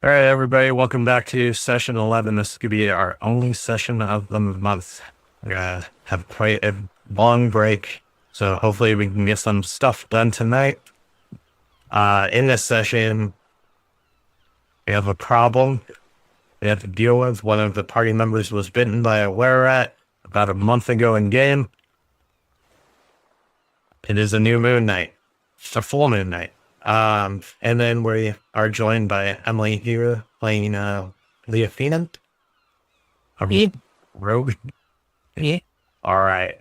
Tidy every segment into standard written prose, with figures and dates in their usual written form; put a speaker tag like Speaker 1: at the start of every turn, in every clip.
Speaker 1: All right, everybody, welcome back to session 11. This could be our only session of the month. We're going to have quite a long break, so hopefully we can get some stuff done tonight. In this session, we have a problem we have to deal with. One of the party members was bitten by a were-rat about a month ago in game. It is a new moon night. It's a full moon night. And then we are joined by Emily here playing Leafina.
Speaker 2: Yeah.
Speaker 1: Rogue.
Speaker 2: Yeah.
Speaker 1: All right.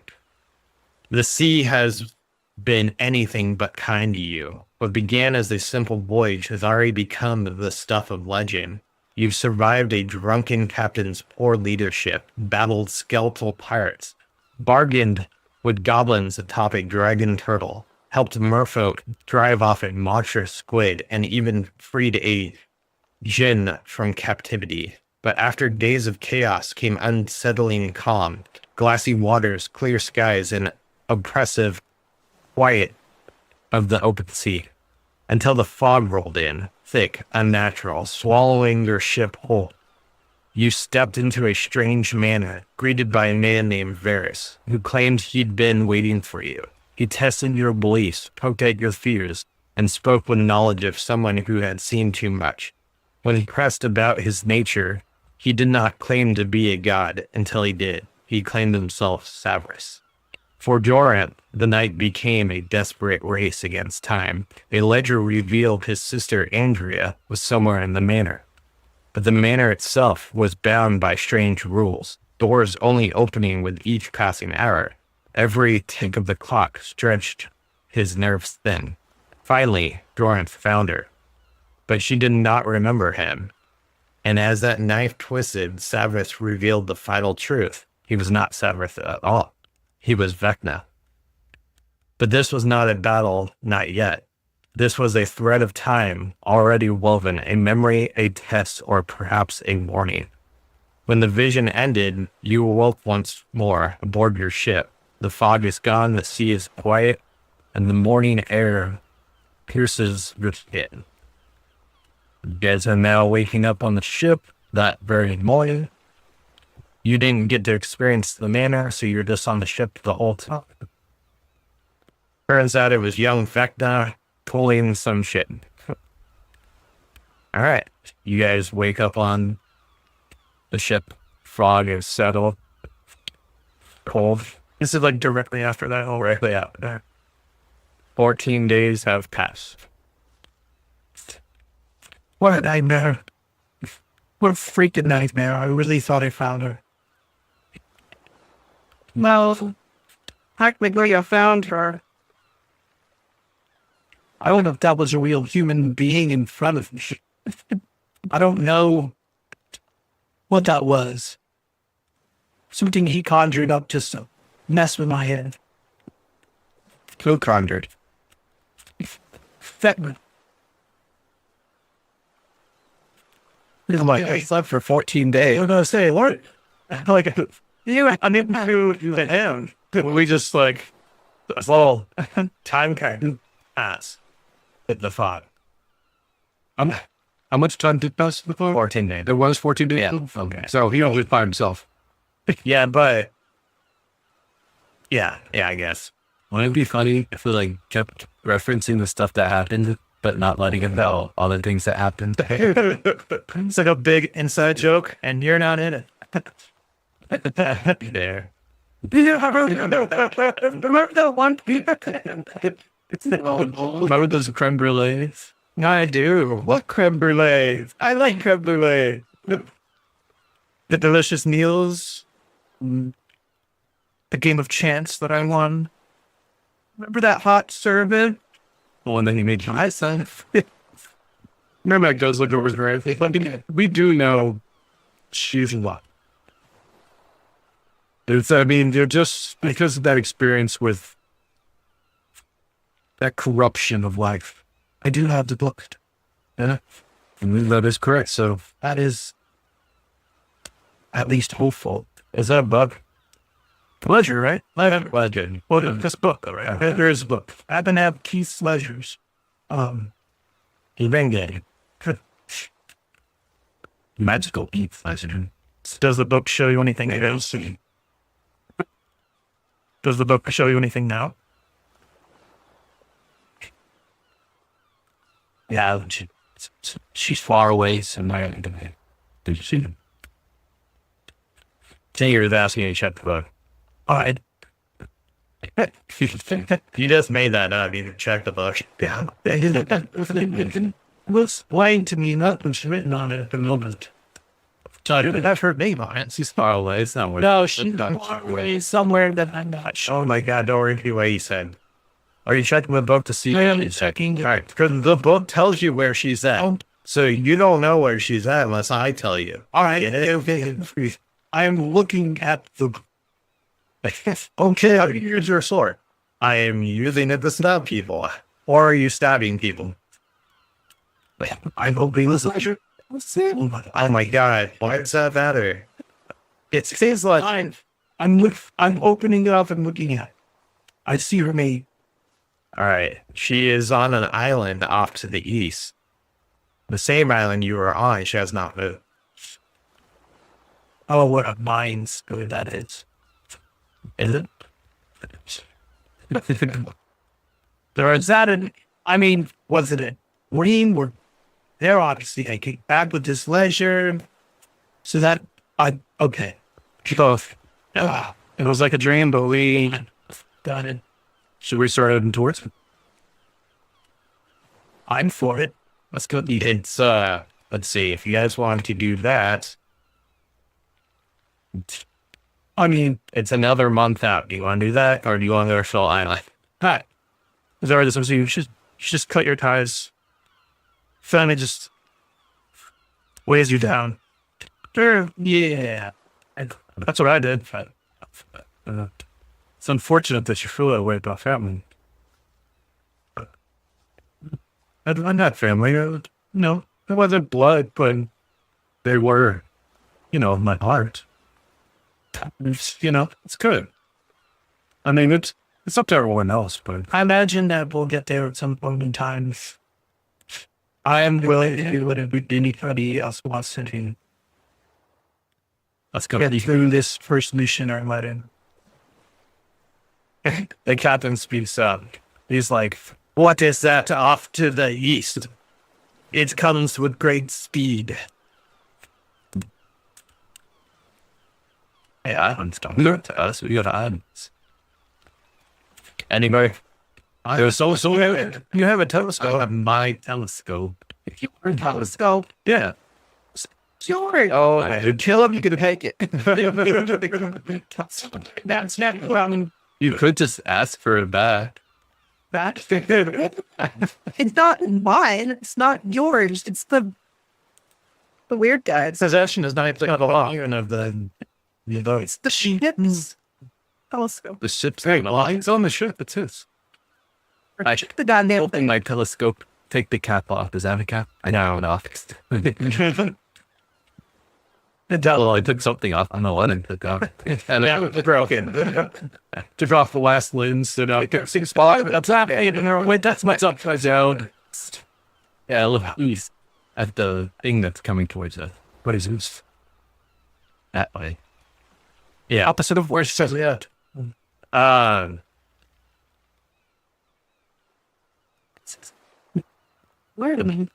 Speaker 1: The sea has been anything but kind to you. What began as a simple voyage has already become the stuff of legend. You've survived a drunken captain's poor leadership, battled skeletal pirates, bargained with goblins atop a dragon turtle, helped merfolk drive off a monstrous squid, and even freed a djinn from captivity. But after days of chaos came unsettling calm, glassy waters, clear skies, and oppressive quiet of the open sea, until the fog rolled in, thick, unnatural, swallowing your ship whole. You stepped into a strange manor, greeted by a man named Varys, who claimed he'd been waiting for you. He tested your beliefs, poked at your fears, and spoke with knowledge of someone who had seen too much. When pressed about his nature, he did not claim to be a god until he did. He claimed himself Savrys. For Doran, the night became a desperate race against time. A ledger revealed his sister Andrea was somewhere in the manor. But the manor itself was bound by strange rules, doors only opening with each passing hour. Every tick of the clock stretched his nerves thin. Finally, Doran found her, but she did not remember him. And as that knife twisted, Savrys revealed the final truth. He was not Savrys at all. He was Vecna. But this was not a battle, not yet. This was a thread of time already woven, a memory, a test, or perhaps a warning. When the vision ended, you awoke once more aboard your ship. The fog is gone, the sea is quiet, and the morning air pierces your skin. You guys are now waking up on the ship that very morning. You didn't get to experience the manor, so you're just on the ship the whole time. Turns out it was young Vecna pulling some shit. All right, you guys wake up on the ship. Fog is settled. Cold. This is like directly after that. Directly after that. 14 days have passed. What a nightmare. What a freaking nightmare. I really thought I found her.
Speaker 2: Well, technically I found her.
Speaker 1: I don't know if that was a real human being in front of me. I don't know what that was. Something he conjured up just to mess with my head. Who conjured? Vecna. I slept for 14 days. I was gonna say, Lord, like, I didn't do him. We just like, a little time kind pass. Hit the fog.
Speaker 3: How much time did pass before?
Speaker 1: 14 days.
Speaker 3: There was 14 days?
Speaker 1: Yeah. Okay.
Speaker 3: So he always by himself.
Speaker 1: Yeah, but yeah, I guess.
Speaker 3: Wouldn't it be funny if we like kept referencing the stuff that happened, but not letting him know all the things that happened?
Speaker 1: It's like a big inside joke, and you're not in it. There.
Speaker 2: Remember that one?
Speaker 3: Remember those creme brulees?
Speaker 1: I do. What creme brulee? I like creme brulee. The delicious meals. The game of chance that I won. Remember that hot servant?
Speaker 3: The one that he made my son. Remember that goes look over his grave? We do know she's a lot. They're just because of that experience with that corruption of life.
Speaker 1: I do have the book.
Speaker 3: Yeah, and that is correct. So
Speaker 1: That is at least hopeful. Is that a book? Ledger, right?
Speaker 3: Ledger.
Speaker 1: Well, this book, right? There is a book. I've been having Keith's ledgers. He's been getting.
Speaker 3: magical beats.
Speaker 1: Does the book show you anything else? Does the book show you anything now?
Speaker 3: Yeah, she's far away, so did you see them?
Speaker 1: Tinker's asking you to check the book.
Speaker 3: All right.
Speaker 1: You just made that up. You can check the book.
Speaker 3: Yeah, it was explained to me nothing's written on it at the moment.
Speaker 1: That's her name on it.
Speaker 3: She's far away. It's not
Speaker 2: No, she's far away somewhere that I'm not sure.
Speaker 1: Oh my God, don't repeat what he said. Are you checking the book to see?
Speaker 2: I am checking.
Speaker 1: All right, because the book tells you where she's at.
Speaker 2: Oh.
Speaker 1: So you don't know where she's at unless I tell you.
Speaker 2: All right.
Speaker 1: Yeah.
Speaker 2: I'm looking at the.
Speaker 1: Okay, I'll use your sword. I am using it to stab people. Or are you stabbing people?
Speaker 3: I'm hoping this is
Speaker 1: Oh my God, why does that matter?
Speaker 2: It says like I'm opening it up and looking at it. I see her name.
Speaker 1: All right, she is on an island off to the east. The same island you were on, she has not moved.
Speaker 2: Oh, what a mind screw that is.
Speaker 1: Is it?
Speaker 2: There is that an, I mean, was it a dream? Or they're obviously I came back with this leisure. So that okay.
Speaker 3: both.
Speaker 2: It was like a dream, but we done it.
Speaker 3: Should we start heading towards it?
Speaker 2: I'm for it.
Speaker 3: Let's go.
Speaker 1: It's, let's see, if you guys want to do that,
Speaker 2: I mean,
Speaker 1: it's another month out. Do you want to do that, or do you want to go to Chult Island?
Speaker 2: hi. Is there this? You should just cut your ties. Family just weighs you down. Sure. Yeah. That's what I did.
Speaker 3: It's unfortunate that you feel that way about family.
Speaker 2: I'm not family. No, it wasn't blood, but
Speaker 3: They were, my heart.
Speaker 2: it's good.
Speaker 3: I mean, it's up to everyone else, but
Speaker 2: I imagine that we'll get there at some point in time. I am willing to do whatever anybody else wants to do.
Speaker 3: let's go.
Speaker 2: Get through this first mission or let in.
Speaker 1: The captain speaks up. He's like, what is that off to the east? It comes with great speed.
Speaker 3: Hey, islands don't learn to us. We got islands.
Speaker 1: Anyway,
Speaker 3: There's also
Speaker 1: you have a
Speaker 3: I
Speaker 1: telescope.
Speaker 3: have my telescope. If you were a telescope,
Speaker 2: Yeah. Sure.
Speaker 1: Oh,
Speaker 2: Kill him, you can take it. That's not
Speaker 3: you could just ask for it back.
Speaker 2: that. It's not mine. It's not yours. It's the weird guy's.
Speaker 1: possession is not the lion of the
Speaker 2: It's the ship's telescope.
Speaker 3: The ship's it's on the ship. It's his. I should
Speaker 2: The goddamn thing.
Speaker 3: my telescope. Take the cap off. Does that have a cap? I know, no. Well, I took something off. I don't know what I took off. And
Speaker 1: it's broken.
Speaker 3: took off the last lens. And I can't see the spot. That's happening. Wait, that's my upside down. Yeah, look at the thing that's coming towards us. What is this? That way.
Speaker 1: Yeah.
Speaker 3: Opposite of where it says it.
Speaker 2: Wait a minute.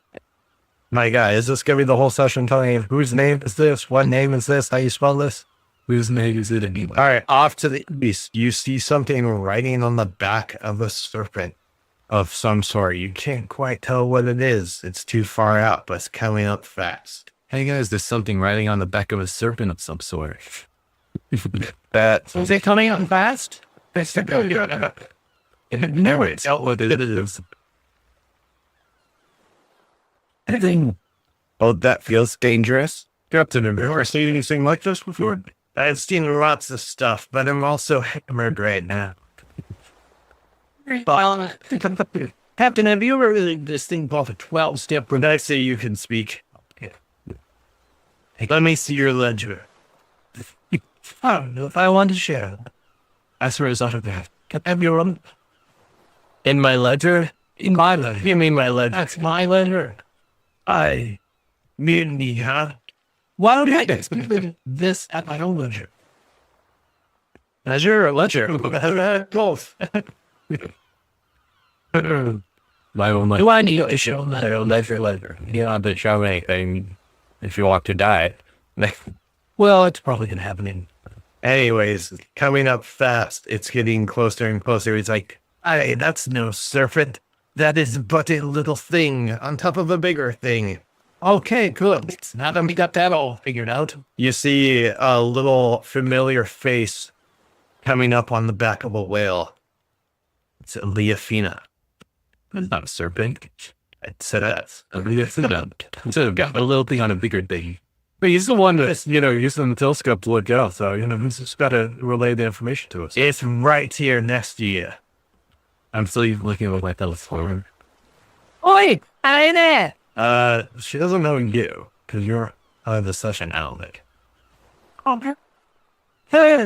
Speaker 1: My guy, is this gonna be the whole session telling you whose name is this? What name is this? How you spell this?
Speaker 3: Whose name is it anyway?
Speaker 1: All right, off to the east, you see something writing on the back of a serpent of some sort. You can't quite tell what it is. It's too far out, but it's coming up fast.
Speaker 3: Hey guys, there's something writing on the back of a serpent of some sort.
Speaker 1: That
Speaker 2: Is it coming up fast?
Speaker 3: No, it's what it is.
Speaker 1: oh, that feels dangerous.
Speaker 3: Captain, have you
Speaker 1: Never seen anything like this before. I've seen lots of stuff, but I'm also hammered right now.
Speaker 2: Captain, have you ever read this thing called a 12-step?
Speaker 1: When I say you can speak, let me see your ledger.
Speaker 2: I don't know if I want to share.
Speaker 3: As for his other that.
Speaker 2: Have your own
Speaker 1: In my ledger?
Speaker 2: in my letter.
Speaker 1: You mean my ledger?
Speaker 2: That's my letter.
Speaker 1: I mutiny, huh?
Speaker 3: Why don't I do this at my own leisure?
Speaker 2: Leisure or ledger?
Speaker 3: Both. My own leisure.
Speaker 2: Do I need to show
Speaker 3: My own leisure. You don't have to show anything if you want to die.
Speaker 2: Well, it's probably gonna happen in.
Speaker 1: Anyways, coming up fast. It's getting closer and closer. He's like, "Aye, that's no serpent. That is but a little thing on top of a bigger thing."
Speaker 2: Okay, good. Now that we got that all figured out.
Speaker 1: You see a little familiar face coming up on the back of a whale. It's Leafina.
Speaker 3: It's not a serpent.
Speaker 1: It's that.
Speaker 3: Instead of got a little thing on a bigger thing. But he's the one that's, using the telescope to look out. So, he's just got to relay the information to us.
Speaker 1: It's right here next to you.
Speaker 3: I'm still looking at my telescope.
Speaker 4: Oi, hi there.
Speaker 1: She doesn't know you because you're out of the session, I don't think.
Speaker 4: Oh,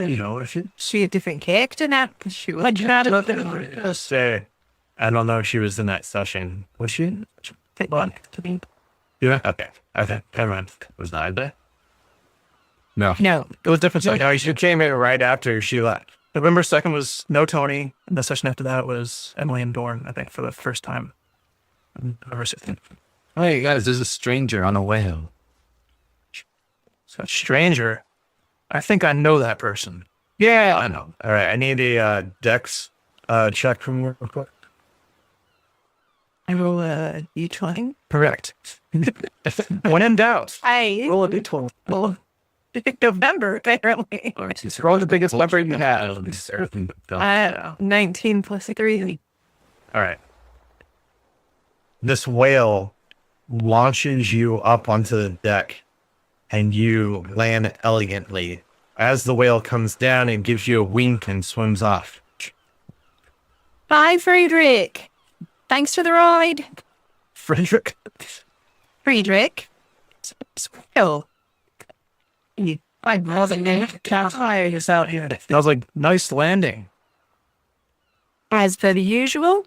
Speaker 1: You know, if you
Speaker 4: she a different character now. She was
Speaker 1: just say, I don't know if she was in that session. Was she?
Speaker 4: take one to me.
Speaker 1: Yeah. Okay. Never mind. Was I there?
Speaker 3: No.
Speaker 4: No,
Speaker 2: It was different.
Speaker 1: No, she came in right after she left.
Speaker 2: November 2nd was no Tony. And the session after that was Emily and Dorn, I think, for the first time. November 16th.
Speaker 3: Hey, guys, there's a stranger on a whale.
Speaker 2: So a stranger. I think I know that person.
Speaker 1: Yeah, I know. All right. I need a dex check from you real quick.
Speaker 4: I roll you trying.
Speaker 2: Correct. When in doubt,
Speaker 4: Hey,
Speaker 2: roll a d12.
Speaker 4: well, November apparently.
Speaker 2: Roll the biggest number you have.
Speaker 4: I don't know. 19 plus 3.
Speaker 1: All right. This whale launches you up onto the deck and you land elegantly. As the whale comes down, it gives you a wink and swims off.
Speaker 4: Bye, Friedrich. Thanks for the ride.
Speaker 2: Frederick.
Speaker 4: Friedrich. Well, I wasn't there. Tires out here.
Speaker 2: I was like, nice landing.
Speaker 4: As per the usual,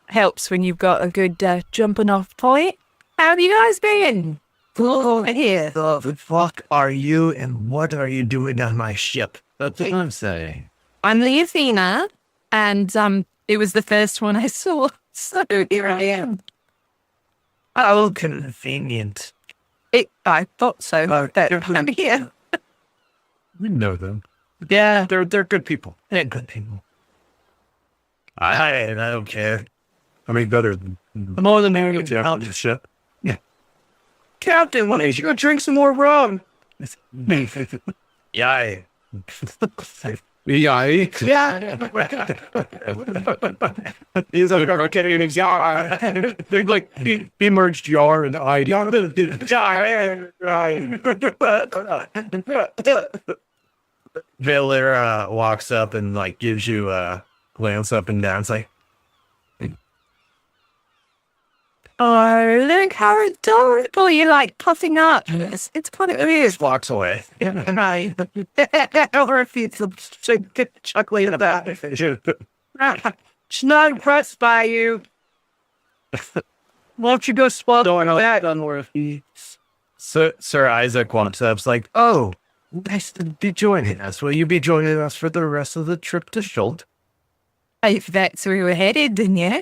Speaker 4: helps when you've got a good jumping off point. How have you guys been? Oh, here.
Speaker 1: The fuck are you and what are you doing on my ship?
Speaker 3: That's what I'm saying.
Speaker 4: I'm Leafina, and it was the first one I saw. So here I am.
Speaker 2: Oh, convenient.
Speaker 4: I thought so. That I'm here.
Speaker 3: We know them.
Speaker 2: Yeah, they're good people. They're good people.
Speaker 1: I don't care.
Speaker 3: I mean, better than...
Speaker 2: The more the merrier. Out the ship.
Speaker 3: Yeah.
Speaker 2: Captain, when is you gonna drink some more rum?
Speaker 1: Yeah.
Speaker 3: Yeah.
Speaker 2: He's they're like he merged Yar and I.
Speaker 1: Valer walks up and like gives you a glance up and down. It's like,
Speaker 4: Oh, look how adorable you like puffing up. It's funny. It is.
Speaker 1: walks away.
Speaker 4: And I, or if it's chuckling about it. She's not impressed by you. Why don't you go swallow that unworthy?
Speaker 1: Sir Isaac walks up. It's like, oh, nice to be joining us. Will you be joining us for the rest of the trip to Chult?
Speaker 4: If that's where we were headed, then yeah,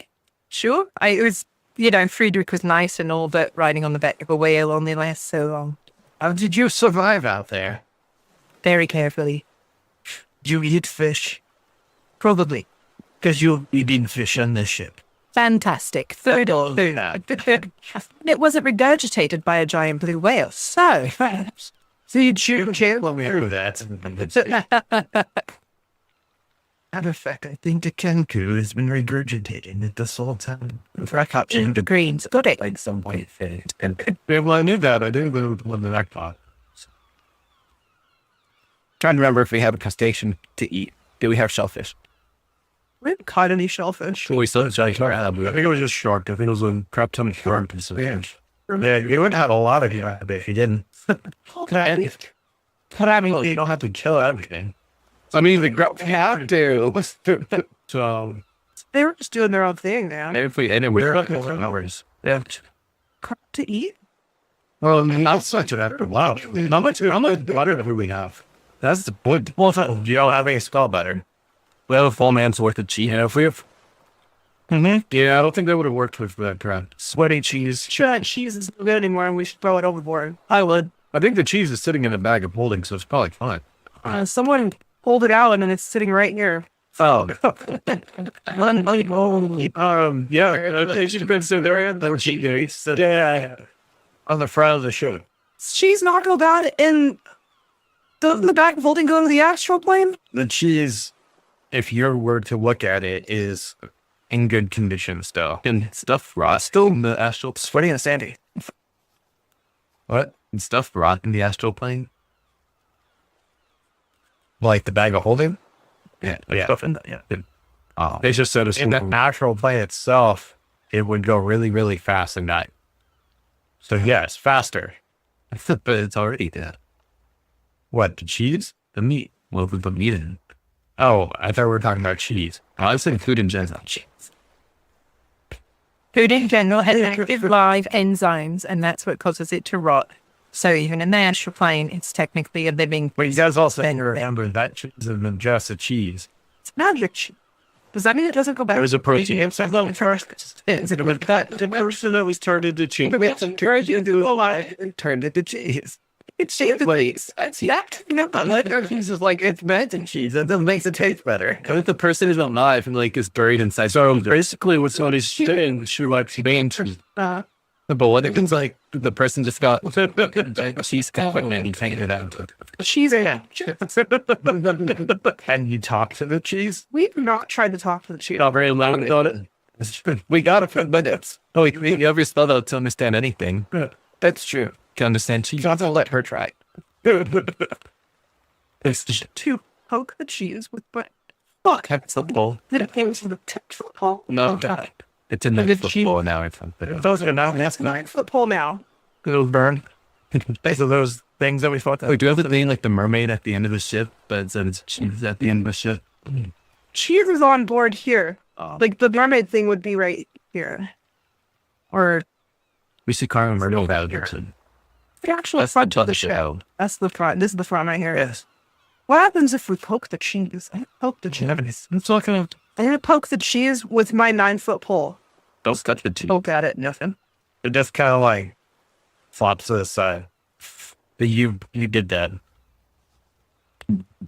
Speaker 4: sure. It was, Friedrich was nice and all, but riding on the back of a whale only lasts so long.
Speaker 1: How did you survive out there?
Speaker 4: Very carefully.
Speaker 1: Do you eat fish?
Speaker 4: Probably.
Speaker 1: Because you'll be eating fish on this ship.
Speaker 4: Fantastic. Third all. It wasn't regurgitated by a giant blue whale, so...
Speaker 1: So you chew when we heard that. Matter of fact, I think the Kenku has been regurgitating it this whole time.
Speaker 4: the greens. Got it.
Speaker 3: Like some point. Yeah, well, I knew that. I didn't know when the neck pot.
Speaker 5: Trying to remember if we have a crustacean to eat. Do we have shellfish?
Speaker 2: We haven't caught any shellfish.
Speaker 3: We still I think it was just shark. I think it was a crab tummy shark.
Speaker 1: Yeah, you would have a lot of you if you didn't.
Speaker 2: Okay.
Speaker 1: But I mean, you don't have to kill everything.
Speaker 3: I mean, the crab
Speaker 5: Have to.
Speaker 3: So
Speaker 2: They were just doing their own thing, man.
Speaker 3: maybe if we ended with hours.
Speaker 2: Yeah. To eat?
Speaker 3: Well, not such a better. Wow. How much butter do we have? That's the point.
Speaker 1: Well, you don't have any spell butter.
Speaker 3: We have a full man's worth of cheese. Yeah, if we have. Yeah, I don't think that would have worked with that crap.
Speaker 2: Sweaty cheese.
Speaker 4: Sure, cheese isn't good anymore and we should throw it overboard.
Speaker 2: I would.
Speaker 3: I think the cheese is sitting in a bag of holding, so it's probably fine.
Speaker 4: Someone pulled it out and it's sitting right here.
Speaker 3: Oh. Yeah, it should have been so there. They were cheating.
Speaker 1: Yeah. On the front of the shoe.
Speaker 4: Cheese not go bad in the back of holding go to the astral plane?
Speaker 1: The cheese, if you were to look at it, is in good condition still.
Speaker 3: And stuff rot still in the astral.
Speaker 2: Sweaty and sandy.
Speaker 1: What?
Speaker 3: And stuff rot in the astral plane.
Speaker 1: Like the bag of holding?
Speaker 3: Yeah.
Speaker 1: Yeah.
Speaker 2: Stuff in that, yeah.
Speaker 3: Oh. They just said it's
Speaker 1: In the natural plane itself, it would go really, really fast and die. So yes, faster.
Speaker 3: but it's already dead.
Speaker 1: What, the cheese?
Speaker 3: The meat. Well, we put meat in.
Speaker 1: Oh, I thought we were talking about cheese.
Speaker 3: I was saying food in general.
Speaker 4: Food in general has active live enzymes and that's what causes it to rot. So even in the astral plane, it's technically a living.
Speaker 1: But you guys also need to remember that cheese isn't just a cheese.
Speaker 4: It's magic cheese. Does that mean it doesn't go back?
Speaker 2: It was a protein.
Speaker 4: Is it with that? The person always turned into cheese.
Speaker 5: We have to encourage you to do a lot and turn it to cheese. It's cheese ways. That's that. Cheese is like it's meant in cheese. It makes it taste better.
Speaker 3: What if the person is alive and like is buried inside?
Speaker 2: So basically what somebody's saying, she like being
Speaker 3: But what if it's like the person just got cheese and he taken it out?
Speaker 4: Cheese and
Speaker 1: Can you talk to the cheese?
Speaker 4: we've not tried to talk to the cheese.
Speaker 3: Not very loud about it.
Speaker 5: We got it from minutes.
Speaker 3: Oh, you ever spelled out to understand anything?
Speaker 5: That's true.
Speaker 3: Can understand cheese?
Speaker 5: You have to let her try.
Speaker 3: It's just
Speaker 4: To poke the cheese with what?
Speaker 5: Fuck, that's the bull.
Speaker 4: The things with the textbook pole.
Speaker 3: no. It's in the
Speaker 4: The cheese-
Speaker 3: football now. It's something.
Speaker 2: those are now. That's
Speaker 4: 9-foot pole now.
Speaker 2: It'll burn. Basically those things that we thought that.
Speaker 3: Wait, do you have the thing like the mermaid at the end of the ship, but it said it's cheese at the end of the ship?
Speaker 4: Cheese is on board here. Like the mermaid thing would be right here. Or
Speaker 3: We should call him Myrtle Valley.
Speaker 4: the actual
Speaker 3: That's
Speaker 4: front
Speaker 3: the
Speaker 4: of the
Speaker 3: show.
Speaker 4: show. That's the front. This is the front right here.
Speaker 2: Yes.
Speaker 4: What happens if we poke the cheese? I poke the cheese.
Speaker 2: I'm talking about.
Speaker 4: I'm gonna poke the cheese with my 9-foot pole.
Speaker 3: Don't touch the cheese.
Speaker 4: Poke at it. Nothing.
Speaker 1: It just kind of like flops to the side. But you did that.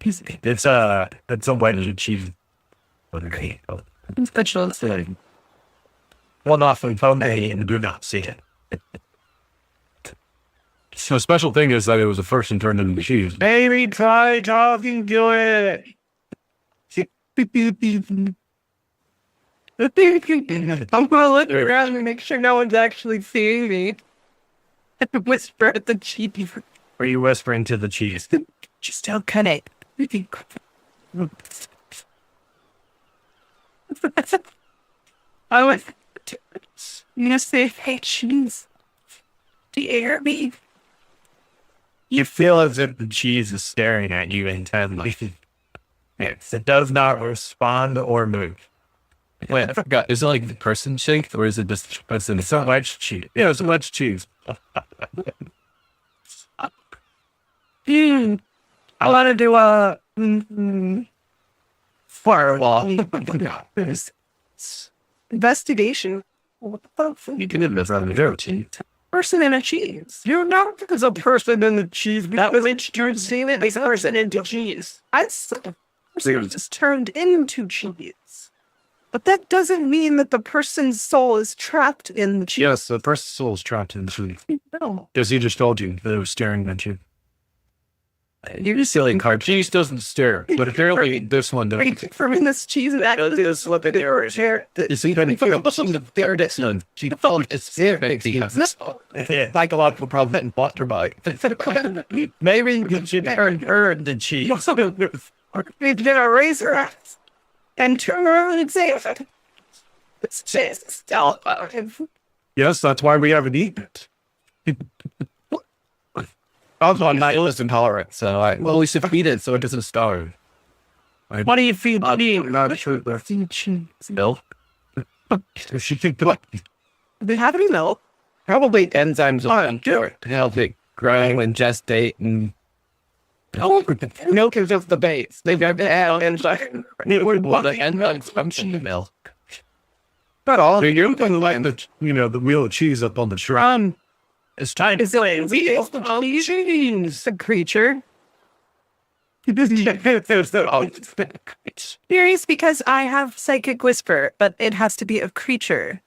Speaker 1: It's a wedge cheese. Okay. Well, not from phone and do not see it.
Speaker 3: So special thing is that it was the first and turned into cheese.
Speaker 1: Baby, try talking to it.
Speaker 4: I'm gonna look around and make sure no one's actually seeing me. I have to whisper at the cheese.
Speaker 1: Were you whispering to the cheese?
Speaker 4: Just don't cut it. I was you know say, hey cheese. Do you hear me?
Speaker 1: You feel as if the cheese is staring at you intently. Yes, it does not respond or move.
Speaker 3: Wait, I forgot. Is it like the person shake or is it just person?
Speaker 1: It's not much cheese.
Speaker 3: Yeah, it's much cheese.
Speaker 4: I want to do a
Speaker 5: Firewall.
Speaker 4: investigation. What the fuck?
Speaker 3: You can do this on the cheese.
Speaker 4: Person in a cheese.
Speaker 5: You're not because a person in the cheese. That was introducing it. Makes a person into cheese.
Speaker 4: I said the person just turned into cheese. But that doesn't mean that the person's soul is trapped in the cheese.
Speaker 3: Yes, the person's soul is trapped in the cheese.
Speaker 4: No.
Speaker 3: Because he just told you that it was staring at you. You're just silly card. Cheese doesn't stare, but apparently this one does.
Speaker 4: For me, this cheese is actually
Speaker 5: This what they are here.
Speaker 3: You see, when you
Speaker 5: Listen to the artist.
Speaker 3: none, she
Speaker 5: It's there. This
Speaker 1: Psychological problem and water by. Maybe you should earn the cheese.
Speaker 4: He's gonna raise her ass and turn around and say, "This cheese is still alive."
Speaker 3: Yes, that's why we haven't eaten it.
Speaker 5: also on nihilist intolerance. So
Speaker 3: Well, we should feed it so it doesn't starve.
Speaker 4: What do you feel?
Speaker 5: not sure.
Speaker 3: Milk?
Speaker 1: She think
Speaker 4: Do they have any milk?
Speaker 5: probably enzymes on to help it grow and gestate and milk is just the base. They've got to add enzymes. Well, the enzymes function in milk. But all
Speaker 2: So you're going to light the, the wheel of cheese up on the shrine. It's time.
Speaker 5: is the creature.
Speaker 4: Curious because I have psychic whisper, but it has to be a creature.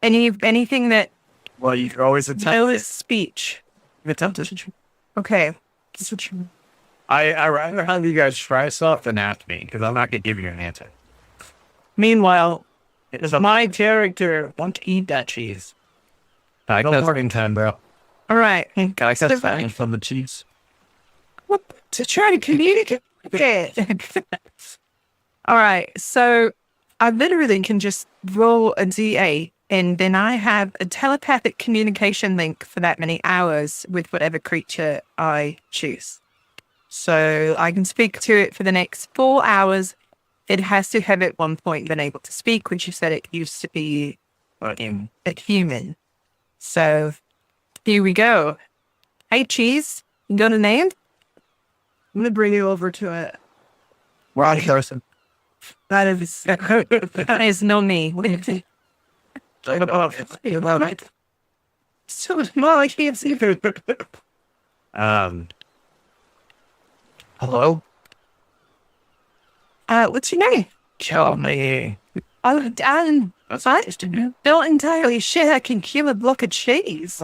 Speaker 4: Anything that
Speaker 2: Well, you can always attempt
Speaker 4: knows speech.
Speaker 2: it.
Speaker 4: Okay.
Speaker 2: I rather have you guys try stuff than ask me, because I'm not going to give you an answer.
Speaker 4: Meanwhile,
Speaker 2: My character want to eat that cheese. I go for time, bro.
Speaker 4: all right.
Speaker 2: Can I set the fat from the cheese?
Speaker 4: To try to communicate. All right. So I literally can just roll a D8 and then I have a telepathic communication link for that many hours with whatever creature I choose. So I can speak to it for the next 4 hours. It has to have at one point been able to speak, which you said it used to be a human. So here we go. Hey, Cheese, you got a name? I'm going to bring you over to it.
Speaker 2: Ron Carson.
Speaker 4: That is not me. So small, I can't see.
Speaker 2: Hello?
Speaker 4: What's your name?
Speaker 2: Tell me.
Speaker 4: I'm not entirely sure I can kill a block of cheese.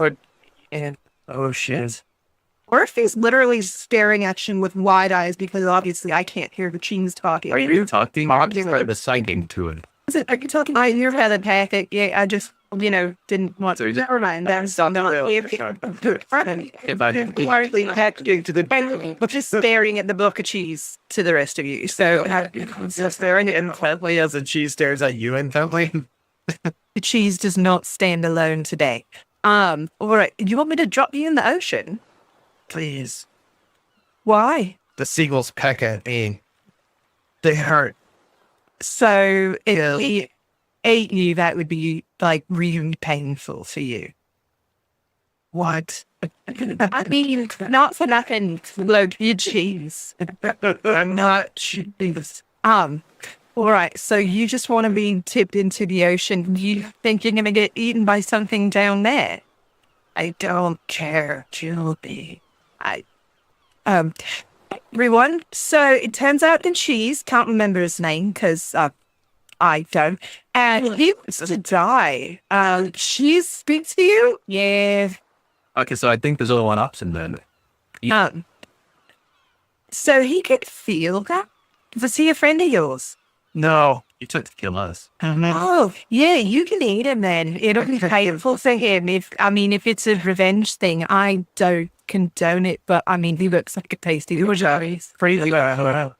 Speaker 2: Oh, shit.
Speaker 4: Or if he's literally staring at you with wide eyes because obviously I can't hear the cheese talking.
Speaker 5: Are you talking? I'm just the sighting to it.
Speaker 4: Is it? Are you talking? You're telepathic. Yeah, I just, didn't want to. Never mind. That's not.
Speaker 5: If I
Speaker 4: Largely attacking to the but just staring at the block of cheese to the rest of you. So
Speaker 1: Just staring intently as the cheese stares at you intently.
Speaker 4: the cheese does not stand alone today. All right. Do you want me to drop you in the ocean?
Speaker 1: Please.
Speaker 4: Why?
Speaker 1: The seagulls peck at me. They hurt.
Speaker 4: So if he ate you, that would be like really painful for you.
Speaker 1: What?
Speaker 4: I mean, not for nothing, load your cheese.
Speaker 1: I'm not cheese.
Speaker 4: All right, so you just want to be tipped into the ocean. You think you're going to get eaten by something down there? I don't care, Gilby. Everyone, so it turns out the cheese, can't remember his name because I don't, and he wants to die. Cheese speaks to you? Yeah.
Speaker 3: Okay, so I think there's only one option then.
Speaker 4: So he could feel that? Was he a friend of yours?
Speaker 2: No.
Speaker 3: You took to kill us.
Speaker 4: Oh, yeah, you can eat him then. It'll be painful for him. If it's a revenge thing, I don't condone it, but I mean, he looks like a tasty cheese.
Speaker 2: Pretty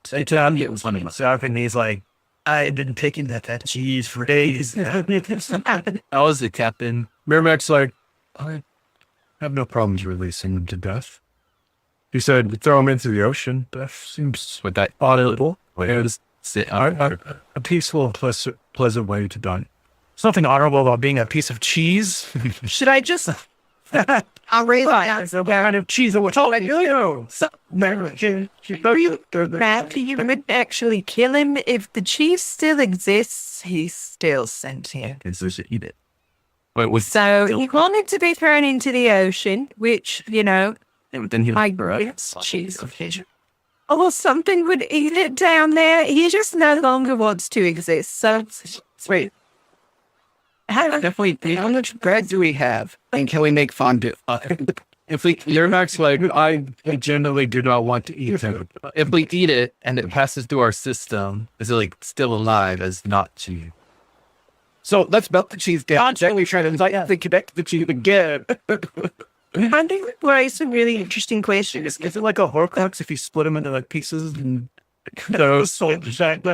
Speaker 2: say to him, it was one of myself, and he's like, I've been picking at that cheese for days.
Speaker 3: I was the captain.
Speaker 2: Miramax's like, I have no problems releasing him to death. He said, throw him into the ocean. That seems
Speaker 3: With that
Speaker 2: honorable.
Speaker 3: just sit
Speaker 2: A peaceful, pleasant way to die. There's nothing honorable about being a piece of cheese.
Speaker 4: Should I just... I'll realize the kind of cheese that we're talking about. So, you would actually kill him if the cheese still exists. He's still sentient.
Speaker 3: and so should eat it. Wait, was
Speaker 4: So he wanted to be thrown into the ocean, which,
Speaker 3: then he
Speaker 4: I
Speaker 3: right?
Speaker 4: cheese of fish. Or something would eat it down there. He just no longer wants to exist. So,
Speaker 5: Wait. How much bread do we have? And can we make fondue?
Speaker 3: If we, you're Max, like I generally do not want to eat them. If we eat it and it passes through our system, is it like still alive as not cheese?
Speaker 5: So let's melt the cheese down. Then we try to connect the cheese again.
Speaker 4: I think we raised some really interesting questions.
Speaker 2: Is it like a Horcrux if you split them into like pieces and those souls inside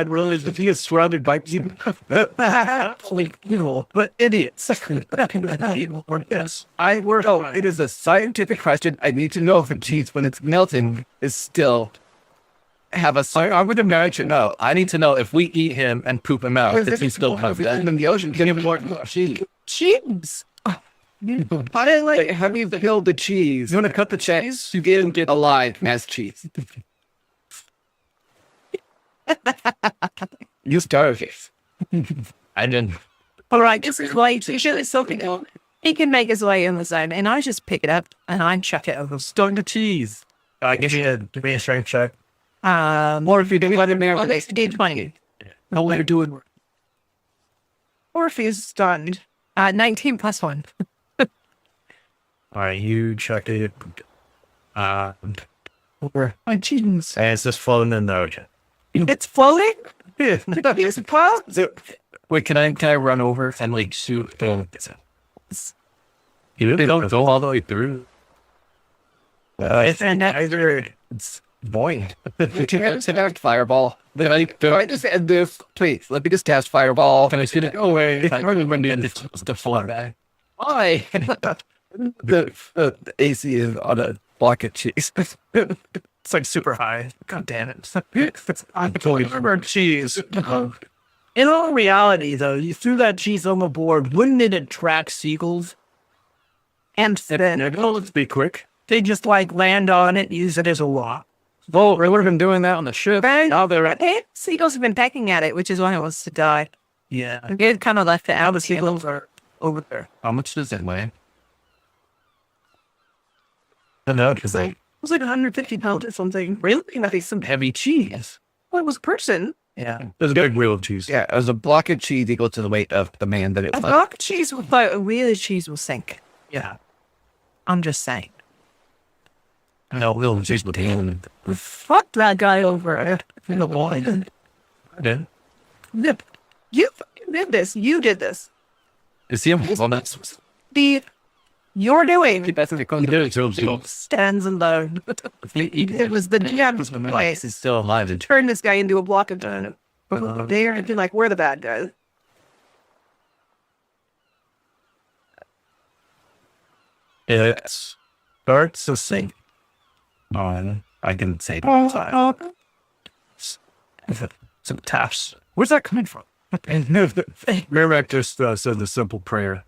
Speaker 2: realize that he is surrounded by people. But idiots. Yes.
Speaker 5: It is a scientific question. I need to know if the cheese, when it's melting, is still have a.
Speaker 3: I would imagine. No, I need to know if we eat him and poop him out, if he's still have that.
Speaker 5: in the ocean. Can you have more cheese?
Speaker 4: cheese.
Speaker 5: I didn't like. Have you peeled the cheese?
Speaker 2: You want to cut the cheese?
Speaker 5: You didn't get alive as cheese. You started.
Speaker 1: I didn't.
Speaker 4: All right, this is like usually something else. He can make his way in the zone, and I just pick it up and I chuck it over.
Speaker 2: Stone the cheese. Give me a strength check.
Speaker 5: Or if you didn't let him there,
Speaker 4: Well, it's D20.
Speaker 5: no way to do it.
Speaker 4: Or if he's stunned. 19 plus 1.
Speaker 2: All right, you chuck it.
Speaker 5: Over. My jeans.
Speaker 1: And it's just floating in the ocean.
Speaker 4: It's floating?
Speaker 2: Yeah.
Speaker 4: It's a pile?
Speaker 3: Wait, can I run over and like shoot?
Speaker 2: You don't go all the way through.
Speaker 1: It's
Speaker 3: Boy.
Speaker 5: Fireball. Then I just end this. Please, let me just cast Fireball.
Speaker 3: Can I shoot it? Oh, wait. I remember when the floor back.
Speaker 5: Why? the AC is on a block of cheese.
Speaker 2: It's like super high. God damn it. I totally remember cheese. In all reality, though, you threw that cheese on the board. Wouldn't it attract seagulls?
Speaker 4: And then
Speaker 2: Let's be quick. They just like land on it, use it as a law.
Speaker 5: Well, we would have been doing that on the ship.
Speaker 4: now they're right. Hey, seagulls have been pecking at it, which is why it wants to die.
Speaker 2: Yeah.
Speaker 4: It kind of left it
Speaker 2: Now
Speaker 4: out.
Speaker 2: the seagulls are over there.
Speaker 3: How much does that weigh?
Speaker 2: I know, because they.
Speaker 4: It was like 150 pounds or something. Really? Nothing. Some
Speaker 3: Heavy cheese.
Speaker 4: Well, it was a person.
Speaker 2: Yeah. There's a big wheel of cheese.
Speaker 5: Yeah, as a block of cheese equal to the weight of the man that it
Speaker 4: A
Speaker 5: was.
Speaker 4: block of cheese will float, a wheel of cheese will sink.
Speaker 2: Yeah.
Speaker 4: I'm just saying.
Speaker 3: No, we'll cheese with him.
Speaker 4: Fuck that guy over in the water.
Speaker 2: I did.
Speaker 4: Yep. You did this. You did this.
Speaker 3: Is he on that?
Speaker 4: You're doing
Speaker 5: That's what it comes to.
Speaker 4: stands alone. It was the GM's place.
Speaker 3: He's still alive.
Speaker 4: Turn this guy into a block of done. There and be like, we're the bad guys.
Speaker 2: It's starts to sink.
Speaker 3: Oh, I can say
Speaker 2: Some taps. Where's that coming from? Miramac just said the simple prayer.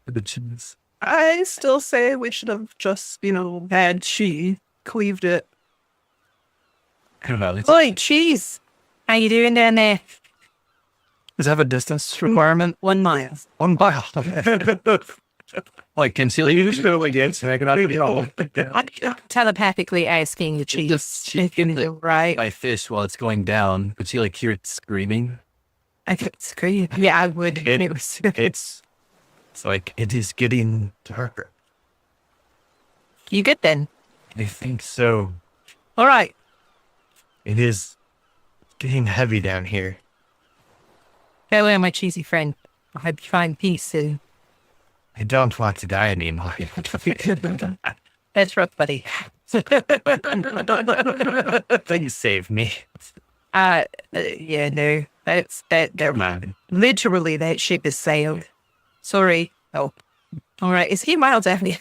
Speaker 2: The cheese.
Speaker 4: I still say we should have just, had cheese, cleaved it. Oi, cheese. How you doing down there?
Speaker 2: Does it have a distance requirement?
Speaker 4: 1 mile.
Speaker 2: 1 mile.
Speaker 3: like can see
Speaker 2: You just go like dance and I cannot
Speaker 4: I'm telepathically asking the cheese. Right?
Speaker 3: my fish while it's going down. Could you like hear it screaming?
Speaker 4: I could scream. Yeah, I would.
Speaker 1: It's like it is getting darker.
Speaker 4: You good then?
Speaker 1: I think so.
Speaker 4: All right.
Speaker 1: It is getting heavy down here.
Speaker 4: Farewell, my cheesy friend. I hope you find peace soon.
Speaker 1: I don't want to die anymore.
Speaker 4: That's rough, buddy.
Speaker 1: You saved me.
Speaker 4: Yeah, no. That
Speaker 3: Man.
Speaker 4: literally that ship has sailed. Sorry. Oh. All right. Is he miles ahead?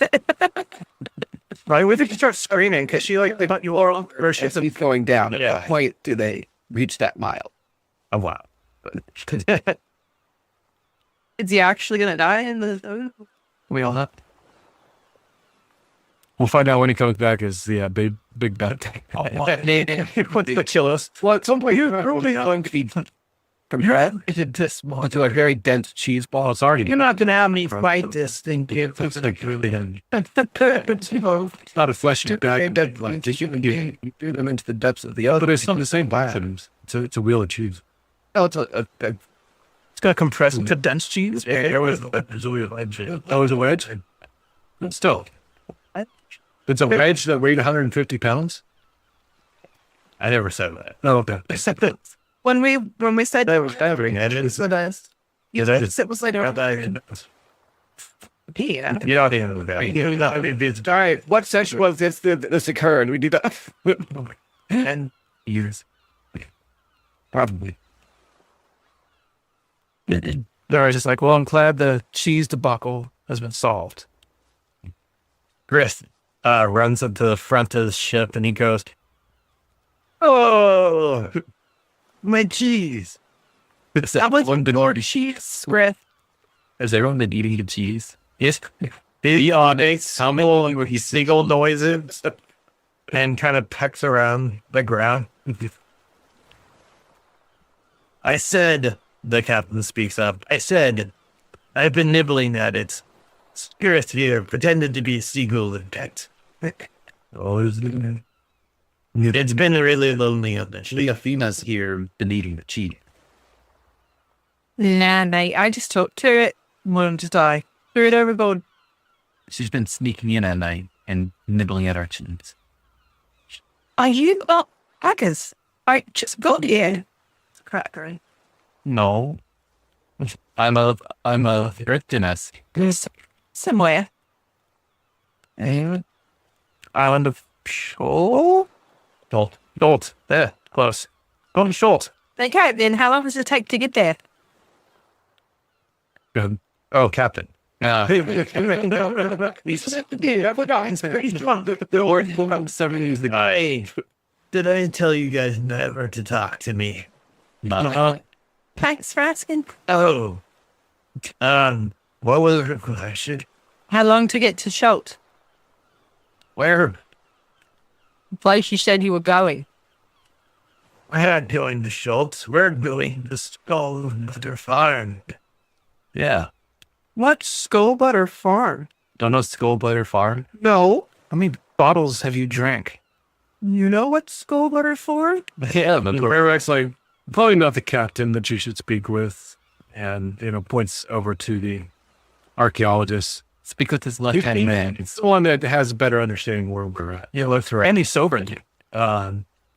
Speaker 2: Right, we think you start screaming because she like they thought you were on her ship.
Speaker 5: As he's going down, at
Speaker 1: Yeah.
Speaker 5: what point do they reach that mile?
Speaker 1: Oh, wow.
Speaker 4: Is he actually gonna die in the?
Speaker 3: We all have.
Speaker 2: We'll find out when he comes back as the big bad tank. He wants to kill us.
Speaker 5: Well, at some point, you're probably going to be
Speaker 2: Into this one.
Speaker 5: into a very dense cheese ball.
Speaker 2: It's already.
Speaker 4: You're not gonna have me fight this thing, kid.
Speaker 2: It's like really heavy.
Speaker 5: It's
Speaker 2: It's not a fleshy bag.
Speaker 5: you do them into the depths of the other.
Speaker 2: But it's not the same items. It's a wheel of cheese.
Speaker 5: No, it's
Speaker 2: It's got compressed into dense cheese. There was a wedge. That was a wedge. Still, it's a wedge that weighed 150 pounds.
Speaker 1: I never said that.
Speaker 2: No, okay. I said that.
Speaker 4: When we said
Speaker 1: That was covering edges.
Speaker 4: it was like yeah.
Speaker 1: You don't even know that.
Speaker 5: all right. What session was this occurred? We need to
Speaker 1: 10 years.
Speaker 5: probably.
Speaker 2: They're just like, well, I'm glad the cheese debacle has been solved.
Speaker 1: Chris runs up to the front of the ship and he goes, "Oh, my cheese."
Speaker 4: That was cheese, Griff.
Speaker 3: Has everyone been eating the cheese?
Speaker 1: Yes. He makes some he single noises and kind of pecks around the ground. I said, the captain speaks up, I said, I've been nibbling at it. Spirit here pretended to be a seagull and pet.
Speaker 3: Oh, is it?
Speaker 1: It's been really lonely on this.
Speaker 3: The females here been eating the cheese.
Speaker 4: Nah, mate. I just talked to it. Wanted to die. Threw it overboard.
Speaker 3: She's been sneaking in at night and nibbling at our chins.
Speaker 4: Are you not hackers? I just got here. It's crackering.
Speaker 3: No. I'm a virginess.
Speaker 4: There's somewhere.
Speaker 2: Island of Chult? Chult. There. Close. Going to Chult.
Speaker 4: Okay, then how long does it take to get there?
Speaker 1: Oh, Captain. Did I tell you guys never to talk to me?
Speaker 4: Thanks for asking.
Speaker 1: Oh. What was the question?
Speaker 4: How long to get to Chult?
Speaker 1: Where?
Speaker 4: The place you said you were going.
Speaker 1: We're not going to Schultz. We're going to Skullbutter Farm.
Speaker 3: Yeah.
Speaker 5: What's Skullbutter Farm?
Speaker 3: Don't know Skullbutter Farm?
Speaker 5: No.
Speaker 2: How many bottles have you drank?
Speaker 5: You know what Skullbutter Farm?
Speaker 3: Yeah, but
Speaker 2: We're actually probably not the captain that you should speak with. And, points over to the archaeologist.
Speaker 3: speak with this left-hand man.
Speaker 2: It's the one that has a better understanding where we're at.
Speaker 3: Yeah, look through it.
Speaker 2: And he's sober.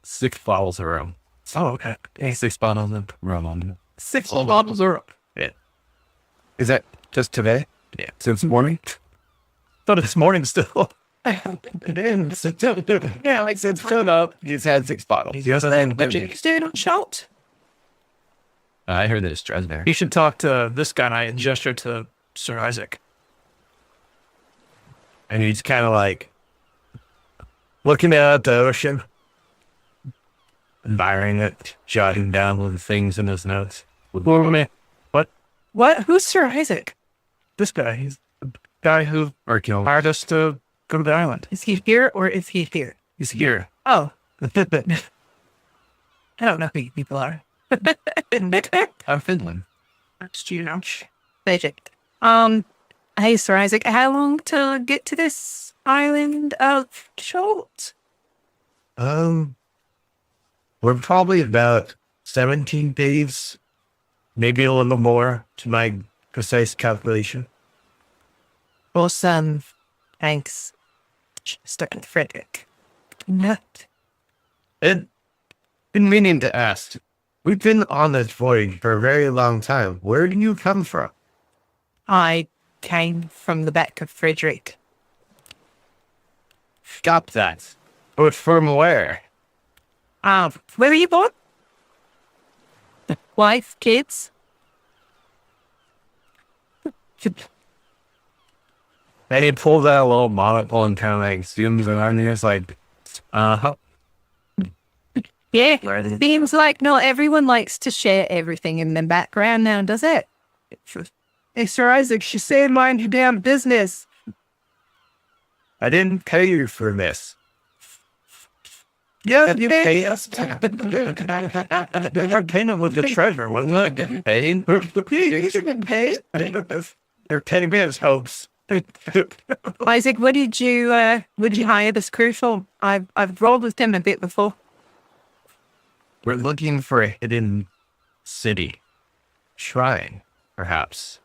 Speaker 3: 6 bottles of rum.
Speaker 2: Oh, okay.
Speaker 3: 6 bottles of rum on them.
Speaker 5: 6 bottles are up.
Speaker 3: Yeah.
Speaker 5: Is that just today?
Speaker 3: Yeah.
Speaker 2: Since morning? Thought it's morning still.
Speaker 5: I haven't been in since yeah, like since shut up. He's had 6 bottles.
Speaker 2: Yes, and
Speaker 5: What you doing on Chult?
Speaker 3: I heard that it's Dresner.
Speaker 2: he should talk to this guy and gesture to Sir Isaac.
Speaker 1: And he's kind of like looking at the ocean, admiring it, jotting down little things in his notes.
Speaker 4: What? Who's Sir Isaac?
Speaker 2: This guy, he's the guy who
Speaker 3: Archaeologist.
Speaker 2: hired us to go to the island.
Speaker 4: Is he here or is he here?
Speaker 2: He's here.
Speaker 4: Oh. I don't know who you people are.
Speaker 3: I'm Finland.
Speaker 4: That's you know. Magic. Hey, Sir Isaac, how long to get to this island of Chult?
Speaker 1: We're probably about 17 days, maybe a little more to my precise calculation.
Speaker 4: Awesome. Thanks. Mr. Frederick. Nut.
Speaker 1: And been meaning to ask, we've been on this voyage for a very long time. Where do you come from?
Speaker 4: I came from the back of Frederick.
Speaker 1: Got that. But from where?
Speaker 4: Where were you born? Wife, kids?
Speaker 1: And he pulls out a little monocle and kind of like zooms around and it's like,
Speaker 4: Yeah. Seems like not everyone likes to share everything in their background now, does it?
Speaker 5: Hey, Sir Isaac, she's saying mind your damn business.
Speaker 1: I didn't pay you for this.
Speaker 5: Yeah, you pay us.
Speaker 2: Our payment was the treasure, wasn't it?
Speaker 1: Paid?
Speaker 5: You should have paid.
Speaker 1: They're paying me as hopes.
Speaker 4: Isaac, what did you hire this crew for? I've rolled with them a bit before.
Speaker 1: We're looking for a hidden city. Shrine, perhaps.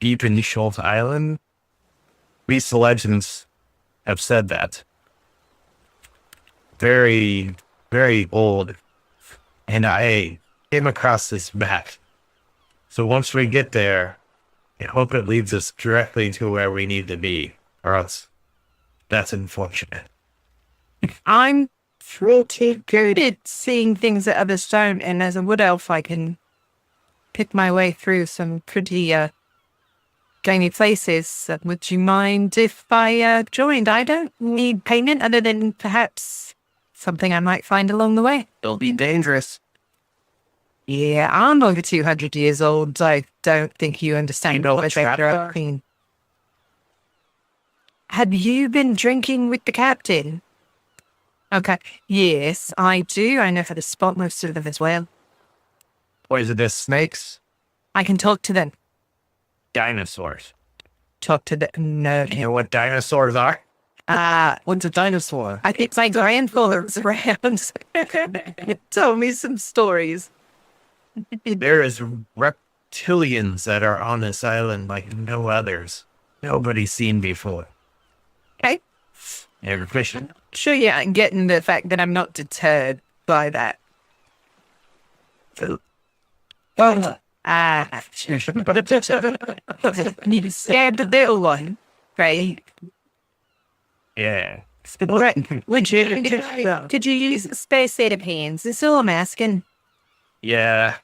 Speaker 1: Deep in Schultz Island. Beast legends have said that. Very, very old. And I came across this map. So once we get there, I hope it leads us directly to where we need to be. Or else, that's unfortunate.
Speaker 4: I'm pretty good at seeing things that others don't, and as a wood elf, I can pick my way through some pretty gamey places. Would you mind if I joined? I don't need payment other than perhaps something I might find along the way.
Speaker 5: It'll be dangerous.
Speaker 4: Yeah, I'm over 200 years old, so don't think you understand what I mean. Have you been drinking with the captain? Okay. Yes, I do. I know how to spot most of them as well.
Speaker 1: Poisonous snakes?
Speaker 4: I can talk to them.
Speaker 1: Dinosaurs.
Speaker 4: Talk to them. No.
Speaker 1: You know what dinosaurs are?
Speaker 5: What's a dinosaur?
Speaker 4: I think my grandfather was around. Tell me some stories.
Speaker 1: There is reptilians that are on this island like no others. Nobody's seen before.
Speaker 4: Okay.
Speaker 1: They're fishing.
Speaker 4: Sure, yeah, I'm getting the fact that I'm not deterred by that. Need to stab the little one, right?
Speaker 1: Yeah.
Speaker 4: Right. Did you use the space set of hands? That's all I'm asking.
Speaker 1: Yeah.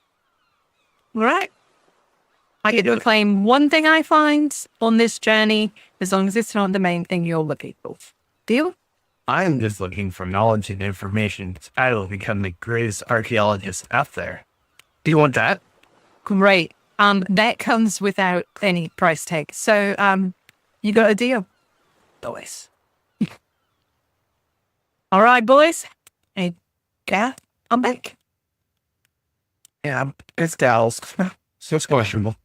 Speaker 4: Right. I get to claim one thing I find on this journey, as long as it's not the main thing you're looking for. Deal?
Speaker 1: I'm just looking for knowledge and information. I will become the greatest archaeologist out there. Do you want that?
Speaker 4: Great. That comes without any price tag. So, you got a deal, boys. All right, boys. Hey, yeah, I'm back.
Speaker 5: Yeah, it's Dallas.
Speaker 1: So it's questionable.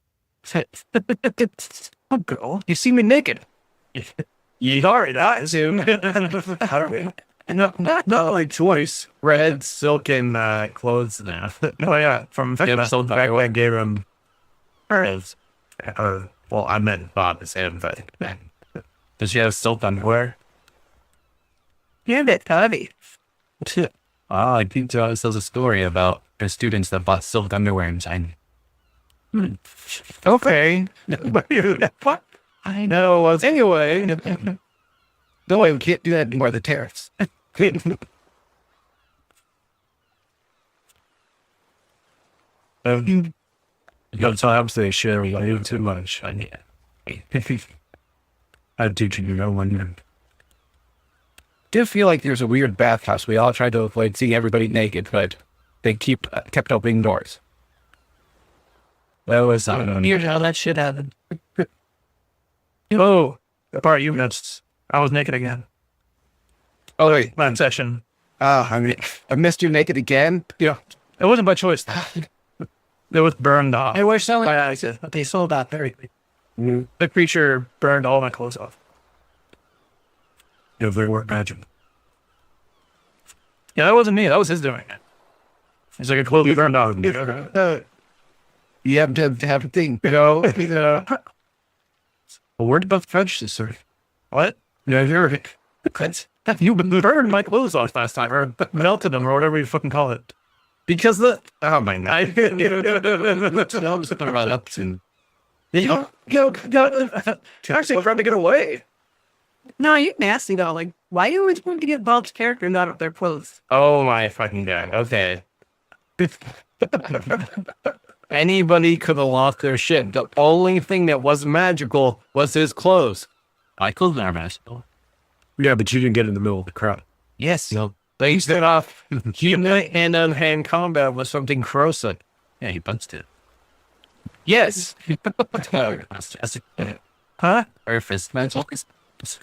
Speaker 5: Oh, girl, you see me naked.
Speaker 1: You already, I assume.
Speaker 5: Not my choice.
Speaker 1: Red silken clothes now.
Speaker 2: Oh yeah, from
Speaker 1: Yeah, so back when I gave him hers. Well, I meant Bob as him, but does she have silk underwear?
Speaker 4: You're a bit heavy.
Speaker 3: I think tells a story about the students that bought silk underwear in China.
Speaker 5: Okay.
Speaker 2: what?
Speaker 5: I know. Well, anyway. No way, we can't do that anymore. The tariffs.
Speaker 3: Sometimes they share a little too much. I teach you no one.
Speaker 5: Do feel like there's a weird bathhouse. We all try to avoid seeing everybody naked, but they kept opening doors.
Speaker 3: That was I don't know.
Speaker 4: Here's how that shit happened.
Speaker 2: Oh, the part you missed. I was naked again.
Speaker 5: Oh wait,
Speaker 2: That session.
Speaker 5: I missed you naked again.
Speaker 2: Yeah, it wasn't by choice. It was burned off.
Speaker 4: Hey, we're selling.
Speaker 2: By accident. They sold that very. The creature burned all my clothes off.
Speaker 3: If they weren't magic.
Speaker 2: Yeah, that wasn't me. That was his doing it. He's like a clothes burned off.
Speaker 5: You have to have a thing.
Speaker 2: You know.
Speaker 3: Well, where did Buff Fudge this sort of?
Speaker 2: What?
Speaker 3: Yeah, you're
Speaker 2: You burned my clothes off last time, or melted them, or whatever you fucking call it.
Speaker 1: Because oh my god.
Speaker 3: I'm sitting right up soon.
Speaker 2: Actually, we're trying to get away.
Speaker 4: No, you're nasty though. Like, why you always want to get Bob's character out of their clothes?
Speaker 1: Oh my fucking god. Okay. Anybody could have lost their shit. The only thing that was magical was his clothes.
Speaker 3: My clothes are magical.
Speaker 1: Yeah, but you didn't get in the middle of the crowd.
Speaker 3: Yes. No.
Speaker 1: They set off hand-on-hand combat with something corrosive.
Speaker 3: Yeah, he punched it.
Speaker 1: Yes.
Speaker 2: Huh?
Speaker 3: Or fist magic.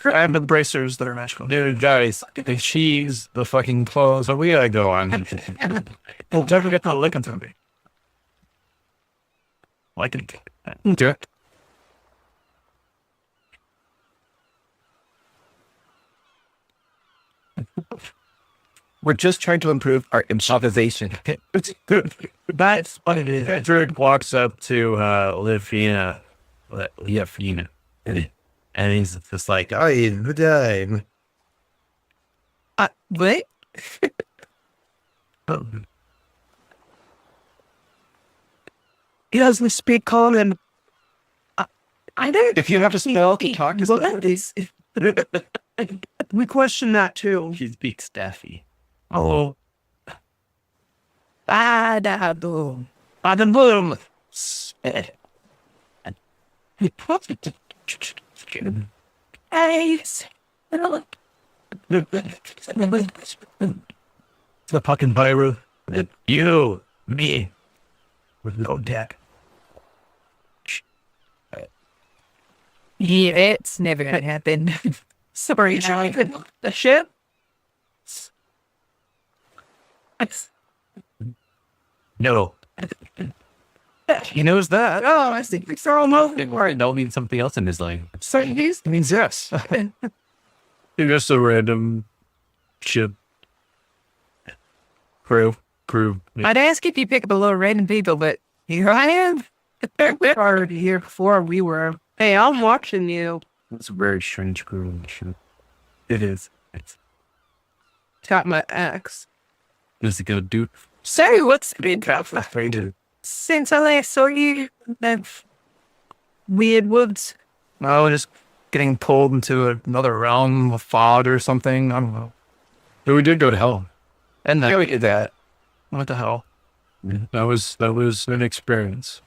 Speaker 2: I have the bracers that are magical.
Speaker 1: Dude, guys, the cheese, the fucking clothes, but we gotta go on.
Speaker 2: Well, don't forget to lick into me. Like it.
Speaker 1: Do it.
Speaker 5: We're just trying to improve our improvisation.
Speaker 2: That's what it is.
Speaker 1: Druid walks up to Livina, and he's just like, "Oh, you died."
Speaker 4: What? He doesn't speak common. I don't.
Speaker 5: If you have to spell, talk to
Speaker 4: What is? We question that too.
Speaker 3: He speaks Staffy.
Speaker 2: Oh,
Speaker 4: Badaboom.
Speaker 2: Badaboom.
Speaker 4: Hey.
Speaker 2: The fucking pyro. You, me, with no deck.
Speaker 4: Yeah, it's never going to happen. Sorry, the ship.
Speaker 1: No.
Speaker 2: He knows that.
Speaker 4: Oh, I see. They're all moving.
Speaker 3: Or that'll mean something else in his life.
Speaker 4: Certain days.
Speaker 2: It means yes. It's just a random ship. Crew.
Speaker 4: I'd ask if you pick up a little random people, but here I am. We're already here before we were. Hey, I'm watching you.
Speaker 3: It's a very strange crew. Ship.
Speaker 2: It is.
Speaker 3: It's
Speaker 4: Got my axe.
Speaker 3: what's it gonna do?
Speaker 4: So, what's been
Speaker 2: Fainted.
Speaker 4: since I last saw you? That weird woods.
Speaker 2: No, just getting pulled into another realm of fog or something. I don't know.
Speaker 3: But we did go to hell.
Speaker 2: And then we did that. What the hell?
Speaker 3: That was an experience.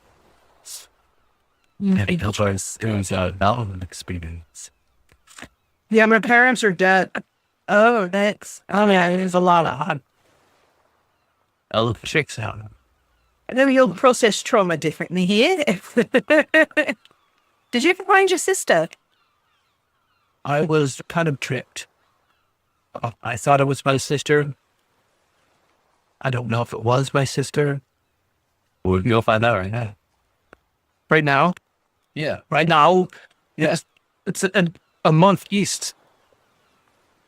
Speaker 3: It was an experience.
Speaker 4: Yeah, my parents are dead. Oh, that's. Oh, yeah, there's a lot of hot.
Speaker 3: Chicks out.
Speaker 4: I know you'll process trauma differently here. Did you ever find your sister?
Speaker 2: I was kind of tricked. I thought it was my sister. I don't know if it was my sister.
Speaker 3: You'll find out right now.
Speaker 2: Right now?
Speaker 3: Yeah.
Speaker 2: Right now? Yes. It's a month east.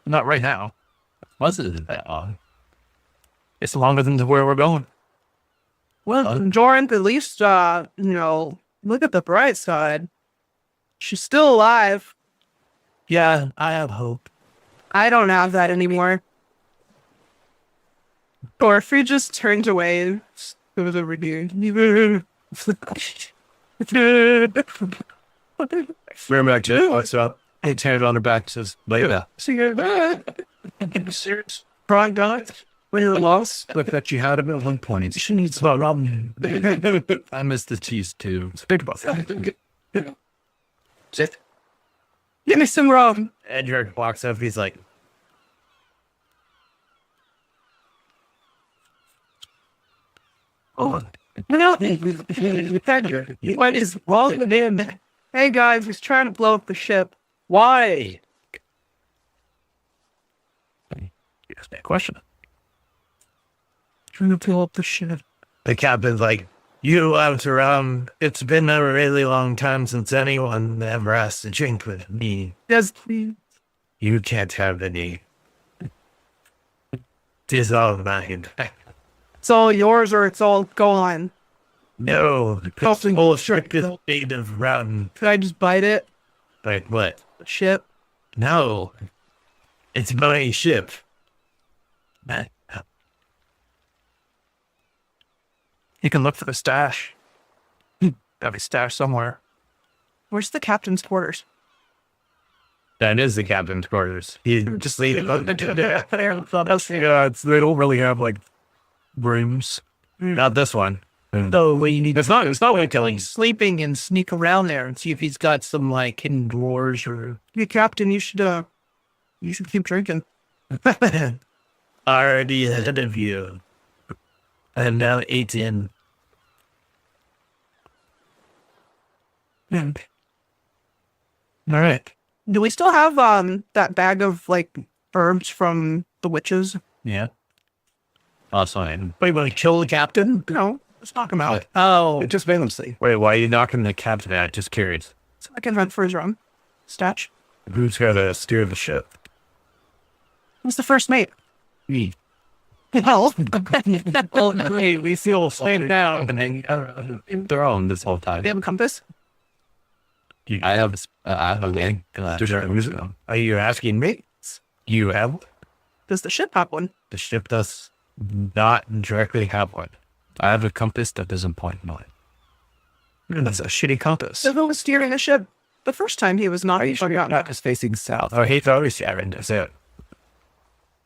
Speaker 2: Not right now.
Speaker 3: Wasn't that long?
Speaker 2: It's longer than to where we're going.
Speaker 4: Well, Jordan, at least, look at the bright side. She's still alive.
Speaker 2: Yeah, I have hope.
Speaker 4: I don't have that anymore. Or if he just turned away and goes over here.
Speaker 2: We're back to what's up. Hey, hand on her back, says, later.
Speaker 4: See you.
Speaker 2: Serious? Crying guys? When you're lost? Look that you had him at one point. She needs to run.
Speaker 3: I miss the cheese too.
Speaker 2: Think about that.
Speaker 4: Sit. Give me some rum.
Speaker 1: Edgar walks up. He's like,
Speaker 4: Oh, no. What is wrong with him? Hey guys, he's trying to blow up the ship.
Speaker 2: Why? Ask that question. Trying to blow up the ship.
Speaker 1: the captain's like, you left around. It's been a really long time since anyone ever asked to drink with me.
Speaker 4: Does
Speaker 1: You can't have any. It's all mine.
Speaker 4: it's all yours or it's all gone?
Speaker 1: No, it's full strictest state of round.
Speaker 4: Could I just bite it?
Speaker 1: Like what?
Speaker 4: The ship?
Speaker 1: No, it's my ship.
Speaker 2: You can look for the stash. Gotta be stashed somewhere.
Speaker 4: Where's the captain's quarters?
Speaker 1: That is the captain's quarters. He just leave it.
Speaker 2: Yeah, they don't really have like rooms.
Speaker 1: Not this one.
Speaker 2: No, what you need
Speaker 1: It's not like killing.
Speaker 2: sleeping and sneak around there and see if he's got some like hidden drawers or.
Speaker 4: Hey, Captain, you should keep drinking.
Speaker 1: Already ahead of you. I'm now 18.
Speaker 2: All right.
Speaker 4: Do we still have that bag of like herbs from the witches?
Speaker 3: Yeah. Fine.
Speaker 2: Wait, will he kill the captain?
Speaker 4: No, let's knock him out.
Speaker 2: Oh,
Speaker 4: It just made them see.
Speaker 1: Wait, why are you knocking the captain out? Just curious.
Speaker 4: So I can run for his rum. Statch.
Speaker 1: Who's gonna steer the ship?
Speaker 4: Who's the first mate?
Speaker 3: Me.
Speaker 4: Well,
Speaker 2: hey, we feel slaying down.
Speaker 3: They're on this whole time.
Speaker 4: they have a compass.
Speaker 3: I have a landing glass.
Speaker 1: Are you asking me? You have?
Speaker 4: Does the ship have one?
Speaker 1: The ship does not directly have one.
Speaker 3: I have a compass that doesn't point north.
Speaker 2: That's a shitty compass.
Speaker 4: So who was steering the ship the first time he was not?
Speaker 2: Are you sure you're not just facing south?
Speaker 1: Oh, he's always Sharon. That's it.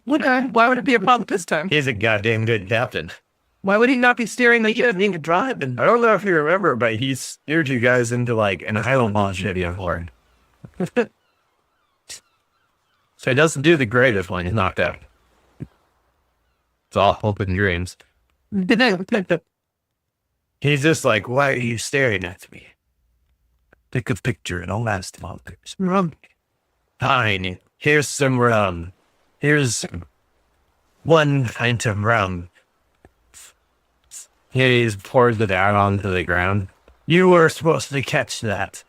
Speaker 4: Why would it be a problem this time?
Speaker 1: He's a goddamn good captain.
Speaker 4: Why would he not be steering the ship?
Speaker 1: He can drive, and I don't know if you remember, but he steered you guys into like an island launch video for it. So he doesn't do the greatest when he's knocked out. It's all hope and dreams. He's just like, why are you staring at me?
Speaker 3: take a picture and I'll last them.
Speaker 4: Rum.
Speaker 1: Fine. Here's some rum. Here's one pint of rum.
Speaker 3: He pours it out onto the ground.
Speaker 1: You were supposed to catch that.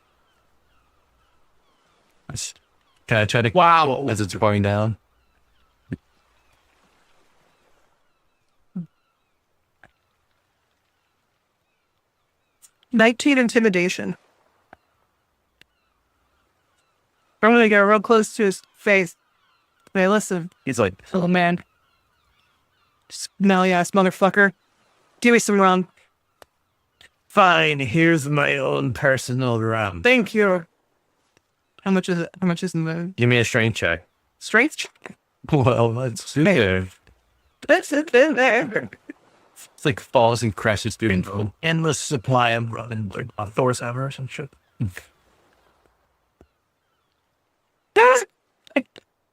Speaker 3: Can I try to...
Speaker 1: Wow.
Speaker 3: As it's pouring down?
Speaker 4: 19 intimidation. I'm gonna get real close to his face. Hey, listen.
Speaker 3: He's like,
Speaker 4: Oh man. Smelly ass motherfucker. Give me some rum.
Speaker 1: Fine. Here's my own personal rum.
Speaker 4: Thank you. How much is it? How much is in the
Speaker 1: Give me a strength check.
Speaker 4: strength check?
Speaker 3: well, let's do it.
Speaker 4: That's it in there.
Speaker 3: It's like falls and crashes through the
Speaker 1: Endless supply of rum and
Speaker 2: Thor's hammer or some shit.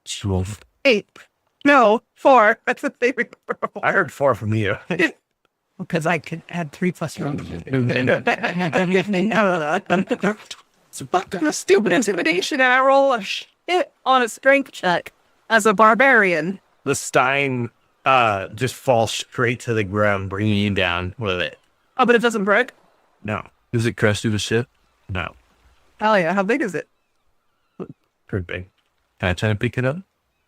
Speaker 3: 12.
Speaker 4: 8. No, 4. That's a favorite.
Speaker 1: I heard 4 from you.
Speaker 4: Because I could add 3 plus 1. It's fucking a stupid intimidation, and I roll a shit on a strength check as a barbarian.
Speaker 1: The stein just falls straight to the ground, bringing you down with it.
Speaker 4: Oh, but it doesn't break?
Speaker 1: No.
Speaker 3: Does it crash through the ship?
Speaker 1: No.
Speaker 4: Hell yeah, how big is it?
Speaker 1: Pretty big.
Speaker 3: Can I try to pick it up?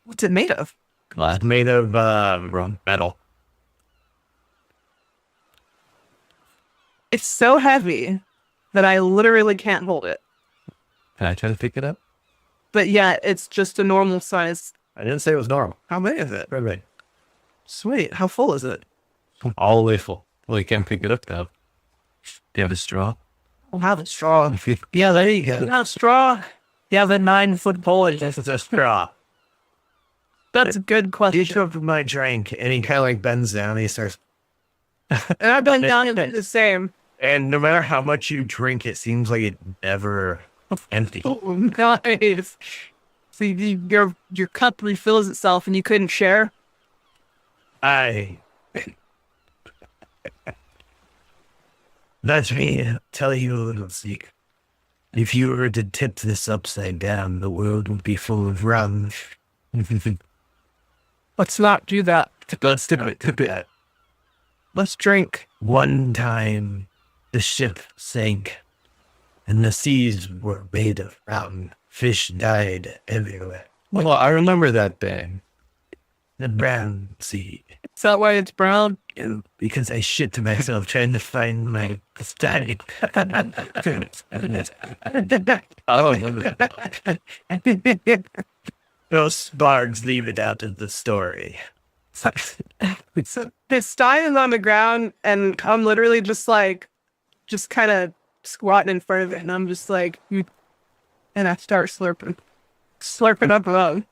Speaker 4: What's it made of?
Speaker 3: Glass.
Speaker 1: It's made of
Speaker 3: Rum.
Speaker 1: metal.
Speaker 4: It's so heavy that I literally can't hold it.
Speaker 3: Can I try to pick it up?
Speaker 4: But yeah, it's just a normal size.
Speaker 1: I didn't say it was normal.
Speaker 4: How big is it?
Speaker 1: Pretty big.
Speaker 4: Sweet. How full is it?
Speaker 1: All the way full.
Speaker 3: Well, you can't pick it up though. Do you have a straw?
Speaker 4: I'll have a straw.
Speaker 1: Yeah, there you go.
Speaker 4: Not a straw.
Speaker 1: You have a 9-foot pole. This is a straw.
Speaker 4: That's a good
Speaker 1: You
Speaker 4: question.
Speaker 1: took my drink, and he kind of like bends down. And he starts,
Speaker 4: And I've been down to the same.
Speaker 1: and no matter how much you drink, it seems like it never empty.
Speaker 4: Oh, nice. So your cup refills itself and you couldn't share?
Speaker 1: Let me tell you a little secret. If you were to tip this upside down, the world would be full of rum.
Speaker 4: Let's not do that.
Speaker 1: Let's tip it.
Speaker 4: Let's drink.
Speaker 1: One time, the ship sank, and the seas were made of rum. Fish died everywhere.
Speaker 3: Well, I remember that day.
Speaker 1: The brown sea.
Speaker 4: Is that why it's brown?
Speaker 1: Because I shit to myself trying to find my study. Those bards leave it out of the story.
Speaker 4: The stein is on the ground and I'm literally just kind of squatting in front of it and I'm just like, and I start slurping up rum.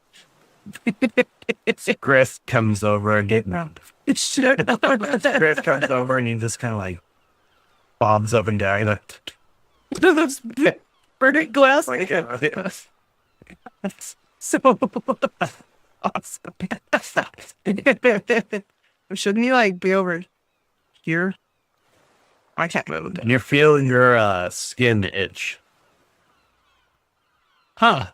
Speaker 1: Griff comes over and Griff comes over and he just kind of like bobs up and down. Like,
Speaker 4: Burning glass. So awesome. Shouldn't you like be over here? I can't move.
Speaker 1: and you're feeling your skin itch.
Speaker 4: Huh.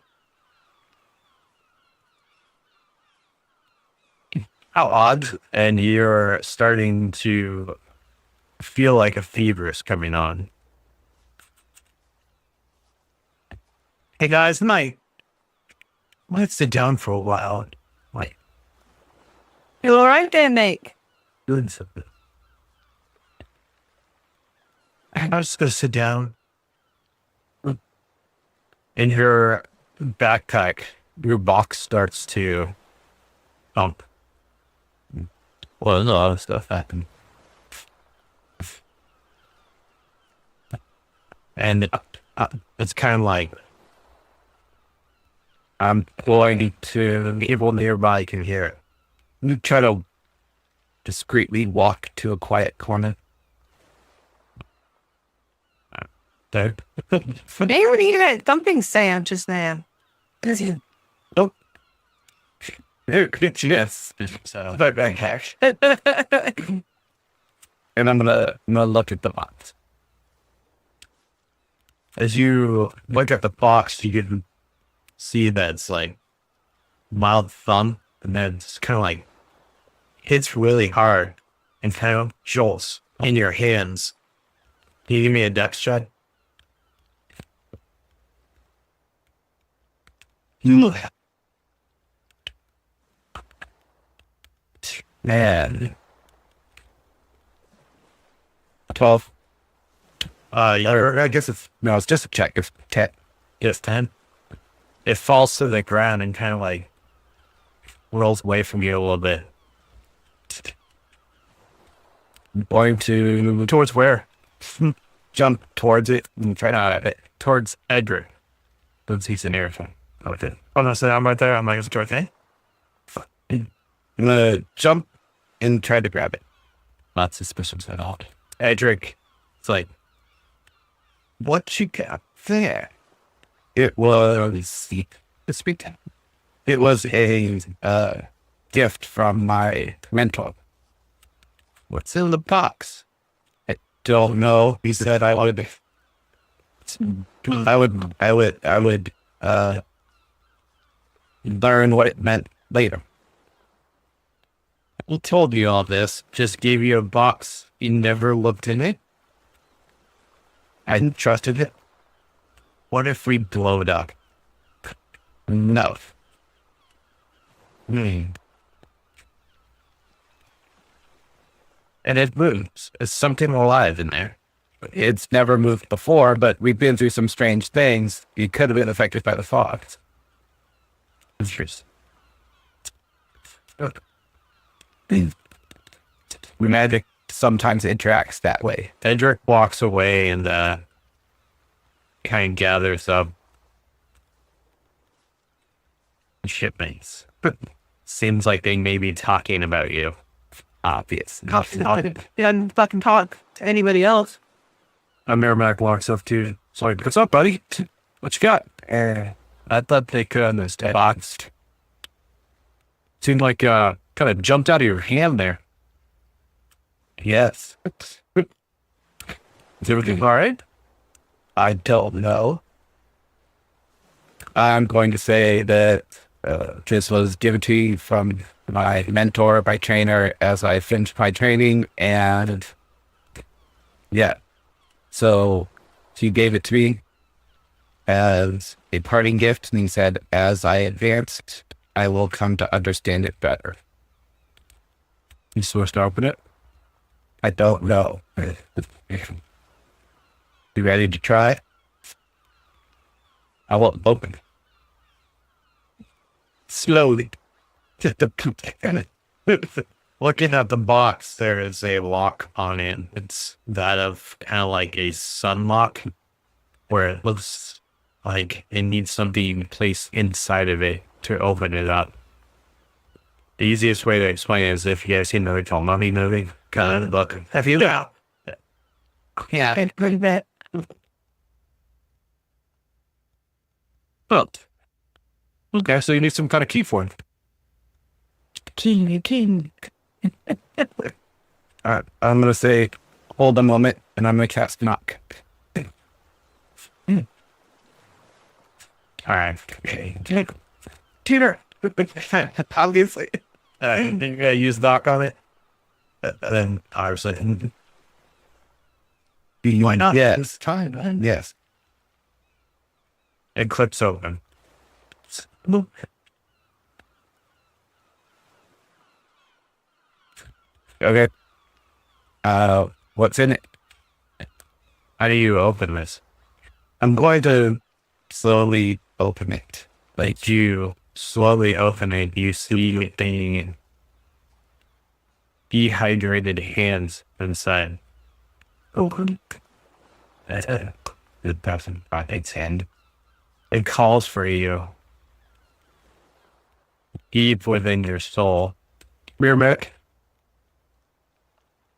Speaker 1: How odd. And you're starting to feel like a fever is coming on. Hey guys, I might sit down for a while. Like,
Speaker 4: You all right there, mate?
Speaker 1: doing something. I was just gonna sit down. In your backpack, your box starts to thump.
Speaker 3: Well, a lot of stuff happened.
Speaker 1: And it's kind of like I'm going to people nearby can hear it.
Speaker 3: You try to discreetly walk to a quiet corner.
Speaker 1: There.
Speaker 4: They were eating that thumping sound just now.
Speaker 3: Yes. So,
Speaker 1: Backpack.
Speaker 3: and I'm gonna look at the box.
Speaker 1: As you look at the box, you can see that it's like mild thumb, and then it's kind of like hits really hard and kind of jolts in your hands. Can you give me a dex check?
Speaker 5: Man. 12.
Speaker 1: I guess
Speaker 5: No, it's just a check. It's 10.
Speaker 1: it's 10. It falls to the ground and kind of like rolls away from you a little bit.
Speaker 5: I'm going to
Speaker 2: Towards where?
Speaker 5: jump towards it and try to
Speaker 1: Towards Edgar. Since he's an airfan.
Speaker 2: Okay. Oh, no, so I'm right there. I'm like, it's towards me.
Speaker 5: I'm gonna jump and try to grab it.
Speaker 3: Not suspicious at all.
Speaker 1: Edric, it's like,
Speaker 5: What you got there? It was It was a gift from my mentor. What's in the box? I don't know. He said I would learn what it meant later.
Speaker 1: he told you all this, just gave you a box. You never looked in it.
Speaker 5: I trusted it.
Speaker 1: What if we blow it up?
Speaker 5: No.
Speaker 1: And it moves. There's something alive in there.
Speaker 5: It's never moved before, but we've been through some strange things. It could have been affected by the fog.
Speaker 1: Interesting.
Speaker 5: Magic sometimes interacts that way.
Speaker 1: Edric walks away and kind of gathers up shipmates. Seems like they may be talking about you.
Speaker 5: Obvious.
Speaker 4: And fucking talk to anybody else.
Speaker 2: I'm Merrimack walks up to you. It's like, what's up, buddy? What you got?
Speaker 3: I thought they could understand.
Speaker 5: Boxed.
Speaker 2: Seemed like kind of jumped out of your hand there.
Speaker 5: Yes.
Speaker 2: Is everything all right?
Speaker 5: I don't know. I'm going to say that this was given to me from my mentor, my trainer, as I finished my training, and yeah. So he gave it to me as a parting gift, and he said, as I advanced, I will come to understand it better.
Speaker 2: You supposed to open it?
Speaker 5: I don't know. You ready to try? I won't open. Slowly.
Speaker 1: Looking at the box, there is a lock on it. It's that of kind of like a sun lock, where it looks like it needs something placed inside of it to open it up. The easiest way to explain it is if you guys seen the Hotel Mummy movie, kind of look. Have you?
Speaker 4: Yeah.
Speaker 5: Yeah.
Speaker 4: And pretty bad.
Speaker 2: Well, okay, so you need some kind of key for it.
Speaker 4: King.
Speaker 5: All right, I'm going to say, hold a moment, and I'm going to cast knock.
Speaker 1: All right. Okay.
Speaker 4: Tutor.
Speaker 5: Obviously.
Speaker 1: You gotta use knock on it. Then obviously,
Speaker 5: Why not? Yes.
Speaker 4: It's time.
Speaker 5: Yes.
Speaker 1: it clips open.
Speaker 5: Okay. What's in it?
Speaker 1: How do you open this?
Speaker 5: I'm going to slowly open it.
Speaker 1: Like you slowly open it, you see the dehydrated hands inside.
Speaker 4: Open.
Speaker 1: The person by its hand. It calls for you. Deep within your soul.
Speaker 2: Merrimack.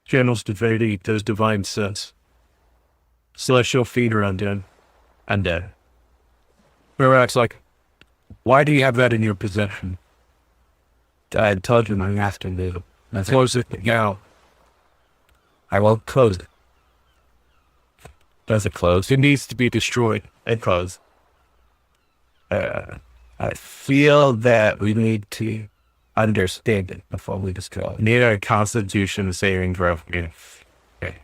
Speaker 2: Channels divinity does divine sense. Celestial feed are undead.
Speaker 1: Undead.
Speaker 2: Merrimack's like, why do you have that in your possession?
Speaker 5: I told you my master knew.
Speaker 2: Close it now.
Speaker 5: I will close it. Does it close?
Speaker 3: It needs to be destroyed.
Speaker 1: It closed.
Speaker 5: I feel that we need to understand it before we destroy it.
Speaker 1: Need a Constitution saving throw from you.
Speaker 5: Okay.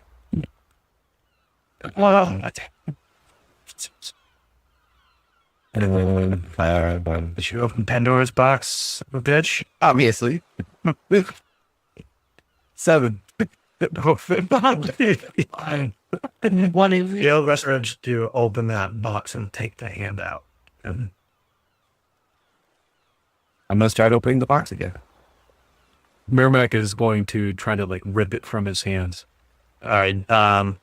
Speaker 2: Did you open Pandora's box, bitch?
Speaker 5: Obviously. 7.
Speaker 4: One of
Speaker 1: Yell Westridge to open that box and take the hand out.
Speaker 5: I'm gonna start opening the box again.
Speaker 3: Merrimack is going to try to like rip it from his hands.
Speaker 1: All right.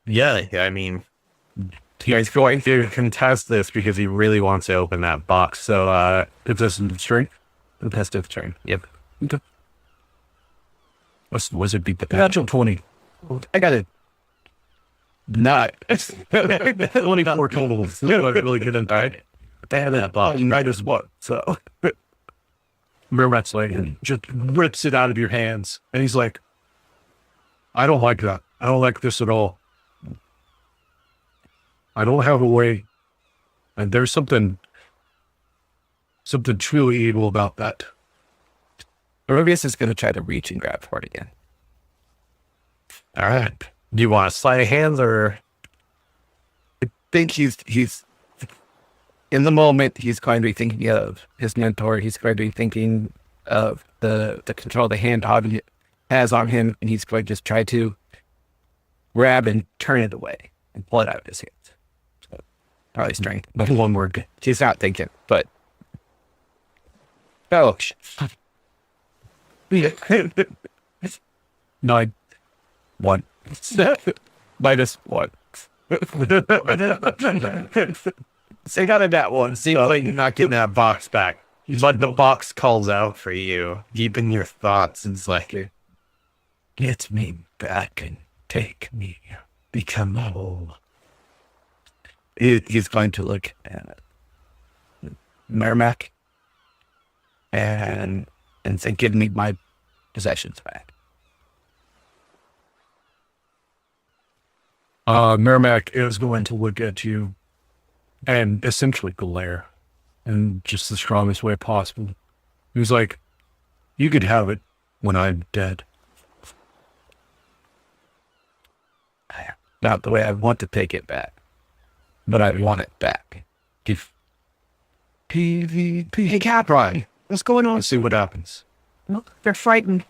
Speaker 1: Yeah, I mean,
Speaker 5: He's going
Speaker 1: to contest this because he really wants to open that box. So,
Speaker 3: If this is strength,
Speaker 5: to test his turn. Yep.
Speaker 3: what's the wizard beat the natural 20.
Speaker 5: I got it. Not.
Speaker 3: 24 total. Really good in right.
Speaker 1: they have that box.
Speaker 3: Right as what? So Merrimack's like just rips it out of your hands, and he's like, "I don't like that. I don't like this at all. I don't have a way, and there's something truly evil about that."
Speaker 5: Orobius is gonna try to reach and grab for it again.
Speaker 1: All right. Do you want to sleight of hands or?
Speaker 5: I think he's in the moment. He's going to be thinking of his mentor. He's going to be thinking of the control the hand Hobby has on him, and he's going to just try to grab and turn it away and pull it out of his hands. So, probably strength, but one word. He's not thinking, but oh,
Speaker 3: 9.
Speaker 5: 1 minus 1.
Speaker 1: Say got that one. Seems like you're not getting that box back. But the box calls out for you, deep in your thoughts. It's like, get me back and take me, become whole.
Speaker 5: He's going to look at Merrimack and say, "Give me my possessions back."
Speaker 3: Merrimack is going to look at you and essentially glare in just the strongest way possible. He was like, "You could have it when I'm dead."
Speaker 5: Not the way I want to take it back, but I want it back. If
Speaker 1: PvP. Hey, Capri, what's going on?
Speaker 3: Let's see what happens.
Speaker 4: they're frightened.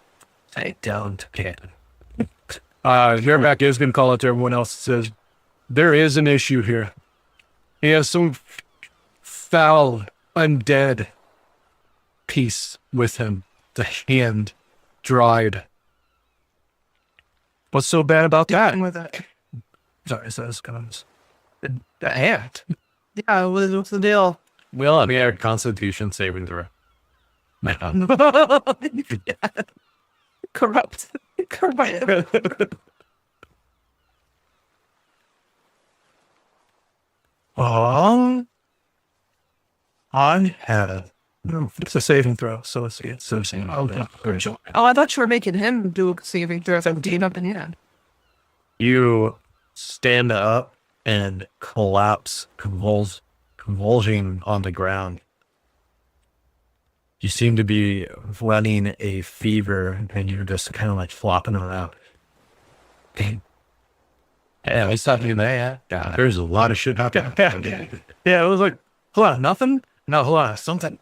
Speaker 1: I don't care.
Speaker 3: Merrimack is going to call out to everyone else and says, "There is an issue here. He has some foul, undead piece with him. The hand dried. What's so bad about that?"
Speaker 4: With it.
Speaker 3: Sorry, says Guns.
Speaker 1: The hand.
Speaker 4: Yeah, what's the deal?
Speaker 1: Well, I mean, our Constitution saving throw.
Speaker 4: Corrupt. Corrupt.
Speaker 1: I have.
Speaker 3: It's a saving throw, so let's see. It's so same.
Speaker 4: Oh, I thought you were making him do a saving throw. I'm deep up in the end.
Speaker 1: You stand up and collapse, convulsing on the ground. You seem to be running a fever, and you're just kind of like flopping around.
Speaker 5: yeah, it's something there. Yeah.
Speaker 1: There's a lot of shit happening.
Speaker 3: Yeah, it was like, hold on, nothing? No, hold on, something.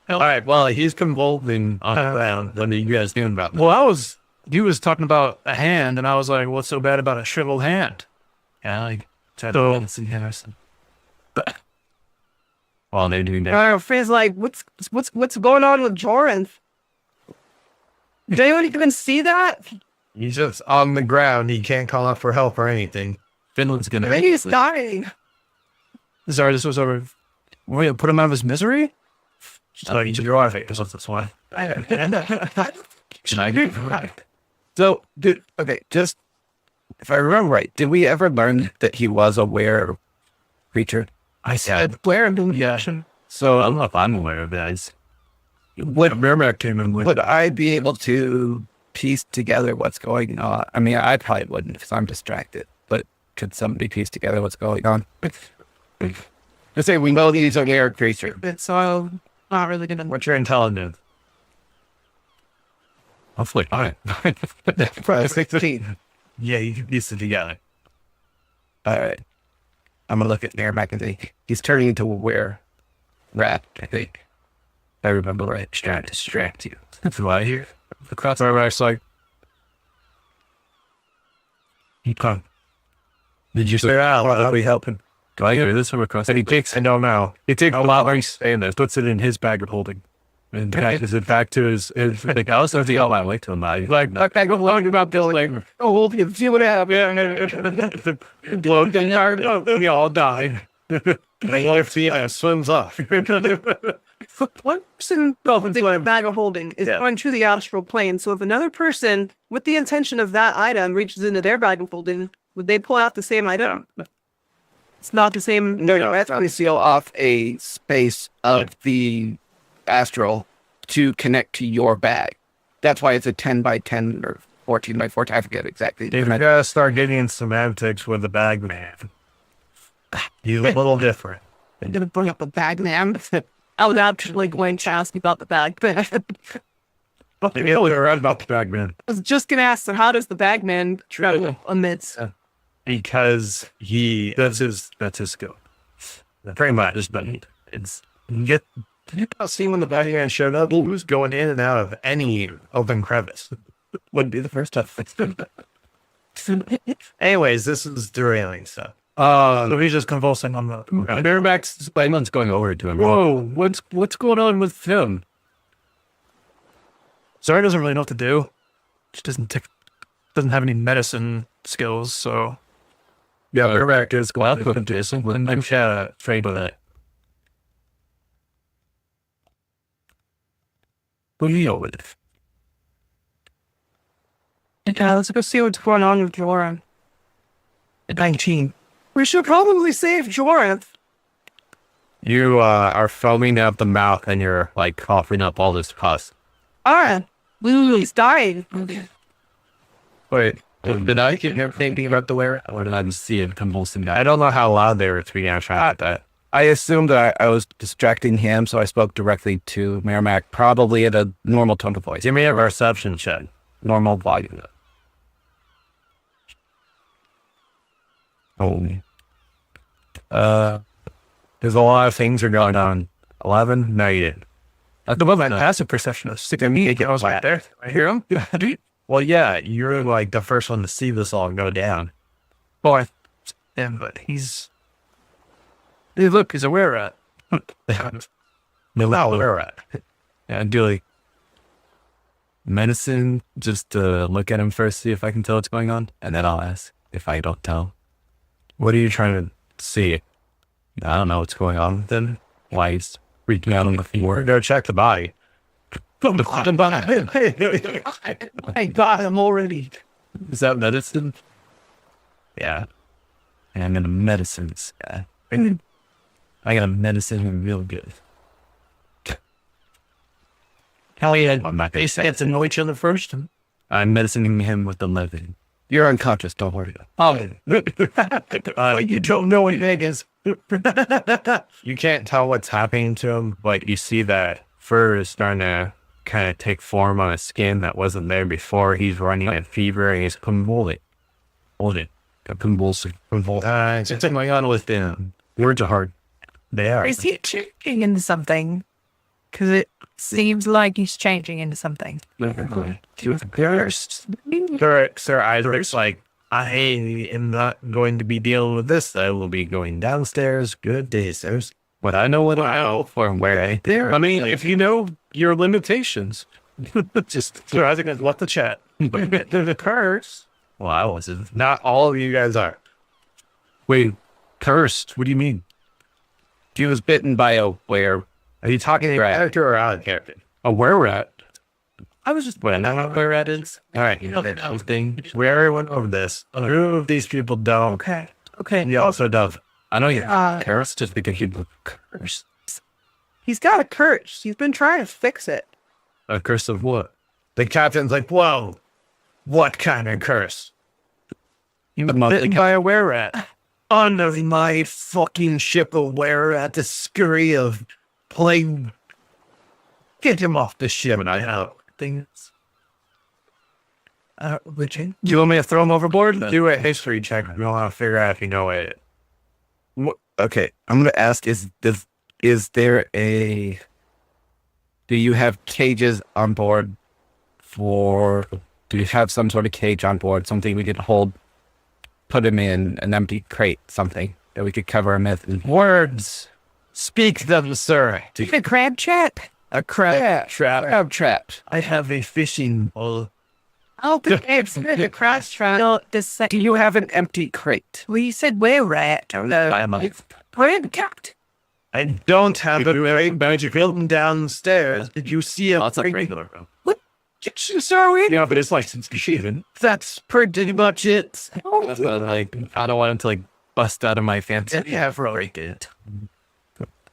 Speaker 1: All right, well, he's convulsing on the ground. What are you guys doing about that?
Speaker 3: Well, he was talking about a hand, and I was like, what's so bad about a shriveled hand?
Speaker 1: Yeah, like,
Speaker 3: So,
Speaker 1: while they're doing that.
Speaker 4: Our friend's like, what's going on with Joran? Did anyone even see that?
Speaker 1: He's just on the ground. He can't call out for help or anything.
Speaker 5: Finland's gonna.
Speaker 4: Maybe he's dying.
Speaker 3: sorry, this was over. We're going to put him out of his misery? So you took your eye face. That's why.
Speaker 5: So, okay, just if I remember right, did we ever learn that he was a were creature?
Speaker 1: I said,
Speaker 4: Where am
Speaker 3: Yeah.
Speaker 5: So,
Speaker 1: I don't know if I'm aware of that.
Speaker 5: would
Speaker 3: Merrimack came in with.
Speaker 5: I be able to piece together what's going on? I mean, I probably wouldn't because I'm distracted. but could somebody piece together what's going on? Let's say we know these are air creatures.
Speaker 4: So I'm not really gonna.
Speaker 1: What's your intelligence?
Speaker 3: Hopefully, all right.
Speaker 5: 16.
Speaker 1: Yeah, you can piece it together.
Speaker 5: All right. I'm gonna look at Merrimack and say he's turning into a rat. I think. If I remember right. Trying to distract you.
Speaker 3: That's why I hear across our back's like, he come. Did you say,
Speaker 1: I'll be helping.
Speaker 3: do I hear this from across? And he takes,
Speaker 1: I don't know.
Speaker 3: he takes a lot like he's saying this, puts it in his bag of holding. And passes it back to his like, I was going to yell my way to him. He's like,
Speaker 5: I go along about Bill later. Oh, we'll see what happens.
Speaker 3: blow the yard. We all die.
Speaker 1: Swims off.
Speaker 4: One person with a bag of holding is going to the astral plane. So if another person with the intention of that item reaches into their bag of holding, would they pull out the same item? It's not the same.
Speaker 5: No, that's going to seal off a space of the astral to connect to your bag. That's why it's a 10 by 10 or 14 by 14. I forget exactly.
Speaker 1: You gotta start getting in semantics with the bag man. He's a little different.
Speaker 4: I'm going to bring up a bag man. I was actually going to ask you about the bag man.
Speaker 1: Maybe we're right about the bag man.
Speaker 4: I was just going to ask, so how does the bag man travel amidst?
Speaker 1: Because that's his skill. Pretty much. But it's did you not see when the bag man showed up? He was going in and out of any open crevice. Wouldn't be the first time. Anyways, this is derailing stuff.
Speaker 2: So he's just convulsing on the.
Speaker 3: Bareback's Splayman's going over to him.
Speaker 2: Whoa, what's going on with him? Zara doesn't really know what to do. She doesn't have any medicine skills, so
Speaker 3: Yeah, Bareback is glad to Jason. I'm afraid of that. What do you know with it?
Speaker 4: Let's go see what's going on with Joran.
Speaker 1: At 19.
Speaker 4: We should probably save Joran.
Speaker 3: You are foaming at the mouth and you're like coughing up all this pus.
Speaker 4: Alright. He's dying.
Speaker 3: Wait, did I get everything about the wear? Or did I just see it convulsing? I don't know how loud they were tweeting out at that.
Speaker 5: I assumed that I was distracting him, so I spoke directly to Merrimack, probably at a normal tone of voice.
Speaker 3: Give me a perception check.
Speaker 5: Normal volume.
Speaker 3: Holy. There's a lot of things are going on. 11? No, you didn't.
Speaker 2: the moment passive perception of 6 I was right there. I hear him.
Speaker 1: Well, yeah, you're like the first one to see this all go down.
Speaker 2: Well, I am, but he's. Hey, look, he's a were rat.
Speaker 1: No, we're at.
Speaker 3: Yeah, do like medicine just to look at him first, see if I can tell what's going on, and then I'll ask if I don't tell.
Speaker 1: What are you trying to see?
Speaker 3: I don't know what's going on with him. Why he's freaking out on the floor.
Speaker 1: Go check the body.
Speaker 4: I got him already.
Speaker 3: Is that medicine? Yeah. And I'm gonna medicine this guy. I got a medicine him real good.
Speaker 1: Hell yeah.
Speaker 3: I'm not
Speaker 1: They
Speaker 3: gonna
Speaker 1: say it's to know each other first.
Speaker 3: I'm medicining him with the living.
Speaker 5: You're unconscious, don't worry.
Speaker 1: You don't know what it is. You can't tell what's happening to him, but you see that fur is starting to kind of take form on his skin that wasn't there before. He's running a fever and he's convulsing.
Speaker 3: Convulsing.
Speaker 1: It's going on with him.
Speaker 3: Words are hard.
Speaker 1: They are.
Speaker 4: Is he changing into something? Because it seems like he's changing into something.
Speaker 1: Sir Isaac's like, I am not going to be dealing with this. I will be going downstairs. Good day, sirs.
Speaker 3: But I know what I know for where I there.
Speaker 2: I mean, if you know your limitations, just Sir Isaac has left the chat. The curse.
Speaker 1: Well, I wasn't. Not all of you guys are.
Speaker 3: Wait, cursed? What do you mean?
Speaker 5: He was bitten by a were.
Speaker 1: Are you talking in character or out of character?
Speaker 3: A were rat?
Speaker 4: I was just.
Speaker 1: What, I know what where that is? All right.
Speaker 3: You know that whole thing.
Speaker 1: We already went over this. Two of these people don't.
Speaker 4: Okay.
Speaker 1: And you also don't.
Speaker 3: I know you cursed just because you cursed.
Speaker 4: He's got a curse. He's been trying to fix it.
Speaker 3: A curse of what?
Speaker 1: The captain's like, whoa, what kind of curse? You bitten by a were rat. On my fucking ship of were rat, the scurry of plague. Get him off the ship, and I have things.
Speaker 2: Richard?
Speaker 1: Do you want me to throw him overboard? Do a history check. We want to figure out if you know it.
Speaker 5: Okay, I'm gonna ask: is there a? Do you have cages on board? Do you have some sort of cage on board? Something we could hold, put him in an empty crate, something that we could cover him with.
Speaker 1: Words. Speak them, sir.
Speaker 4: A crab trap.
Speaker 1: A crab trap.
Speaker 5: Crab trap.
Speaker 1: I have a fishing pole.
Speaker 4: Oh, it's a crab trap. No,
Speaker 5: Do you have an empty crate?
Speaker 4: well, you said were rat. We're in the cat.
Speaker 1: I don't have a very magic building downstairs. Did you see a
Speaker 3: regular rope.
Speaker 4: Sorry.
Speaker 3: Yeah, but it's like since even.
Speaker 1: That's pretty much it.
Speaker 3: That's what, like, I don't want him to like bust out of my fancy.
Speaker 1: Yeah,
Speaker 3: break it.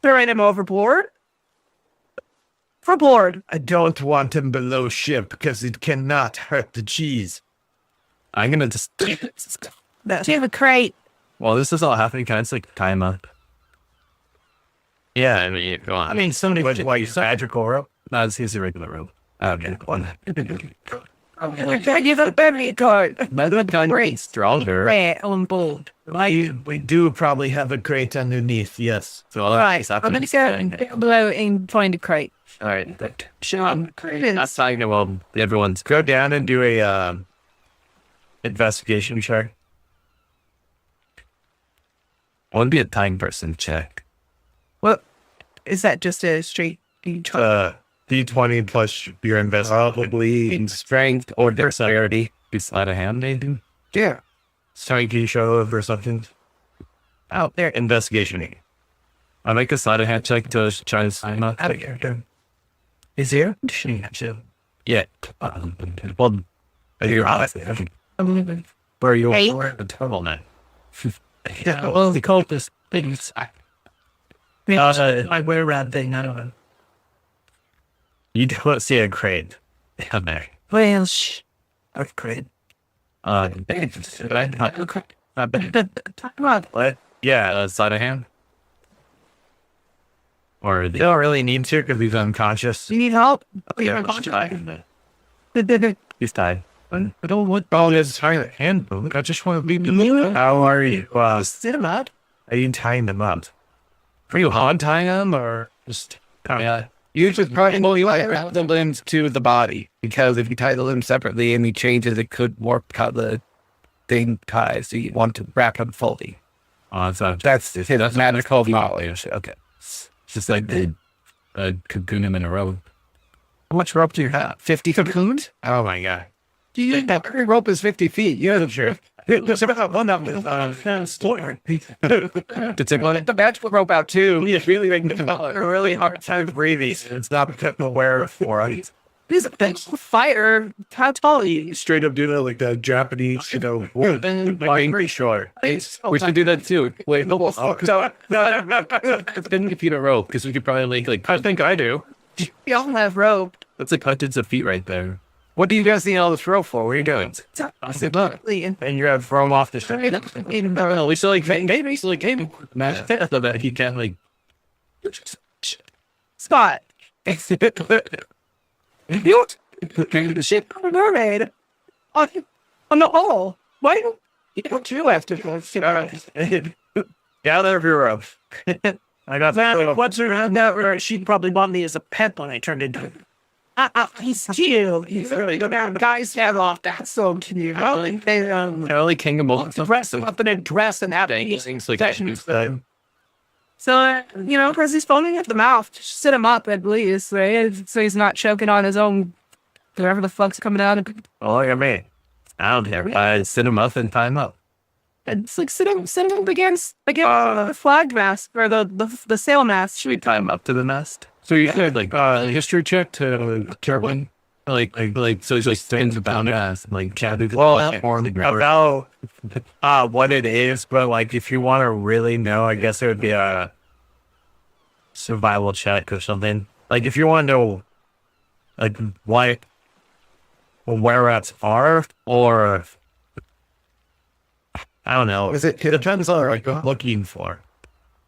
Speaker 4: Throwing him overboard. For board.
Speaker 1: I don't want him below ship because it cannot hurt the cheese.
Speaker 3: I'm gonna just.
Speaker 4: Do you have a crate?
Speaker 3: While this is all happening, can I just like tie him up?
Speaker 1: Yeah, I mean, go on. I mean, somebody would why you magical rope.
Speaker 3: No, it's a regular rope.
Speaker 1: Okay.
Speaker 4: Give a baby card.
Speaker 3: Great, stronger.
Speaker 4: Rat on board.
Speaker 1: We do probably have a crate underneath, yes.
Speaker 3: So all
Speaker 4: Right. I'm going to go down below and find a crate.
Speaker 3: All right. That's fine. Well, everyone's
Speaker 1: Go down and do a investigation check.
Speaker 3: won't be a time person check.
Speaker 4: What? Is that just a straight
Speaker 1: D20 plus your investment.
Speaker 5: Probably in strength or dexterity.
Speaker 3: Do sleight of hand, maybe?
Speaker 5: Yeah.
Speaker 1: Sorry, can you show over something?
Speaker 4: Oh, there.
Speaker 1: Investigation.
Speaker 3: I make a sleight of hand check to try to sign up.
Speaker 1: Out of here.
Speaker 2: Is here?
Speaker 3: Yeah. Well,
Speaker 1: You're honest.
Speaker 4: I'm leaving.
Speaker 3: where are you?
Speaker 4: Hey.
Speaker 3: We're in the tunnel now.
Speaker 2: Yeah, well, the cultist things. I wear rat thing. I don't know.
Speaker 1: You don't see a crate.
Speaker 3: Yeah, there.
Speaker 4: Well, shh.
Speaker 2: That's great.
Speaker 4: Come on.
Speaker 1: What? Yeah,
Speaker 3: Sleight of hand? Or
Speaker 1: you
Speaker 3: the.
Speaker 1: don't really need to because he's unconscious.
Speaker 4: Do you need help?
Speaker 3: Yeah, he's tied.
Speaker 1: I don't want all this trying to handle. I just want to be. How are you?
Speaker 4: Sit him out.
Speaker 1: Are you tying them up?
Speaker 3: Are you untying him or just.
Speaker 5: Yeah. You should probably wrap the limbs to the body, because if you tie the limbs separately and he changes, it could warp how the thing ties. So you want to wrap them fully.
Speaker 3: Oh,
Speaker 5: That's his magical knowledge. Okay.
Speaker 3: It's just like they cocoon him in a row.
Speaker 2: How much rope do you have?
Speaker 5: 50 cocoons?
Speaker 1: Oh my god.
Speaker 5: Do you that every rope is 50 feet? Yeah, sure.
Speaker 2: There's about one of them. Story.
Speaker 3: To tickle it?
Speaker 5: The magical rope out too.
Speaker 1: It's really making a really hard time breathing. It's not becoming aware for us.
Speaker 4: These things fire. How tall are you?
Speaker 1: Straight up doing it like the Japanese, I'm pretty sure.
Speaker 3: We should do that too. Wait, no. Then compute a rope because we could probably like.
Speaker 1: I think I do.
Speaker 4: We all have rope.
Speaker 3: That's like hundreds of feet right there.
Speaker 1: What do you guys need all this rope for? What are you doing?
Speaker 3: I said, look.
Speaker 1: And you're throw him off the ship.
Speaker 3: No, we still like maybe still like game. Imagine that so that he can't like.
Speaker 4: Scott.
Speaker 5: You the ship.
Speaker 4: I'm a mermaid. On the hole. Why don't you have to?
Speaker 1: Yeah, there's your rope.
Speaker 2: I got that. What's her network? She probably bought me as a pet when I turned into.
Speaker 4: He's cute. He's really good. Guys have off. That's so cute. They
Speaker 3: Only King of
Speaker 4: dress him up in a dress and have
Speaker 3: things like
Speaker 4: So, because he's foaming at the mouth, just sit him up at least, right? So he's not choking on his own, whatever the fuck's coming out of him.
Speaker 3: Oh, you're me. I don't care. I sit him up and tie him up.
Speaker 4: It's like sit him against the flag mast, or the sail mast.
Speaker 3: Should we tie him up to the mast? So you had like a history check to Carolyn? Like, so he's like stands about ass and like chatted.
Speaker 1: Well, about what it is, but like if you want to really know, I guess it would be a survival check or something. Like if you want to know, like why, where rats are, or I don't know. It depends on what you're looking for.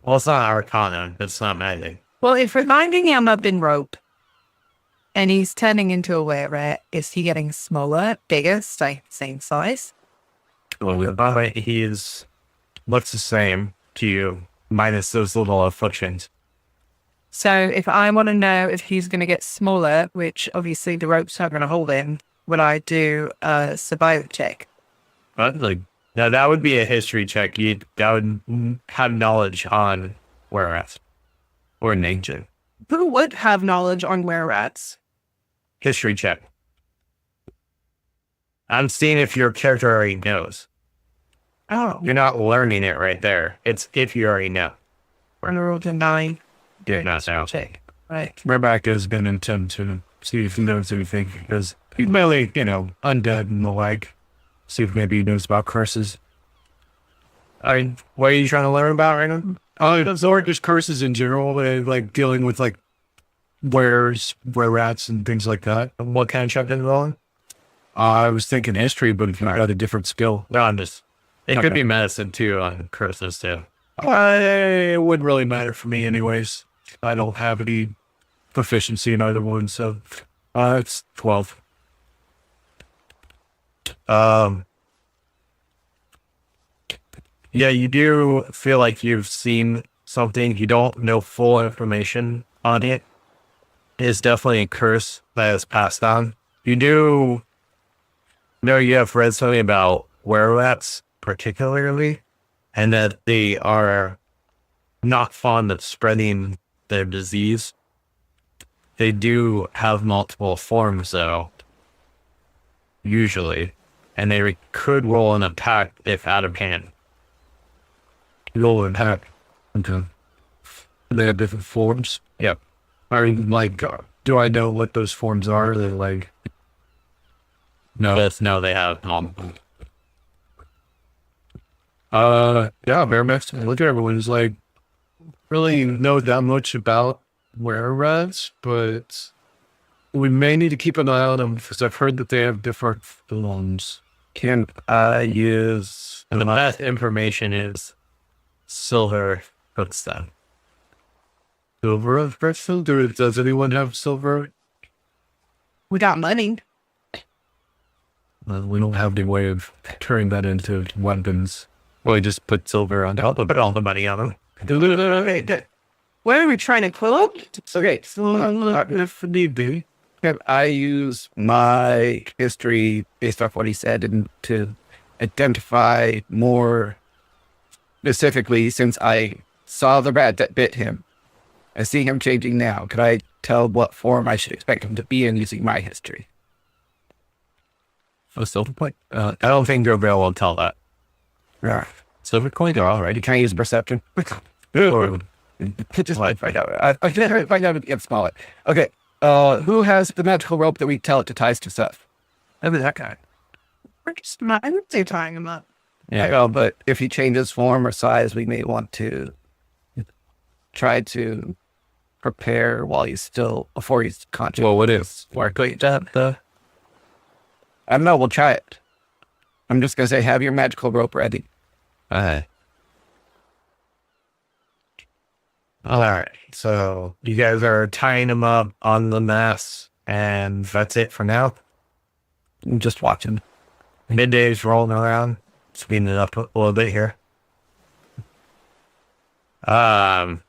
Speaker 1: Well, it's not Arcana. It's not magic.
Speaker 4: Well, if we're finding him up in rope and he's turning into a were rat, is he getting smaller, bigger, same size?
Speaker 1: But looks the same to you, minus those little afflictions.
Speaker 4: So if I want to know if he's going to get smaller, which obviously the rope's not going to hold him, would I do a survival check?
Speaker 1: Now that would be a history check. That would have knowledge on where at or nature.
Speaker 4: Who would have knowledge on were rats?
Speaker 1: History check. I'm seeing if your character already knows.
Speaker 4: Oh,
Speaker 1: You're not learning it right there. It's if you already know.
Speaker 4: we're going to roll to 9.
Speaker 1: Yeah, not now.
Speaker 4: Check. Right.
Speaker 3: Rebecca's been intent to see if he knows anything because he's mainly, undead and the like. See if maybe he knows about curses.
Speaker 1: What are you trying to learn about right now?
Speaker 3: Or just curses in general, like dealing with like were rats and things like that.
Speaker 1: What kind of check is it on?
Speaker 3: I was thinking history, but if you got a different skill.
Speaker 1: No, I'm just. It
Speaker 3: Okay.
Speaker 1: could be medicine too on curses too.
Speaker 3: It wouldn't really matter for me anyways. I don't have any proficiency in either one, so it's 12.
Speaker 1: Yeah, you do feel like you've seen something. You don't know full information on it. It's definitely a curse that is passed on. You do know you have read something about were-rats particularly, and that they are not fond of spreading their disease. They do have multiple forms though, usually, and they could roll an attack if out of hand.
Speaker 3: Roll and hack. Okay. They have different forms.
Speaker 1: Yep.
Speaker 3: Do I know what those forms are? They're like. No.
Speaker 1: No, they have.
Speaker 3: Yeah, Bear Max. Look at everyone's like, really know that much about were rats, but we may need to keep an eye on them because I've heard that they have different forms.
Speaker 1: Can I use, and the best information is silver footstep.
Speaker 3: Silver of crystal? Does anyone have silver?
Speaker 4: We got money.
Speaker 3: We don't have any way of turning that into weapons.
Speaker 1: Well, we just put silver on top, put all the money on them.
Speaker 4: Where are we trying to pull up?
Speaker 5: Okay, so
Speaker 3: If need be.
Speaker 5: I use my history based off what he said and to identify more specifically, since I saw the rat that bit him. I see him changing now. Could I tell what form I should expect him to be in using my history?
Speaker 1: Oh, silver coin? I don't think Gabriel will tell that.
Speaker 5: Yeah.
Speaker 1: Silver coins are all right.
Speaker 5: Can I use perception?
Speaker 1: Or
Speaker 5: Just find out. I can find out if you can small it. Okay. Who has the magical rope that we tell it to ties to stuff?
Speaker 4: Maybe that guy. We're just not. I would say tying him up.
Speaker 5: Yeah. Well, but if he changes form or size, we may want to try to prepare while before he's conscious.
Speaker 1: well, what is work like that?
Speaker 5: I don't know. We'll try it. I'm just gonna say, have your magical rope ready.
Speaker 1: All right. So you guys are tying him up on the mast, and that's it for now.
Speaker 5: I'm just watching.
Speaker 1: Midday's rolling around, speeding it up a little bit here. You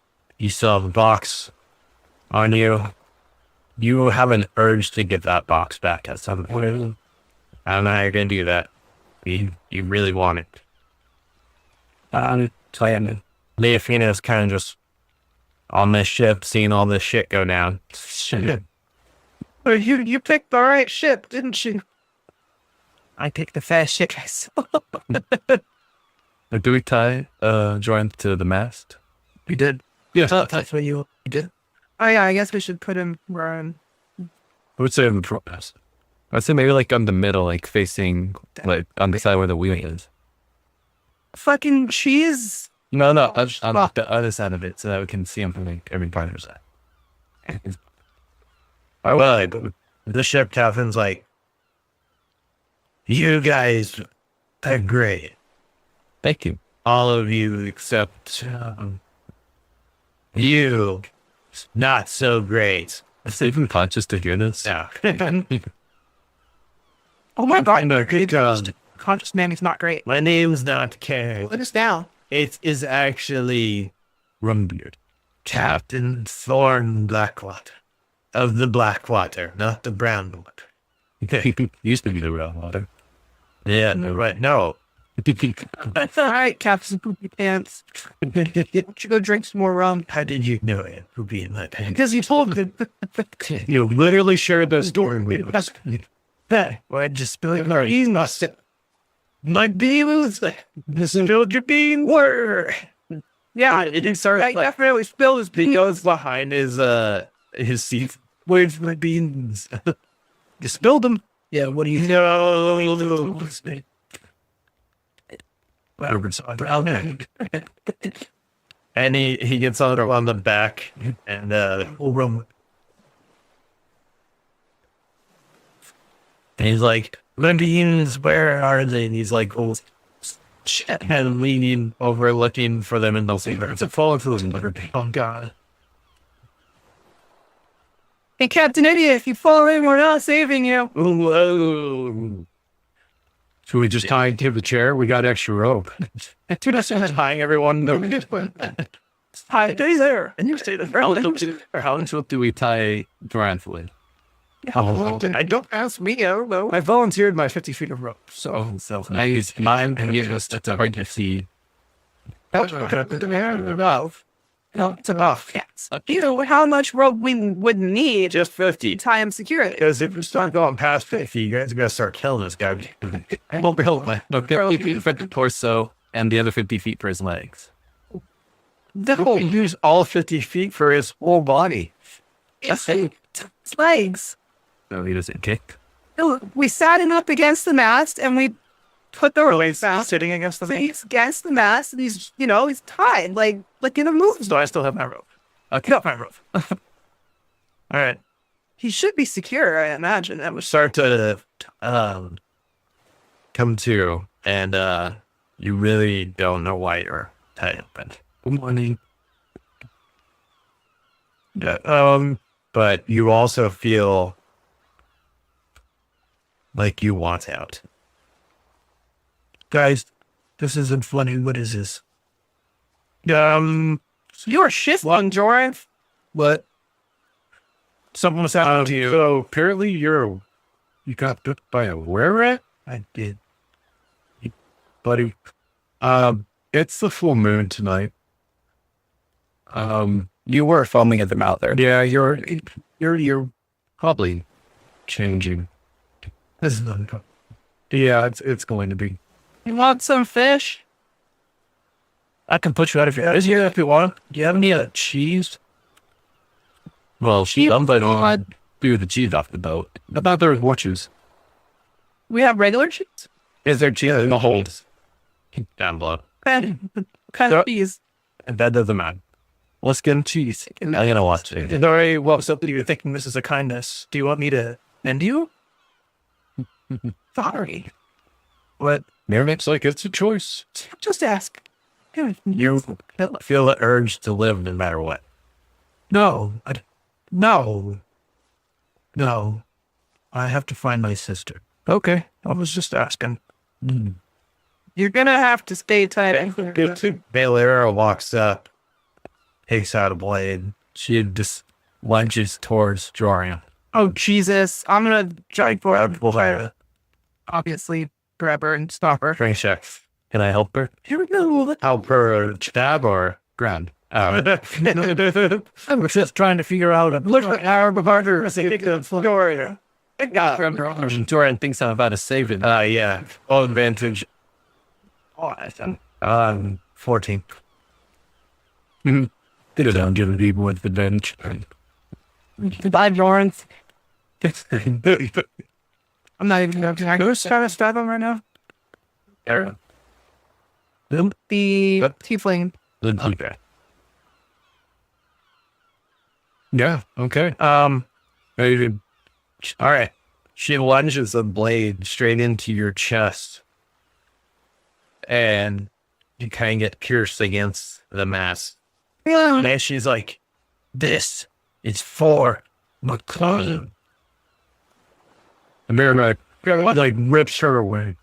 Speaker 1: still have a box on you. You have an urge to get that box back at some point. I don't know how you're gonna do that. You really want it. Leofina is kind of just on this ship, seeing all this shit go down.
Speaker 4: Oh, you picked the right ship, didn't you? I picked the fair ship.
Speaker 3: Do we tie joint to the mast?
Speaker 4: We did.
Speaker 3: Yes.
Speaker 4: That's what you did. Oh yeah, I guess we should put him where
Speaker 3: I would say on the front mast.
Speaker 1: I'd say maybe like on the middle, like facing, like on the side where the wheel is.
Speaker 4: fucking cheese.
Speaker 1: No, just on the other side of it so that we can see him from like, every part of his side. Well, the ship captain's like, you guys are great.
Speaker 5: Thank you.
Speaker 1: All of you except you. Not so great.
Speaker 5: It's even conscious to hear this.
Speaker 1: Yeah.
Speaker 4: Oh my god.
Speaker 1: No, good job.
Speaker 4: Conscious man is not great.
Speaker 1: My name's not Kay.
Speaker 4: Let us down.
Speaker 1: It is actually
Speaker 5: Rumbeard.
Speaker 1: Captain Thorn Blackwater. Of the Blackwater, not the brown water.
Speaker 5: Used to be the real water.
Speaker 1: Yeah, no, right. No.
Speaker 4: That's all right, Captain Poopy Pants. Why don't you go drink some more rum?
Speaker 1: How did you know it would be in my pants?
Speaker 4: Because you told me.
Speaker 1: You literally shared the story with us. That why just spill your beans? Must my beans spilled your beans. Were
Speaker 4: Yeah,
Speaker 1: it didn't start.
Speaker 4: I definitely spilled his
Speaker 1: He
Speaker 4: beans.
Speaker 1: goes behind his seat. Where's my beans? You spilled them. Yeah. What do you know? And he gets on the back and and he's like, my beans, where are they? And he's like, oh shit, and leaning over looking for them in the river. It's a fall to the oh god.
Speaker 4: Hey, Captain Idiot, if you fall in, we're not saving you.
Speaker 1: Whoa.
Speaker 3: Should we just tie him to the chair? We got extra rope.
Speaker 1: Dude, I started tying everyone.
Speaker 4: Hi, stay there. And you stay there.
Speaker 5: How much rope do we tie Durant with?
Speaker 1: I don't ask me. I don't know.
Speaker 2: I volunteered my 50 feet of rope.
Speaker 5: So I use mine and you just it's hard to see.
Speaker 1: That's enough. No, it's enough.
Speaker 4: Yes. You know how much rope we would need to
Speaker 1: Just 50.
Speaker 4: tie him securely.
Speaker 1: Because if we start going past 50, you guys are going to start killing this guy.
Speaker 5: I won't be able to. No, 50 feet for the torso and the other 50 feet for his legs.
Speaker 4: The whole
Speaker 1: Use all 50 feet for his whole body.
Speaker 4: his legs.
Speaker 5: So he doesn't kick.
Speaker 4: We sat him up against the mast and we put the rope fast
Speaker 2: Sitting against the
Speaker 4: face against the mast and he's tied like in a movie.
Speaker 2: So I still have my rope.
Speaker 5: Okay.
Speaker 2: Got my rope. All right.
Speaker 4: He should be secure, I imagine. That was
Speaker 1: Start to come to, and you really don't know why you're tied up. Good morning. But you also feel like you want out.
Speaker 2: Guys, this isn't funny. What is this?
Speaker 4: your shift one, Joran.
Speaker 2: What? Something was happening to you.
Speaker 3: So apparently you got bit by a were-rat?
Speaker 2: I did.
Speaker 3: Buddy. It's the full moon tonight.
Speaker 5: You were foaming at the mouth there.
Speaker 3: Yeah, you're probably changing.
Speaker 2: This is not fun.
Speaker 3: Yeah, it's going to be.
Speaker 4: You want some fish?
Speaker 2: I can put you out of your house here if you want. Do you have any cheese?
Speaker 5: Well, somebody will do the cheese off the boat.
Speaker 3: I thought there was watches.
Speaker 4: We have regular cheese.
Speaker 1: Is there cheese in the hold? Down below.
Speaker 4: Kind
Speaker 2: There-
Speaker 4: of cheese.
Speaker 2: And that doesn't matter. Let's get him cheese.
Speaker 1: I'm gonna watch it.
Speaker 2: Very well, so you're thinking this is a kindness. Do you want me to end you?
Speaker 4: Sorry.
Speaker 2: What?
Speaker 3: It's like it's a choice.
Speaker 4: Just ask.
Speaker 1: You feel the urge to live no matter what.
Speaker 2: No. No. No. I have to find my sister. Okay. I was just asking.
Speaker 4: You're gonna have to stay tight.
Speaker 1: Valera walks up, takes out a blade. She just lunges towards Jorian.
Speaker 4: Oh Jesus! I'm gonna try for obviously grab her and stop her.
Speaker 1: Strength check. Can I help her?
Speaker 4: Here we go.
Speaker 1: Help her stab or
Speaker 3: Grand.
Speaker 1: oh.
Speaker 2: I was just trying to figure out a little hour before the story.
Speaker 5: Jorian thinks I'm about to save him.
Speaker 1: Yeah. All advantage.
Speaker 2: Awesome.
Speaker 1: 14.
Speaker 5: Go down, give it even with advantage.
Speaker 4: Goodbye, Lawrence. I'm not even going to.
Speaker 2: Who's trying to stab him right now?
Speaker 1: Aaron.
Speaker 4: The tiefling.
Speaker 1: Okay.
Speaker 3: Yeah, okay.
Speaker 1: All right. She lunges a blade straight into your chest. And you kind of get pierced against the mask. And then she's like, "This is for my cousin."
Speaker 3: And Merrimack like rips her away.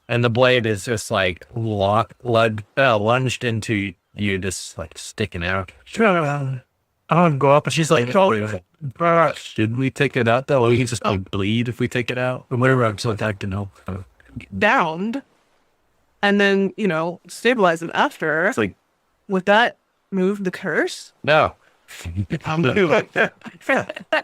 Speaker 1: And the blade is just like lunged into you, just like sticking out.
Speaker 2: I want to go up, and she's like, "Oh,
Speaker 3: Should we take it out though? Or we can just bleed if we take it out. Or whatever. I'm so attacked to know.
Speaker 4: Downed, and then stabilize it after.
Speaker 3: It's like
Speaker 4: Would that move the curse?
Speaker 1: No,
Speaker 2: that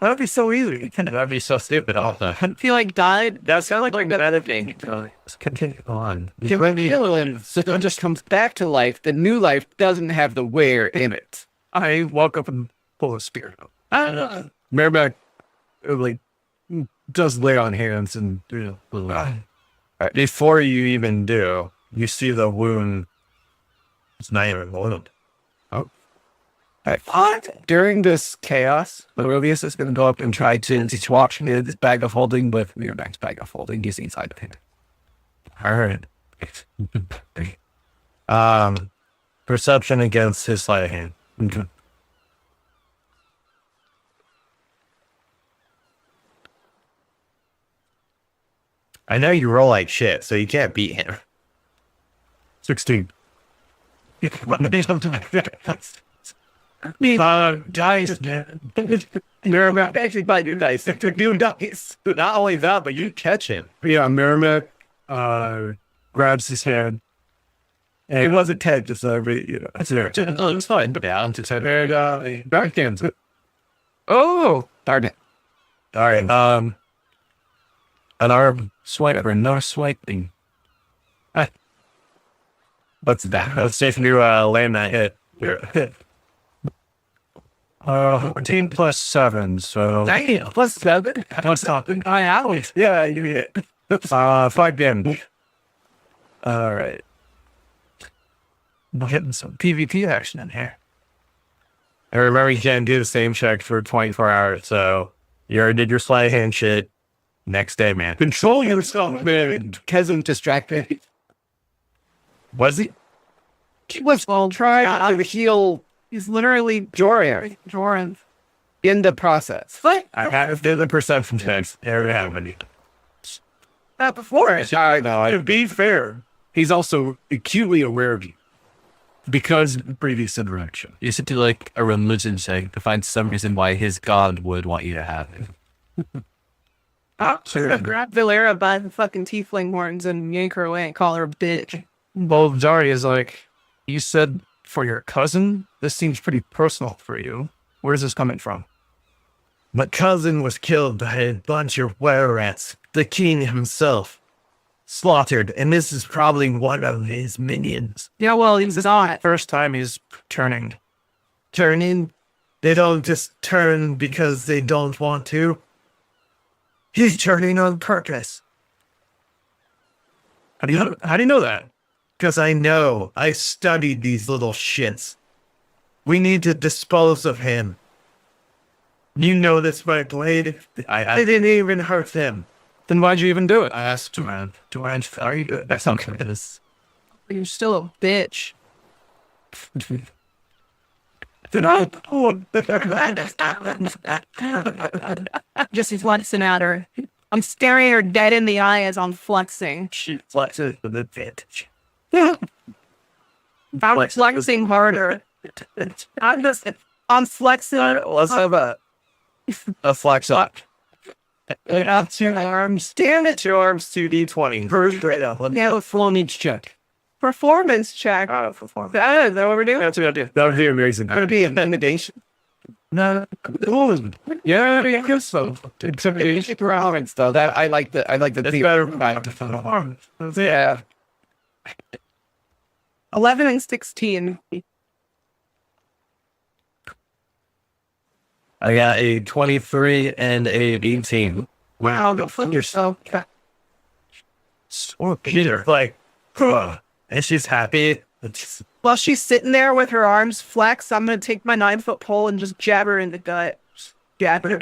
Speaker 2: would be so easy."
Speaker 1: that'd be so stupid. Also,
Speaker 4: I feel like died.
Speaker 1: that sounds like another thing.
Speaker 2: Let's continue on.
Speaker 5: When you kill him, so it just comes back to life. The new life doesn't have the wear in it.
Speaker 2: I walk up and pull a spear out.
Speaker 3: Merrimack like does lay on hands and
Speaker 1: Before you even do, you see the wound. It's not even a wound.
Speaker 5: During this chaos, Barovius is going to go up and try to swap his bag of holding with Miramax's bag of holding. He's inside of him.
Speaker 1: All right. Perception against his sleight of hand. I know you roll like shit, so you can't beat him.
Speaker 3: 16.
Speaker 1: Dice, man. Merrimack actually by your dice. Do dice. Not only that, but you catch him.
Speaker 3: Yeah, Merrimack grabs his hand. And it wasn't Ted, just that's there.
Speaker 1: Oh, it's fine. Down to 10.
Speaker 3: And backhands it.
Speaker 5: Oh, darn it.
Speaker 1: All right.
Speaker 3: An arm swipe or another swiping.
Speaker 1: What's that? Let's see if you land that hit.
Speaker 2: 14 plus 7, so...
Speaker 1: Damn, plus 7.
Speaker 2: Don't stop.
Speaker 1: I always. Yeah, you hit.
Speaker 2: 5 damage. All right. I'm getting some PvP action in here.
Speaker 1: And remember, you can't do the same check for 24 hours, so you already did your sleight of hand shit. Next day, man.
Speaker 3: Control yourself, man.
Speaker 5: Kesem distracted.
Speaker 1: Was he?
Speaker 5: He was trying to heal
Speaker 4: He's literally
Speaker 5: Joran in the process.
Speaker 4: What?
Speaker 1: I have to do the perception checks. There we have it.
Speaker 4: Not before.
Speaker 3: I know. To be fair, he's also acutely aware of you because of the previous interaction.
Speaker 6: You should do like a religion check to find some reason why his god would want you to have him.
Speaker 4: Grab Valera by the fucking tiefling horns and yank her away and call her a bitch.
Speaker 2: Well, Dari is like, you said for your cousin? This seems pretty personal for you. Where's this coming from?
Speaker 1: My cousin was killed by a bunch of were rats. The king himself slaughtered, and this is probably one of his minions.
Speaker 4: Yeah, well, he's not.
Speaker 2: First time he's turning.
Speaker 1: Turning? They don't just turn because they don't want to. He's turning on purpose.
Speaker 2: How do you know that?
Speaker 1: Because I know. I studied these little shits. We need to dispose of him. You know this, my blade. I didn't even hurt him.
Speaker 2: Then why'd you even do it?
Speaker 1: I asked him.
Speaker 2: Duran, are you good? That's not good.
Speaker 4: You're still a bitch.
Speaker 2: Then I
Speaker 4: Just he's flexing at her. I'm staring her dead in the eye as I'm flexing.
Speaker 2: she flexes with advantage.
Speaker 4: I'm flexing harder. I'm flexing.
Speaker 1: Let's have a flex up.
Speaker 4: Up to your arms.
Speaker 1: Stand at your arms 2d20. First right up.
Speaker 5: Let me have a full needs check.
Speaker 4: Performance check.
Speaker 1: Performance.
Speaker 4: Is that what we're doing?
Speaker 2: That's a good idea.
Speaker 3: That would be amazing.
Speaker 5: Could it be intimidation?
Speaker 1: No.
Speaker 5: Yeah, I guess so. Intimidation performance, though. That I like the
Speaker 1: It's
Speaker 5: theme.
Speaker 1: better.
Speaker 5: Yeah.
Speaker 4: 11 and 16.
Speaker 1: I got a 23 and a 18.
Speaker 4: Wow, go fuck yourself.
Speaker 1: So Peter, like, and she's happy.
Speaker 4: While she's sitting there with her arms flexed, I'm gonna take my 9-foot pole and just jab her in the gut. Jab her.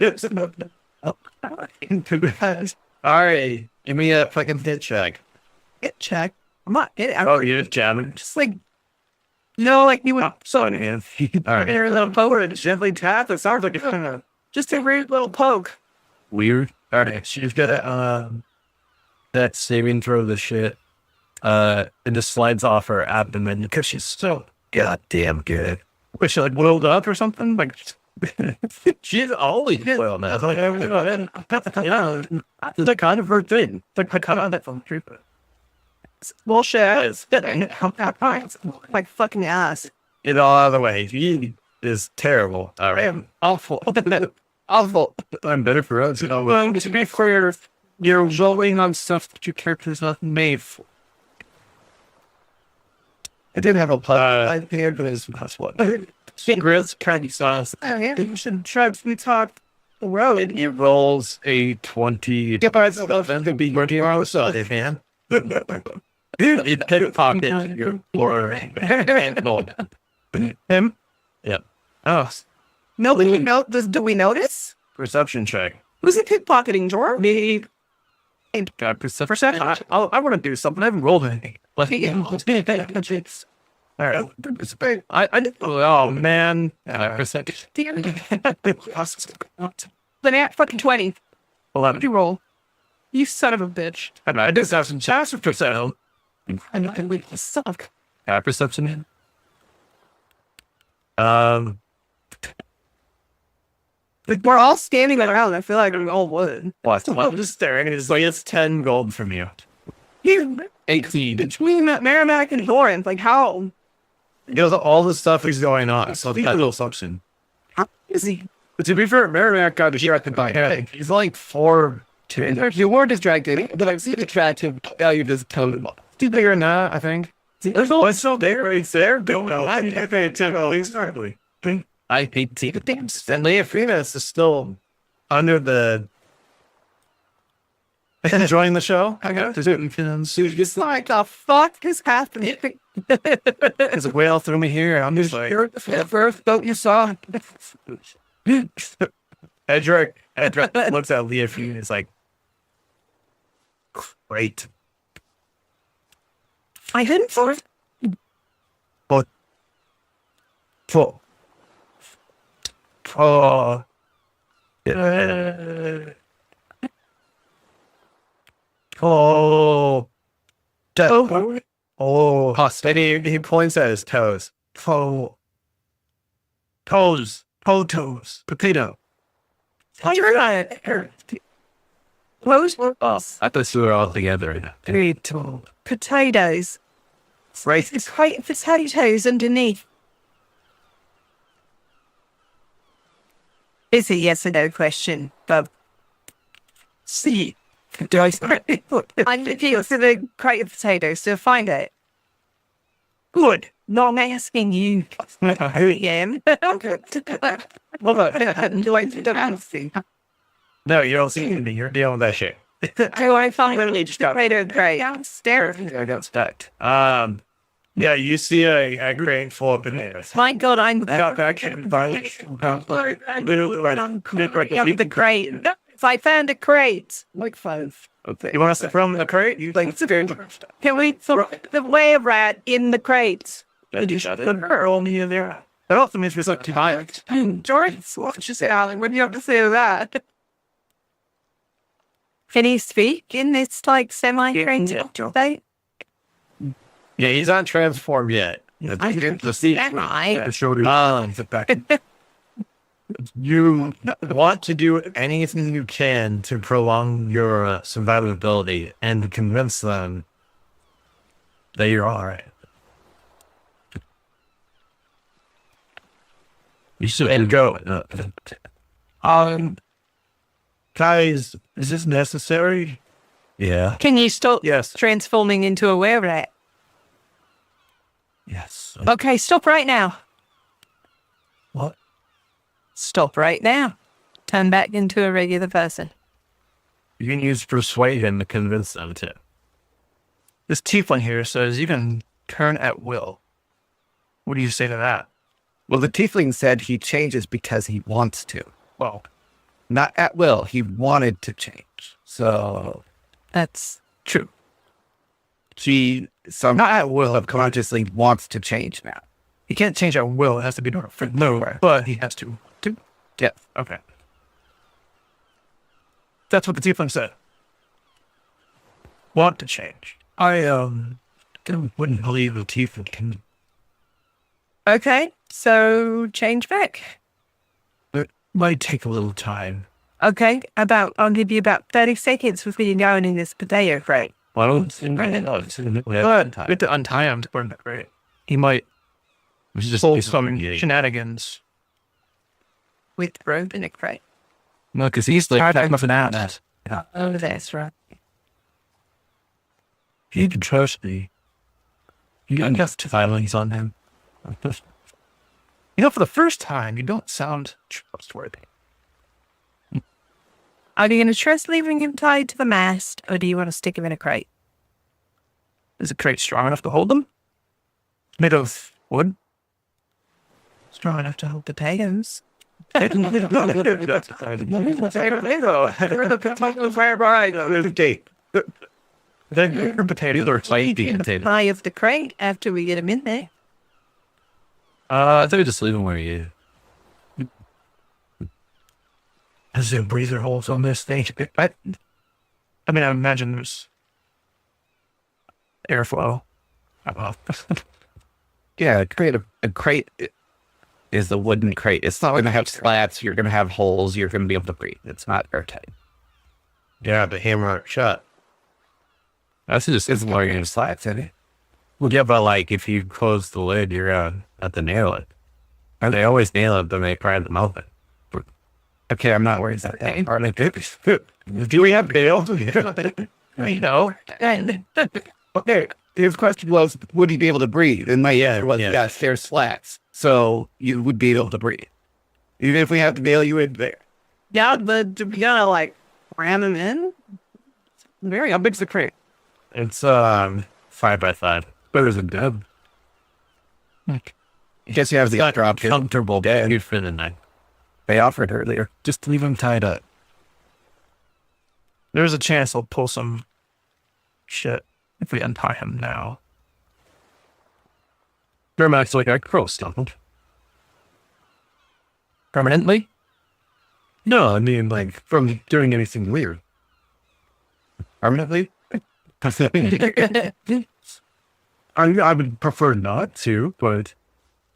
Speaker 1: All right, give me a fucking hit check.
Speaker 4: Hit check. I'm not kidding. I'm
Speaker 2: Oh, you're just jamming.
Speaker 4: just like, like you would
Speaker 2: So, man. All right.
Speaker 4: a little poke and gently tap. It sounds like it's just a weird little poke.
Speaker 3: Weird. All right. She's got that saving throw the shit. And just slides off her abdomen because she's so goddamn good.
Speaker 2: Was she like boiled up or something? Like,
Speaker 3: She's always well now.
Speaker 2: that's the kind of her thing. It's like, kind of that from true.
Speaker 4: Bullshit. Like fucking ass.
Speaker 1: Get all out of the way. He is terrible. All right.
Speaker 4: Awful. Awful.
Speaker 3: I'm better for us.
Speaker 2: Well, to be fair, you're rolling on stuff that your character's not made for.
Speaker 1: I did have a plot.
Speaker 2: I paired with his what? Grilled candy sauce.
Speaker 4: Oh, yeah. You should try to talk the road.
Speaker 3: He rolls a 20.
Speaker 1: Get by itself and could be 20 hours so man.
Speaker 3: Dude, it pickpocket your floor.
Speaker 2: Him?
Speaker 3: Yep.
Speaker 2: Oh,
Speaker 4: No, do we notice?
Speaker 2: perception check.
Speaker 4: Who's he pickpocketing, George?
Speaker 2: Me.
Speaker 3: Got perception.
Speaker 2: Perception. I want to do something. I haven't rolled anything. All right. Oh man.
Speaker 3: Perception.
Speaker 4: The nat fucking 20.
Speaker 2: 11.
Speaker 4: You roll. You son of a bitch.
Speaker 2: I just have some chance of perception.
Speaker 4: I'm not gonna suck.
Speaker 3: Got perception in.
Speaker 4: Like, we're all standing around. I feel like we all would.
Speaker 2: What? I'm just staring and it's like, it's 10 gold from you.
Speaker 4: You
Speaker 3: 18.
Speaker 4: between Merrimack and Lawrence, like how
Speaker 1: Because all the stuff is going on. So
Speaker 2: Leave a little assumption.
Speaker 4: is he?
Speaker 2: But to be fair, Merrimack got distracted by head.
Speaker 1: he's like 4.
Speaker 4: You were distracted, but I've seen attractive value just totally.
Speaker 1: Too bigger than that, I think.
Speaker 2: There's no, it's still there. It's there. Don't know. I didn't pay attention at least hardly.
Speaker 3: I hate to
Speaker 1: Damn, and Leah Freemas is still under the. Enjoying the show?
Speaker 2: I got to do it.
Speaker 4: She was just like, the fuck is happening?
Speaker 2: There's a whale through me here. I'm just like,
Speaker 4: You're the first boat you saw.
Speaker 1: Edric looks at Leah Freeman and is like, great.
Speaker 4: I didn't for it.
Speaker 1: But. Oh. Oh. Oh. And he points at his toes.
Speaker 2: toes. Toes. Potato.
Speaker 4: Oh, you're right. Close.
Speaker 3: Oh, I thought we were all together.
Speaker 4: Potato. Potatoes.
Speaker 2: Right.
Speaker 4: It's quite potatoes underneath. It's a yes or no question, but
Speaker 2: See.
Speaker 4: do I I'm looking for the crate of potatoes to find it.
Speaker 2: Good.
Speaker 4: No, I'm asking you. Who I am. Do I see?
Speaker 1: No, you don't see me. You're dealing with that shit.
Speaker 4: Do I find literally just got potato crate downstairs?
Speaker 1: I got stuck. Yeah, you see a crate full of bananas.
Speaker 4: My God, I'm
Speaker 1: Got back in literally right on
Speaker 4: the crate. If I found a crate, like 5.
Speaker 1: Okay. You want us to throw them in the crate? You think it's very
Speaker 4: Can we throw the way rat in the crate?
Speaker 2: You shut it. Only in there. That also means we're like tired.
Speaker 4: George, what you say, Alan? What do you have to say to that? Can he speak in this like semi-trained state?
Speaker 1: Yeah, he's not transformed yet.
Speaker 4: I didn't see that.
Speaker 2: The shoulder.
Speaker 1: Sit back. You want to do anything you can to prolong your survivability and convince them that you're all right.
Speaker 3: You should
Speaker 1: And go. Guys,
Speaker 2: Is this necessary?
Speaker 3: Yeah.
Speaker 4: Can you stop
Speaker 2: Yes.
Speaker 4: transforming into a were-rat?
Speaker 3: Yes.
Speaker 4: Okay, stop right now.
Speaker 3: What?
Speaker 4: Stop right now. Turn back into a regular person.
Speaker 3: You can use persuasion to convince them to.
Speaker 2: This tiefling here says you can turn at will. What do you say to that?
Speaker 5: Well, the tiefling said he changes because he wants to.
Speaker 2: Well,
Speaker 5: Not at will. He wanted to change. So
Speaker 4: That's
Speaker 2: true.
Speaker 5: she not at will, subconsciously wants to change now.
Speaker 2: He can't change at will. It has to be done for nowhere. But he has to.
Speaker 5: Yeah.
Speaker 2: Okay. That's what the tiefling said. Want to change. I wouldn't believe the tiefling can.
Speaker 4: Okay, so change back.
Speaker 2: It might take a little time.
Speaker 4: Okay, I'll give you about 30 seconds with me going in this potato crate.
Speaker 6: Why don't we
Speaker 2: But we have to untie him to burn that crate. He might
Speaker 6: just
Speaker 2: pull some shenanigans.
Speaker 4: With rope in a crate.
Speaker 6: No, because he's like
Speaker 2: Tired of an ass.
Speaker 4: Oh, that's right.
Speaker 2: You can trust me. You got enough filings on him. You know, for the first time, you don't sound trustworthy.
Speaker 4: Are you going to trust leaving him tied to the mast, or do you want to stick him in a crate?
Speaker 2: Is the crate strong enough to hold him? Made of wood?
Speaker 4: Strong enough to hold potatoes.
Speaker 2: They're potatoes or
Speaker 6: spicy potato.
Speaker 4: Tie of the crate after we get him in there.
Speaker 6: I think we just leave him where he is.
Speaker 2: Is there breather holes on this thing? I mean, I imagine there's airflow.
Speaker 5: Yeah, a crate is a wooden crate. It's not going to have slats. You're going to have holes. You're going to be able to breathe. It's not airtight.
Speaker 1: Yeah, but hammer it shut.
Speaker 6: That's just
Speaker 5: It's more going to slats, isn't it?
Speaker 6: well, yeah, but like if you close the lid, you're have to nail it. And they always nail it, then they pry the mouth it.
Speaker 5: Okay, I'm not worried about that part.
Speaker 2: Do we have bail?
Speaker 4: You know.
Speaker 5: Okay, his question was, would he be able to breathe? And my answer was,
Speaker 1: Yeah.
Speaker 5: yes, there's slats. So you would be able to breathe. Even if we have to bail you in there.
Speaker 4: Yeah, but do we gotta like ram him in?
Speaker 2: How big's the crate?
Speaker 6: It's 5x5. Better than dead.
Speaker 5: I guess you have the drop kit.
Speaker 6: Comfortable bed for the night.
Speaker 5: They offered earlier.
Speaker 6: Just leave him tied up.
Speaker 2: There's a chance he'll pull some shit if we untie him now.
Speaker 6: Dermax like a crow stumbled.
Speaker 2: Permanently?
Speaker 6: No, I mean like from doing anything weird.
Speaker 5: Permanently?
Speaker 6: I would prefer not to, but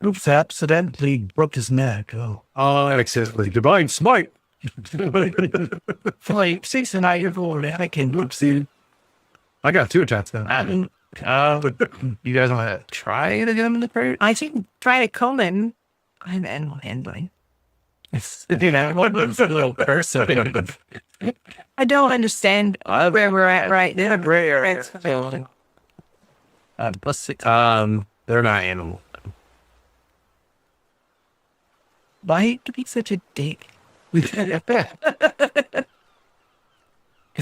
Speaker 2: Oops, accidentally broke his neck. Oh.
Speaker 6: accidentally divine smite.
Speaker 2: Like, 6 and 8 of all, I can
Speaker 6: Oopsie. I got 2 attacks now.
Speaker 2: you guys want to try to get him in the crate?
Speaker 4: I think try to call him. I'm animal handling.
Speaker 2: It's, you know, what a little person.
Speaker 4: I don't understand where we're at right now.
Speaker 2: Plus 6.
Speaker 6: They're not animal.
Speaker 4: Why to be such a dick?
Speaker 2: Because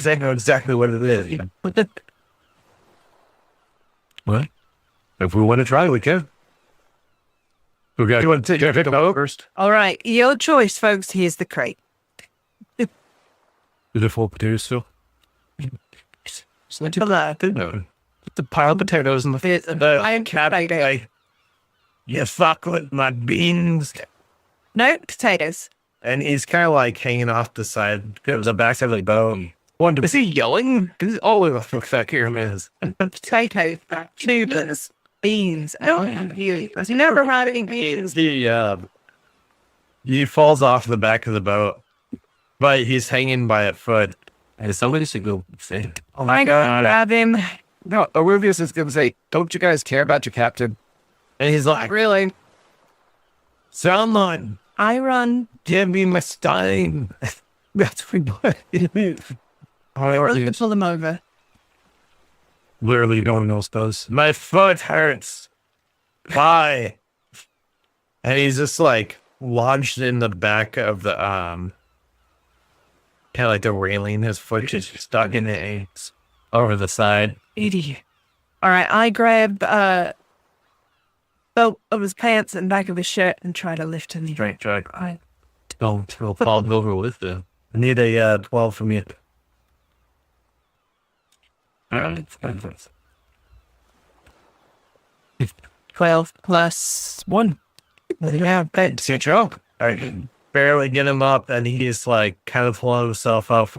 Speaker 2: I know exactly what it is.
Speaker 6: What? If we want to try, we can. We got.
Speaker 2: You want to take him out first?
Speaker 4: All right, your choice, folks. Here's the crate.
Speaker 6: Is it full potatoes still?
Speaker 2: Put the pile of potatoes in the face of the
Speaker 4: I am potato.
Speaker 2: you fuck with my beans.
Speaker 4: No potatoes.
Speaker 1: And he's kind of like hanging off the side.
Speaker 6: It was a backside like bone.
Speaker 2: Is he yelling? Because all of the fuck here is.
Speaker 4: Potatoes, tubers, beans. I don't have you. I've never had any beans.
Speaker 1: He falls off the back of the boat, but he's hanging by a foot.
Speaker 6: Hey, somebody should go say.
Speaker 4: Oh my God, grab him.
Speaker 5: No, Arubius is going to say, don't you guys care about your captain?
Speaker 1: And he's like,
Speaker 4: Really?
Speaker 1: Someone,
Speaker 4: I run.
Speaker 1: give me my stein. That's what it is.
Speaker 4: Let's pull them over.
Speaker 6: Literally, no one else does.
Speaker 1: My foot hurts. Why? And he's just like lodged in the back of the kind of like the railing. His foot just stuck in it over the side.
Speaker 4: Idiot. All right, I grab belt of his pants and back of his shirt and try to lift him.
Speaker 6: Straight track.
Speaker 4: I
Speaker 6: Don't fall over with them.
Speaker 1: I need a 12 from you.
Speaker 4: 12 plus 1. Yeah,
Speaker 1: It's your job. I barely get him up, and he's like kind of pulling himself up,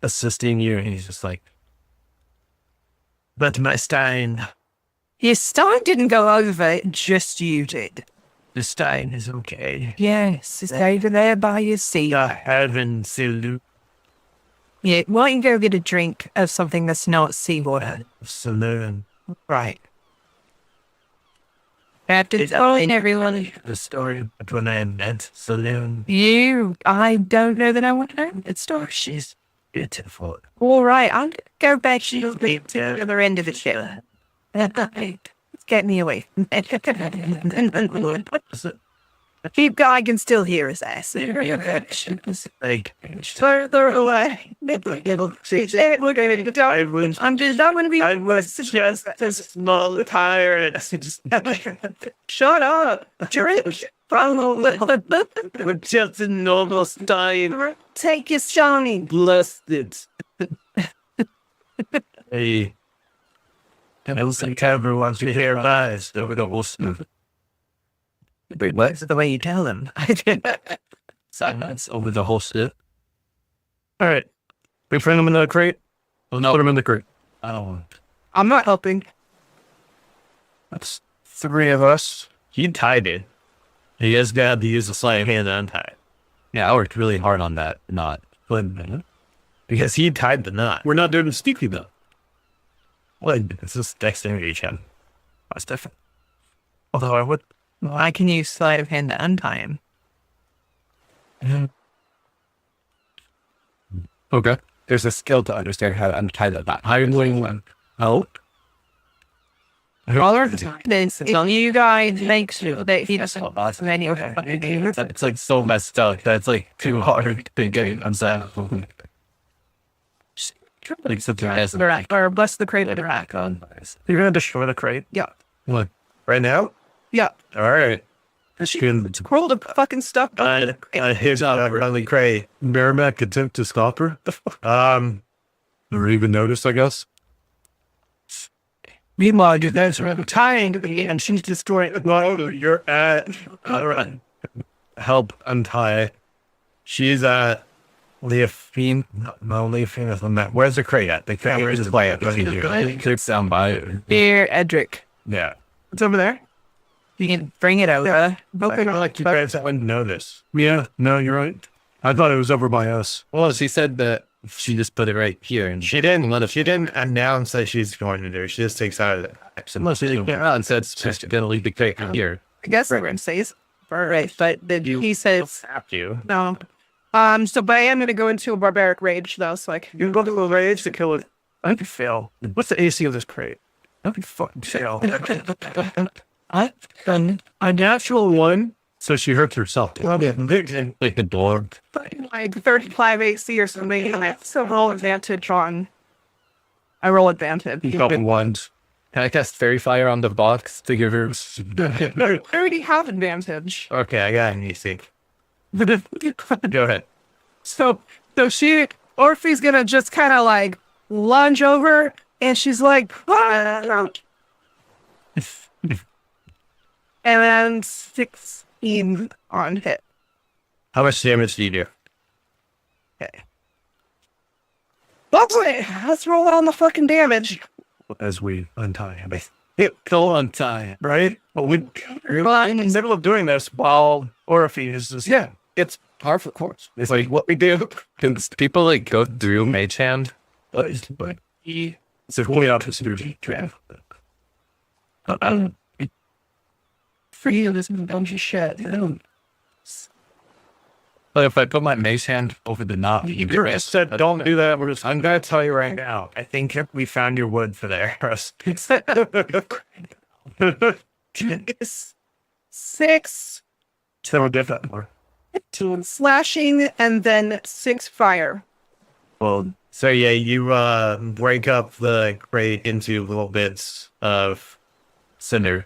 Speaker 1: assisting you, and he's just like, but my Stein,
Speaker 4: your stein didn't go over, just you did.
Speaker 1: the Stein is okay.
Speaker 4: Yes, it's over there by your seat.
Speaker 1: The heaven salute,
Speaker 4: Yeah, why don't you go get a drink of something that's not seawater?
Speaker 1: saloon.
Speaker 4: Right. After telling everyone,
Speaker 1: The story of when I met saloon.
Speaker 4: I don't know that I want to know that story.
Speaker 1: She's beautiful.
Speaker 4: All right, I'm going to go back to the other end of the show. Let's get me away. Keep I can still hear his ass.
Speaker 1: Like,
Speaker 4: Further away. I'm just not going to be.
Speaker 1: I was just a small tired.
Speaker 4: Shut up.
Speaker 1: We're just a normal Stein.
Speaker 4: Take your shiny.
Speaker 1: Blessed it. Hey. I was like everyone to hear lies over the whole stuff.
Speaker 4: Wait, what's the way you tell them?
Speaker 1: Silence over the whole stuff.
Speaker 2: All right. We put him in the crate.
Speaker 3: Oh, no.
Speaker 2: Put him in the crate.
Speaker 3: I don't want.
Speaker 4: I'm not helping.
Speaker 2: That's 3 of us.
Speaker 1: He tied it. He has got to use the sleight of hand to untie it.
Speaker 3: Yeah, I worked really hard on that knot.
Speaker 1: Because he tied the knot.
Speaker 2: We're not doing it sneaky though.
Speaker 1: Well, it's just dexterity check.
Speaker 2: That's different. Although I would.
Speaker 4: Well, I can use sleight of hand to untie him.
Speaker 3: Okay. There's a skill to understand how to untie the knot. How are you doing one? Oh.
Speaker 4: Then you guys make sure that he doesn't.
Speaker 3: It's like so messed up. That's like too hard to get unsaid. Like something has
Speaker 4: Or bless the crate of the rack on.
Speaker 2: You're going to destroy the crate.
Speaker 4: Yeah.
Speaker 1: What? Right now?
Speaker 4: Yeah.
Speaker 1: All right.
Speaker 4: Roll the fucking stuff.
Speaker 1: Here's our friendly crate.
Speaker 2: Merrimack attempt to stop her. Never even noticed, I guess.
Speaker 4: Meanwhile, you guys are tying to me and she's destroying the
Speaker 1: No, you're at. All right. Help untie. She's at Leafine. No, Leafine is on that. Where's the crate at? The crate is play it.
Speaker 3: Clicks down by it.
Speaker 4: Here, Edric.
Speaker 1: Yeah.
Speaker 4: It's over there. You can bring it over.
Speaker 1: I feel like you guys wouldn't know this.
Speaker 2: Yeah, no, you're right. I thought it was over by us.
Speaker 3: Well, she said that she just put it right here, and
Speaker 1: She didn't let us. She didn't announce that she's going to do. She just takes out of it.
Speaker 3: unless she came out and said she's gonna leave the cake here.
Speaker 4: I guess everyone says. Right, but then he says
Speaker 1: After you.
Speaker 4: no. So but I am gonna go into a barbaric rage though, so like
Speaker 2: You can go to a rage to kill it. I could fail. What's the AC of this crate? I could fucking fail.
Speaker 1: A natural one.
Speaker 2: So she hurts herself.
Speaker 3: Like the door.
Speaker 4: like 35 AC or something, and I still roll advantage on. I roll advantage.
Speaker 3: Couple ones. Can I cast Fairy Fire on the box to give her?
Speaker 4: I already have advantage.
Speaker 1: Okay, I got an EC. Go ahead.
Speaker 4: So Orphe's gonna just kind of like lunge over, and she's like, "Ah!" And then 16 on hit.
Speaker 1: How much damage do you do?
Speaker 4: Okay. Lovely. Let's roll on the fucking damage.
Speaker 2: As we untie him.
Speaker 3: Go untie.
Speaker 2: Right? But we're in the middle of doing this while Orphe is just.
Speaker 3: Yeah, it's par for the course. It's like what we do. Can people like go through Mage Hand?
Speaker 2: But he. So we up to do draft.
Speaker 4: Free of this dumb shit.
Speaker 3: But if I put my Mage Hand over the knot,
Speaker 2: You just said don't do that. We're just.
Speaker 1: I'm going to tell you right now. I think we found your wood for the arrows.
Speaker 4: 6
Speaker 2: So we'll get that more.
Speaker 4: slashing and then 6 fire.
Speaker 1: Well, so yeah, you break up the crate into little bits of
Speaker 3: cinder.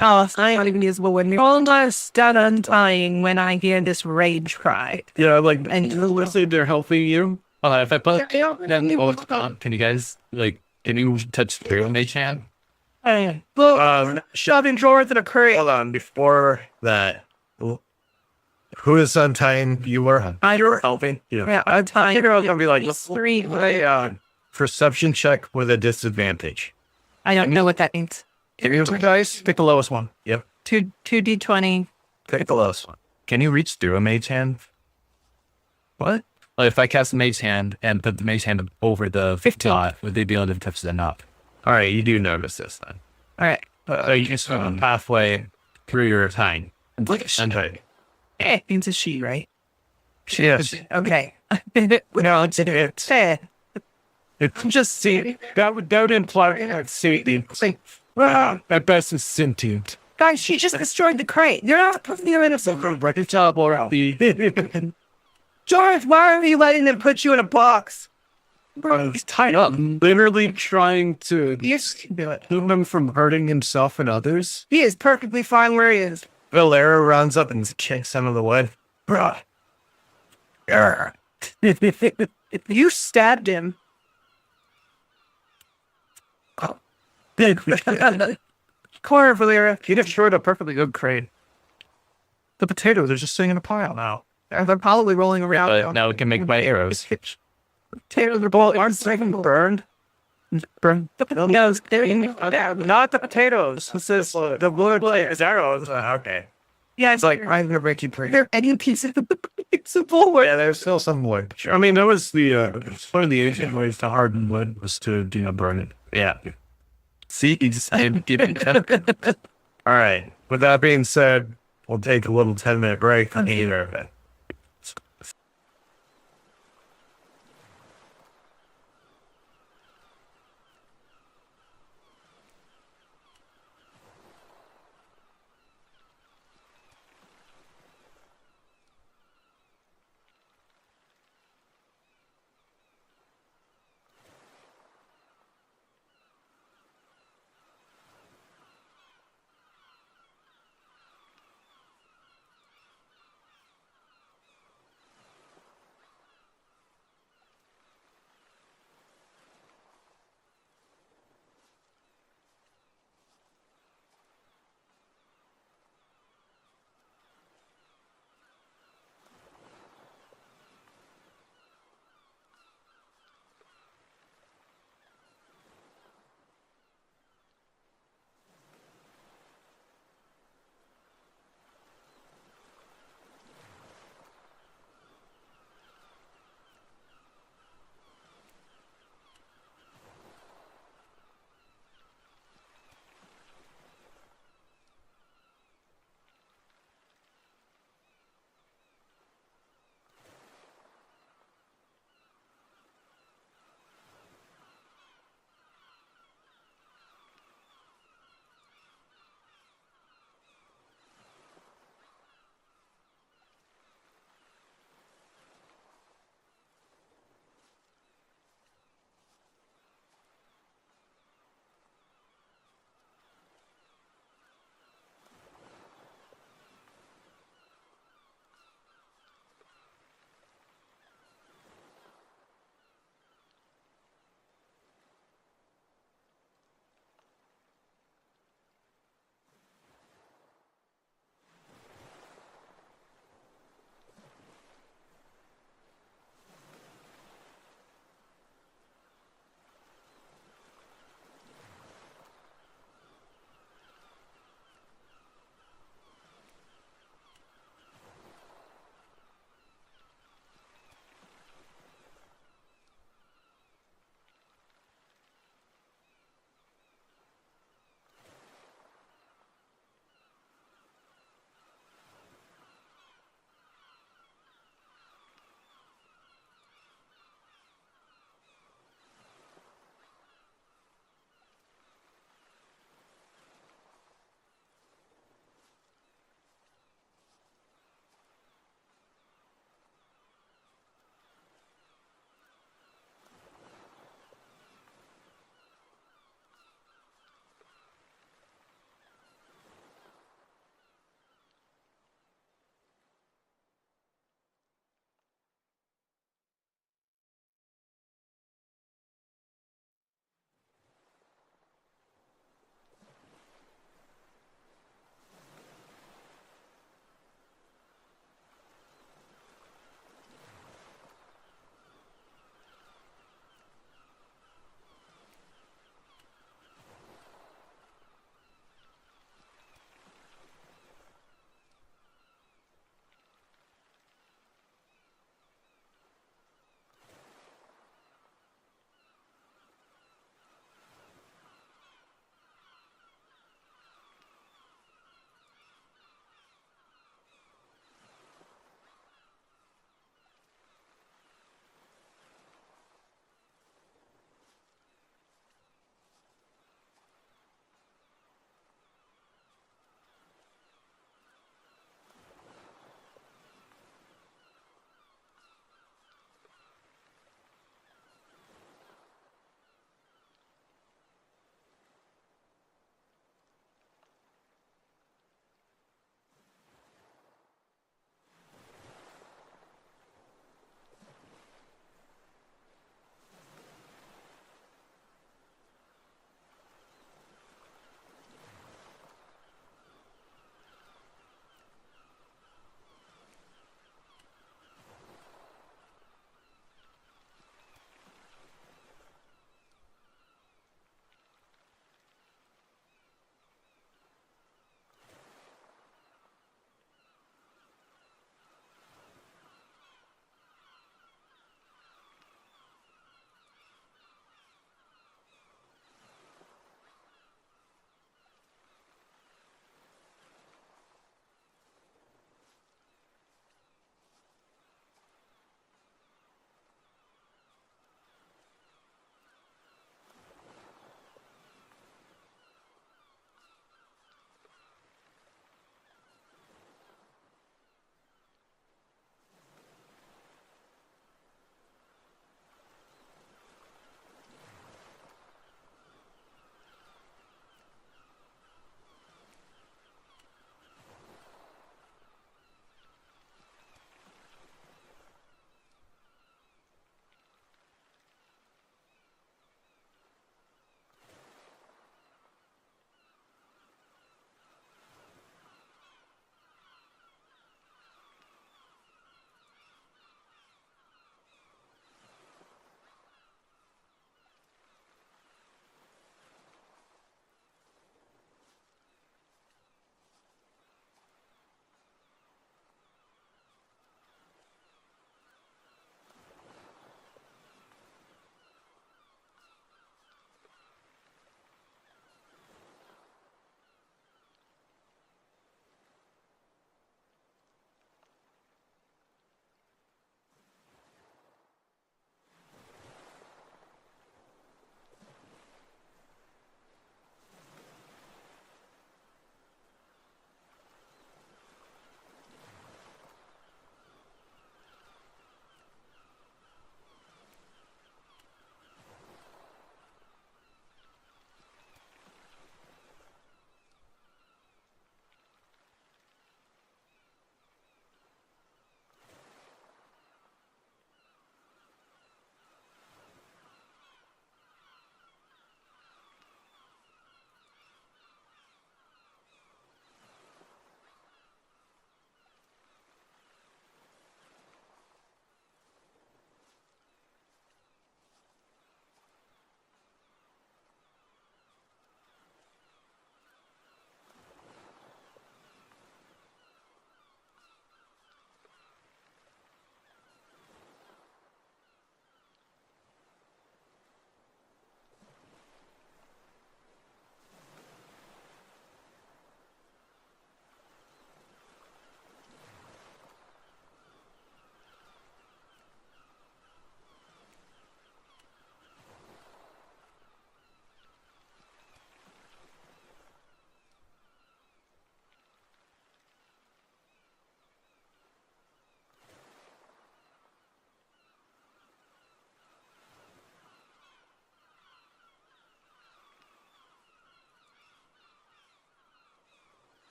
Speaker 4: Oh, I don't even use the word. Almost done untying when I hear this rage cry.
Speaker 2: Yeah, like.
Speaker 4: And
Speaker 2: Let's say they're helping you.
Speaker 3: If I put then can you guys like can you touch through Mage Hand?
Speaker 4: Hey, look, shoving drawers in a crate.
Speaker 1: Hold on, before that, who is untying you were?
Speaker 4: You're helping. Yeah, I'm tired. You're gonna be like 3.
Speaker 1: Perception check with a disadvantage.
Speaker 4: I don't know what that means.
Speaker 2: Here's the dice. Pick the lowest one.
Speaker 1: Yep.
Speaker 4: 2d20.
Speaker 1: Pick the lowest one. Can you reach through a mage hand?
Speaker 3: What? Like if I cast the Maze Hand and put the Maze Hand over the
Speaker 4: 15.
Speaker 3: would they be able to touch them up?
Speaker 1: All right, you do notice this then.
Speaker 4: All right.
Speaker 1: You just halfway through your time. Untie.
Speaker 4: Means a she, right?
Speaker 1: Yes.
Speaker 4: Okay.
Speaker 2: No, it's
Speaker 4: Fair.
Speaker 2: I'm just seeing that would imply I'd see the at best is sentient.
Speaker 4: Guys, she just destroyed the crate. You're not putting her in a
Speaker 2: It's all around the
Speaker 4: George, why are you letting them put you in a box?
Speaker 2: he's tied up, literally trying to
Speaker 4: You can do it.
Speaker 2: keep him from hurting himself and others.
Speaker 4: He is perfectly fine where he is.
Speaker 1: Valera runs up and kicks some of the wood.
Speaker 4: Bruh. You stabbed him. Corner, Valera.
Speaker 2: He destroyed a perfectly good crate. The potatoes are just sitting in a pile now.
Speaker 4: They're probably rolling around.
Speaker 3: Now we can make my arrows.
Speaker 4: Potatoes are boiled. Aren't they burned? Burned. The potatoes.
Speaker 2: Not the potatoes. This is the wood is arrows.
Speaker 1: Okay.
Speaker 4: Yeah,
Speaker 2: It's like I'm gonna break you free.
Speaker 4: they're any piece of wood.
Speaker 1: Yeah, there's still some wood.
Speaker 2: I mean, that was the one of the ancient ways to harden wood was to burn it.
Speaker 1: Yeah. See, you just All right. With that being said, we'll take a little 10-minute break on either of it.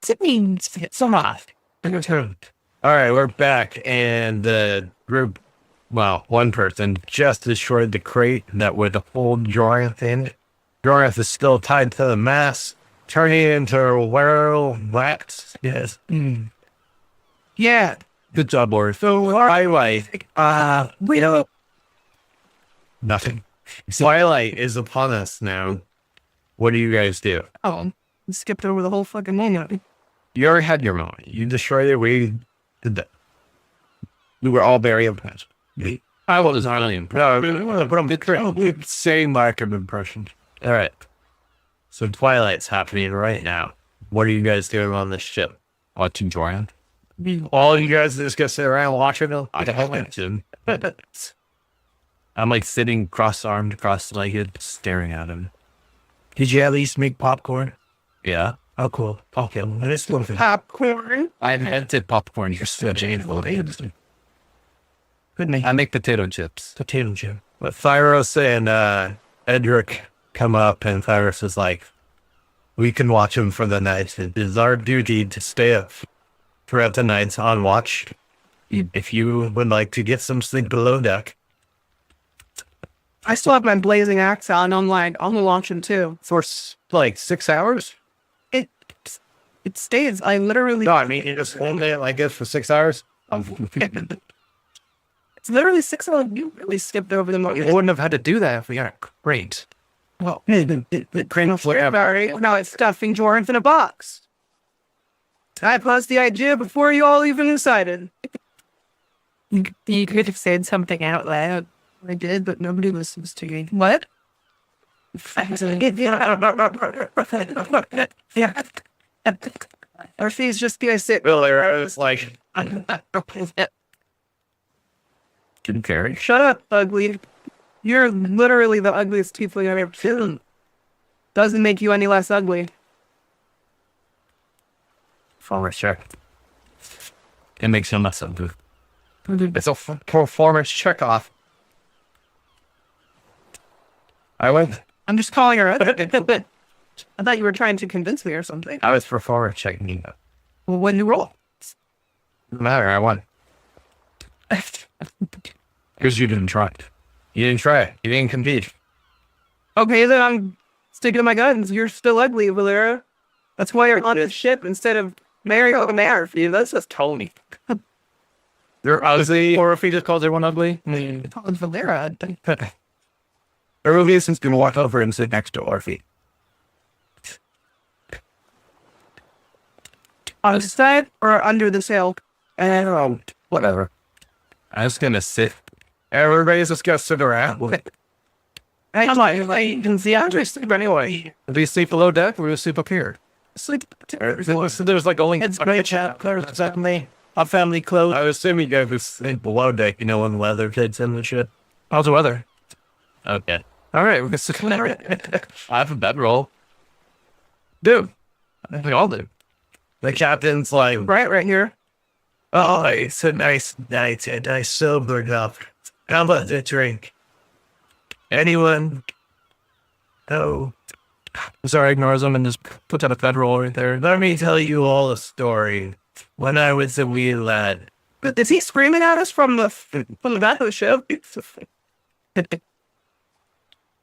Speaker 4: It means it's so much.
Speaker 1: All right, we're back, and the group, well, one person just destroyed the crate that would hold Jorith in. Jorith is still tied to the mast, turning into a werewolf wax. Yes.
Speaker 4: Yeah.
Speaker 3: Good job, Lord.
Speaker 1: So, Twilight,
Speaker 4: We don't.
Speaker 1: nothing. Twilight is upon us now. What do you guys do?
Speaker 4: Oh, we skipped over the whole fucking menu.
Speaker 1: You already had your moment. You destroyed it. We did that. We were all very impressed.
Speaker 3: I was highly impressed.
Speaker 1: No, but I'm
Speaker 3: Same lack of impression.
Speaker 1: all right. So Twilight's happening right now. What are you guys doing on this ship?
Speaker 3: Watching Joanne.
Speaker 1: All you guys just gonna sit around watching them?
Speaker 3: I don't imagine. I'm like sitting cross-armed, cross-legged, staring at him.
Speaker 2: Did you at least make popcorn?
Speaker 3: Yeah.
Speaker 2: Oh, cool. Okay, well, that's one thing.
Speaker 4: Popcorn.
Speaker 3: I invented popcorn. You're so Jane.
Speaker 2: Good name.
Speaker 3: I make potato chips.
Speaker 2: Potato chip.
Speaker 1: But Thyros and Edric come up, and Thyros is like, "We can watch him for the night. It is our duty to stay up throughout the night on watch. If you would like to get some sleep below deck."
Speaker 4: I still have my blazing axe on. I'm like, I'm launching too.
Speaker 1: For like 6 hours?
Speaker 4: It stays. I literally.
Speaker 1: No, I mean, you just hold it like this for 6 hours?
Speaker 4: It's literally 6 hours. You really skipped over the
Speaker 1: You
Speaker 4: moment.
Speaker 1: wouldn't have had to do that if we aren't great.
Speaker 4: Well, now it's stuffing Jorith in a box. I posed the idea before you all even decided. You could have said something out loud. I did, but nobody listens to you. What? Our fees just be I sit.
Speaker 1: Really, I was like,
Speaker 3: Didn't care.
Speaker 4: Shut up, ugly. You're literally the ugliest people I've ever seen. Doesn't make you any less ugly.
Speaker 3: Former check. It makes him less ugly.
Speaker 1: it's a performance check off. I went,
Speaker 4: I'm just calling her ugly. I thought you were trying to convince me or something.
Speaker 1: I was performance checking you.
Speaker 4: Well, when you roll.
Speaker 1: Doesn't matter, I won.
Speaker 3: Because you didn't try it.
Speaker 1: You didn't try it. You didn't compete.
Speaker 4: Okay, then I'm sticking to my guns. You're still ugly, Valera. That's why you're on this ship instead of Mario and Mary. That's just Tony.
Speaker 1: They're ugly.
Speaker 3: Or if he just calls everyone ugly.
Speaker 4: It's Valera.
Speaker 3: Eruvius is going to walk over and sit next to Orphe.
Speaker 4: On the side or under the sail?
Speaker 3: I don't know. Whatever. I was going to sit.
Speaker 1: Everybody's just gonna sit around.
Speaker 4: I'm like, you can see, I'm just sleep anyway.
Speaker 1: Do you sleep below deck or do you sleep up here?
Speaker 4: Sleep.
Speaker 1: So there's like only
Speaker 4: It's great chat. There's family. Our family clothes.
Speaker 1: I was assuming you guys sleep below deck, you know, when the weather gets in and shit.
Speaker 2: How's the weather?
Speaker 3: Okay.
Speaker 1: All right, we're gonna sit
Speaker 3: I have a bedroll.
Speaker 1: Dude,
Speaker 3: I think we all do.
Speaker 1: the captain's like,
Speaker 4: Right here.
Speaker 1: "Oh, it's a nice night, and I sobered up. How about a drink? Anyone?" Oh,
Speaker 2: Zara ignores him and just puts out a bedroll right there.
Speaker 1: let me tell you all a story. When I was a wee lad,
Speaker 4: But is he screaming at us from the back of the ship?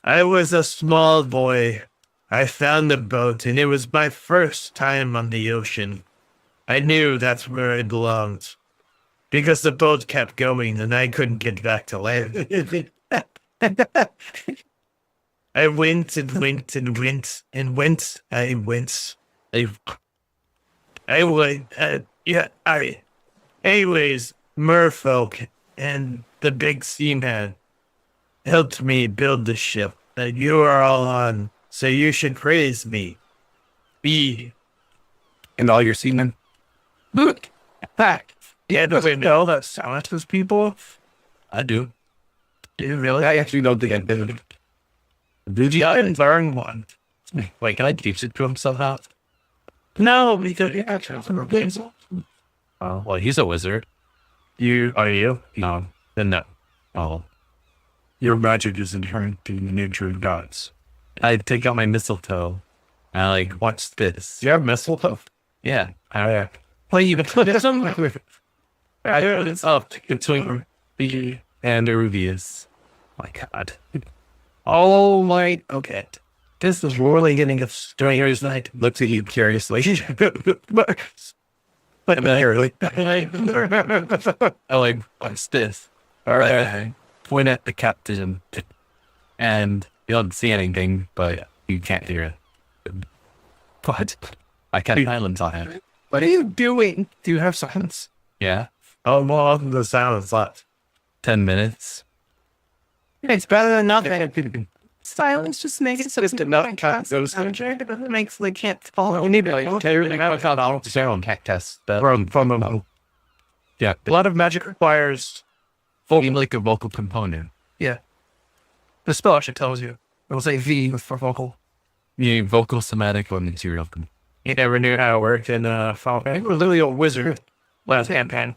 Speaker 1: I was a small boy. I found a boat, and it was my first time on the ocean. I knew that's where I belonged. Because the boat kept going, and I couldn't get back to land. I went and went and went and went. I went. I went. Anyways, merfolk and the big seaman helped me build the ship that you are all on, so you should praise me.
Speaker 3: And all your seamen.
Speaker 4: Look. Back.
Speaker 2: Yeah, does it know that silences people?
Speaker 3: I do.
Speaker 2: Do you really?
Speaker 3: I actually don't think I did.
Speaker 2: Did you? I didn't learn one.
Speaker 3: Wait, can I teach it to him somehow?
Speaker 2: No, because yeah,
Speaker 3: Oh, well, he's a wizard.
Speaker 1: Are you?
Speaker 3: No, then no. Oh.
Speaker 2: your magic is inherent in the nature of gods.
Speaker 3: I take out my mistletoe. And I like, watch this.
Speaker 1: Do you have mistletoe?
Speaker 6: Yeah. I
Speaker 2: Well, you put it somewhere with it. It's up between the
Speaker 6: and the reviews. My God.
Speaker 2: oh my. Okay, this is really getting a stranger's night.
Speaker 6: Looks at you curiously.
Speaker 2: But
Speaker 6: Really? Oh, like, what's this? All right. Point at the captain, and you don't see anything, but you can't hear it. But I can silence on him.
Speaker 4: What are you doing?
Speaker 2: do you have silence?
Speaker 6: Yeah.
Speaker 1: Oh, well, the sound is left.
Speaker 6: 10 minutes.
Speaker 4: It's better than nothing. Silence just makes it so it's
Speaker 2: nothing.
Speaker 4: it makes they can't follow.
Speaker 2: We need to tell you
Speaker 6: I found out the sound cat test.
Speaker 2: from a
Speaker 6: Yeah.
Speaker 2: lot of magic requires
Speaker 6: Vocal, like a vocal component.
Speaker 2: the spell actually tells you. It will say V for vocal.
Speaker 6: You need vocal, somatic, or material.
Speaker 2: You never knew how it worked in Final Fantasy. You were literally a wizard last campaign.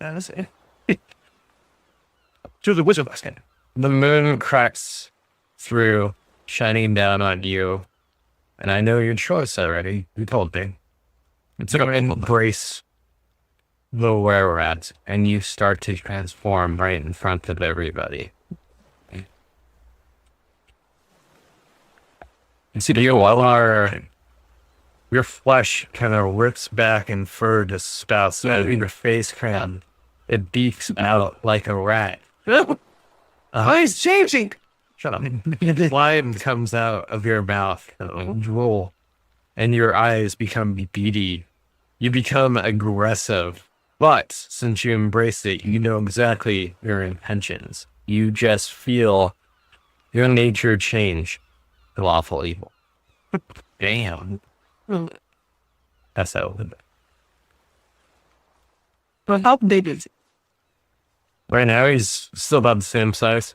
Speaker 2: She was a wizard last campaign.
Speaker 6: The moon cracks through, shining down on you. And I know your choice already. You told me. It's going to embrace the where we're at, and you start to transform right in front of everybody. And see, you are your flesh kind of rips back and fur just spouts out of your face crown. It beaks out like a rat.
Speaker 4: It's changing.
Speaker 6: Shut up. Slime comes out of your mouth and drool, and your eyes become beady. You become aggressive, but since you embrace it, you know exactly your intentions. You just feel your nature change to lawful evil. Damn. That's how.
Speaker 4: But how big is it?
Speaker 6: Right now, he's still about the same size.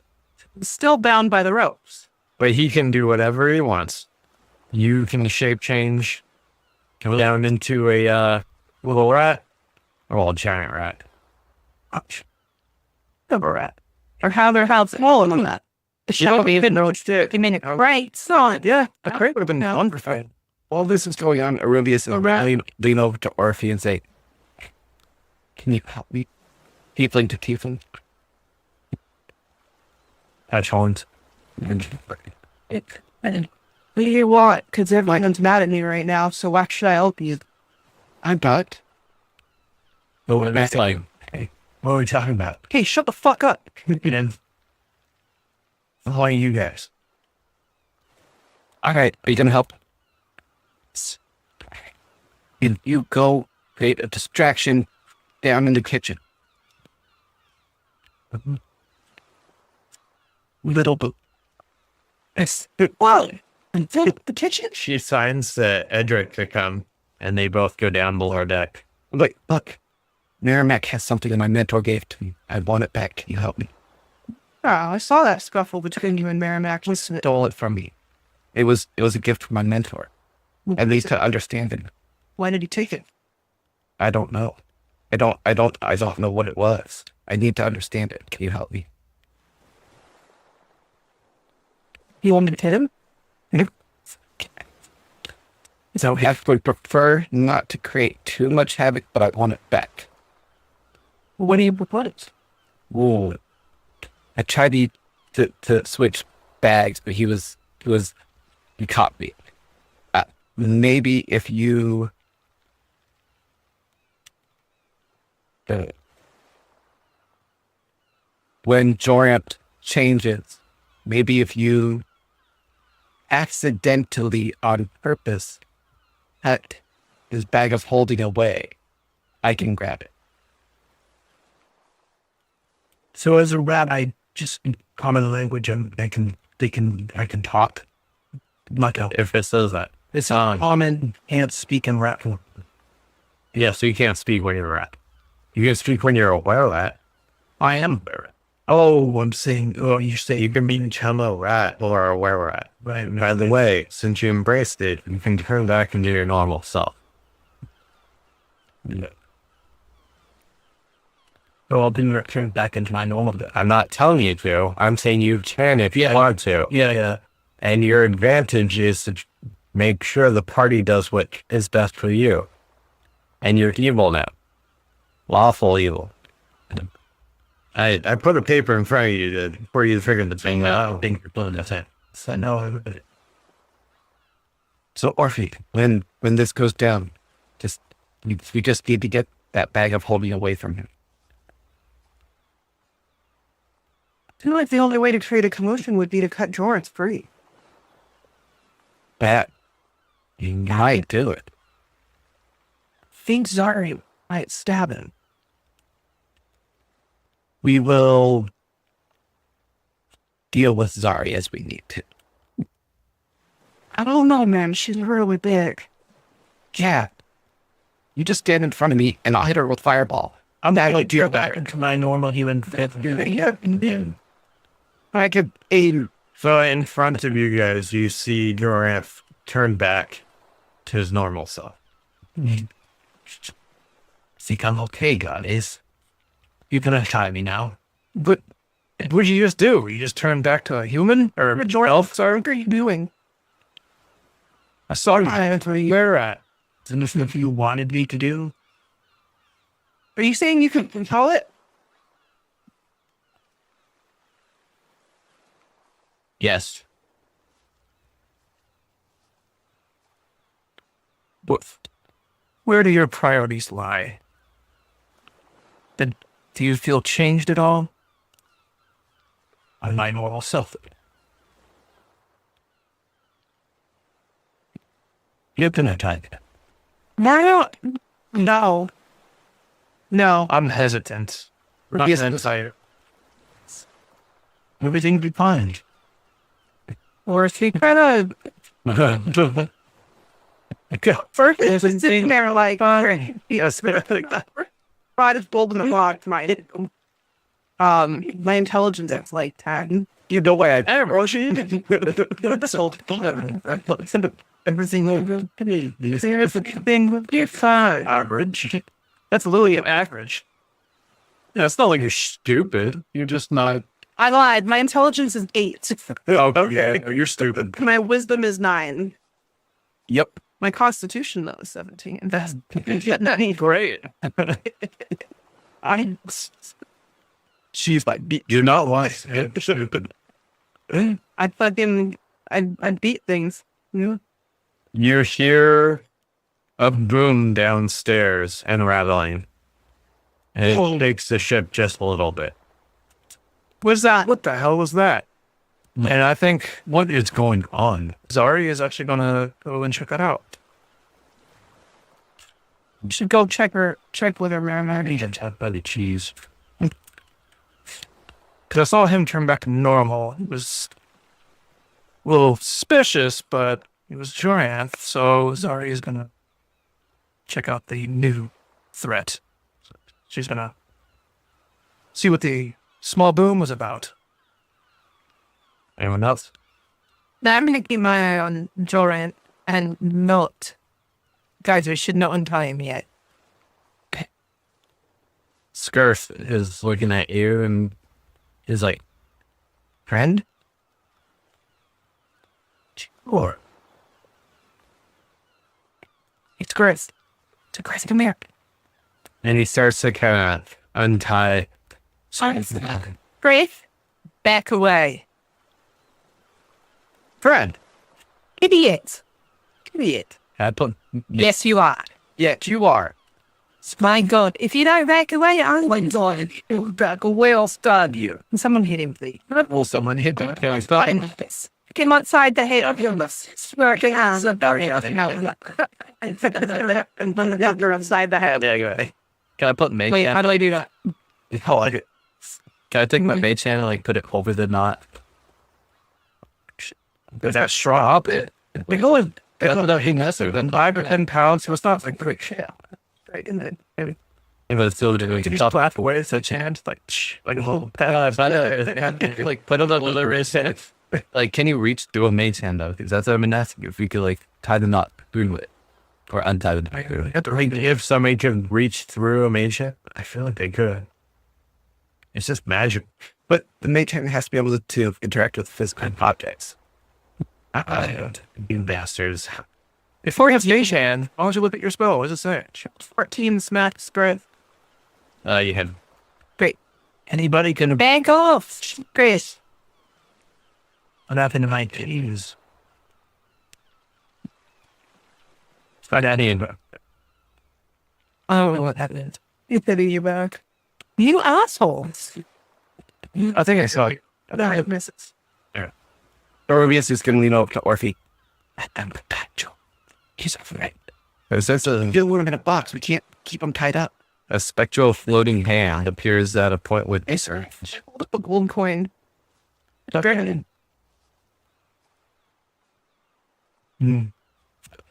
Speaker 4: Still bound by the ropes.
Speaker 6: But he can do whatever he wants. You can shape change, go down into a little rat, or a giant rat.
Speaker 4: Of a rat. Or how small is that? The show me even know what to do. You mean a crate? Son.
Speaker 2: Yeah, a crate would have been wonderful.
Speaker 5: While this is going on, Aurelius and I lean over to Orphe and say, "Can you help me? Tiefling to tiefling."
Speaker 6: That's Chult.
Speaker 4: What do you want? Because everyone's mad at me right now, so why should I help you?
Speaker 5: I'm not.
Speaker 6: But that's like, hey, what are we talking about?
Speaker 4: Hey, shut the fuck up.
Speaker 6: And why you guys?
Speaker 5: All right, are you gonna help? You go create a distraction down in the kitchen.
Speaker 2: Little boo.
Speaker 4: Well, the kitchen?
Speaker 1: She signs to Edric to come.
Speaker 6: And they both go down below deck.
Speaker 5: Like, look, Merrimack has something that my mentor gave to me. I want it back. Can you help me?
Speaker 4: Oh, I saw that scuffle between you and Merrimack. Listen,
Speaker 5: Stole it from me. It was a gift from my mentor. At least to understand it.
Speaker 4: why did he take it?
Speaker 5: I don't know. I don't know what it was. I need to understand it. Can you help me?
Speaker 4: You want me to hit him?
Speaker 5: So I would prefer not to create too much havoc, but I want it back.
Speaker 4: What do you propose?
Speaker 5: Ooh. I tried to switch bags, but he caught me. Maybe if you when Jorant changes, maybe if you accidentally on purpose cut his bag of holding away, I can grab it.
Speaker 2: So as a rat, I just common language and I can talk. Like
Speaker 6: If it says that.
Speaker 2: it's common, can't speak in rat form.
Speaker 6: Yeah, so you can't speak when you're a rat. You can speak when you're a were-rat.
Speaker 2: I am a rat. Oh, I'm saying, you say
Speaker 1: You can become a rat or a were-rat.
Speaker 2: right.
Speaker 1: By the way, since you embraced it,
Speaker 6: You can turn back into your normal self.
Speaker 2: So I'll be returned back into my normal.
Speaker 6: I'm not telling you to. I'm saying you can if you want to.
Speaker 2: Yeah.
Speaker 6: And your advantage is to make sure the party does what is best for you.
Speaker 3: And you're evil now. Lawful evil.
Speaker 1: I put a paper in front of you for you to figure the thing out.
Speaker 3: I don't think you're pulling this in. So no. So Orphe, when this goes down, just you just need to get that bag of holding away from him.
Speaker 4: I feel like the only way to create a commotion would be to cut Jorans free.
Speaker 3: Bad. You might do it.
Speaker 2: Think Zari might stab him.
Speaker 3: We will deal with Zari as we need to.
Speaker 4: I don't know, man. She's really big.
Speaker 3: Yeah. You just stand in front of me and I'll hit her with fireball.
Speaker 2: I'm not going to go back into my normal human fit.
Speaker 3: I could aim.
Speaker 1: So in front of you guys, you see Joranth turn back to his normal self.
Speaker 3: Think I'm okay, guys.
Speaker 2: You can tie me now. But what did you just do? You just turned back to a human? Or a elf? Sorry, what are you doing? I saw you. Where at? Isn't this what you wanted me to do?
Speaker 4: Are you saying you can control it?
Speaker 3: Yes.
Speaker 2: Where do your priorities lie? Do you feel changed at all? I'm my normal self. You're gonna tie it.
Speaker 4: No. No.
Speaker 2: I'm hesitant. Everything will be fine.
Speaker 4: Or is he kind of first is sitting there like,
Speaker 2: Yes,
Speaker 4: right as bold in the box, my intelligence is like 10.
Speaker 2: you know why I am.
Speaker 4: Everything will be fine.
Speaker 2: Average. That's literally average.
Speaker 3: Yeah, it's not like you're stupid. You're just not.
Speaker 4: I lied. My intelligence is 8.
Speaker 2: Oh, okay. You're stupid.
Speaker 4: My wisdom is 9.
Speaker 3: Yep.
Speaker 4: My constitution, though, is 17. That's
Speaker 2: Great.
Speaker 3: She's like, you're not wise.
Speaker 4: I fucking, I beat things. Yeah.
Speaker 1: You hear a boom downstairs and rattling. And it shakes the ship just a little bit.
Speaker 4: What's that?
Speaker 2: What the hell was that?
Speaker 1: And I think what is going on?
Speaker 2: Zari is actually going to go and check that out.
Speaker 4: You should go check with her, man.
Speaker 2: By the cheese. Because I saw him turn back to normal. It was a little suspicious, but it was Joranth, so Zari is going to check out the new threat. She's going to see what the small boom was about.
Speaker 1: Anyone else?
Speaker 4: Now I'm going to keep my eye on Joran and not. Guys, we should not untie him yet.
Speaker 1: Skirth is looking at you and is like, friend?
Speaker 2: Sure.
Speaker 4: It's Chris. Come here.
Speaker 1: And he starts to kind of untie.
Speaker 4: Chris, back away.
Speaker 1: Friend!
Speaker 4: Idiot.
Speaker 1: Yes,
Speaker 4: You are.
Speaker 1: you are.
Speaker 4: My God, if you don't back away, I'm going to back away. I'll stab you. Someone hit him, please.
Speaker 1: Well, someone hit him.
Speaker 4: Get him outside the head of him. Smirking hands of You're outside the head.
Speaker 1: Yeah, go ahead. Can I put mage
Speaker 4: Wait, how do I do that?
Speaker 1: Oh, I can I take my mage hand and like put it over the knot?
Speaker 2: There's that straw up it. We're going.
Speaker 1: Then
Speaker 2: 5 or 10 pounds. It was not like quick shit. Right in it. Maybe.
Speaker 1: if it's still doing
Speaker 2: Can you just laugh away such hand? Like a little
Speaker 1: like put it on the wrist. Like, can you reach through a mage hand though? Because that's what I've been asking. If we could like tie the knot through it or untie the knot.
Speaker 2: You have to read it.
Speaker 1: If somebody can reach through a mage hand, I feel like they could. It's just magic.
Speaker 3: But the mage hand has to be able to interact with physical objects.
Speaker 1: You bastards.
Speaker 2: Before you have stage hand, why don't you look at your spell? What does it say?
Speaker 4: 14 max growth.
Speaker 6: You had
Speaker 4: Great.
Speaker 2: Anybody can
Speaker 4: Back off. Great.
Speaker 2: what happened to my keys. Find out here.
Speaker 4: I don't know what happened. He's hitting you back. You assholes.
Speaker 2: I think I saw it.
Speaker 4: I have misses.
Speaker 5: Dorobius is going to lean over to Orphe.
Speaker 2: I'm the patch. He's afraid.
Speaker 6: is this a
Speaker 5: Feel him in a box. We can't keep him tied up.
Speaker 6: A spectral floating hand appears at a point with
Speaker 5: Hey, sir.
Speaker 4: Hold up a golden coin. Very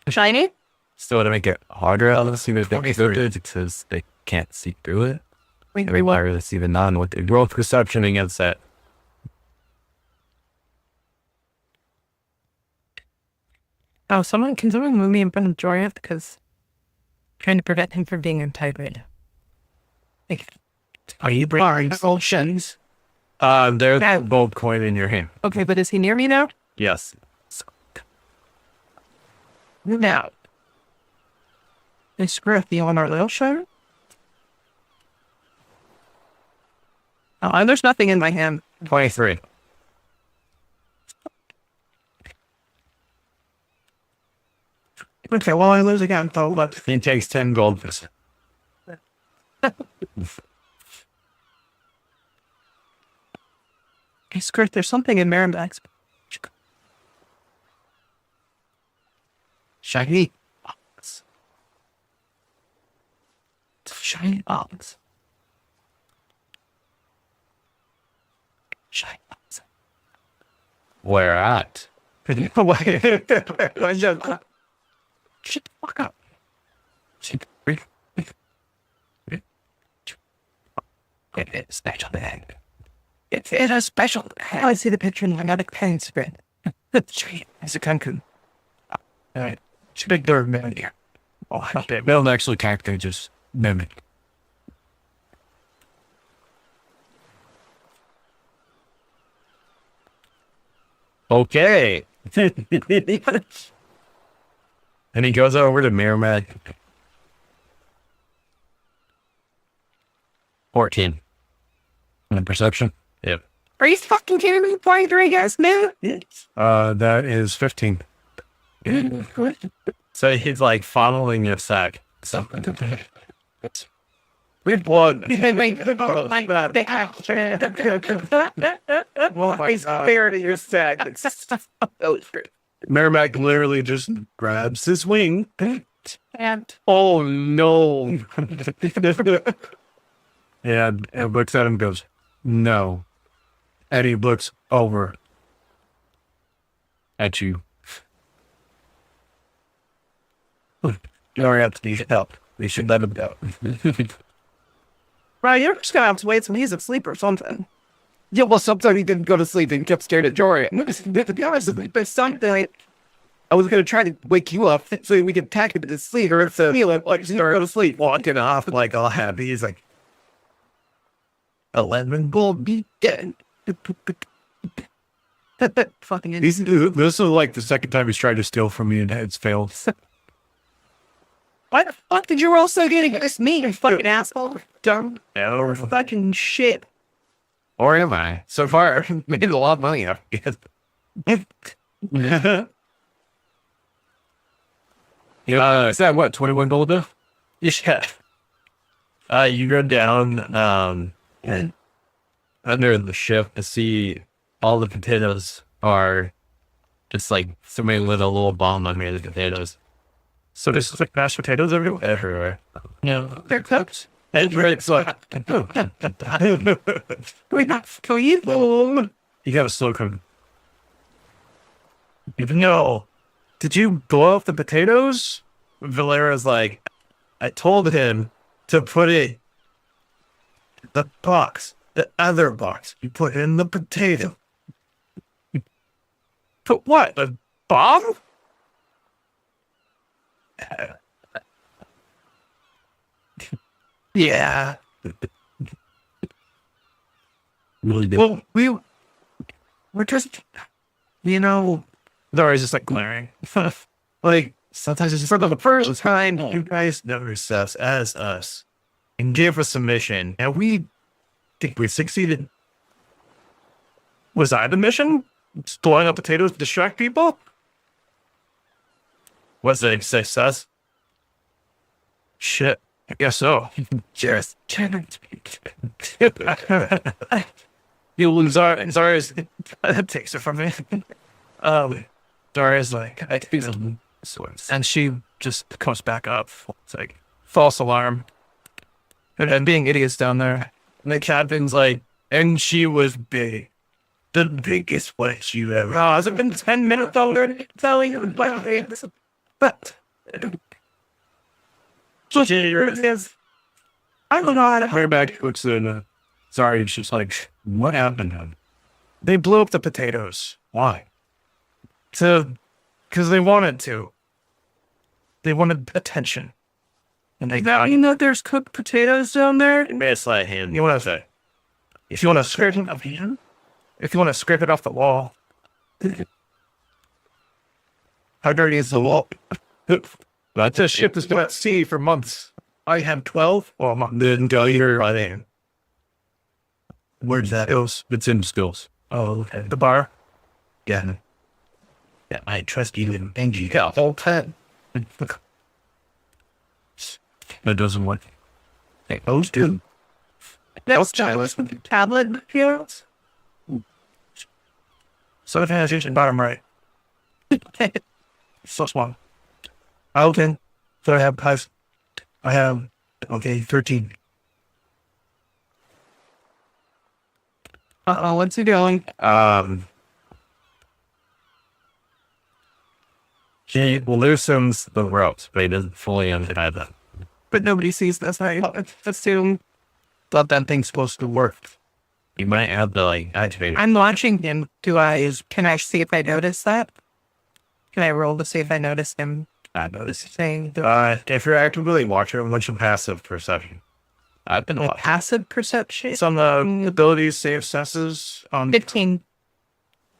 Speaker 4: shiny.
Speaker 6: still to make it harder. I'll see if they because they can't see through it.
Speaker 4: Wait,
Speaker 6: Every wire that's even on with the growth perception against that.
Speaker 4: Oh, can someone move me in front of Jorah because I'm trying to prevent him from being untied. Like,
Speaker 2: Are you bringing
Speaker 5: Oceans.
Speaker 6: There's
Speaker 4: Yeah.
Speaker 6: a gold coin in your hand.
Speaker 4: okay, but is he near me now?
Speaker 6: Yes.
Speaker 4: Now. Is Griffy on our little show? Oh, there's nothing in my hand.
Speaker 6: 23.
Speaker 2: Okay, well, I lose again, though, but
Speaker 6: He takes 10 gold.
Speaker 4: Hey, Griff, there's something in Merrimack's.
Speaker 5: Shiny.
Speaker 4: Shiny box. Shiny box.
Speaker 6: Where at?
Speaker 4: Shut the fuck up.
Speaker 5: It's special bag.
Speaker 4: It's a special. I see the picture and I got a pen spread.
Speaker 2: it's a Cancun. All right. It's a big door man here. Oh, not big.
Speaker 6: They don't actually count, they just mimic. Okay. And he goes over to Merrimack. 14.
Speaker 5: And perception.
Speaker 6: Yep.
Speaker 4: Are you fucking kidding me? 23 guys, man.
Speaker 2: That is 15.
Speaker 6: So he's like following your sack.
Speaker 2: Weird blood.
Speaker 4: Well, he's fair to your sack.
Speaker 2: Merrimack literally just grabs his wing.
Speaker 4: And
Speaker 2: Oh, no. And looks at him and goes, no. And he looks over at you. Dorian needs help. We should let him go.
Speaker 4: right, you're just gonna have to wait till he's asleep or something.
Speaker 5: Yeah, well, sometimes he didn't go to sleep and kept staring at Jory.
Speaker 4: To be honest, there's something like,
Speaker 5: I was going to try to wake you up so we could attack him to sleep or to feel it like you go to sleep.
Speaker 6: Walking off like all happy. He's like, 11 gold be dead.
Speaker 4: that fucking idiot.
Speaker 2: This is like the second time he's tried to steal from me and it's failed.
Speaker 4: Why the fuck did you roll so good against me, you fucking asshole? Dumb
Speaker 6: No.
Speaker 4: fucking shit.
Speaker 6: Or am I? So far, I've made a lot of money off it.
Speaker 2: Is that what, 21 gold though?
Speaker 6: Yeah. You go down under the ship to see all the potatoes are just like somebody lit a little bomb on me the potatoes
Speaker 2: So there's like mashed potatoes everywhere?
Speaker 6: everywhere.
Speaker 4: They're cooked.
Speaker 6: And it's like,
Speaker 4: Can we eat them?
Speaker 2: You got a slow cooker. No. Did you blow up the potatoes?
Speaker 6: Valera's like, I told him to put it the box, the other box. You put in the potato.
Speaker 2: Put what? The bomb?
Speaker 6: Yeah.
Speaker 4: Well, we're just, you know,
Speaker 2: They're always just like glaring.
Speaker 6: Like,
Speaker 1: Sometimes it's for the first time you guys notice us as us and give us a mission, and we think we've succeeded.
Speaker 2: Was I the mission? Just blowing up potatoes to distract people?
Speaker 1: Was it a success?
Speaker 2: Shit. I guess so.
Speaker 1: Cheers.
Speaker 2: You lose Zara's that takes it from me. Zara's like, I feel them. And she just comes back up. It's like false alarm. And being idiots down there. And the captain's like, and she was big. The biggest place you ever. Oh, has it been 10 minutes already? Telling you, but so is. I don't know how to.
Speaker 3: Way back looks in. Sorry, it's just like, what happened?
Speaker 2: They blew up the potatoes.
Speaker 3: Why?
Speaker 2: Because they wanted to. They wanted attention. And they
Speaker 4: That mean that there's cooked potatoes down there?
Speaker 1: It's like him.
Speaker 2: You want to, if you want to scrape it off here, if you want to scrape it off the wall, how dirty is the wall?
Speaker 1: That's
Speaker 2: This ship has been at sea for months. I have 12. Well, I'm
Speaker 1: Didn't tell you right in. Where's that?
Speaker 3: It's in skills.
Speaker 1: Oh, okay.
Speaker 2: the bar.
Speaker 1: Yeah. Yeah, I trust you and Benji. Yeah, whole time.
Speaker 3: That doesn't work.
Speaker 1: Hey, those two.
Speaker 4: That was childless with the tablet materials.
Speaker 2: So it has in bottom right. So small. Okay. So I have 5. I have, 13.
Speaker 4: Uh-oh, what's he doing?
Speaker 1: She loosens the ropes, but he doesn't fully untie them.
Speaker 4: But nobody sees this. I assume.
Speaker 1: Thought that thing's supposed to work. You might have to activate it.
Speaker 4: I'm watching him. Can I see if I notice that? Can I roll to see if I notice him
Speaker 1: I noticed.
Speaker 4: saying
Speaker 1: If you're actively watching, what's your passive perception? I've been watching.
Speaker 4: passive perception?
Speaker 2: It's on the abilities, save cesses. On
Speaker 4: 15.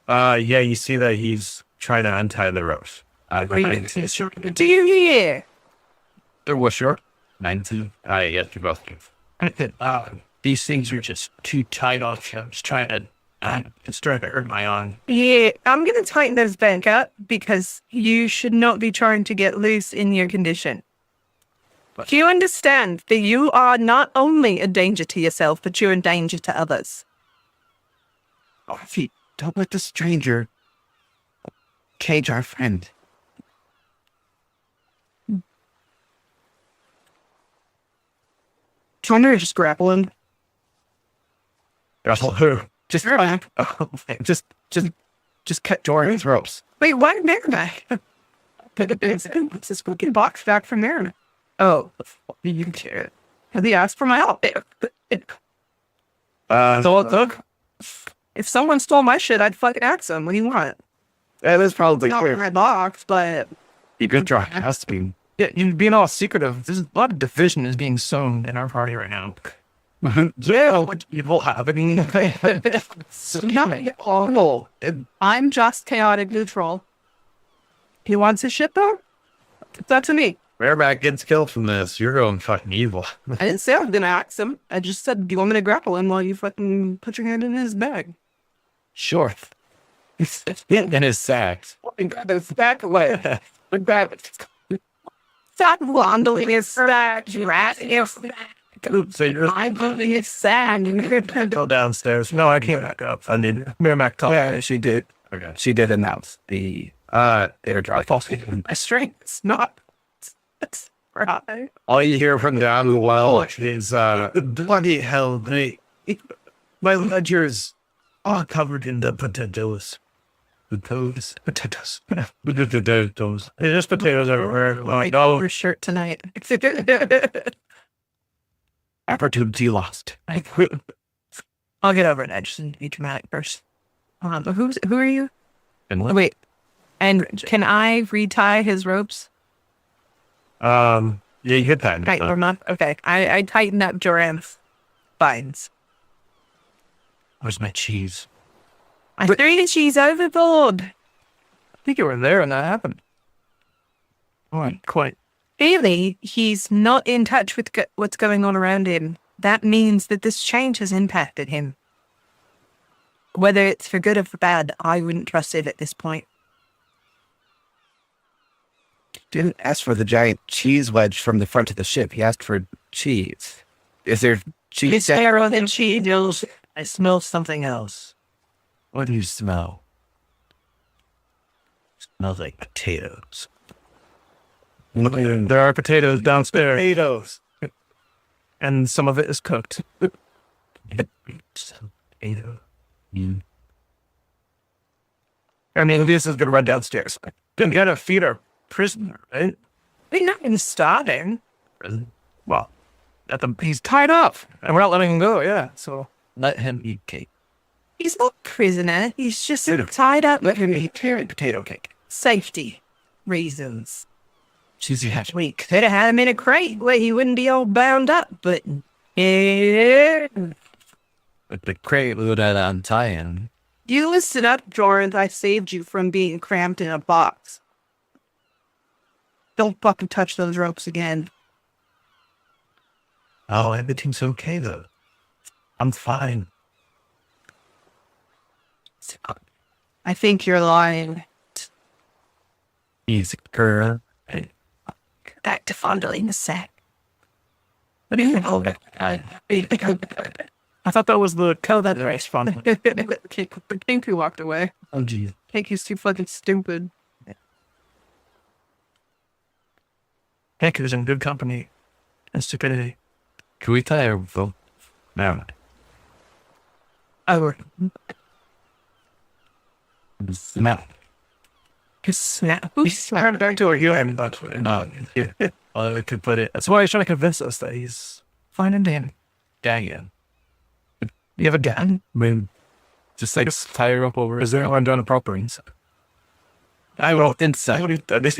Speaker 1: Yeah, you see that he's trying to untie the ropes.
Speaker 4: Do you hear?
Speaker 1: There was short. 19. Yes, you both do. These things are just too tight on him. I'm just trying to, it's trying to hurt my arm.
Speaker 4: Yeah, I'm going to tighten those back up because you should not be trying to get loose in your condition. Do you understand that you are not only a danger to yourself, but you're a danger to others?
Speaker 5: Oh, Pete, don't let the stranger cage our friend.
Speaker 4: Trying to just grapple him.
Speaker 5: Just relax. Just cut Jordan's ropes.
Speaker 4: Wait, why bareback? What's this fucking box back from there? Oh, you care. Have they asked for my help?
Speaker 2: so look.
Speaker 4: If someone stole my shit, I'd fucking ask them. What do you want?
Speaker 5: That is probably
Speaker 4: Not my box, but
Speaker 5: You good draw has to be.
Speaker 2: Yeah, you're being all secretive. There's a lot of division is being sown in our party right now.
Speaker 4: yeah,
Speaker 2: What evil happening?
Speaker 4: not awful. I'm just chaotic neutral. He wants his shit though? It's up to me.
Speaker 1: Bareback gets killed from this. You're going fucking evil.
Speaker 4: I didn't say I was gonna ask him. I just said, do you want me to grapple him while you fucking put your hand in his bag?
Speaker 5: Sure.
Speaker 1: In his sacks.
Speaker 4: Grab his back away. Grab it. Stop wandering his back, you rat.
Speaker 2: So you're
Speaker 4: I'm moving his sack.
Speaker 2: go downstairs. No, I came back up. I did. Merrimack talked.
Speaker 5: Yeah, she did.
Speaker 1: Okay.
Speaker 5: She did announce the airdrop.
Speaker 4: My strength's not. It's right.
Speaker 1: All you hear from down the well is, bloody hell, my ledger's all covered in the potatoes. Potatoes.
Speaker 2: There's just potatoes everywhere. Like, no,
Speaker 4: Your shirt tonight.
Speaker 5: Opportunity lost.
Speaker 4: I'll get over it. I just need to be dramatic first. Who are you?
Speaker 1: And
Speaker 4: Oh, wait. And can I retie his ropes?
Speaker 1: yeah, you hit that.
Speaker 4: Tighten them up? Okay. I tighten up Joram's vines.
Speaker 1: Where's my cheese?
Speaker 4: I threw the cheese overboard.
Speaker 2: I think you were there when that happened. Quite.
Speaker 4: Clearly, he's not in touch with what's going on around him. That means that this change has impacted him. Whether it's for good or for bad, I wouldn't trust it at this point.
Speaker 5: Didn't ask for the giant cheese wedge from the front of the ship. He asked for cheese. Is there cheese?
Speaker 4: It's arrow than cheese. I smell something else.
Speaker 6: What do you smell? Smells like potatoes.
Speaker 2: There are potatoes downstairs,
Speaker 1: Potatoes.
Speaker 2: and some of it is cooked.
Speaker 6: Potato.
Speaker 2: I mean, this is gonna run downstairs. Didn't get to feed our prisoner, right?
Speaker 4: We're not even starving.
Speaker 2: Well, he's tied up, and we're not letting him go. Yeah, so
Speaker 6: Let him eat cake.
Speaker 4: He's not a prisoner. He's just tied up.
Speaker 1: Let him eat carrot potato cake.
Speaker 4: Safety reasons.
Speaker 6: Cheesy hatch.
Speaker 4: We could have had him in a crate where he wouldn't be all bound up, but yeah.
Speaker 6: But the crate would untie him.
Speaker 4: You listen up, Jordan. I saved you from being cramped in a box. Don't fucking touch those ropes again.
Speaker 6: Oh, everything's okay though. I'm fine.
Speaker 4: I think you're lying.
Speaker 6: He's a girl.
Speaker 4: Back to fondling the sack.
Speaker 2: I thought that was the cow that race fun.
Speaker 4: Pinky walked away.
Speaker 6: Oh, geez.
Speaker 4: Pinky's too fucking stupid.
Speaker 2: Hank is in good company and stupidity.
Speaker 6: Can we tie our boat? No.
Speaker 4: Oh,
Speaker 6: Smell.
Speaker 4: snap.
Speaker 2: We turned back to a human, but
Speaker 6: No. Yeah. Oh, we could put it.
Speaker 2: that's why he's trying to convince us that he's fine and dandy.
Speaker 6: Dang it.
Speaker 2: You have a gun?
Speaker 6: I mean, just like tie her up over.
Speaker 2: Is there anyone done a proper inside?
Speaker 6: I will inside.
Speaker 2: But there's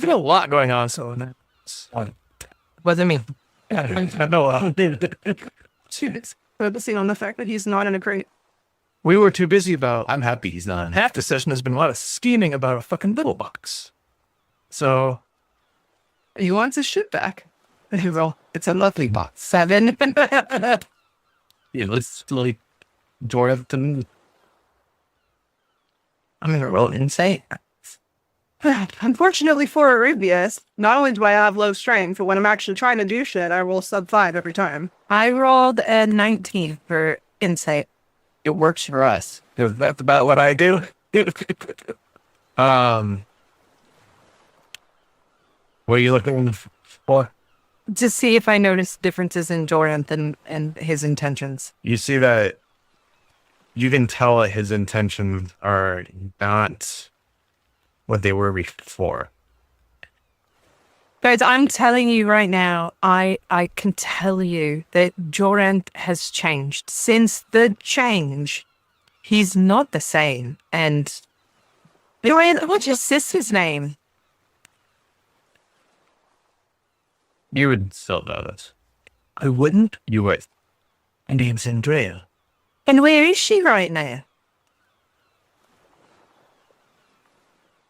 Speaker 2: been a lot going on, so that's
Speaker 4: What does it mean?
Speaker 2: I know.
Speaker 4: Focusing on the fact that he's not in a crate.
Speaker 2: We were too busy about
Speaker 6: I'm happy he's not.
Speaker 2: half the session has been a lot of scheming about a fucking little box. So
Speaker 4: He wants his shit back.
Speaker 2: well,
Speaker 6: It's a lovely box.
Speaker 4: 7.
Speaker 6: Yeah, let's like Jordan.
Speaker 4: I'm gonna roll insane. Unfortunately for Arabius, not only do I have low strength, but when I'm actually trying to do shit, I roll sub 5 every time. I rolled a 19 for insight.
Speaker 6: It works for us.
Speaker 2: that's about what I do.
Speaker 6: What are you looking for?
Speaker 4: To see if I notice differences in Joranth and his intentions.
Speaker 1: You see that you can tell that his intentions are not what they were before.
Speaker 4: Guys, I'm telling you right now, I can tell you that Joranth has changed. Since the change, he's not the same. And Joranth, what's your sister's name?
Speaker 6: You would still know this.
Speaker 2: I wouldn't.
Speaker 6: You would.
Speaker 2: My name's Andrea.
Speaker 4: And where is she right now?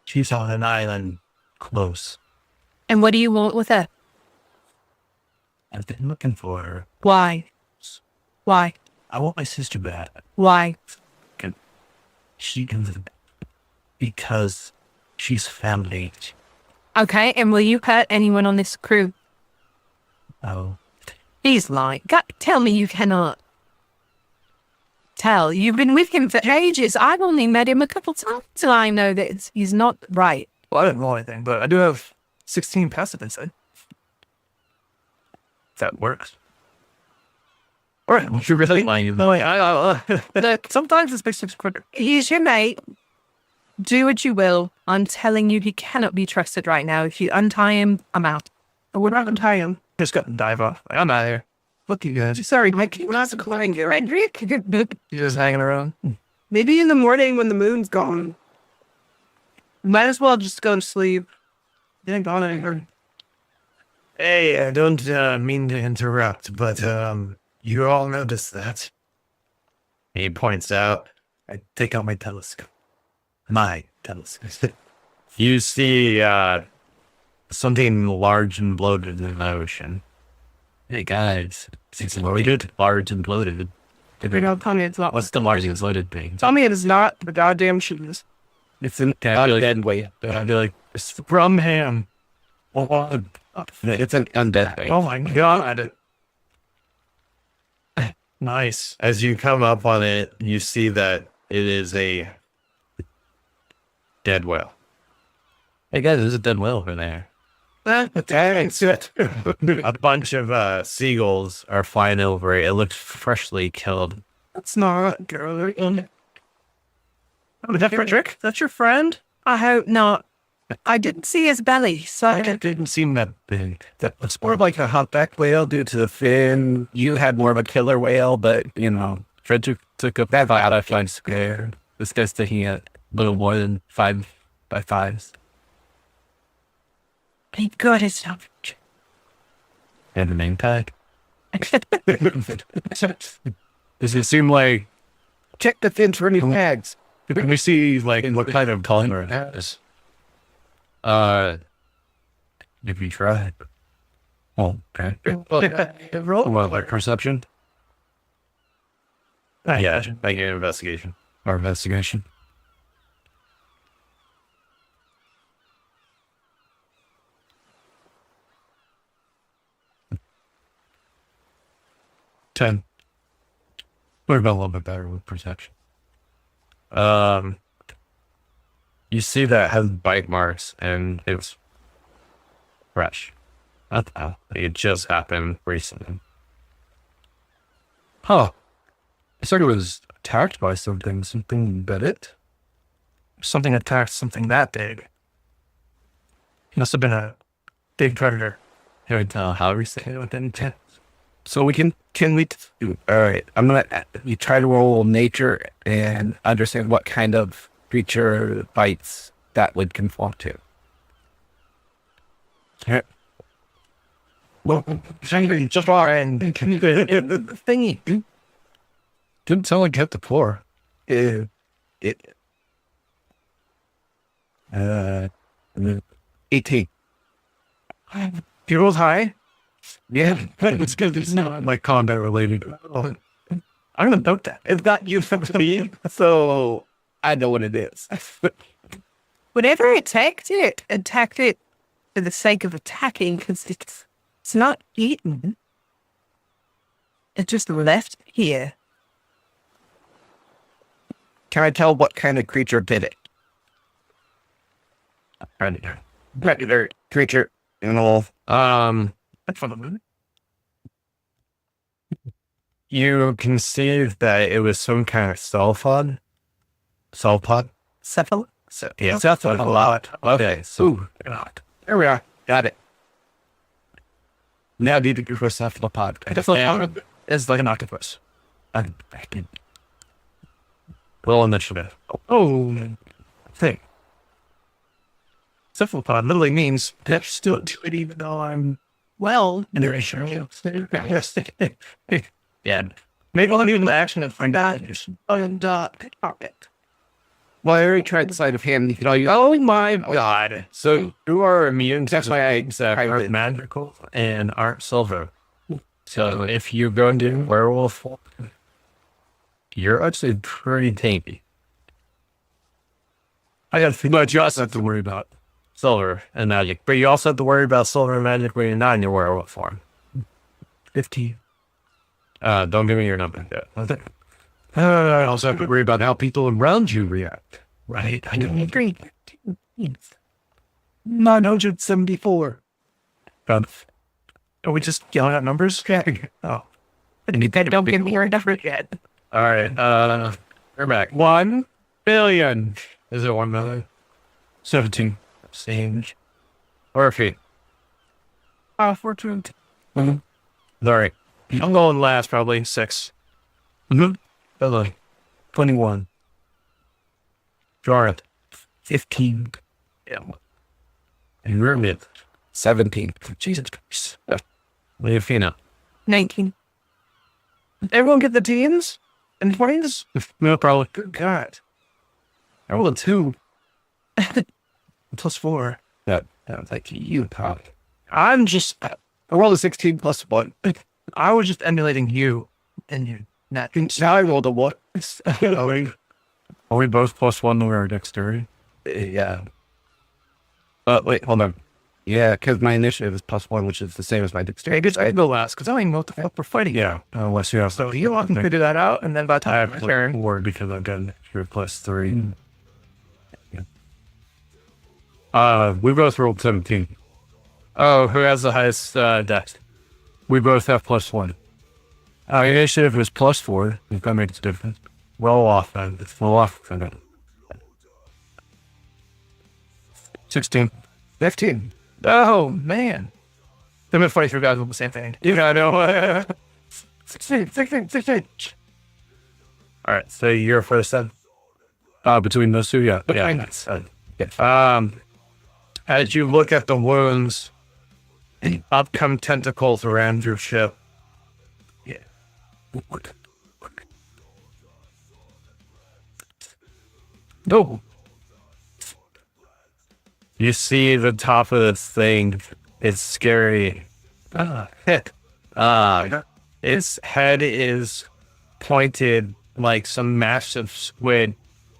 Speaker 2: She's on an island close.
Speaker 4: And what do you want with her?
Speaker 2: I've been looking for her.
Speaker 4: Why? Why?
Speaker 2: I want my sister back.
Speaker 4: Why?
Speaker 2: She can, because she's family.
Speaker 4: Okay, and will you hurt anyone on this crew?
Speaker 2: Oh,
Speaker 4: He's lying. God, tell me you cannot. Tell. You've been with him for ages. I've only met him a couple times till I know that he's not right.
Speaker 2: well, I don't know anything, but I do have 16 passive insight. If that works. All right,
Speaker 6: You really lying?
Speaker 2: no, wait, look, sometimes this makes sense quicker.
Speaker 4: He's your mate. Do what you will. I'm telling you, he cannot be trusted right now. If you untie him, I'm out.
Speaker 2: I would not untie him. Just got to dive off. Like, I'm out of here. Fuck you guys.
Speaker 4: Sorry, Mike. We're not declaring you, right?
Speaker 2: You're just hanging around.
Speaker 4: Maybe in the morning when the moon's gone. Might as well just go to sleep.
Speaker 2: Yeah, gone anywhere.
Speaker 1: Hey, I don't mean to interrupt, but you all noticed that. He points out. I take out my telescope. My telescope. You see something large and bloated in the ocean.
Speaker 3: Hey guys, it's loaded, large and bloated.
Speaker 4: If you don't tell me it's not.
Speaker 3: What's the large and bloated thing?
Speaker 4: Tell me it is not the goddamn shoes.
Speaker 3: It's an dead weight. I feel like it's
Speaker 2: From ham.
Speaker 3: it's an undead thing.
Speaker 2: Oh my god. Nice.
Speaker 1: As you come up on it, you see that it is a dead whale.
Speaker 3: Hey guys, there's a dead whale over there.
Speaker 2: Thanks.
Speaker 1: A bunch of seagulls are flying over it. It looks freshly killed.
Speaker 2: That's not girl. Oh, is that Frederick? That's your friend?
Speaker 4: I hope not. I didn't see his belly, so
Speaker 1: It didn't seem that big.
Speaker 5: It's more of like a humpback whale due to the fin. You had more of a killer whale, but you know,
Speaker 3: Fred took up that out of flying square. This guy's taking a little more than 5x5s.
Speaker 4: thank God it's not.
Speaker 3: And a name tag. Does it seem like
Speaker 5: check the fins for any tags.
Speaker 3: can we see like what kind of color it has? If you try. Oh, okay.
Speaker 2: Roll.
Speaker 3: Well, like perception
Speaker 1: Yeah, make an investigation.
Speaker 3: or investigation. Ten. We're about a little bit better with perception.
Speaker 1: You see that it has bite marks and it's fresh. It just happened recently.
Speaker 3: Huh. It's like it was attacked by something. Something bit it.
Speaker 2: Something attacked something that big. He must have been a big predator.
Speaker 3: Can we tell how we say it with intent?
Speaker 5: So we can we? All right. I'm gonna we try to roll nature and understand what kind of creature bites that would conform to.
Speaker 2: Well, just all and thingy.
Speaker 3: Didn't sound like hit the floor.
Speaker 5: It 18.
Speaker 2: You rolled high.
Speaker 5: Yeah.
Speaker 2: It's good. It's not.
Speaker 3: Like combat related.
Speaker 2: I'm gonna note that.
Speaker 5: It's not you for me, so I know what it is.
Speaker 4: Whenever it attacked it for the sake of attacking because it's not eaten. It just left here.
Speaker 5: Can I tell what kind of creature did it?
Speaker 3: Predator.
Speaker 5: Predator creature. You know.
Speaker 2: That's from the movie.
Speaker 1: You can see that it was some kind of cephalopod.
Speaker 4: Cephalopod.
Speaker 1: So, yeah.
Speaker 2: Cephalopod.
Speaker 3: Okay, so
Speaker 5: Ooh. There we are. Got it. Now need to go for cephalopod.
Speaker 2: Definitely it's like an octopus.
Speaker 1: Little initiative.
Speaker 2: Oh, thing. Cephalopod literally means that still do it even though I'm well in the ratio. Yeah. Maybe I'll leave the action and find out. And pickpocket.
Speaker 5: Well, I already tried the sleight of hand. You can all use, oh my god.
Speaker 1: So you are immune to
Speaker 5: That's why I
Speaker 1: things that aren't magical and aren't silver. So if you go into werewolf, you're actually pretty tanky.
Speaker 2: I got to think about you also have to worry about.
Speaker 1: Silver and magic. But you also have to worry about silver and magic when you're not in your werewolf form.
Speaker 2: 15.
Speaker 1: Don't give me your number yet.
Speaker 3: I also have to worry about how people around you react.
Speaker 2: Right. I don't agree. 974. Are we just yelling out numbers? Oh.
Speaker 4: Don't give me your number yet.
Speaker 1: All right. We're back.
Speaker 2: 1 billion.
Speaker 1: Is it 1 million?
Speaker 2: 17.
Speaker 1: Sage. Or feet.
Speaker 4: 420.
Speaker 1: Sorry.
Speaker 2: I'm going last, probably 6.
Speaker 1: Billy.
Speaker 2: 21.
Speaker 1: Jordan.
Speaker 2: 15.
Speaker 1: Yeah. And Rubit.
Speaker 5: 17.
Speaker 2: Jesus Christ.
Speaker 1: Leofina.
Speaker 4: 19.
Speaker 2: Everyone get the teens and 20s? No, probably. Good God.
Speaker 1: I rolled a 2.
Speaker 2: +4.
Speaker 5: Yeah. Like you talk.
Speaker 2: I'm just,
Speaker 5: I rolled a 16 plus 1.
Speaker 2: I was just emulating you and you. Not.
Speaker 5: Now I rolled a 1.
Speaker 3: Are we both +1 to our dexterity?
Speaker 5: Yeah. Wait, hold on. Yeah, because my initiative is +1, which is the same as my dexterity.
Speaker 2: I can go last because I don't even know what the fuck we're fighting.
Speaker 3: Yeah. Unless you have
Speaker 2: So you all can figure that out, and then by the
Speaker 3: I
Speaker 2: time
Speaker 3: have
Speaker 2: my turn,
Speaker 3: +4 because I've got your +3. We both rolled 17.
Speaker 6: Oh, who has the highest dex?
Speaker 3: We both have +1. Our initiative is +4. If that makes a difference.
Speaker 6: Well off then.
Speaker 3: Well off.
Speaker 2: 16.
Speaker 5: 15.
Speaker 2: Oh man, there been 43 guys with the same thing.
Speaker 6: Yeah, I know.
Speaker 2: 16.
Speaker 6: All right, so you're first then.
Speaker 3: Between those two, yeah.
Speaker 6: As you look at the wounds, up come tentacles around your ship.
Speaker 2: No.
Speaker 6: You see the top of this thing. It's scary. Its head is pointed like some massive squid,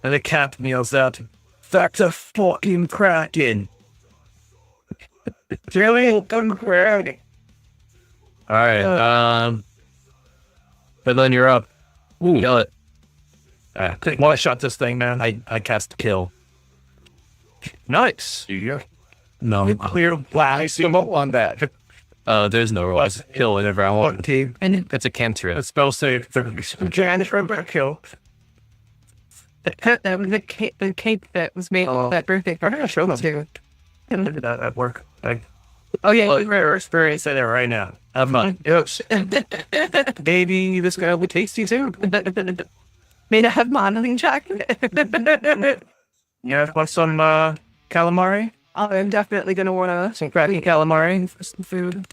Speaker 6: and the captain yells out, "That's a fucking kraken!"
Speaker 2: Really? Come crowding.
Speaker 6: All right. But then you're up.
Speaker 3: Ooh.
Speaker 6: Kill it.
Speaker 2: One shot this thing, man.
Speaker 6: I cast kill.
Speaker 2: Nice.
Speaker 3: No.
Speaker 2: Clear black.
Speaker 5: On that.
Speaker 6: There's no roll. I just kill whenever I want.
Speaker 2: Team. And
Speaker 6: It's a cantrip.
Speaker 2: a spell save. Janice right kill. That was the cake that was made on that birthday. I'm gonna show them too.
Speaker 6: Can do that at work.
Speaker 2: Oh yeah,
Speaker 6: Well,
Speaker 2: we're
Speaker 6: experience it there right now. Have fun.
Speaker 2: Yes. Baby, this guy will be tasty too. May I have modeling chocolate? Yeah, want some calamari? I'm definitely gonna want some crappy calamari for some food.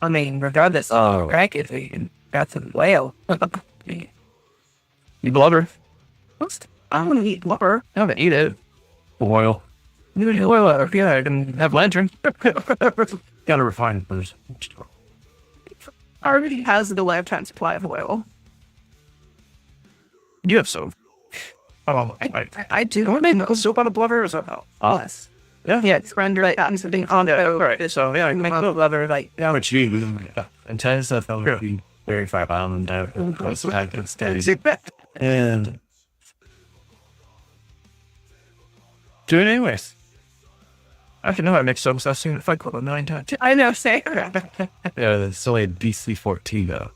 Speaker 2: I mean, regardless, crack if we got some whale. You blubber? I'm gonna eat blubber. I'm gonna eat it.
Speaker 3: Oil.
Speaker 2: You can oil it. Yeah, I can have lantern.
Speaker 3: Gotta refine it first.
Speaker 4: Already has the lifetime supply of oil.
Speaker 2: You have soap. Oh,
Speaker 4: I do.
Speaker 2: want to make soap out of blubber or something?
Speaker 4: Yes.
Speaker 2: Yeah.
Speaker 4: Yeah, it's render like that. Something on it.
Speaker 2: All right. So yeah, I can make a blubber like
Speaker 3: Yeah, but you.
Speaker 6: And tennis that felt very 5 island down.
Speaker 2: and do it anyways. I can know I make soap, so I've seen it Fight Club 9 times.
Speaker 4: I know, say.
Speaker 6: Yeah, it's only a DC 14 though.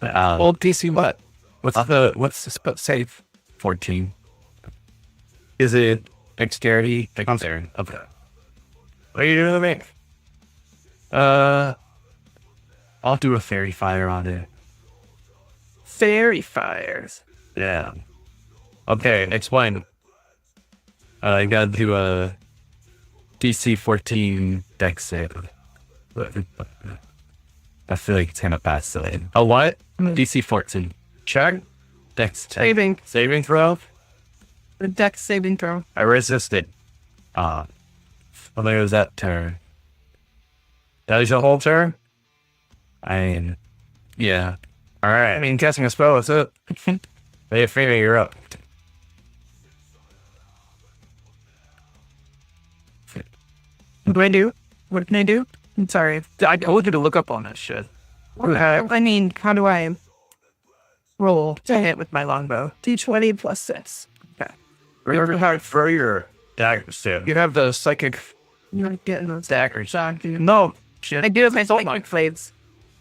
Speaker 5: Well, DC what?
Speaker 3: What's the spell save?
Speaker 6: 14.
Speaker 5: Is it dexterity?
Speaker 6: Dexterity. Okay.
Speaker 2: What are you doing to me?
Speaker 6: I'll do a fairy fire on it.
Speaker 4: Fairy fires.
Speaker 6: Yeah. Okay, explain. I gotta do a DC 14 dex save. I feel like it's gonna pass it. A what? DC 14. Check. Dex
Speaker 4: Saving.
Speaker 6: saving throw.
Speaker 4: The dex saving throw.
Speaker 6: I resisted. Well, there was that turn. That was your whole turn? Yeah. All right.
Speaker 2: I mean, casting a spell, that's it.
Speaker 6: Hey, Freeman, you're up.
Speaker 4: What do I do? What can I do? I'm sorry.
Speaker 2: I told you to look up on that shit.
Speaker 4: I mean, how do I roll
Speaker 2: To hit with my longbow.
Speaker 4: D20 plus 6?
Speaker 6: Remember how to throw your daggers too.
Speaker 2: You have the psychic
Speaker 4: You're getting those
Speaker 2: daggers.
Speaker 4: dude.
Speaker 2: No, shit.
Speaker 4: I do have my psychic blades.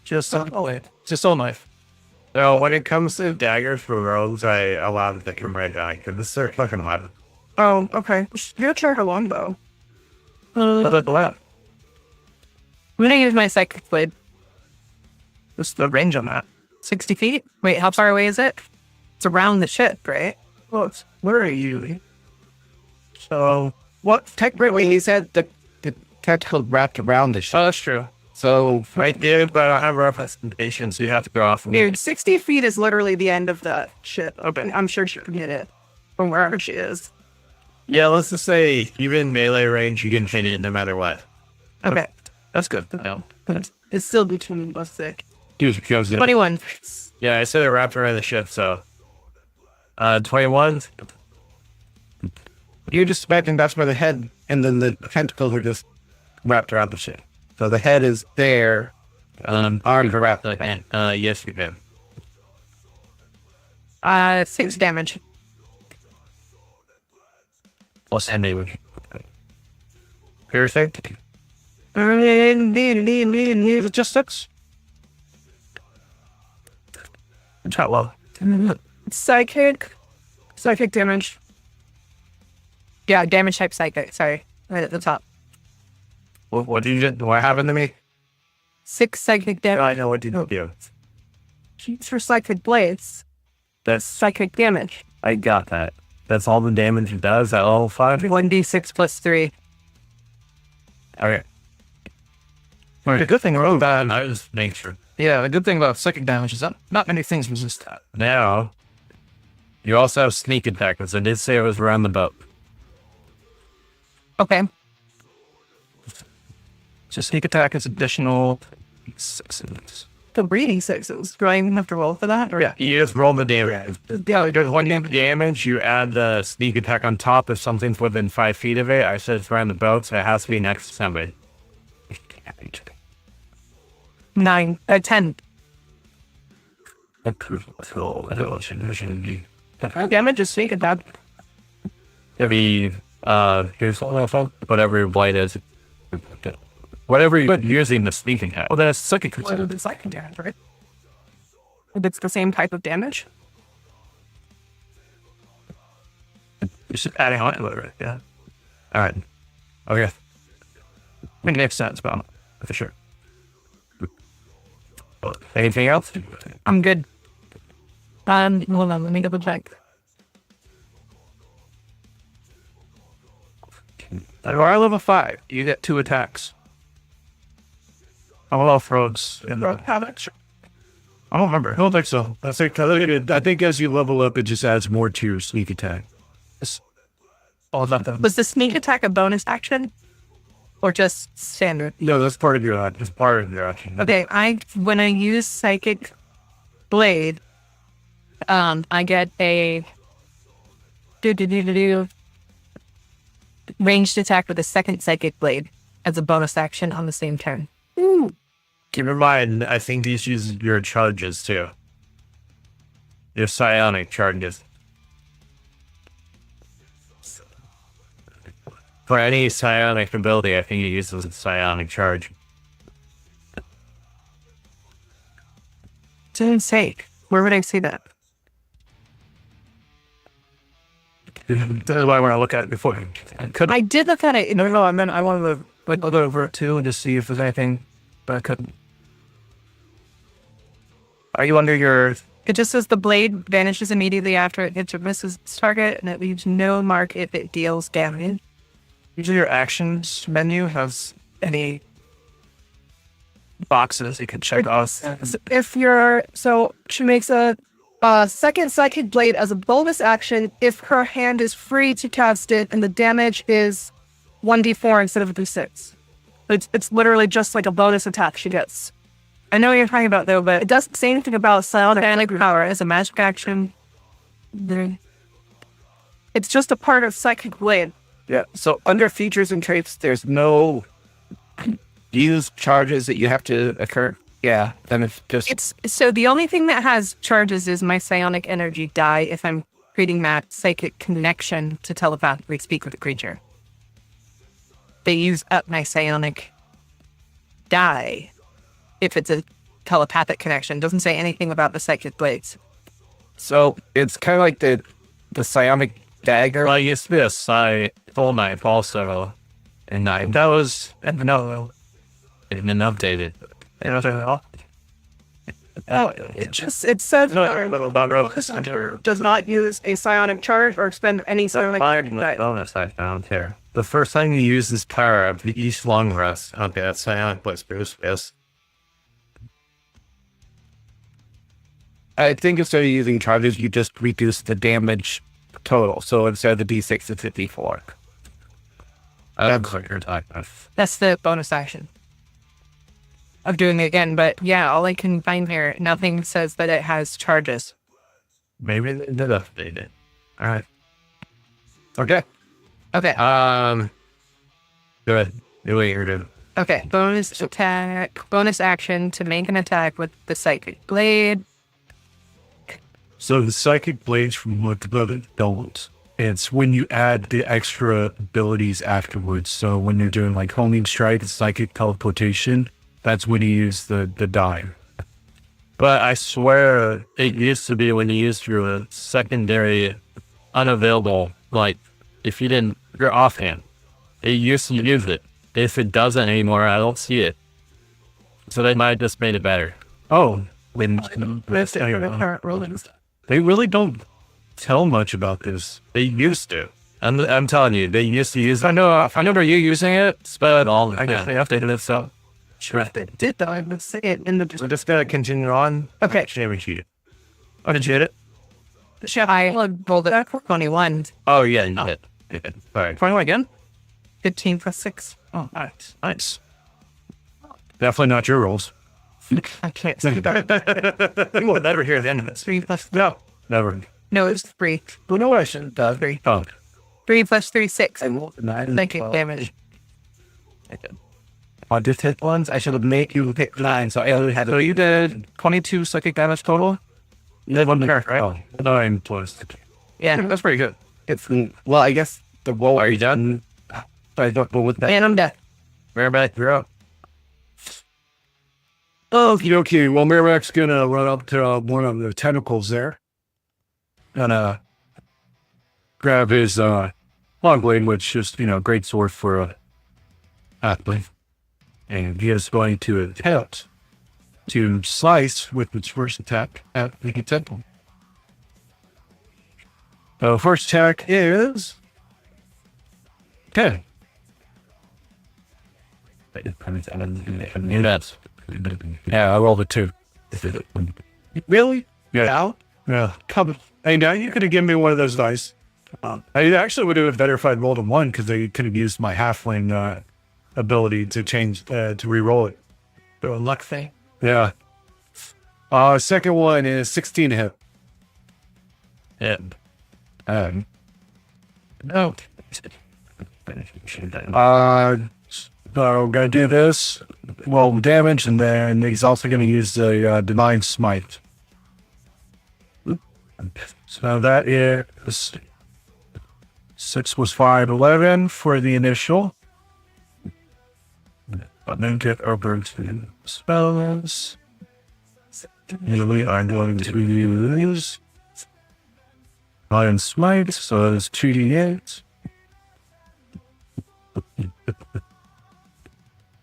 Speaker 2: Just it's a soul knife.
Speaker 6: So when it comes to daggers for rogues, I allow them to come right back because this is fucking weapon.
Speaker 4: Oh, okay. You'll try her longbow.
Speaker 2: But what?
Speaker 4: I'm gonna use my psychic blade.
Speaker 2: What's the range on that?
Speaker 4: 60 feet? Wait, how far away is it? It's around the ship, right?
Speaker 2: Well, where are you? So, what?
Speaker 5: Wait, he said the tentacle wrapped around the ship.
Speaker 2: Oh, that's true.
Speaker 5: So
Speaker 2: Right there, but I have representation, so you have to go off.
Speaker 4: Dude, 60 feet is literally the end of the ship. Okay. I'm sure she can get it from wherever she is.
Speaker 1: Yeah, let's just say you're in melee range, you can hit it no matter what.
Speaker 4: Okay.
Speaker 2: That's good. No.
Speaker 4: It's still between us sick.
Speaker 3: He goes
Speaker 4: 21.
Speaker 1: Yeah, I said it wrapped around the ship, so 21.
Speaker 5: you just imagine that's where the head and then the tentacles are just wrapped around the ship. So the head is there, arms are wrapped like that.
Speaker 1: Yes, you can.
Speaker 4: 6 damage.
Speaker 1: What's the name? Piercing?
Speaker 2: Is it just 6? Chat well.
Speaker 4: Psychic damage. Yeah, damage type psychic. Sorry. Right at the top.
Speaker 1: What did you do? What happened to me?
Speaker 4: 6 psychic damage.
Speaker 1: I know what did you do.
Speaker 4: She's for psychic blades.
Speaker 1: That's
Speaker 4: Psychic damage.
Speaker 1: I got that. That's all the damage it does at level 5?
Speaker 4: 1d6 plus 3.
Speaker 1: Okay.
Speaker 2: The good thing about that,
Speaker 1: I just make sure.
Speaker 2: yeah, the good thing about psychic damage is that not many things resist that.
Speaker 1: Now, you also have sneak attack, because I did say it was around the boat.
Speaker 4: Okay.
Speaker 2: So sneak attack is additional 6.
Speaker 4: The breeding 6s. Do I even have to roll for that? Or
Speaker 2: Yeah.
Speaker 1: You just roll the damage.
Speaker 4: yeah,
Speaker 1: There's one damage, you add the sneak attack on top if something's within 5 feet of it. I said it's around the boat, so it has to be next to somebody.
Speaker 4: 10. Damage is sneak attack.
Speaker 1: It'd be, here's whatever your blade is. Whatever you're using the sneak attack.
Speaker 2: Well, then it's psychic.
Speaker 4: Well, it's psychic damage, right? If it's the same type of damage.
Speaker 2: It's just adding on to it, right? Yeah.
Speaker 1: Alright. Okay.
Speaker 2: I think it makes sense, but for sure.
Speaker 1: Anything else?
Speaker 4: I'm good. Hold on, let me double check.
Speaker 2: If I level 5, you get 2 attacks. I will off roads in the
Speaker 4: Havoc.
Speaker 2: I don't remember.
Speaker 3: I don't think so. I think as you level up, it just adds more to your sneak attack.
Speaker 2: all of them.
Speaker 4: Was the sneak attack a bonus action? Or just standard?
Speaker 3: No, that's part of your action. It's part of your action.
Speaker 4: Okay, when I use Psychic Blade, I get a ranged attack with a second Psychic Blade as a bonus action on the same turn.
Speaker 1: Keep in mind, I think these use your charges too. Your psionic charges. For any psionic ability, I think it uses a psionic charge.
Speaker 4: Didn't say. Where would I see that?
Speaker 2: That's why I want to look at it before.
Speaker 4: I did look at it.
Speaker 2: No, I meant I wanted to look over it too and just see if there's anything, but I couldn't. Are you under your...
Speaker 4: It just says the blade vanishes immediately after it hits or misses its target, and it leaves no mark if it deals damage.
Speaker 2: Usually your actions menu has any boxes you can check off.
Speaker 4: If you're... So she makes a second Psychic Blade as a bonus action if her hand is free to cast it, and the damage is 1d4 instead of a d6. It's literally just like a bonus attack she gets. I know what you're talking about, though, but it doesn't say anything about psionic power as a magic action. It's just a part of Psychic Blade.
Speaker 5: Yeah. So under features and traits, there's no use charges that you have to occur. Yeah. Then it's just
Speaker 4: So the only thing that has charges is my psionic energy die if I'm creating that psychic connection to telepathically speak with the creature. They use up my psionic die if it's a telepathic connection. Doesn't say anything about the psychic blades.
Speaker 5: so it's kind of like the psionic dagger.
Speaker 1: Well, I used to be a full knife also, and
Speaker 2: That was... And no,
Speaker 1: and then updated.
Speaker 2: you know,
Speaker 4: Oh, it says does not use a psionic charge or expend any psionic.
Speaker 1: Bonus I found here. The first time you use this power of the East Long Rest. Okay, that's Psionic Whispers. Yes.
Speaker 5: I think instead of using charges, you just reduce the damage total. So instead of the D6, it's a D4.
Speaker 1: That's what you're talking about.
Speaker 4: That's the bonus action of doing it again. But yeah, all I can find here, nothing says that it has charges.
Speaker 1: Maybe they did update it. All right. Okay.
Speaker 4: Okay.
Speaker 1: Go ahead. Do what you're doing.
Speaker 4: Okay. Bonus attack, bonus action to make an attack with the psychic blade.
Speaker 2: So the psychic blades from what the other don't. It's when you add the extra abilities afterwards. So when you're doing like homing strike, psychic teleportation, that's when you use the die.
Speaker 1: But I swear it used to be when you used your secondary unavailable, like if you didn't, your offhand. It used to use it. If it doesn't anymore, I don't see it. So they might have just made it better.
Speaker 2: Oh, they really don't tell much about this.
Speaker 1: They used to. I'm telling you, they used to use it.
Speaker 2: I know. I remember you using it.
Speaker 1: Spell it all.
Speaker 2: I guess they updated it. So
Speaker 4: Sure, they did though. I would say it in the.
Speaker 1: We're just gonna continue on.
Speaker 4: Okay.
Speaker 1: Never cheated.
Speaker 2: oh, did you hit it?
Speaker 4: I rolled it for 21.
Speaker 1: Oh yeah, you hit. Hit. Sorry.
Speaker 2: 21 again?
Speaker 4: 15 plus 6.
Speaker 2: Oh, nice. Definitely not your rolls.
Speaker 4: I can't see that.
Speaker 2: We will never hear the end of this.
Speaker 4: 3 plus.
Speaker 2: No, never.
Speaker 4: No, it was 3.
Speaker 2: Well, no, I shouldn't have.
Speaker 4: 3.
Speaker 2: Oh,
Speaker 4: 3 plus 3, 6.
Speaker 2: I rolled a 9.
Speaker 4: Thank you, damage.
Speaker 2: I just hit ones. I should have made you hit 9. So I only had. So you did 22 psychic damage total. You did 1 there, right? Oh, 9 plus.
Speaker 4: Yeah.
Speaker 2: That's pretty good.
Speaker 5: It's, well, I guess the roll.
Speaker 1: Are you done?
Speaker 5: I don't know what that.
Speaker 4: And I'm dead.
Speaker 1: Merrimack, you're up.
Speaker 2: Okay. Well, Merrimack's gonna run up to one of the tentacles there and grab his long blade, which is great sword for a athlete, and he is going to attempt to slice with its first attack at the temple. First attack is 10.
Speaker 1: That's
Speaker 2: Yeah, I rolled a 2.
Speaker 5: Really?
Speaker 2: Yeah. Yeah. Come. Hey, now you could have given me one of those dice. I actually would have been better if I'd rolled a 1 because they could have used my halfling ability to change to re-roll it.
Speaker 1: a luck thing.
Speaker 2: Yeah. Second one is 16 to hit.
Speaker 1: Hit.
Speaker 2: No. So I'm gonna do this. Well, damage, and then he's also gonna use the divine smite. So that is 6 was 5, 11 for the initial. And then get over to spells. Usually I'm going to use Divine Smite, so it's 2d8.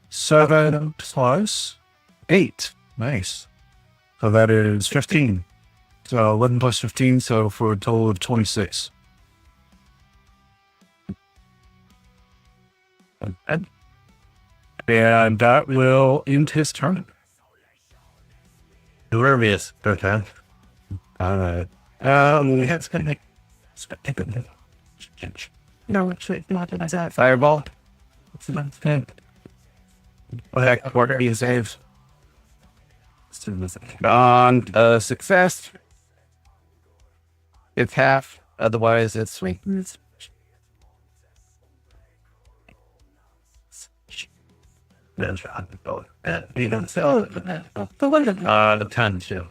Speaker 2: 7 plus 8. Nice. So that is 15. So 11 plus 15, so for a total of 26. And that will end his turn.
Speaker 1: Nervous. Okay.
Speaker 2: That's gonna make
Speaker 4: No, actually, not that.
Speaker 5: Fireball.
Speaker 2: what are you saves?
Speaker 5: On success, it's half. Otherwise, it's swing.
Speaker 1: The 10 too.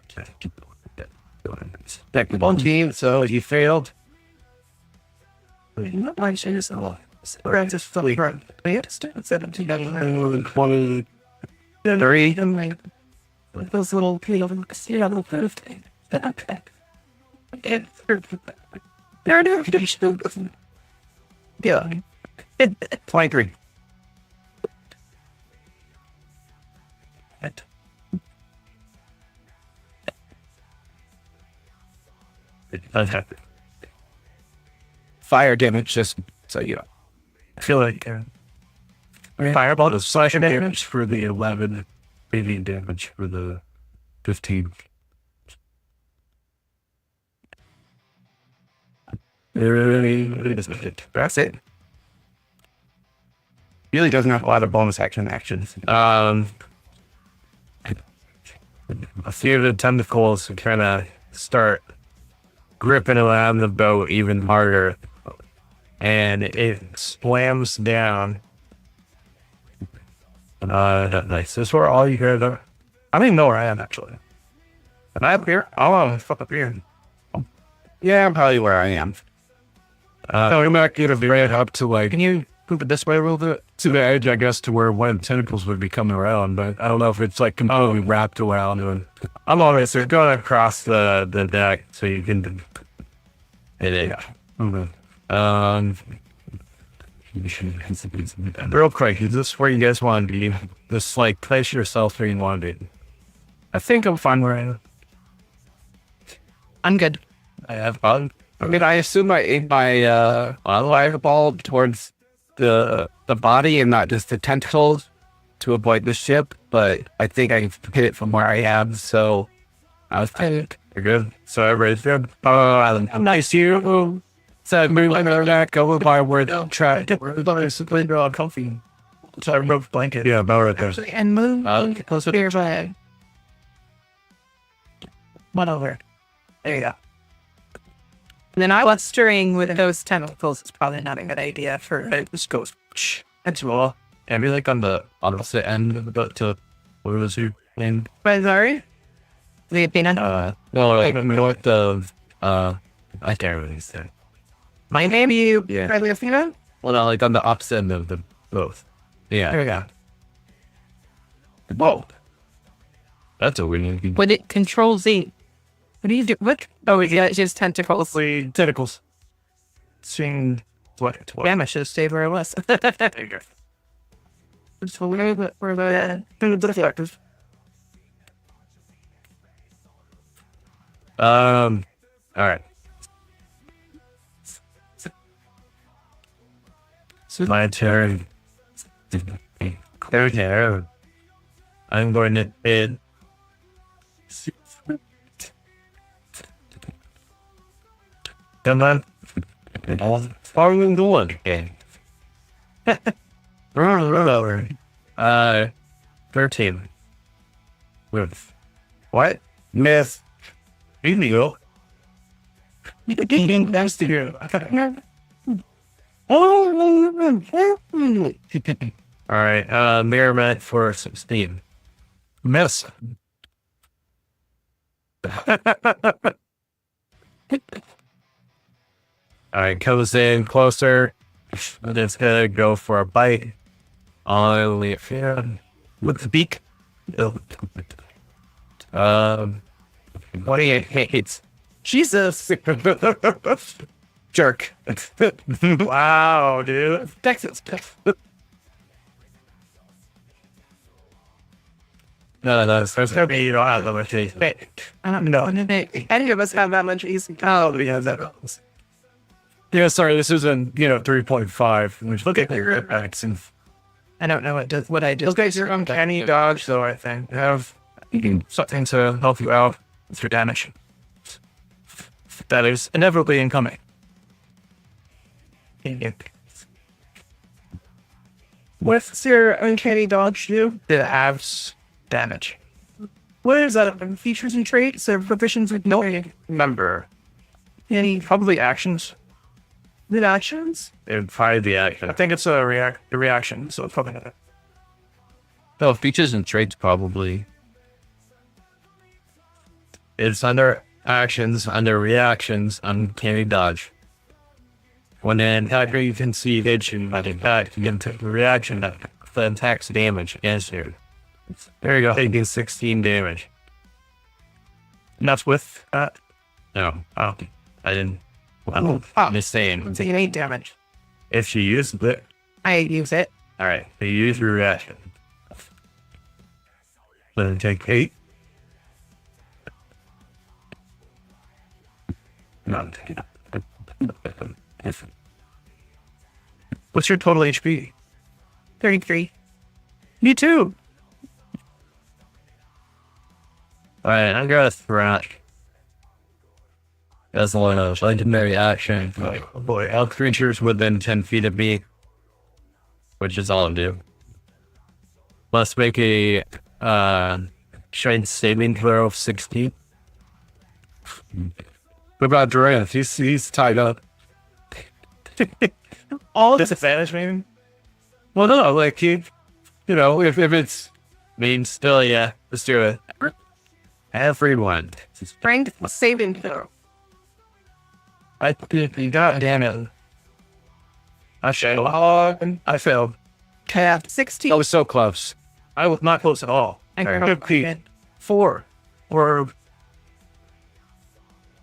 Speaker 5: One team, so you failed. Three.
Speaker 4: Those little birthday. They're no yeah.
Speaker 5: 23.
Speaker 2: It does happen.
Speaker 5: Fire damage, just so you know.
Speaker 2: I feel like fireball does slashing damage for the 11, radiant damage for the 15. That's it. Really doesn't have a lot of bonus actions. A few of the tentacles kind of start gripping around the boat even harder, and it slams down. Nice. This is where all you hear the. I don't even know where I am actually. Am I up here? Oh, fuck up here.
Speaker 5: Yeah, I'm probably where I am.
Speaker 2: No, I'm not gonna be right up to like. Can you move it this way a little bit to the edge? I guess to where one of the tentacles would be coming around, but I don't know if it's like completely wrapped around. And I'm always so going across the deck so you can. Yeah. Real quick, is this where you guys want to be? Just like place yourself where you want to be. I think I'm fine where I am.
Speaker 4: I'm good.
Speaker 2: I have fun.
Speaker 5: I mean, I assume I aim my fireball towards the body and not just the tentacles to avoid the ship, but I think I hit it from where I am, so I was tired.
Speaker 2: You're good. So everybody's good. I'm nice here. So move like that. Go by where they'll try. It's real comfy. So I wrote blanket. Yeah, about right there.
Speaker 4: And move
Speaker 2: Closer.
Speaker 4: here by one over. There you go. And then I was stirring with those tentacles. It's probably not a good idea for
Speaker 2: It just goes. That's raw. And be like on the opposite end of the boat to where was your name?
Speaker 4: But sorry. The peanut.
Speaker 2: No, like north of I can't really say.
Speaker 4: My name you
Speaker 2: Yeah.
Speaker 4: probably Athena?
Speaker 2: Well, no, like on the opposite end of the both. Yeah.
Speaker 4: There we go.
Speaker 2: Whoa. That's a weird name.
Speaker 4: When it controls Z. What do you do? What? Oh, yeah, it's just tentacles.
Speaker 2: The tentacles. Swing. What?
Speaker 4: Damn, I should have stayed where I was.
Speaker 2: There you go.
Speaker 4: Just a little bit further. Deflective.
Speaker 2: All right. My turn. Okay. I'm going to hit. Come on. Following the one. Okay. 13. With what? Miss. Here you go. Nice to hear. All right, Merrimack for 16. Miss. All right, comes in closer. Just gonna go for a bite. Only with the beak. 28.
Speaker 4: Jesus.
Speaker 2: Jerk. Wow, dude.
Speaker 4: Texas.
Speaker 2: No, there's no way you don't have that much easy.
Speaker 4: I don't know. Any of us have that much easy.
Speaker 2: Oh, yeah, that. Yeah, sorry, this is in, 3.5. Which look at your impacts and
Speaker 4: I don't know what I just.
Speaker 2: those guys are uncanny dodge, though, I think. They have something to help you out with your damage. That is inevitably incoming.
Speaker 4: What's your uncanny dodge do?
Speaker 2: It halves damage.
Speaker 4: What is that? Features and traits or proficiency with no
Speaker 2: Remember,
Speaker 4: any
Speaker 2: probably actions.
Speaker 4: good actions?
Speaker 2: It would probably be action. I think it's a reaction, so it's probably not. No, features and traits probably. It's under actions, under reactions, uncanny dodge. When an attacker you can see action that attack, you can take the reaction that attacks damage against you. There you go. Taking 16 damage. And that's with that? No. Oh, I didn't. Well, I'm just saying.
Speaker 4: So you need damage.
Speaker 2: If you use it.
Speaker 4: I use it.
Speaker 2: Alright, so you use your reaction. Then take 8. What's your total HP?
Speaker 4: 33.
Speaker 2: Me too.
Speaker 3: All right, I'm gonna thrash. That's one of legendary action. Oh boy, all creatures within 10 feet of me, which is all I do. Let's make a strength saving throw of 16. What about Durant? He's tied up.
Speaker 2: All disadvantage, maybe?
Speaker 3: Well, no, like if it's mean, still, yeah, let's do it. Everyone.
Speaker 4: Strength saving throw.
Speaker 2: God damn it. I failed. I failed.
Speaker 4: Okay. 16.
Speaker 3: That was so close.
Speaker 2: I was not close at all.
Speaker 4: I
Speaker 2: Could
Speaker 4: got
Speaker 2: be 4 or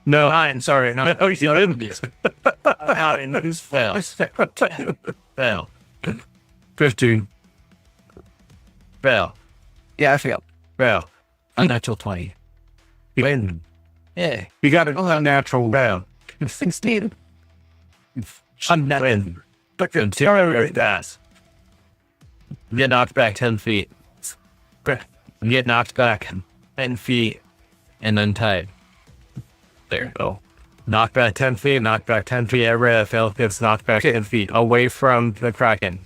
Speaker 2: 9. Sorry, no. Oh, you didn't be. Who's fail?
Speaker 3: Fail. 15. Fail.
Speaker 5: Yeah, I failed.
Speaker 3: Fail.
Speaker 5: Unnatural 20.
Speaker 3: Win.
Speaker 5: Yeah.
Speaker 3: You got an unnatural fail.
Speaker 4: 16.
Speaker 3: Win. But very fast. You get knocked back 10 feet. You get knocked back 10 feet and then tied. There you go. Knocked back 10 feet, knocked back 10 feet. Everybody that fails gets knocked back 10 feet away from the Kraken.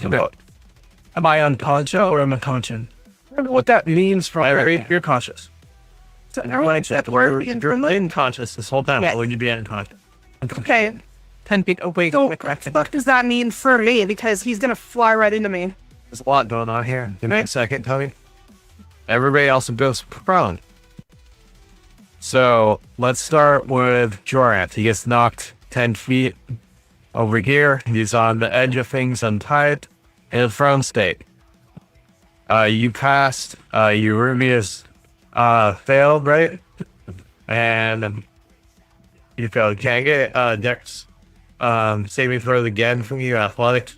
Speaker 2: Am I unconscious or am I conscious? I don't know what that means from you're conscious. So everyone except where you're unconscious this whole time.
Speaker 4: Yeah.
Speaker 2: Would you be unconscious?
Speaker 4: Okay.
Speaker 2: 10 feet away.
Speaker 4: So what the fuck does that mean for me? Because he's gonna fly right into me.
Speaker 3: There's a lot going on here. Give me a second, Tony. Everybody else goes prone. So let's start with Jorant. He gets knocked 10 feet over here. He's on the edge of things, untied, in a prone state. You passed. Eurymius failed, right? And you failed. Can't get Dex saving throw again from you, athletics.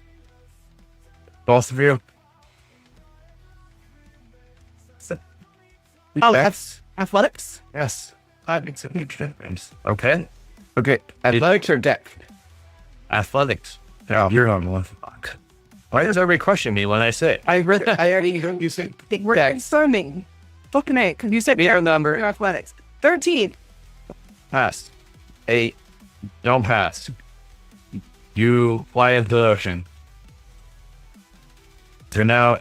Speaker 3: Both of you.
Speaker 4: Oh, that's athletics?
Speaker 3: Yes.
Speaker 2: That makes a huge difference.
Speaker 3: Okay.
Speaker 5: Okay. Athletics or dex?
Speaker 3: Athletics. You're on one. Fuck. Why does everybody question me when I say it?
Speaker 5: I already heard you say
Speaker 4: We're confirming. Fucking A, because you said your number. Your athletics. 13.
Speaker 3: Pass. 8. Don't pass. You fly into the ocean. You're now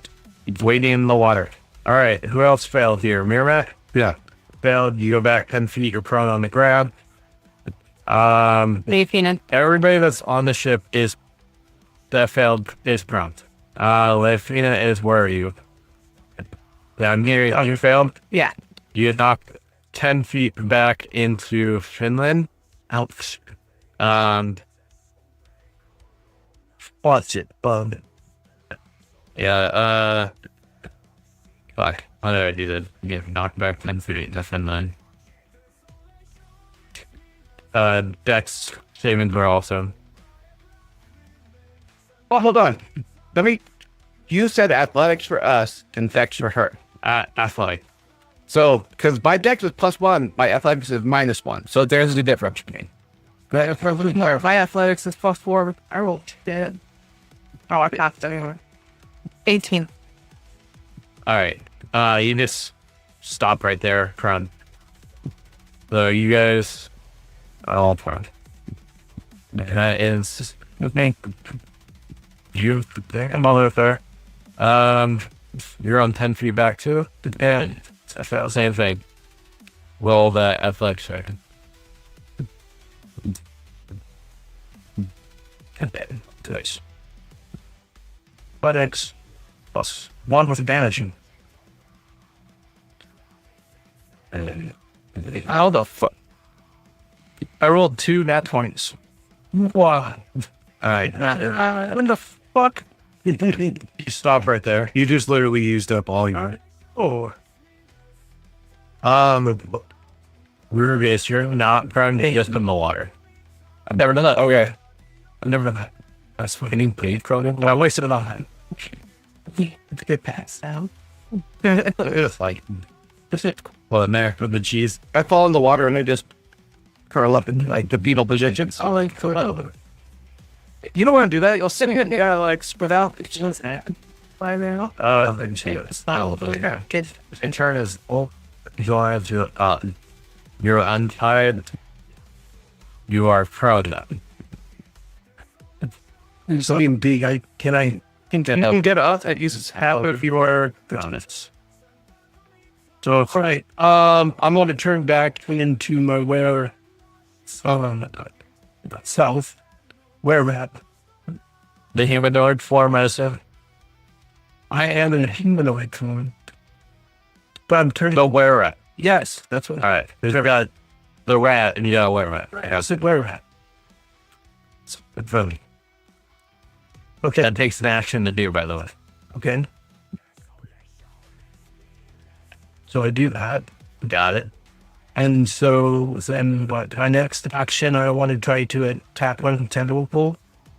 Speaker 3: waiting in the water. All right. Who else failed here? Miramac? Yeah. Failed. You go back 10 feet. You're prone on the ground. Everybody that's on the ship that failed is prone. Lefina is where are you? Down here. Oh, you failed?
Speaker 4: Yeah.
Speaker 3: You get knocked 10 feet back into Finland. Ouch.
Speaker 2: Watch it, bum.
Speaker 3: Yeah, fuck. What did I do that? Get knocked back 10 feet into Finland. Dex saving throw also.
Speaker 5: Oh, hold on. You said athletics for us and dex for her.
Speaker 3: Athletic.
Speaker 5: So, because my dex is +1, my athletics is -1. So there's the difference between.
Speaker 4: My athletics is +4. I rolled dead. Oh, I passed anyway. 18.
Speaker 3: All right. You just stop right there, prone. So you guys all prone. That is
Speaker 2: Me.
Speaker 3: you.
Speaker 2: I'm all there.
Speaker 3: You're on 10 feet back too. And same thing. Roll that athletics check. Nice.
Speaker 2: Athletics +1 with advantage. How the fuck? I rolled 2 nat 20s. Wow.
Speaker 3: Alright.
Speaker 2: When the fuck?
Speaker 3: You stop right there. You just literally used up all your.
Speaker 2: Oh.
Speaker 3: Rubius, you're not prone to just in the water.
Speaker 2: I've never done that. Okay. I've never done that.
Speaker 3: That's fucking paid prone.
Speaker 2: I wasted it on that.
Speaker 4: It's a good pass now.
Speaker 3: It's like,
Speaker 2: That's it.
Speaker 3: well, in there with the cheese.
Speaker 5: I fall in the water and I just
Speaker 2: curl up in like the beetle position. So like, curl up. You don't want to do that. You'll sit in there like spread out. It's just by now. It's not yeah.
Speaker 6: In turn is you're untied. You are proud.
Speaker 2: Something big. I can get up. It uses half of your honest. So all right. I'm going to turn back into my south. Where we're at.
Speaker 6: The humanoid form as if
Speaker 2: I am in a humanoid form. But I'm turning.
Speaker 6: the were at.
Speaker 2: Yes, that's what.
Speaker 6: All right. There's got the rat and you got were at.
Speaker 2: Right. I said where we're at.
Speaker 6: It's funny.
Speaker 2: Okay.
Speaker 6: That takes an action to do, by the way.
Speaker 2: Okay. So I do that.
Speaker 6: Got it.
Speaker 2: And so then what? My next action, I want to try to attack one tentacle.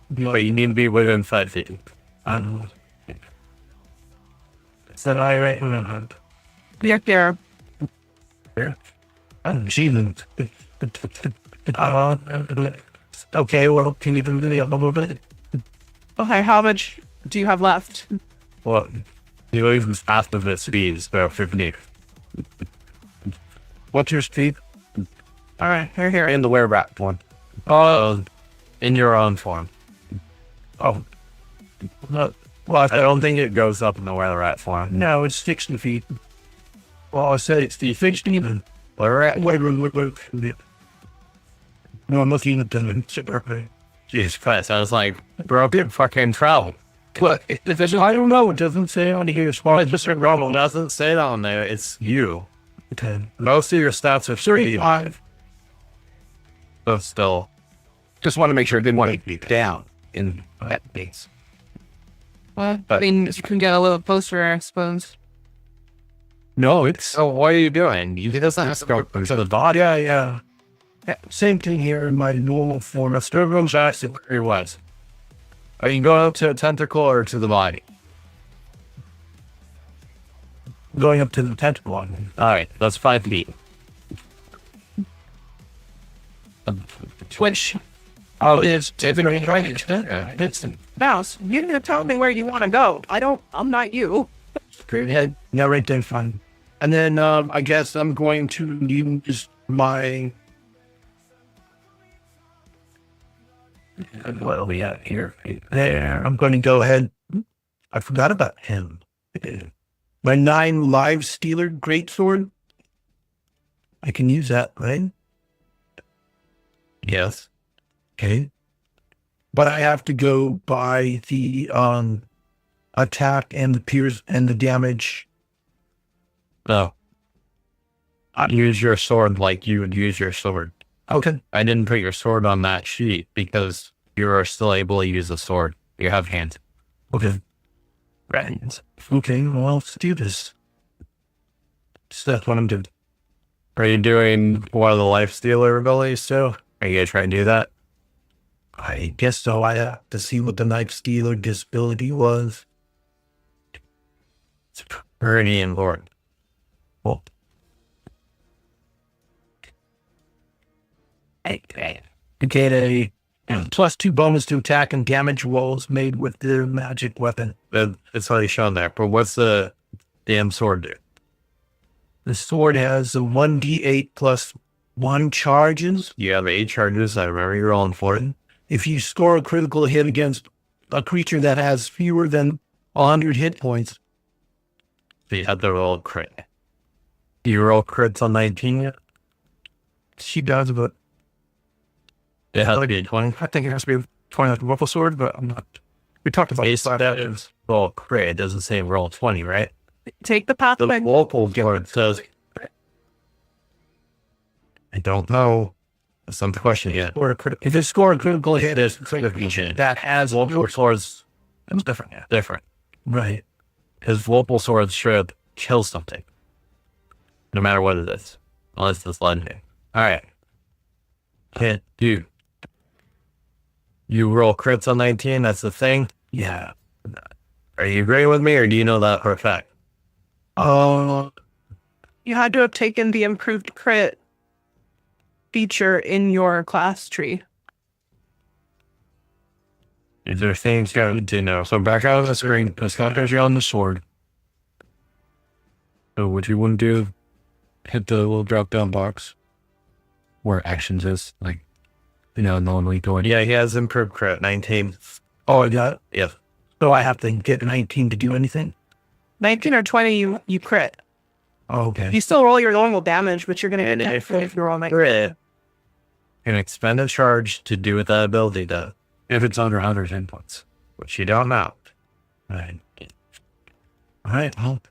Speaker 6: But you need to be within 5 feet.
Speaker 2: Is that I right?
Speaker 4: Yeah.
Speaker 2: Jesus. Okay, well, can you do a little bit?
Speaker 4: Okay, how much do you have left?
Speaker 6: Well, you even after the speed is about 50.
Speaker 2: What's your speed?
Speaker 4: All right, here.
Speaker 6: In the were rat one. Oh, in your own form.
Speaker 2: Oh. No,
Speaker 6: I don't think it goes up in the were rat form.
Speaker 2: no, it's 60 feet. Well, I said it's the 60.
Speaker 6: Were rat?
Speaker 2: Wait. No, I'm looking at the super.
Speaker 6: Jesus Christ, I was like, bro, get fucking travel.
Speaker 2: But I don't know. It doesn't say on here. It's Mr. Ronald.
Speaker 6: Doesn't say that on there, it's you.
Speaker 2: 10.
Speaker 6: Most of your stats are
Speaker 2: 35.
Speaker 6: so still.
Speaker 5: Just want to make sure it didn't want to be down in that base.
Speaker 4: Well, I mean, you can get a little closer, I suppose.
Speaker 2: No, it's.
Speaker 6: So what are you doing? You doesn't have to go to the body.
Speaker 2: Yeah. Same thing here in my normal form. I'm still going back to
Speaker 6: Where it was. Are you going up to a tentacle or to the body?
Speaker 2: going up to the tentacle one.
Speaker 6: All right, that's 5 feet.
Speaker 4: Which,
Speaker 2: It's very right. Listen,
Speaker 4: Mouse, you need to tell me where you want to go. I'm not you.
Speaker 2: straight ahead. Yeah, right there, fine. And then I guess I'm going to use my. What are we at here? There. I'm going to go ahead. I forgot about him. My 9 live stealer greatsword. I can use that, right?
Speaker 6: Yes.
Speaker 2: Okay. But I have to go by the attack and the pierce and the damage.
Speaker 6: No. Use your sword like you would use your sword.
Speaker 2: Okay.
Speaker 6: I didn't put your sword on that sheet because you are still able to use a sword. You have hands.
Speaker 2: Okay. Right. Okay, well, let's do this. So that's what I'm doing.
Speaker 6: Are you doing one of the life stealer abilities too? Are you gonna try and do that?
Speaker 2: I guess so. I have to see what the knife stealer disability was.
Speaker 6: It's pretty important.
Speaker 2: Well, get a +2 bonus to attack and damage rolls made with the magic weapon.
Speaker 6: It's already shown there. But what's the damn sword do?
Speaker 2: The sword has a 1d8 plus 1 charges.
Speaker 6: You have 8 charges. I remember you rolling for it.
Speaker 2: If you score a critical hit against a creature that has fewer than 100 hit points,
Speaker 6: So you had to roll a crit. Do you roll crits on 19 yet?
Speaker 2: she does, but
Speaker 6: It has to be a 20.
Speaker 2: I think it has to be 20 like the Ruffle Sword, but I'm not. We talked about
Speaker 6: Base stat is roll crit. It doesn't say roll 20, right?
Speaker 4: Take the
Speaker 6: The
Speaker 4: pathway.
Speaker 6: local sword says. I don't know. That's not the question yet.
Speaker 2: or a critical. If you score a critical hit,
Speaker 6: There's that
Speaker 2: that has
Speaker 6: local swords
Speaker 2: It was different, yeah.
Speaker 6: different.
Speaker 2: Right.
Speaker 6: His local sword should kill something. No matter what it is. Unless it's legendary. Alright. Hit, dude. You roll crits on 19, that's the thing.
Speaker 2: Yeah.
Speaker 6: Are you agreeing with me or do you know that for a fact?
Speaker 2: Uh,
Speaker 4: You had to have taken the improved crit. feature in your class tree.
Speaker 3: Is there things you need to know? So back out of the screen, let's concentrate on the sword. So what you want to do, hit the little drop down box where actions is, like, normally going.
Speaker 1: Yeah, he has improved crit 19.
Speaker 2: Oh, yeah.
Speaker 1: Yeah.
Speaker 2: So I have to get 19 to do anything?
Speaker 4: 19 or 20, you crit.
Speaker 2: Oh, okay.
Speaker 4: You still roll your normal damage, but you're going to hit if you're on crit.
Speaker 1: Can expend a charge to do what that ability does,
Speaker 3: If it's under 100 inputs.
Speaker 1: which you don't know.
Speaker 2: All right. Well,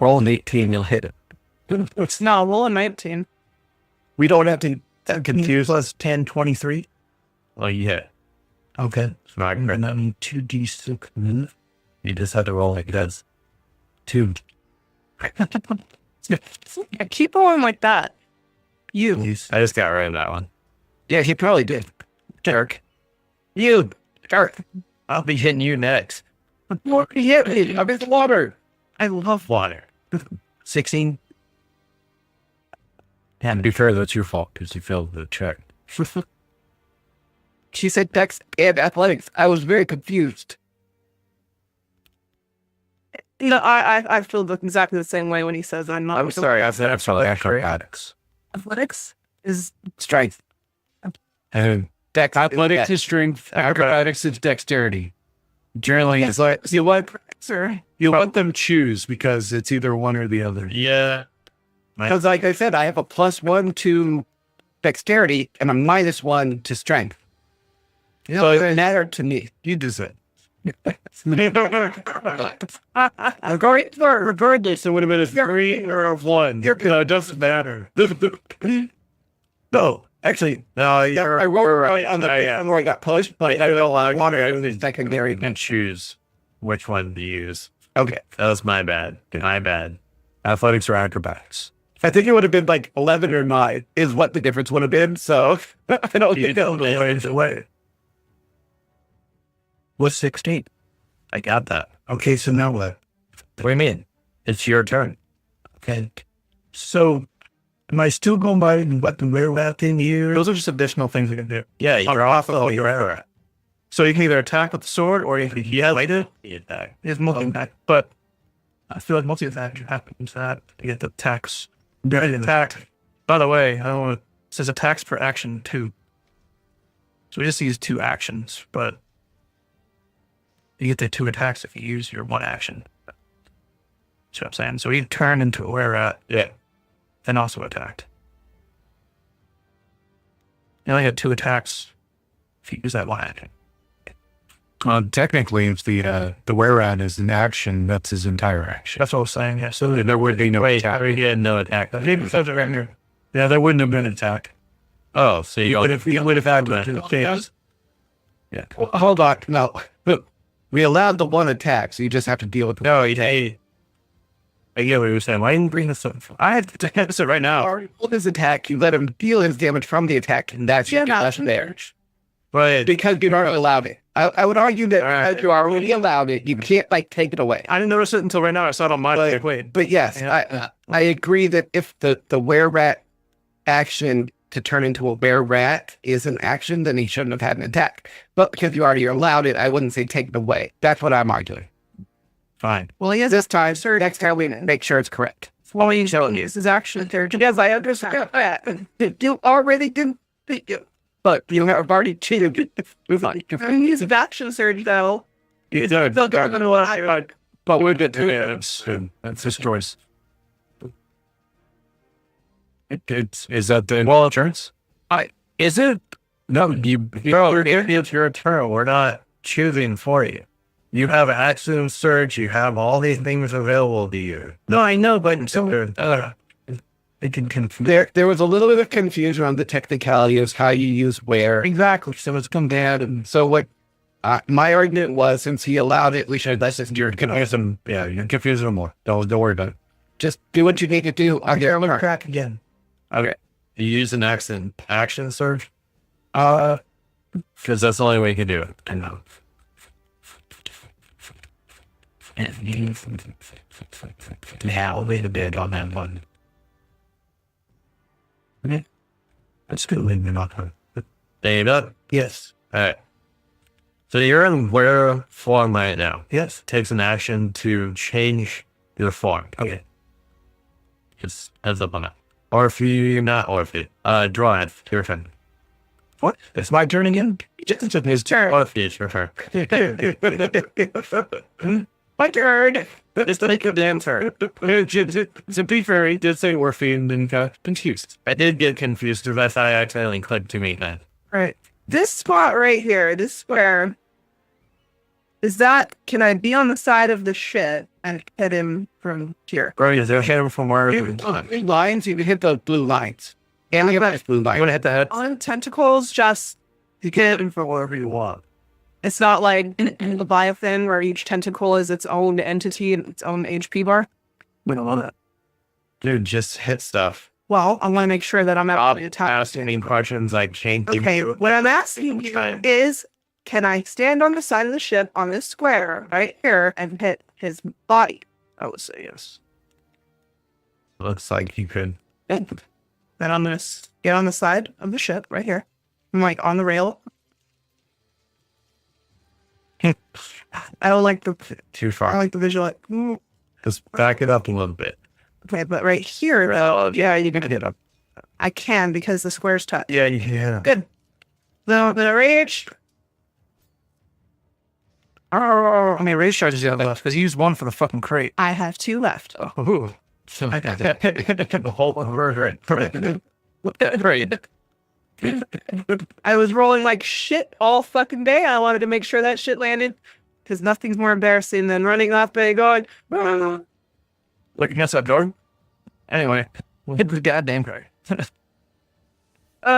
Speaker 5: Roll an 18, you'll hit it.
Speaker 4: No, roll a 19.
Speaker 2: we don't have to confuse us. 10, 23.
Speaker 1: Well, yeah.
Speaker 2: Okay.
Speaker 1: It's not
Speaker 2: And
Speaker 1: crit.
Speaker 2: then 2d6.
Speaker 1: You just have to roll like this.
Speaker 2: 2.
Speaker 4: Yeah, keep rolling like that. You.
Speaker 1: I just got rid of that one.
Speaker 5: Yeah, he probably did.
Speaker 1: Jerk. You. Jerk. I'll be hitting you next.
Speaker 5: What hit me? I'm in the water.
Speaker 1: I love water.
Speaker 2: 16.
Speaker 3: And to be fair, that's your fault because you failed the check.
Speaker 5: She said Dex and athletics. I was very confused.
Speaker 4: I feel exactly the same way when he says I'm not.
Speaker 5: I'm sorry. I said
Speaker 3: Acrobatics.
Speaker 4: Athletics is
Speaker 5: strength.
Speaker 3: And
Speaker 5: Dex.
Speaker 3: athletics is strength. Acrobatics is dexterity. Generally, it's like
Speaker 4: you want sir.
Speaker 3: you let them choose because it's either one or the other.
Speaker 1: Yeah.
Speaker 5: Because, like I said, I have a +1 to dexterity and a -1 to strength. So it mattered to me.
Speaker 3: You do it.
Speaker 5: Regardless,
Speaker 3: It would have been a 3 or a 1. It doesn't matter.
Speaker 2: No, actually,
Speaker 1: No, yeah.
Speaker 5: I rolled on the where I got pushed, but I don't know I wanted it was secondary.
Speaker 1: You can choose which one to use.
Speaker 5: Okay.
Speaker 1: That was my bad. My bad.
Speaker 3: Athletics or acrobatics.
Speaker 5: I think it would have been like 11 or 9 is what the difference would have been. So I don't
Speaker 1: You
Speaker 5: know.
Speaker 1: ways away.
Speaker 2: what's 16?
Speaker 1: I got that.
Speaker 2: Okay, so now what?
Speaker 1: What do you mean? It's your turn.
Speaker 2: Okay. So, am I still going by what the rare rat in here? Those are just additional things you can do.
Speaker 1: Yeah, you're off of your error.
Speaker 2: So you can either attack with the sword or you can fight it.
Speaker 1: You attack.
Speaker 2: It's multi-attack, but I feel like multi-attack happens that to get the attacks. Attack. By the way, I don't know, it says attacks per action too. So we just use 2 actions, but you get the 2 attacks if you use your 1 action. That's what I'm saying. So you turn into a were rat,
Speaker 1: Yeah.
Speaker 2: then also attacked. You only had 2 attacks if you use that 1 action.
Speaker 3: Technically, if the were-rat is an action, that's his entire action.
Speaker 2: That's what I was saying. Yeah. So
Speaker 3: There would be no
Speaker 1: Wait,
Speaker 3: attack.
Speaker 1: he had no attack.
Speaker 2: it says it right here. Yeah, there wouldn't have been an attack.
Speaker 1: Oh, so you
Speaker 2: But if you would have had to chance.
Speaker 1: Yeah.
Speaker 5: Well, hold on. No. Look, we allowed the 1 attack, so you just have to deal with it.
Speaker 1: No, he
Speaker 2: I get what you were saying. Why didn't you bring this up? I had to answer it right now.
Speaker 5: Already rolled his attack, you let him deal his damage from the attack, and that's your there.
Speaker 1: But
Speaker 5: Because you already allowed it. I would argue that as you already allowed it, you can't like take it away.
Speaker 2: I didn't notice it until right now. I saw it on my wait.
Speaker 5: But yes,
Speaker 2: Yeah.
Speaker 5: I agree that if the were-rat action to turn into a were-rat is an action, then he shouldn't have had an attack. But because you already allowed it, I wouldn't say take it away. That's what I'm arguing.
Speaker 2: Fine.
Speaker 4: Well, he has
Speaker 5: This time, sir, next time we make sure it's correct.
Speaker 4: well, he use his action there. Yes, I understand that.
Speaker 5: You already did, but you have already cheated. Move on.
Speaker 4: Use his action surge though.
Speaker 3: You don't.
Speaker 4: They'll go to what I
Speaker 5: But we're good.
Speaker 3: Yeah, that's his choice. Is that the wall insurance?
Speaker 5: Is it?
Speaker 3: No,
Speaker 1: bro, it's your turn. We're not choosing for you. You have action surge. You have all these things available to you.
Speaker 2: No, I know, but so it can confuse.
Speaker 5: There was a little bit of confusion on the technicality of how you use where.
Speaker 2: Exactly. So it's come down.
Speaker 5: And so what my argument was, since he allowed it, we should let's just
Speaker 3: You're confusing. Yeah, you're confusing them more. Don't worry about it.
Speaker 5: just do what you need to do. I'll get
Speaker 2: Let me crack again.
Speaker 5: Okay.
Speaker 1: You use an action surge
Speaker 2: Uh,
Speaker 1: because that's the only way you can do it.
Speaker 2: Now, wait a bit on that one. Okay. That's good. Maybe not.
Speaker 1: Staying up.
Speaker 2: Yes.
Speaker 1: All right. So you're in where form right now.
Speaker 2: Yes.
Speaker 1: Takes an action to change your form.
Speaker 2: Okay.
Speaker 1: Just heads up on that. Or if you're not, or if you draw it, your turn.
Speaker 2: What? It's my turn again? Just his turn.
Speaker 1: Or if it's your turn.
Speaker 2: My turn. It's the make of damn turn. To be fair, he did say Orpheum and confused.
Speaker 1: I did get confused because I thought I accidentally clicked to meet that.
Speaker 4: Right. This spot right here, this square, is that, can I be on the side of the ship and hit him from here?
Speaker 2: Bro, is there a hit from where?
Speaker 5: Blue lines, you can hit the blue lines. And look at that blue
Speaker 2: You
Speaker 5: line.
Speaker 2: want to hit the head?
Speaker 4: On tentacles, just,
Speaker 2: You can hit him from wherever you want.
Speaker 4: it's not like in Leviathan where each tentacle is its own entity and its own HP bar.
Speaker 2: We don't know that.
Speaker 1: Dude, just hit stuff.
Speaker 4: Well, I want to make sure that I'm
Speaker 1: I'll
Speaker 4: actually attacked.
Speaker 1: ask any questions like changing.
Speaker 4: Okay, what I'm asking you is, can I stand on the side of the ship on this square right here and hit his body?
Speaker 2: I would say yes.
Speaker 1: Looks like you could.
Speaker 4: Then I'm gonna get on the side of the ship right here. I'm like on the rail. I don't like the
Speaker 1: Too
Speaker 4: I
Speaker 1: far.
Speaker 4: like the visual. Ooh.
Speaker 1: Just back it up a little bit.
Speaker 4: Okay, but right here,
Speaker 2: Yeah, you can hit him.
Speaker 4: I can because the square's touch.
Speaker 1: Yeah, yeah.
Speaker 4: Good. The reach.
Speaker 2: Oh, I mean, raise charges the other left because you used one for the fucking crate.
Speaker 4: I have 2 left.
Speaker 2: Oh, so I got the whole version. Right.
Speaker 4: I was rolling like shit all fucking day. I wanted to make sure that shit landed because nothing's more embarrassing than running off and going.
Speaker 2: Look against that door. Anyway, hit the goddamn crate.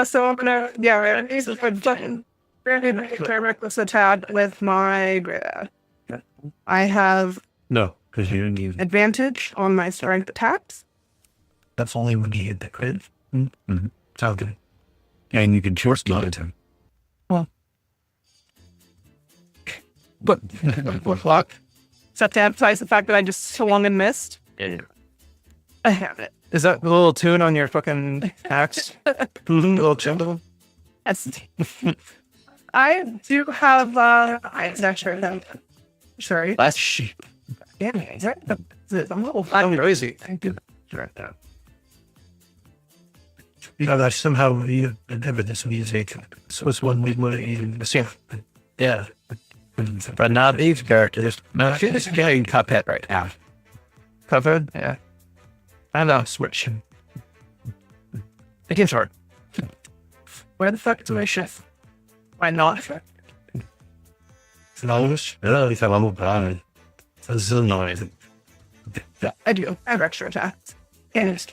Speaker 4: So I'm gonna, this is fucking reckless attack with my. I have
Speaker 1: No, because you didn't use it.
Speaker 4: advantage on my strength attacks.
Speaker 2: That's only when you hit the crit.
Speaker 1: Mm-hmm.
Speaker 2: Sounds good.
Speaker 3: And you can short slot him.
Speaker 2: But
Speaker 4: Fuck. Except to emphasize the fact that I just swung and missed.
Speaker 1: Yeah.
Speaker 4: I have it.
Speaker 2: is that the little tune on your fucking axe? Little tune.
Speaker 4: That's. I do have. I actually have. Sorry.
Speaker 2: That's sheep.
Speaker 4: Damn it. I'm a little.
Speaker 2: I'm crazy. Thank you.
Speaker 1: Right there.
Speaker 2: You know that somehow you inhibit this music. So it's one we would even see. Yeah.
Speaker 1: But not these characters.
Speaker 2: No, I feel this getting Cuphead right now. Cuphead? Yeah. I know, switch. The game's hard.
Speaker 4: Where the fuck is my chef? Why not?
Speaker 1: It's almost really a level behind. This is annoying.
Speaker 4: I do. I have extra attacks. And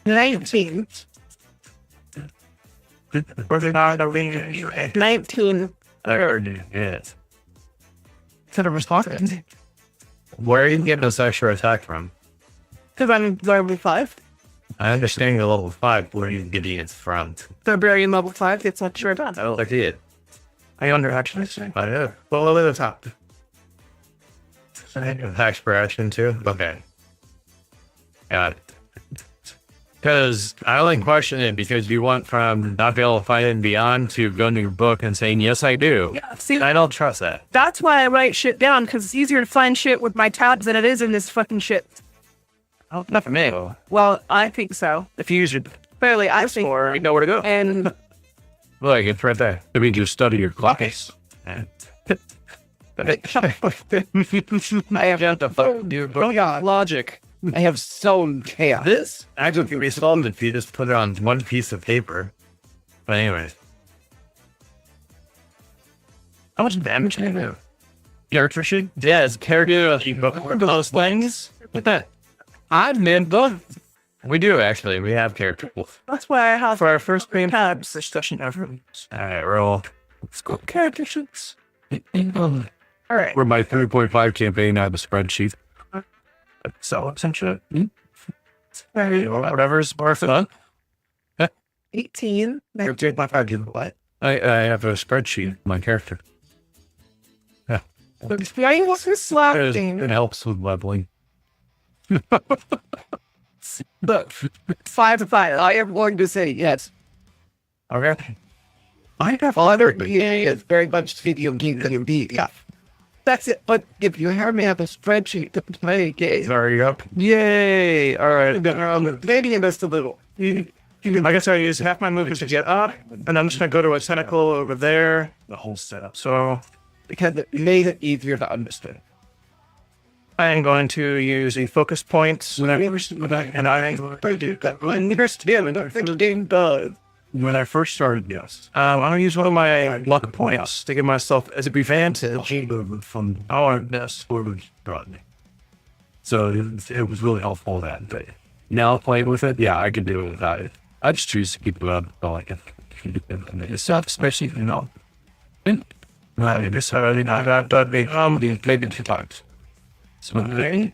Speaker 4: 19. 19.
Speaker 1: Yes.
Speaker 4: To the response.
Speaker 1: Where are you getting this extra attack from?
Speaker 4: Because I'm level 5.
Speaker 1: I understand you're level 5. Where are you getting it from?
Speaker 4: Barbarian level 5 gets extra attack.
Speaker 1: I don't like it.
Speaker 2: Are you under action?
Speaker 1: I know. Well, at the top. Attack per action too? Okay. Got it. Because I only question it because you went from not be able to fight and beyond to going to your book and saying, yes, I do.
Speaker 4: Yeah, see,
Speaker 1: I don't trust that.
Speaker 4: that's why I write shit down, because it's easier to find shit with my tabs than it is in this fucking shit.
Speaker 2: Oh, not for me.
Speaker 4: Well, I think so.
Speaker 2: If you use your
Speaker 4: Clearly, I think.
Speaker 2: or you know where to go.
Speaker 4: And
Speaker 1: Look, it's right there.
Speaker 3: I mean, you study your class.
Speaker 1: And
Speaker 2: I have to fuck dude. Oh god, logic. I have so chaos.
Speaker 1: this actually can be solved if you just put it on one piece of paper. But anyways.
Speaker 2: How much damage can I do?
Speaker 1: Character sheet? Yeah, it's character sheet.
Speaker 2: Those things. What that?
Speaker 1: I meant both. We do actually. We have character. All
Speaker 4: that's why I have
Speaker 2: For our first game tabs discussion ever.
Speaker 1: right, roll.
Speaker 2: Let's go character sheets.
Speaker 4: All right.
Speaker 3: For my 3.5 campaign, I have a spreadsheet.
Speaker 2: So essentially, whatever's more fun.
Speaker 4: 18.
Speaker 2: You're 3.5 to the what?
Speaker 3: I have a spreadsheet of my character.
Speaker 4: I was slapping.
Speaker 3: It helps with leveling.
Speaker 5: But 5 to 5, I am going to say yes.
Speaker 2: Okay.
Speaker 5: I have other BA is very much video game than B. Yeah. That's it. But if you have me have a spreadsheet to play games,
Speaker 2: There you go. Yay. All right.
Speaker 5: maybe invest a little.
Speaker 2: Like I said, I use half my movement to get up, and I'm just going to go to a tentacle over there. The whole setup. So
Speaker 5: Because it made it easier to understand.
Speaker 2: I am going to use the focus points. And I
Speaker 3: When I first started, yes.
Speaker 2: I'm going to use one of my luck points to give myself as a advantage.
Speaker 3: From
Speaker 2: Oh, I missed.
Speaker 3: broadening. So it was really helpful that day. Now playing with it, yeah, I could do it without it. I just choose to keep it up so I can keep it in the stuff, especially,
Speaker 2: I just already know that, but
Speaker 3: maybe 2 times. So,
Speaker 2: I'm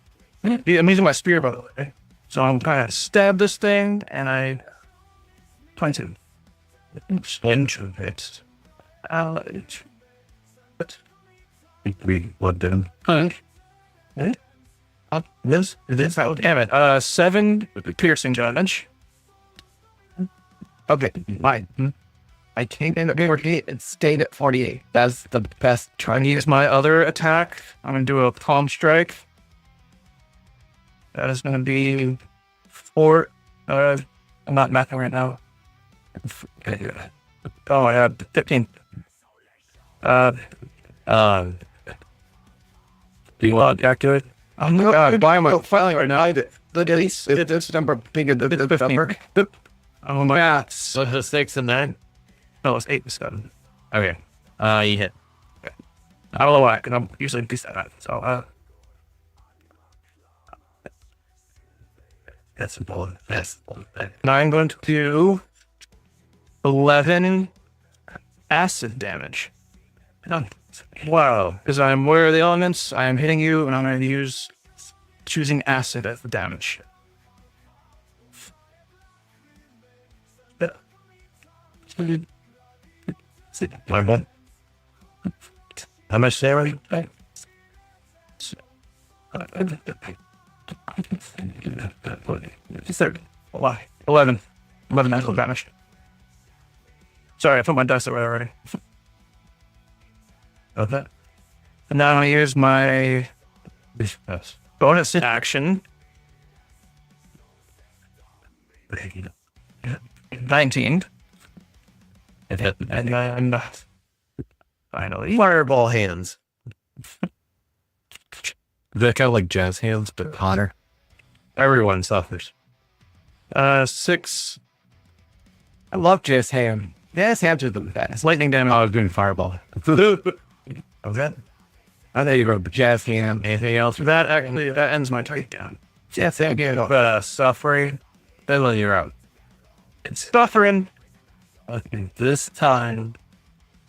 Speaker 2: using my spear, by the way. So I'm kind of stab this thing, and I point it into it.
Speaker 3: we blood in.
Speaker 2: This, damn it. 7 piercing damage.
Speaker 5: Okay, fine. I came in at 48 and stayed at 48. That's the best
Speaker 2: Try and use my other attack. I'm going to do a palm strike. That is going to be 4. I'm not mathing right now. Oh, I had 15. Do you want to activate?
Speaker 5: I'm not buying my filing right now. Look at least this number bigger than the number.
Speaker 2: Oh my god.
Speaker 1: So the 6 and 9.
Speaker 2: No, it's 8 instead.
Speaker 1: Okay. You hit.
Speaker 2: I don't know why, because I'm usually decent at it. So,
Speaker 1: That's important. That's
Speaker 2: now I'm going to do 11 acid damage. Wow. Because I'm aware of the elements, I am hitting you, and I'm going to use choosing acid as the damage.
Speaker 1: my bad. How much damage?
Speaker 2: Why? 11. 11 actual damage. Sorry, I put my dice away already.
Speaker 1: Okay.
Speaker 2: And now I'm going to use my
Speaker 1: Yes.
Speaker 2: bonus action. 19.
Speaker 1: It hit.
Speaker 2: And then finally.
Speaker 1: Fireball hands.
Speaker 3: They're kind of like jazz hands, but hotter.
Speaker 1: Everyone suffers.
Speaker 2: 6
Speaker 5: I love Jazz Ham. Jazz Hams are the best.
Speaker 2: lightning damage.
Speaker 3: I was doing fireball.
Speaker 1: Okay.
Speaker 5: I know you wrote Jazz Ham.
Speaker 1: Anything else?
Speaker 2: That actually that ends my turn down.
Speaker 5: Jazz Ham, get it off.
Speaker 2: Suffering.
Speaker 1: Then you're out.
Speaker 2: It's suffering.
Speaker 3: Okay, this time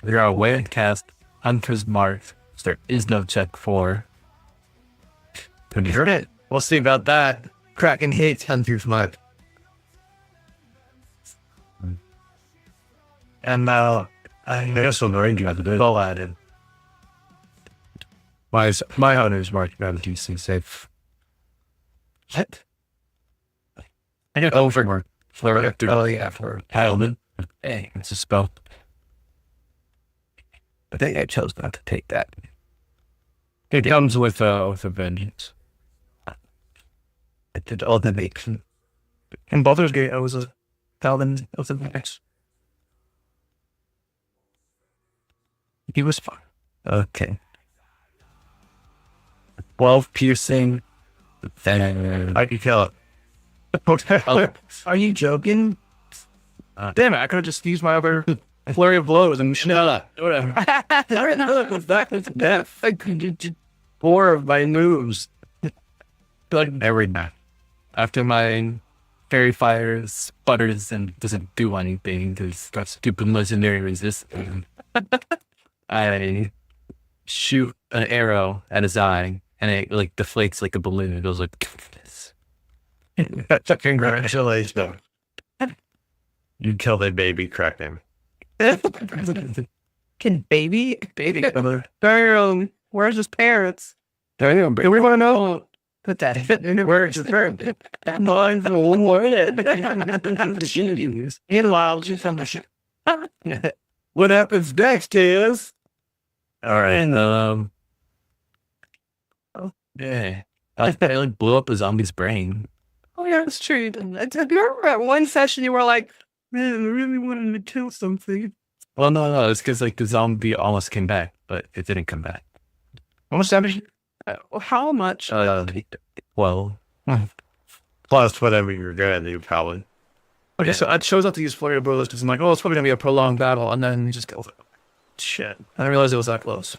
Speaker 3: we are away and cast Hunter's Mark. So there is no check for.
Speaker 1: You heard it. We'll see about that. Kraken hates Hunter's Mark.
Speaker 2: And now
Speaker 3: I guess on the range you have to do it.
Speaker 1: Full added.
Speaker 3: My Hunter's Mark got a DC save.
Speaker 1: What?
Speaker 3: I know over for
Speaker 5: Oh, yeah, for
Speaker 3: Paladin. Hey, it's a spell.
Speaker 5: I think I chose not to take that.
Speaker 3: It comes with a vengeance.
Speaker 5: I did all the nation.
Speaker 2: in Baldur's Gate, I was a paladin of the next. He was fine.
Speaker 5: Okay.
Speaker 3: 12 piercing.
Speaker 5: Then
Speaker 1: I can kill it.
Speaker 2: Are you joking? Damn it, I could have just used my other flurry of blows and whatever.
Speaker 5: death. I did 4 of my moves.
Speaker 3: Every night. After my fairy fire sputters and doesn't do anything because got stupid legendary resistance. I shoot an arrow at his eye and it like deflates like a balloon. It goes like this.
Speaker 1: Congratulations. You killed a baby Kraken.
Speaker 4: Can baby?
Speaker 5: Baby.
Speaker 2: Damn.
Speaker 4: Where's his parents?
Speaker 5: There you go.
Speaker 2: We want to know.
Speaker 4: Put that in.
Speaker 2: Where's his parents?
Speaker 4: No, the one word.
Speaker 2: Meanwhile, just on the ship. What happens next is.
Speaker 6: All right. Yeah. I like blew up a zombie's brain.
Speaker 4: Oh, yeah, it's true. I remember at one session you were like, man, I really wanted to kill something.
Speaker 6: Well, no, it's because like the zombie almost came back, but it didn't come back.
Speaker 2: How much damage?
Speaker 4: How much?
Speaker 6: Well,
Speaker 1: Plus whatever you're gonna do, probably.
Speaker 2: Okay, so it shows up to use flurry of blows because I'm like, oh, it's probably gonna be a prolonged battle, and then he just kills it. Shit! I didn't realize it was that close.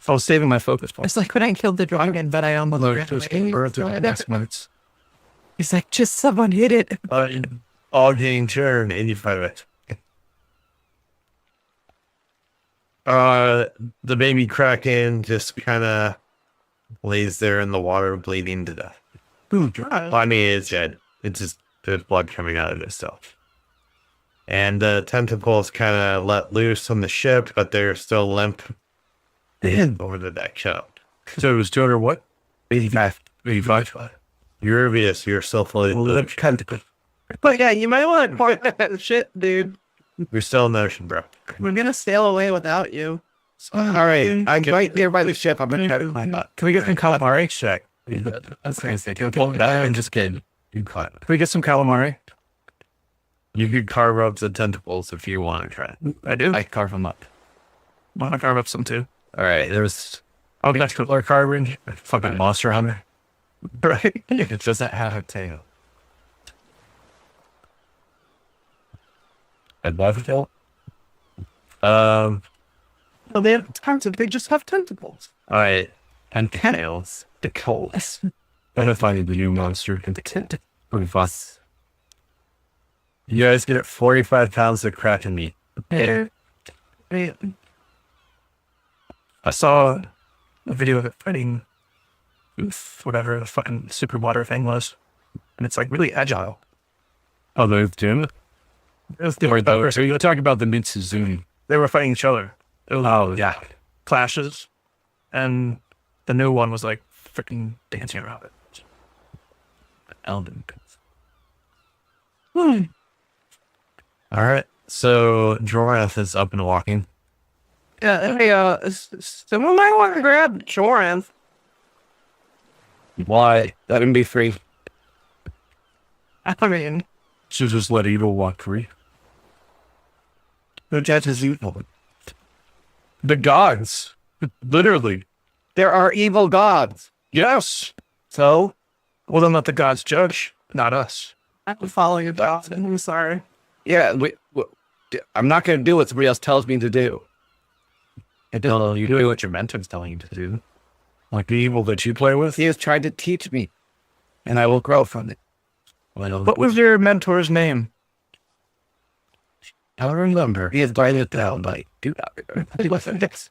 Speaker 2: I was saving my focus point.
Speaker 4: It's like when I killed the dragon, but I almost ran away. He's like, just someone hit it.
Speaker 1: All getting turn 85 it. The baby Kraken just kind of lays there in the water, bleeding to death. I mean, it's dead. It's just there's blood coming out of it still. And the tentacles kind of let loose from the ship, but they're still limp over the deck shelf.
Speaker 6: so it was 200 what?
Speaker 5: 85.
Speaker 6: 85.
Speaker 1: You're obvious, you're still fully.
Speaker 4: But yeah, you might want to point that shit, dude.
Speaker 1: You're still in the ocean, bro.
Speaker 4: We're gonna sail away without you.
Speaker 5: All right. I'm right there by the ship. I'm going to climb up.
Speaker 2: Can we get some calamari?
Speaker 6: Check. That's gonna say. I'm just kidding. You caught it.
Speaker 2: Can we get some calamari?
Speaker 6: You could carve up the tentacles if you want to try it.
Speaker 2: I do.
Speaker 6: I carve them up.
Speaker 2: Want to carve up some too?
Speaker 6: All right. There's
Speaker 2: I'll get to our carving.
Speaker 6: fucking monster hunter.
Speaker 2: Right.
Speaker 6: Does that have a tail? And have a tail?
Speaker 4: Well, they have tons. They just have tentacles.
Speaker 6: All right. And tails. The coals. Better find the new monster in the tent. Pretty fast. You guys get 45 pounds of Kraken meat.
Speaker 4: Yeah.
Speaker 2: I saw a video of it fighting with whatever the fucking super water thing was, and it's like really agile.
Speaker 6: Oh, those two?
Speaker 2: It was different.
Speaker 6: So you're talking about the Mitsuzumi.
Speaker 2: They were fighting each other. It was
Speaker 6: Oh, yeah.
Speaker 2: clashes, and the new one was like freaking dancing around it.
Speaker 6: Elden. All right. So Jorath is up and walking.
Speaker 4: Yeah. Hey, someone might want to grab Joranth.
Speaker 5: Why? Let him be free.
Speaker 4: I mean,
Speaker 6: Should just let evil walk free.
Speaker 2: The judge is evil.
Speaker 6: The gods. Literally.
Speaker 5: There are evil gods.
Speaker 2: Yes.
Speaker 5: So?
Speaker 2: Well, then let the gods judge, not us.
Speaker 4: I'm following you, Dawson. I'm sorry.
Speaker 5: Yeah, I'm not going to do what somebody else tells me to do.
Speaker 6: No, you're doing what your mentor's telling you to do. Like the evil that you play with.
Speaker 5: He has tried to teach me, and I will grow from it.
Speaker 2: What was your mentor's name?
Speaker 5: I don't remember. He has written it down, but I do not remember.
Speaker 2: That's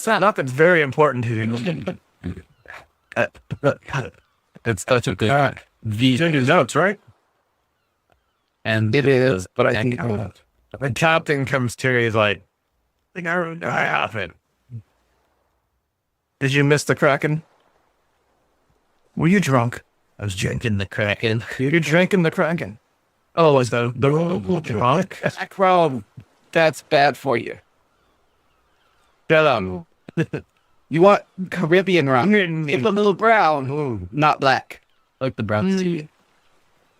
Speaker 2: nothing's very important to you.
Speaker 6: It's such a good.
Speaker 2: These are his notes, right?
Speaker 5: And it is, but I think
Speaker 1: The captain comes to you, he's like,
Speaker 2: I think I wrote down.
Speaker 1: I haven't.
Speaker 2: Did you miss the Kraken? Were you drunk?
Speaker 1: I was drinking the Kraken.
Speaker 2: You're drinking the Kraken. Oh, was the drunk?
Speaker 5: Chrome, that's bad for you.
Speaker 1: Shut up.
Speaker 5: You want Caribbean rum? It's a little brown, not black.
Speaker 6: Like the brown.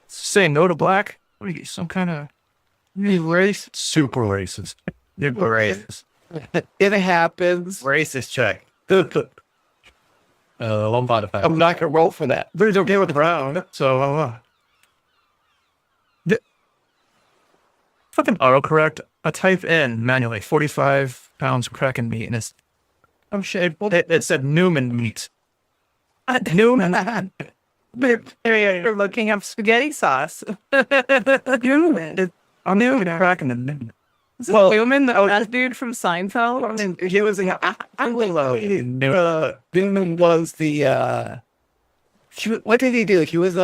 Speaker 2: Say no to black? What are you, some kind of race?
Speaker 6: Super racist.
Speaker 1: You're racist.
Speaker 5: It happens.
Speaker 1: Racist check.
Speaker 6: Lombard effect.
Speaker 5: I'm not going to roll for that.
Speaker 2: But it's okay with brown, so fucking autocorrect. I type in manually 45 pounds of Kraken meat, and it's
Speaker 4: I'm shit.
Speaker 2: it said Newman meat. Newman.
Speaker 4: You're looking up spaghetti sauce.
Speaker 2: Newman. I'm Newman Kraken and Newman.
Speaker 4: Well, Newman, that dude from Seinfeld.
Speaker 5: He was Newman was the, what did he do? He was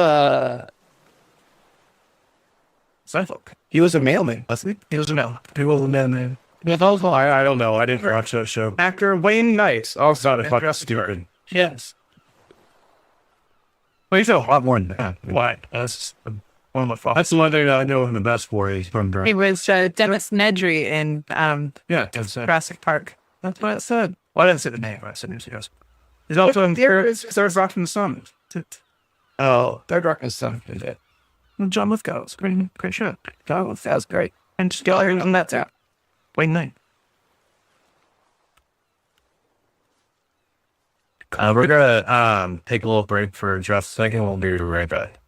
Speaker 2: Seinfeld.
Speaker 5: he was a mailman, wasn't
Speaker 2: He was a male. He was a man. I don't know. I didn't watch that show.
Speaker 1: Actor Wayne Knight. Also,
Speaker 2: Stewart. Yes. Well, he's a lot more than that. Why? That's one of my faults.
Speaker 3: That's the one thing that I know him the best for. He's from
Speaker 4: He was Dennis Nedry in
Speaker 2: Yeah, that's it.
Speaker 4: Jurassic Park. That's what it said.
Speaker 2: Well, I didn't say the name. I said it was yes. He's also in Third Rock from the Sun.
Speaker 1: Oh,
Speaker 2: Third Rock from the Sun. Is it? John Lithgow's great show. John Lithgow's great. And just go on that's out. Wayne Knight.
Speaker 1: we're gonna take a little break for just a second. We'll be right back.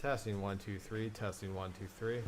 Speaker 6: Testing 1 2 3. Testing 1 2 3.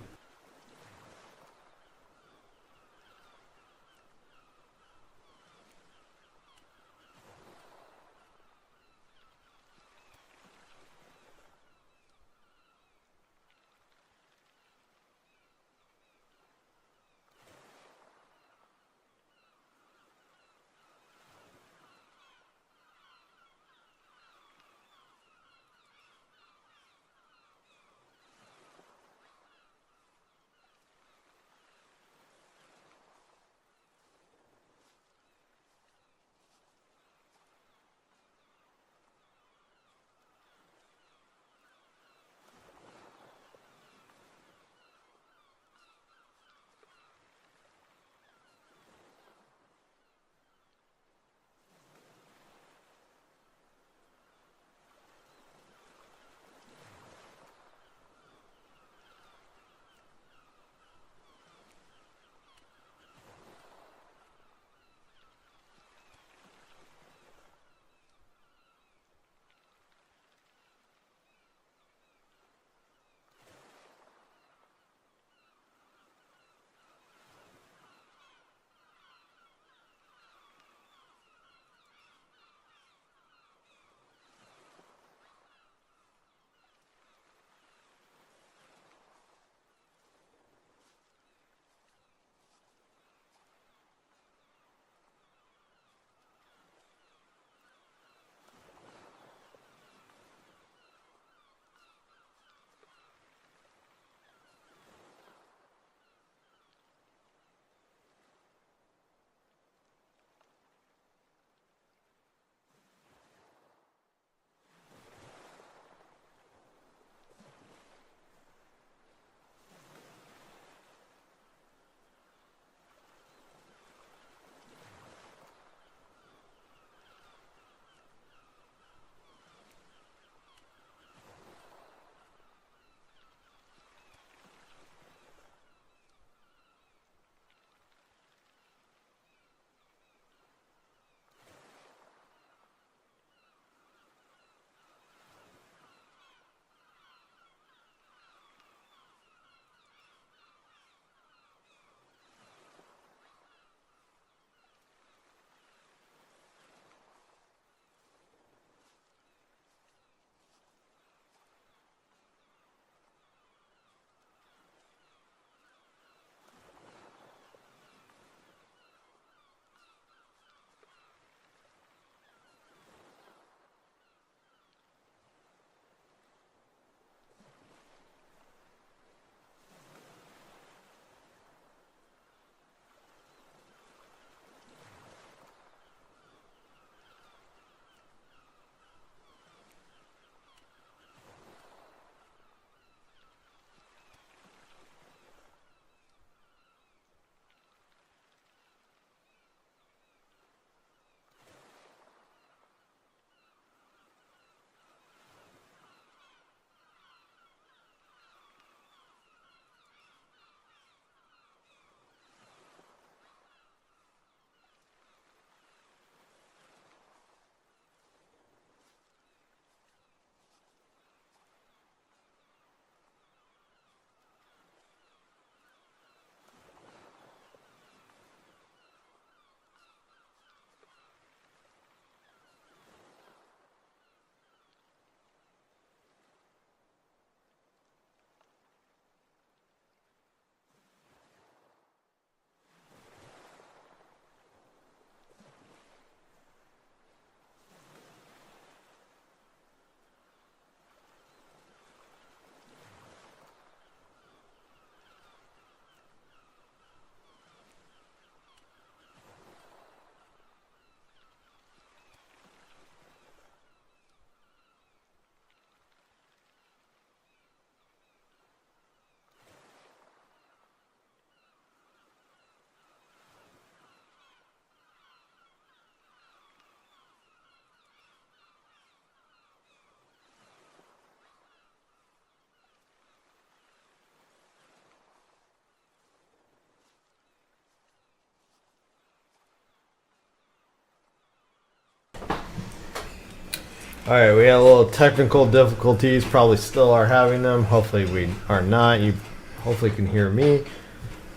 Speaker 7: All right, we had a little technical difficulties. Probably still are having them. Hopefully we are not. You hopefully can hear me.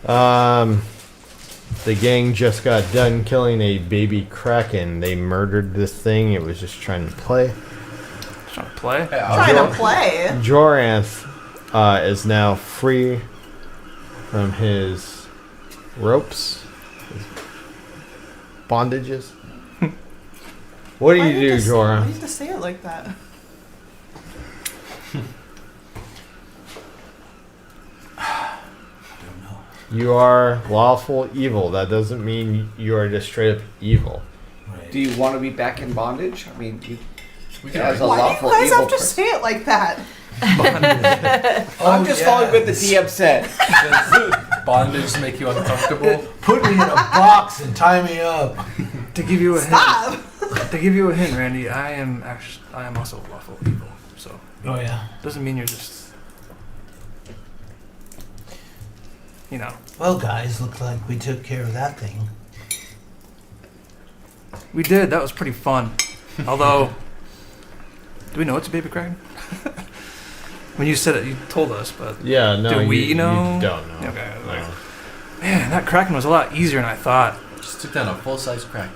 Speaker 7: The gang just got done killing a baby kraken. They murdered this thing. It was just trying to play.
Speaker 2: Trying to play?
Speaker 8: Trying to play.
Speaker 7: Joranth is now free from his ropes, his bondages. What do you do,
Speaker 8: Why
Speaker 7: Joranth?
Speaker 8: do you have to say it like that?
Speaker 7: You are lawful evil. That doesn't mean you are just straight up evil.
Speaker 9: Do you want to be back in bondage? I mean, as a
Speaker 8: Why do
Speaker 9: lawful
Speaker 8: you guys
Speaker 9: evil
Speaker 8: have to
Speaker 9: person.
Speaker 8: say it like that?
Speaker 9: I'm just following what the DM said.
Speaker 3: Does bondage make you uncomfortable?
Speaker 10: Put me in a box and tie me up.
Speaker 2: To give you a
Speaker 8: Stop!
Speaker 2: hint, to give you a hint, Randy, I am also lawful evil. So
Speaker 10: Oh yeah.
Speaker 2: doesn't mean you're just, you know.
Speaker 10: Well, guys, look like we took care of that thing.
Speaker 2: We did. That was pretty fun. Although, do we know it's a baby kraken? When you said it, you told us, but
Speaker 7: Yeah, no.
Speaker 2: Do we know?
Speaker 7: You don't know.
Speaker 2: Okay.
Speaker 7: No.
Speaker 2: man, that kraken was a lot easier than I thought.
Speaker 3: Just took down a full-size kraken.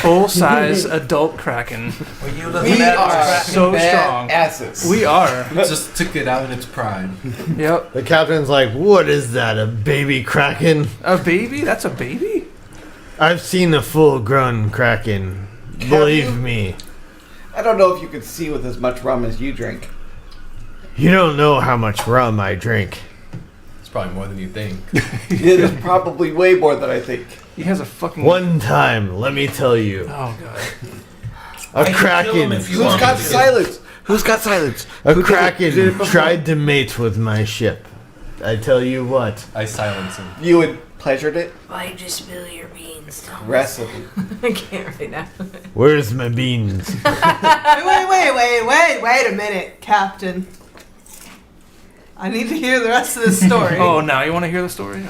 Speaker 2: Full-size adult kraken.
Speaker 10: Were you
Speaker 9: We
Speaker 10: looking at
Speaker 9: are
Speaker 2: so
Speaker 9: bad
Speaker 2: strong.
Speaker 9: asses.
Speaker 2: We are.
Speaker 3: Just took it out in its prime.
Speaker 2: Yep.
Speaker 7: The captain's like, "What is that? A baby kraken?
Speaker 2: A baby? That's a baby?
Speaker 7: I've seen a full-grown kraken. Believe me.
Speaker 9: I don't know if you could see with as much rum as you drink.
Speaker 7: You don't know how much rum I drink.
Speaker 3: It's probably more than you think.
Speaker 9: It is probably way more than I think.
Speaker 2: He has a fucking...
Speaker 7: One time, let me tell you,
Speaker 2: Oh, God.
Speaker 7: a kraken.
Speaker 9: Who's got silence? Who's got silence?
Speaker 7: A kraken tried to mate with my ship. I tell you what.
Speaker 3: I silence him.
Speaker 9: You had pleasured it?
Speaker 11: Why'd you spill your beans, Thomas?
Speaker 9: Aggressively.
Speaker 11: I can't right now.
Speaker 7: Where's my beans?
Speaker 8: Wait a minute, Captain. I need to hear the rest of the story.
Speaker 2: Oh, now you want to hear the story?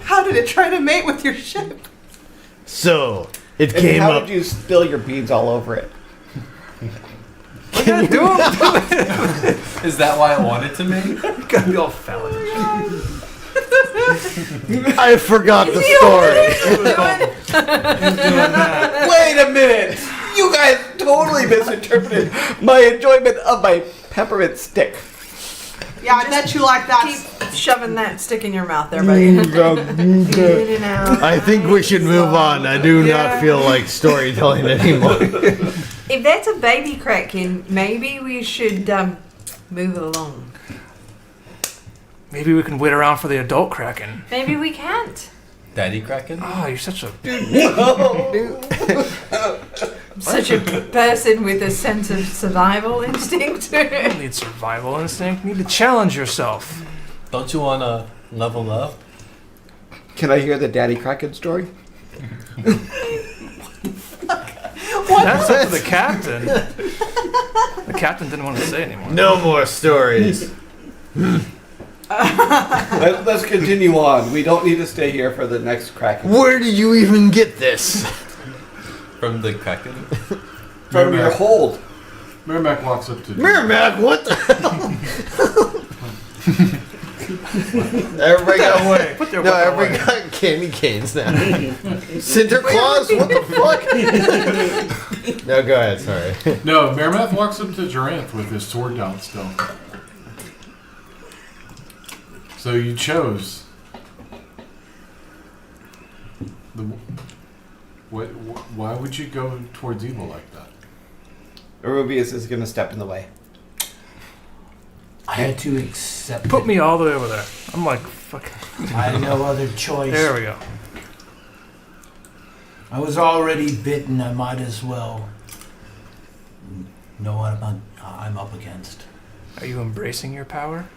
Speaker 8: How did it try to mate with your ship?
Speaker 7: So, it
Speaker 9: And
Speaker 7: came
Speaker 9: how
Speaker 7: up.
Speaker 9: did you spill your beans all over it?
Speaker 2: What you gotta do?
Speaker 3: Is that why I wanted to make?
Speaker 2: You gotta be all phallic.
Speaker 7: I forgot the story.
Speaker 9: Wait a minute! You guys totally misinterpreted my enjoyment of my peppermint stick.
Speaker 8: Yeah, I bet you like that.
Speaker 11: Keep shoving that stick in your mouth there, buddy. In and out.
Speaker 7: I think we should move on. I do not feel like storytelling anymore.
Speaker 11: If that's a baby kraken, maybe we should move it along.
Speaker 2: Maybe we can wait around for the adult kraken.
Speaker 11: Maybe we can't.
Speaker 3: Daddy kraken?
Speaker 2: Oh, you're such a...
Speaker 11: Such a person with a sense of survival instinct.
Speaker 2: You don't need survival instinct. You need to challenge yourself.
Speaker 3: Don't you want to level up?
Speaker 9: Can I hear the Daddy Kraken story?
Speaker 2: That's up to the captain. The captain didn't want to say anymore.
Speaker 7: No more stories.
Speaker 9: Let's continue on. We don't need to stay here for the next Kraken.
Speaker 7: Where did you even get this?
Speaker 3: From the kraken?
Speaker 9: From your hold.
Speaker 12: Merrimack walks up to
Speaker 7: Merrimack, what the hell? Everybody got away.
Speaker 2: Put their
Speaker 7: No,
Speaker 2: weapon
Speaker 7: everybody
Speaker 2: away.
Speaker 7: got candy canes now. Santa Claus, what the fuck? No, go ahead, sorry.
Speaker 12: No, Merrimack walks up to Durant with his sword down still. So you chose the. Why would you go towards evil like that?
Speaker 9: Arubius is going to step in the way.
Speaker 10: I had to accept
Speaker 2: Put
Speaker 10: it.
Speaker 2: me all the way over there. I'm like, fuck.
Speaker 10: I had no other choice.
Speaker 2: There we go.
Speaker 10: I was already bitten. I might as well know what I'm up against.
Speaker 2: Are you embracing your power?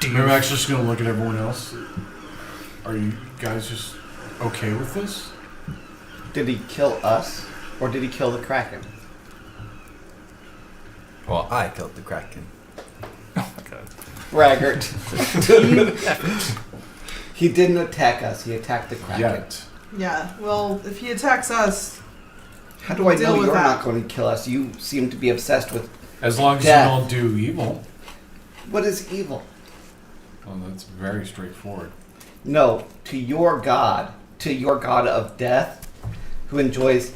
Speaker 2: Do you
Speaker 12: Merrimack's just gonna look at everyone else. Are you guys just okay with this?
Speaker 9: Did he kill us, or did he kill the Kraken?
Speaker 3: Well, I killed the kraken.
Speaker 2: Oh my god.
Speaker 9: Braggart. He didn't attack us. He attacked the Kraken.
Speaker 12: Yet.
Speaker 8: Yeah, well, if he attacks us,
Speaker 9: How do I
Speaker 8: Deal
Speaker 9: know
Speaker 8: with
Speaker 9: you're
Speaker 8: that.
Speaker 9: not going to kill us? You seem to be obsessed with
Speaker 12: As long as
Speaker 9: Death.
Speaker 12: you don't do evil.
Speaker 9: what is evil.
Speaker 12: Well, that's very straightforward.
Speaker 9: No, to your god of death, who enjoys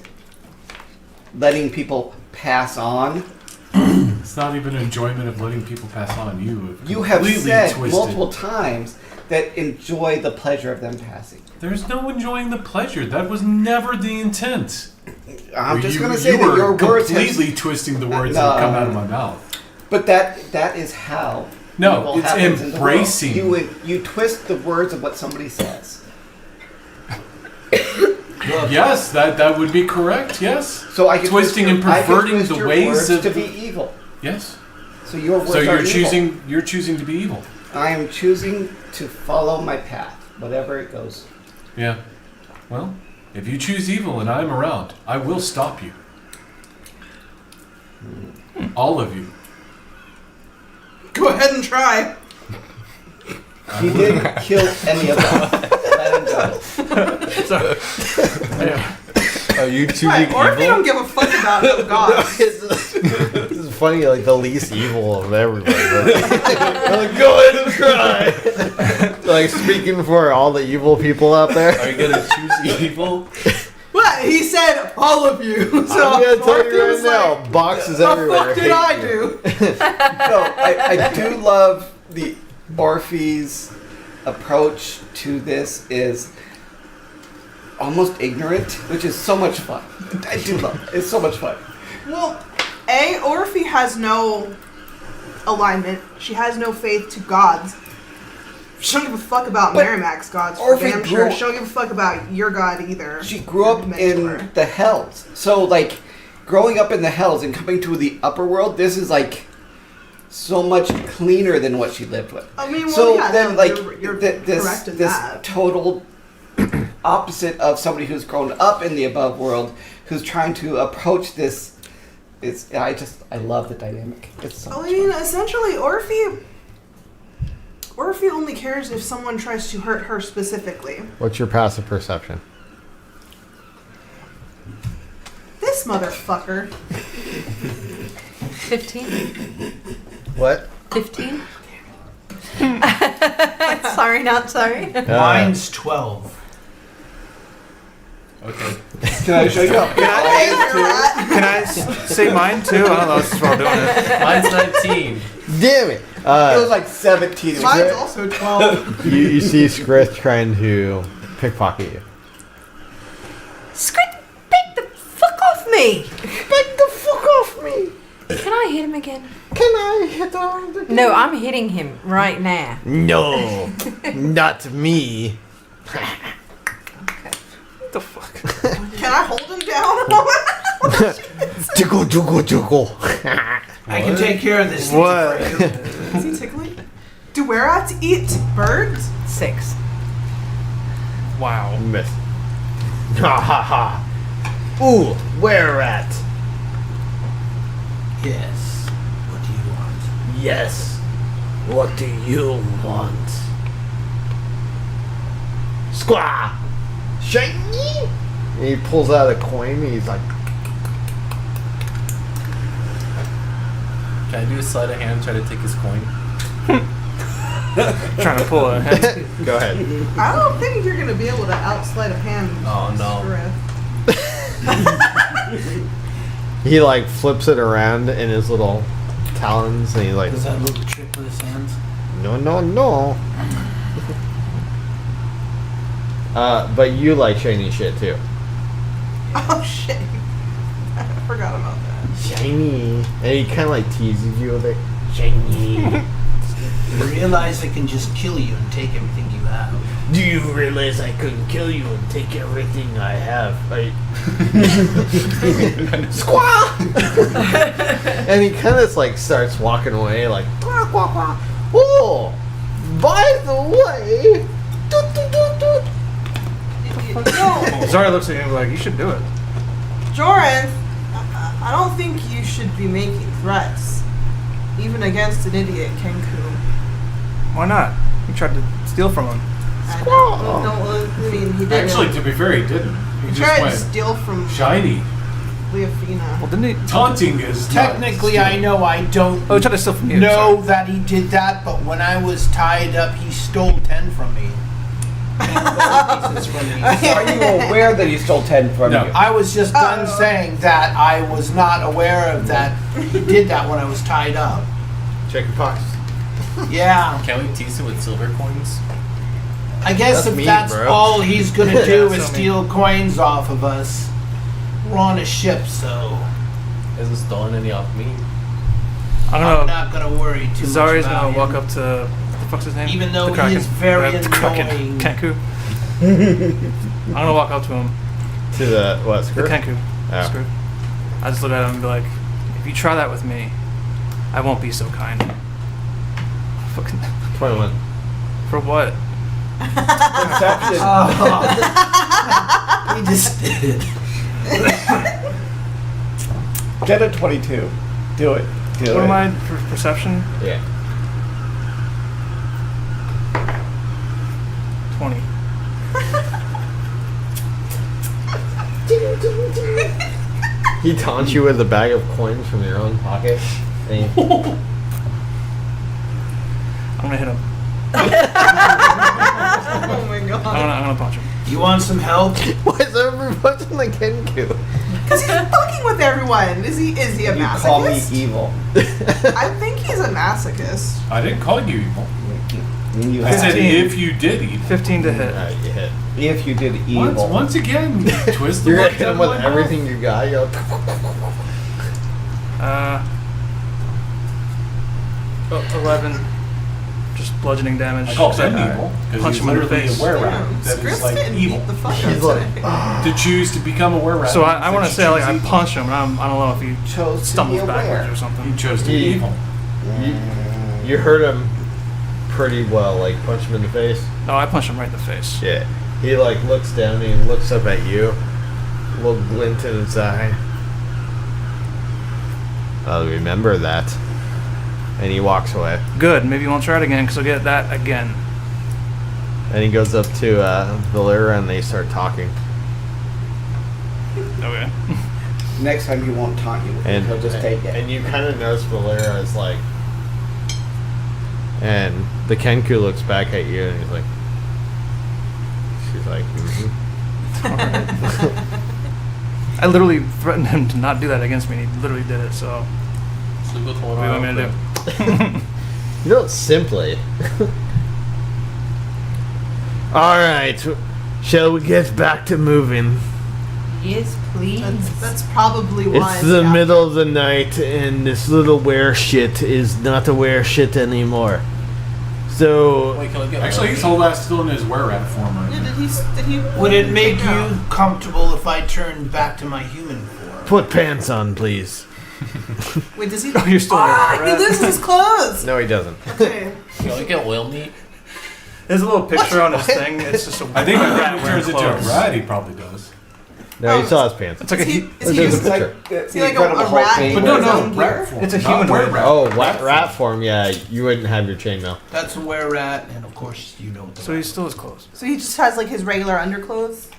Speaker 9: letting people pass on.
Speaker 12: It's not even enjoyment of letting people pass on.
Speaker 9: You have
Speaker 12: completely
Speaker 9: said
Speaker 12: twisted.
Speaker 9: multiple times that enjoy the pleasure of them passing.
Speaker 12: There's no enjoying the pleasure. That was never the intent.
Speaker 9: I'm just
Speaker 12: You-
Speaker 9: going to say
Speaker 12: you
Speaker 9: that
Speaker 12: were
Speaker 9: your words have,
Speaker 12: completely twisting the words that come out of my mouth.
Speaker 9: but that is how
Speaker 12: No,
Speaker 9: evil
Speaker 12: it's
Speaker 9: happens in the world.
Speaker 12: embracing.
Speaker 9: You twist the words of what somebody says.
Speaker 12: Yes, that would be correct. Yes.
Speaker 9: So I can
Speaker 12: Twisting
Speaker 9: twist
Speaker 12: and
Speaker 9: your- I can
Speaker 12: perverting
Speaker 9: twist
Speaker 12: the
Speaker 9: your
Speaker 12: ways
Speaker 9: words
Speaker 12: of
Speaker 9: to be evil.
Speaker 12: Yes.
Speaker 9: So your words
Speaker 12: So
Speaker 9: are
Speaker 12: you're
Speaker 9: evil.
Speaker 12: choosing to be evil.
Speaker 9: I am choosing to follow my path, whatever it goes.
Speaker 12: Yeah. Well, if you choose evil and I'm around, I will stop you. All of you.
Speaker 8: go ahead and try.
Speaker 9: He didn't kill any of them. Let him go.
Speaker 7: Are you choosing
Speaker 8: Right, or if you
Speaker 7: evil?
Speaker 8: don't give a fuck about no gods.
Speaker 7: This is funny, like the least evil of everybody. Like, go ahead and try. Like speaking for all the evil people out there.
Speaker 3: Are you gonna choose evil?
Speaker 8: What? He said all of you. So
Speaker 7: I'm gonna tell
Speaker 8: Orpheus
Speaker 7: you right
Speaker 8: was
Speaker 7: now,
Speaker 8: like,
Speaker 7: boxes
Speaker 8: the
Speaker 7: everywhere.
Speaker 8: fuck did
Speaker 7: hate
Speaker 8: I
Speaker 7: you.
Speaker 8: do?
Speaker 9: No, I do love the Orpheus approach to this is almost ignorant, which is so much fun. I do love it. It's so much fun.
Speaker 8: Well, Orphe has no alignment. She has no faith to gods. She don't give a fuck about
Speaker 9: But
Speaker 8: Merrimack's gods, for
Speaker 9: Orphe
Speaker 8: damn
Speaker 9: grew-
Speaker 8: sure. She don't give a fuck about your god either.
Speaker 9: She grew up
Speaker 8: Mentor.
Speaker 9: in the Hells. So, like, growing up in the Hells and coming to the upper world, this is, like, so much cleaner than what she lived with.
Speaker 8: I mean, well,
Speaker 9: So
Speaker 8: yeah,
Speaker 9: then,
Speaker 8: no,
Speaker 9: like,
Speaker 8: you're
Speaker 9: this
Speaker 8: correct in
Speaker 9: this
Speaker 8: that.
Speaker 9: total opposite of somebody who's grown up in the above world, who's trying to approach this. I love the dynamic. It's so
Speaker 8: I
Speaker 9: much
Speaker 8: mean,
Speaker 9: fun.
Speaker 8: essentially, Orphe only cares if someone tries to hurt her specifically.
Speaker 7: What's your passive perception?
Speaker 8: This motherfucker.
Speaker 11: 15.
Speaker 7: What?
Speaker 11: 15. Sorry, not sorry.
Speaker 10: Mine's 12.
Speaker 12: Okay.
Speaker 9: Can I show you?
Speaker 2: Can I say mine too? I don't know. This is what I'm doing it.
Speaker 3: Mine's 19.
Speaker 7: Damn it!
Speaker 9: It was like 17.
Speaker 8: Mine's also 12.
Speaker 7: You see Scrith trying to pickpocket you.
Speaker 11: Script, pick the fuck off me.
Speaker 7: Back the fuck off me!
Speaker 11: Can I hit him again?
Speaker 7: Can I hit the again?
Speaker 11: No, I'm hitting him right now.
Speaker 7: No, not me.
Speaker 2: What the fuck?
Speaker 8: Can I hold him down?
Speaker 7: Jiggle, jiggle, jiggle.
Speaker 10: I can take care of this.
Speaker 7: What?
Speaker 8: Is he tickling? Do were-rats eat birds?
Speaker 11: 6.
Speaker 2: Wow.
Speaker 7: Miss. Ha ha ha. Ooh, where at?
Speaker 10: Yes. What do you want?
Speaker 7: Yes. What do you want? Squaw! Shiny! And he pulls out a coin and he's like,
Speaker 3: Can I do a sleight of hand, try to take his coin?
Speaker 2: Trying to pull a head.
Speaker 7: go ahead.
Speaker 8: I don't think you're gonna be able to outsleight of hand.
Speaker 3: Oh, no.
Speaker 8: Script.
Speaker 7: He like flips it around in his little talons and he's like,
Speaker 10: Does that little trick with his hands?
Speaker 7: no, no, no. But you like shiny shit too.
Speaker 8: Oh shit. I forgot about that.
Speaker 7: Shiny. And he kind of like teases you with it. Shiny.
Speaker 10: Realize I can just kill you and take everything you have.
Speaker 7: Do you realize I couldn't kill you and take everything I have? Squaw! And he kind of like starts walking away like, quack, quack, quack. Oh, by the way, doot, doot, doot, doot.
Speaker 8: No,
Speaker 2: Zara looks at him like, you should do it.
Speaker 8: Joran, I don't think you should be making threats, even against an idiot Kenku.
Speaker 2: Why not? You tried to steal from him.
Speaker 8: I mean, he didn't.
Speaker 12: Actually, to be fair, he didn't. He
Speaker 8: He
Speaker 12: just
Speaker 8: tried to
Speaker 12: went
Speaker 8: steal from
Speaker 12: shiny.
Speaker 8: Leofina.
Speaker 2: Well, didn't he?
Speaker 12: Taunting is
Speaker 10: Technically,
Speaker 12: not
Speaker 10: I know I don't
Speaker 2: Oh, he tried to steal from you.
Speaker 10: know that he did that, but when I was tied up, he stole 10 from me. Pieces from me.
Speaker 9: Are you aware that he stole 10 from
Speaker 12: No.
Speaker 9: you?
Speaker 10: I was just done saying that I was not aware of that. He did that when I was tied up.
Speaker 7: Check your pockets.
Speaker 10: Yeah.
Speaker 13: Can we tease him with silver coins?
Speaker 10: I guess
Speaker 7: That's
Speaker 10: if
Speaker 7: mean,
Speaker 10: that's
Speaker 7: bro.
Speaker 10: all he's gonna do is
Speaker 2: so
Speaker 10: steal coins off of us, we're on a ship, so
Speaker 13: Isn't stolen any off me?
Speaker 2: I'm
Speaker 10: I'm
Speaker 2: gonna.
Speaker 10: not gonna worry too
Speaker 2: Zari's
Speaker 10: much about
Speaker 2: gonna walk
Speaker 10: him.
Speaker 2: up to what the fuck's his name?
Speaker 10: Even though
Speaker 2: the
Speaker 10: he
Speaker 2: Kraken.
Speaker 10: is very
Speaker 2: the Kraken.
Speaker 10: annoying.
Speaker 2: Kenku. I'm gonna walk up to him.
Speaker 7: To the what?
Speaker 2: The
Speaker 7: Skirt?
Speaker 2: Kenku.
Speaker 7: Oh.
Speaker 2: Skirt. I just look at him and be like, if you try that with me, I won't be so kind. Fucking.
Speaker 7: 21.
Speaker 2: For what?
Speaker 7: Perception.
Speaker 10: He just did.
Speaker 9: Get a 22. Do it. Do
Speaker 2: What
Speaker 9: it.
Speaker 2: am I? Perception?
Speaker 7: Yeah.
Speaker 2: 20.
Speaker 7: He taunts you with a bag of coins from your own pocket. And you-
Speaker 2: I'm gonna hit him.
Speaker 8: Oh my god.
Speaker 2: I'm gonna punch him.
Speaker 10: You want some help?
Speaker 7: Why is everyone watching the Kenku?
Speaker 8: Because he's fucking with everyone. Is he a
Speaker 9: You call me
Speaker 8: masochist?
Speaker 9: evil.
Speaker 8: I think he's a masochist.
Speaker 12: I didn't call you evil.
Speaker 9: You
Speaker 12: I said
Speaker 2: 15.
Speaker 12: if you did evil.
Speaker 2: 15 to hit.
Speaker 7: Alright, you hit.
Speaker 9: if you did evil.
Speaker 12: Once again, twist the
Speaker 7: You're gonna
Speaker 12: words
Speaker 7: hit
Speaker 12: out
Speaker 7: him
Speaker 12: of
Speaker 7: with
Speaker 12: my mouth.
Speaker 7: everything you got. You're like,
Speaker 2: 11. Just bludgeoning damage.
Speaker 12: I called
Speaker 2: 'cause
Speaker 12: him
Speaker 2: I
Speaker 12: evil because
Speaker 2: punch
Speaker 12: he's
Speaker 2: him in the
Speaker 12: literally a
Speaker 2: face.
Speaker 12: were rat.
Speaker 8: Damn,
Speaker 12: That
Speaker 8: Script's
Speaker 12: is like
Speaker 8: getting
Speaker 12: evil.
Speaker 8: beat the fuck
Speaker 7: he's
Speaker 8: out
Speaker 7: like,
Speaker 8: today.
Speaker 12: To choose to become a were rat.
Speaker 2: So I
Speaker 12: means
Speaker 2: want to
Speaker 12: that
Speaker 2: say
Speaker 12: you
Speaker 2: like
Speaker 12: choose
Speaker 2: I
Speaker 12: evil.
Speaker 2: punched him, and I don't know if he
Speaker 9: chose to be
Speaker 2: stumbles
Speaker 9: aware.
Speaker 2: backwards or
Speaker 12: You
Speaker 2: something.
Speaker 12: chose to be
Speaker 7: Yeah.
Speaker 12: evil.
Speaker 7: you hurt him pretty well. Like, punch him in the face.
Speaker 2: No, I punched him right in the face.
Speaker 7: Yeah. He, like, looks down and he looks up at you. A little glint in his eye. I'll remember that. And he walks away.
Speaker 2: Good. Maybe you won't try it again because I'll get that again.
Speaker 7: And he goes up to Valera and they start talking.
Speaker 2: Okay.
Speaker 9: Next time he won't taunt you with it.
Speaker 7: And
Speaker 9: He'll just take it.
Speaker 7: And you kind of notice Valera is like. And the Kenku looks back at you and he's like. She's like,
Speaker 2: I literally threatened him to not do that against me, and he literally did it. So
Speaker 13: Sleep with one
Speaker 2: what do you want me to do?
Speaker 7: You don't simply. Alright, shall we get back to moving?
Speaker 11: Yes, please.
Speaker 8: That's probably why.
Speaker 7: It's the
Speaker 8: yeah.
Speaker 7: middle of the night and this little were shit is not a were shit anymore. So,
Speaker 13: Wait, can I get
Speaker 12: Actually, his whole ass still in his were rat form right
Speaker 8: Yeah,
Speaker 12: now.
Speaker 8: did he?
Speaker 10: Would it make
Speaker 8: take out?
Speaker 10: you comfortable if I turned back to my human form?
Speaker 7: put pants on, please.
Speaker 8: Wait, does he?
Speaker 2: Oh, you're still
Speaker 8: Ah,
Speaker 2: there.
Speaker 8: he loses his clothes.
Speaker 7: No, he doesn't.
Speaker 8: Okay.
Speaker 13: Can I get whale meat?
Speaker 2: There's a little picture on his thing. It's just a
Speaker 12: I think when
Speaker 2: rat
Speaker 12: he
Speaker 2: wearing
Speaker 12: turns into a
Speaker 2: clothes.
Speaker 12: rat, he probably does.
Speaker 7: No, he saw his pants.
Speaker 2: It's like a
Speaker 8: Is he?
Speaker 2: he,
Speaker 8: Is he,
Speaker 7: There's a
Speaker 8: is
Speaker 7: picture.
Speaker 8: he like a rat?
Speaker 9: Thing
Speaker 12: But
Speaker 8: with
Speaker 12: no,
Speaker 8: his
Speaker 12: no,
Speaker 8: own gear?
Speaker 12: rat form.
Speaker 2: It's a
Speaker 12: not
Speaker 2: humanoid.
Speaker 12: were rat.
Speaker 7: Oh, rat form, yeah, you wouldn't have your chainmail.
Speaker 10: That's a were rat, and of course you know what the
Speaker 2: so he still has clothes.
Speaker 8: So he just has like his regular underclothes.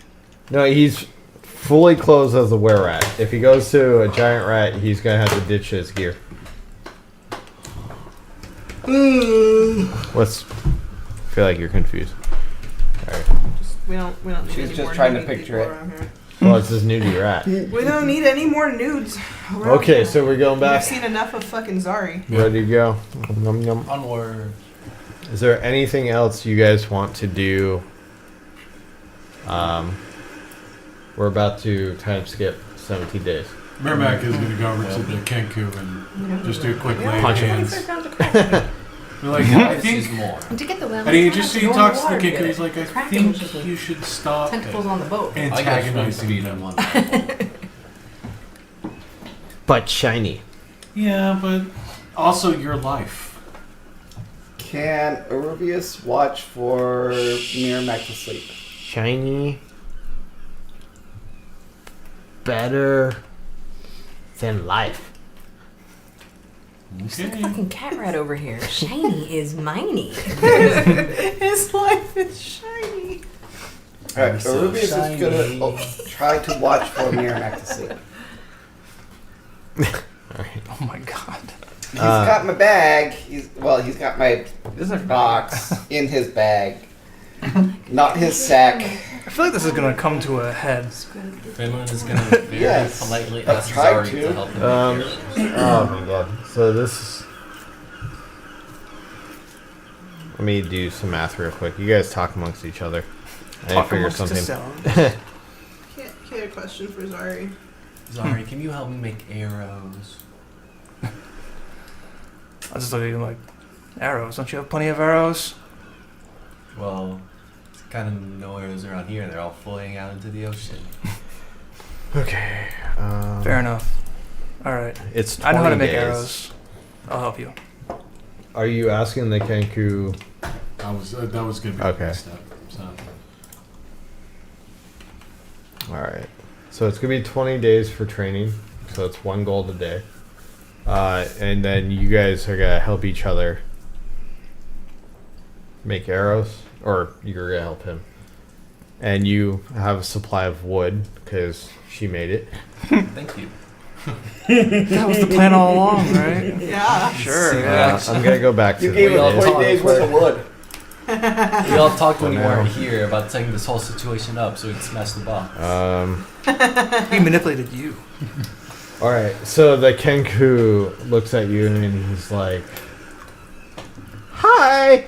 Speaker 7: No, he's fully clothed as a were rat. If he goes to a giant rat, he's gonna have to ditch his gear. What's? I feel like you're confused.
Speaker 8: We don't need
Speaker 9: She's
Speaker 8: any
Speaker 9: just
Speaker 8: more
Speaker 9: trying to
Speaker 8: nudie
Speaker 9: picture
Speaker 8: people
Speaker 9: it.
Speaker 8: around here.
Speaker 7: Well, it's this nudie rat.
Speaker 8: We don't need any more nudes. around
Speaker 7: Okay,
Speaker 8: here.
Speaker 7: so we're going
Speaker 8: We've
Speaker 7: back.
Speaker 8: seen enough of fucking Zari.
Speaker 7: Ready to go. Yum, yum.
Speaker 13: Onward.
Speaker 7: Is there anything else you guys want to do? We're about to time skip 17 days.
Speaker 12: Mermac is going to go over to the Kenku and just do a quick lay of
Speaker 7: Punch him.
Speaker 12: hands. We're like, I
Speaker 13: This is
Speaker 12: think.
Speaker 13: more.
Speaker 11: To get the whale.
Speaker 12: And he
Speaker 11: meat,
Speaker 12: just
Speaker 11: you
Speaker 12: he
Speaker 11: have to
Speaker 12: talks
Speaker 11: go
Speaker 12: to
Speaker 11: in
Speaker 12: the
Speaker 11: the water
Speaker 12: Kenku.
Speaker 11: to
Speaker 12: He's
Speaker 11: get
Speaker 12: like, I
Speaker 11: it. Kraken
Speaker 12: think
Speaker 11: usually
Speaker 12: you should stop
Speaker 11: tentacles on the boat.
Speaker 13: I got swim
Speaker 12: antagonizing
Speaker 13: speed in
Speaker 12: them.
Speaker 13: one.
Speaker 7: But shiny.
Speaker 12: Yeah, but also your life.
Speaker 9: Can Arubius watch for Miramac to sleep?
Speaker 7: Shiny. Better than life.
Speaker 11: There's a fucking cat rat over here. Shiny is miney.
Speaker 8: His life is shiny.
Speaker 9: Alright,
Speaker 13: So
Speaker 9: Arubius is gonna try to watch for Miramax to sleep.
Speaker 2: Oh my god.
Speaker 9: He's got my bag. He's got my box in his bag, not his sack.
Speaker 2: I feel like this is gonna come to a head.
Speaker 13: Finland is going to very
Speaker 9: Yes,
Speaker 13: politely
Speaker 9: I've
Speaker 13: ask
Speaker 9: tried
Speaker 13: Zari
Speaker 9: to.
Speaker 13: to help him.
Speaker 7: Oh my god. So this. Let me do some math real quick. You guys talk amongst each other. I need to
Speaker 2: Talk
Speaker 7: figure
Speaker 2: amongst
Speaker 7: something.
Speaker 2: yourselves.
Speaker 8: Can't a question for Zari.
Speaker 13: Zari, can you help me make arrows?
Speaker 2: I just thought you like arrows. Don't you have plenty of arrows?
Speaker 13: Well, it's kind of no arrows around here. They're all floating out into the ocean.
Speaker 7: Okay.
Speaker 2: Fair enough. All right.
Speaker 7: It's 20
Speaker 2: I know how to make
Speaker 7: days.
Speaker 2: arrows. I'll help you.
Speaker 7: Are you asking the Kenku?
Speaker 12: That was going to be the
Speaker 7: Okay.
Speaker 12: next step. So.
Speaker 7: All right. So it's gonna be 20 days for training. So it's 1 gold a day. And then you guys are gonna help each other make arrows, or you're gonna help him. And you have a supply of wood because she made it.
Speaker 13: Thank you.
Speaker 2: That was the plan all along, right?
Speaker 8: Yeah.
Speaker 2: Sure.
Speaker 7: I'm gonna go back to
Speaker 9: You gave
Speaker 7: the
Speaker 9: him
Speaker 13: all
Speaker 9: 20
Speaker 13: talk.
Speaker 9: days worth of wood.
Speaker 13: We all talked when you
Speaker 7: For now.
Speaker 13: weren't here about setting this whole situation up so we could smash the box.
Speaker 2: He manipulated you.
Speaker 7: All right. So the Kenku looks at you and he's like, "Hi."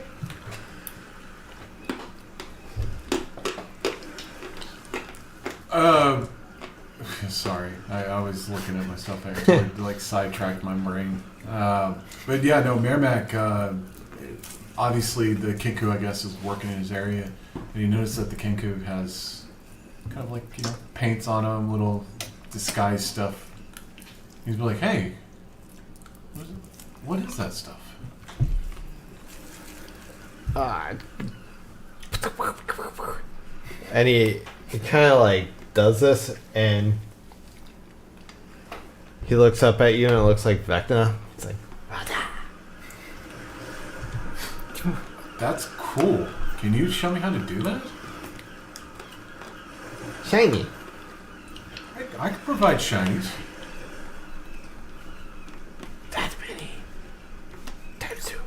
Speaker 12: Sorry, I was looking at my stuff. I actually like sidetracked my brain. But yeah, no, Merrimack. Obviously, the Kinku, I guess, is working in his area, and you notice that the Kinku has kind of like paints on him, little disguise stuff. He's be like, "Hey, what is that stuff?"
Speaker 7: And he kind of like does this, and he looks up at you, and it looks like Vecna. It's like,
Speaker 12: That's cool. Can you show me how to do that?
Speaker 7: shiny.
Speaker 12: I can provide shinies.
Speaker 7: That's pretty. Times 2.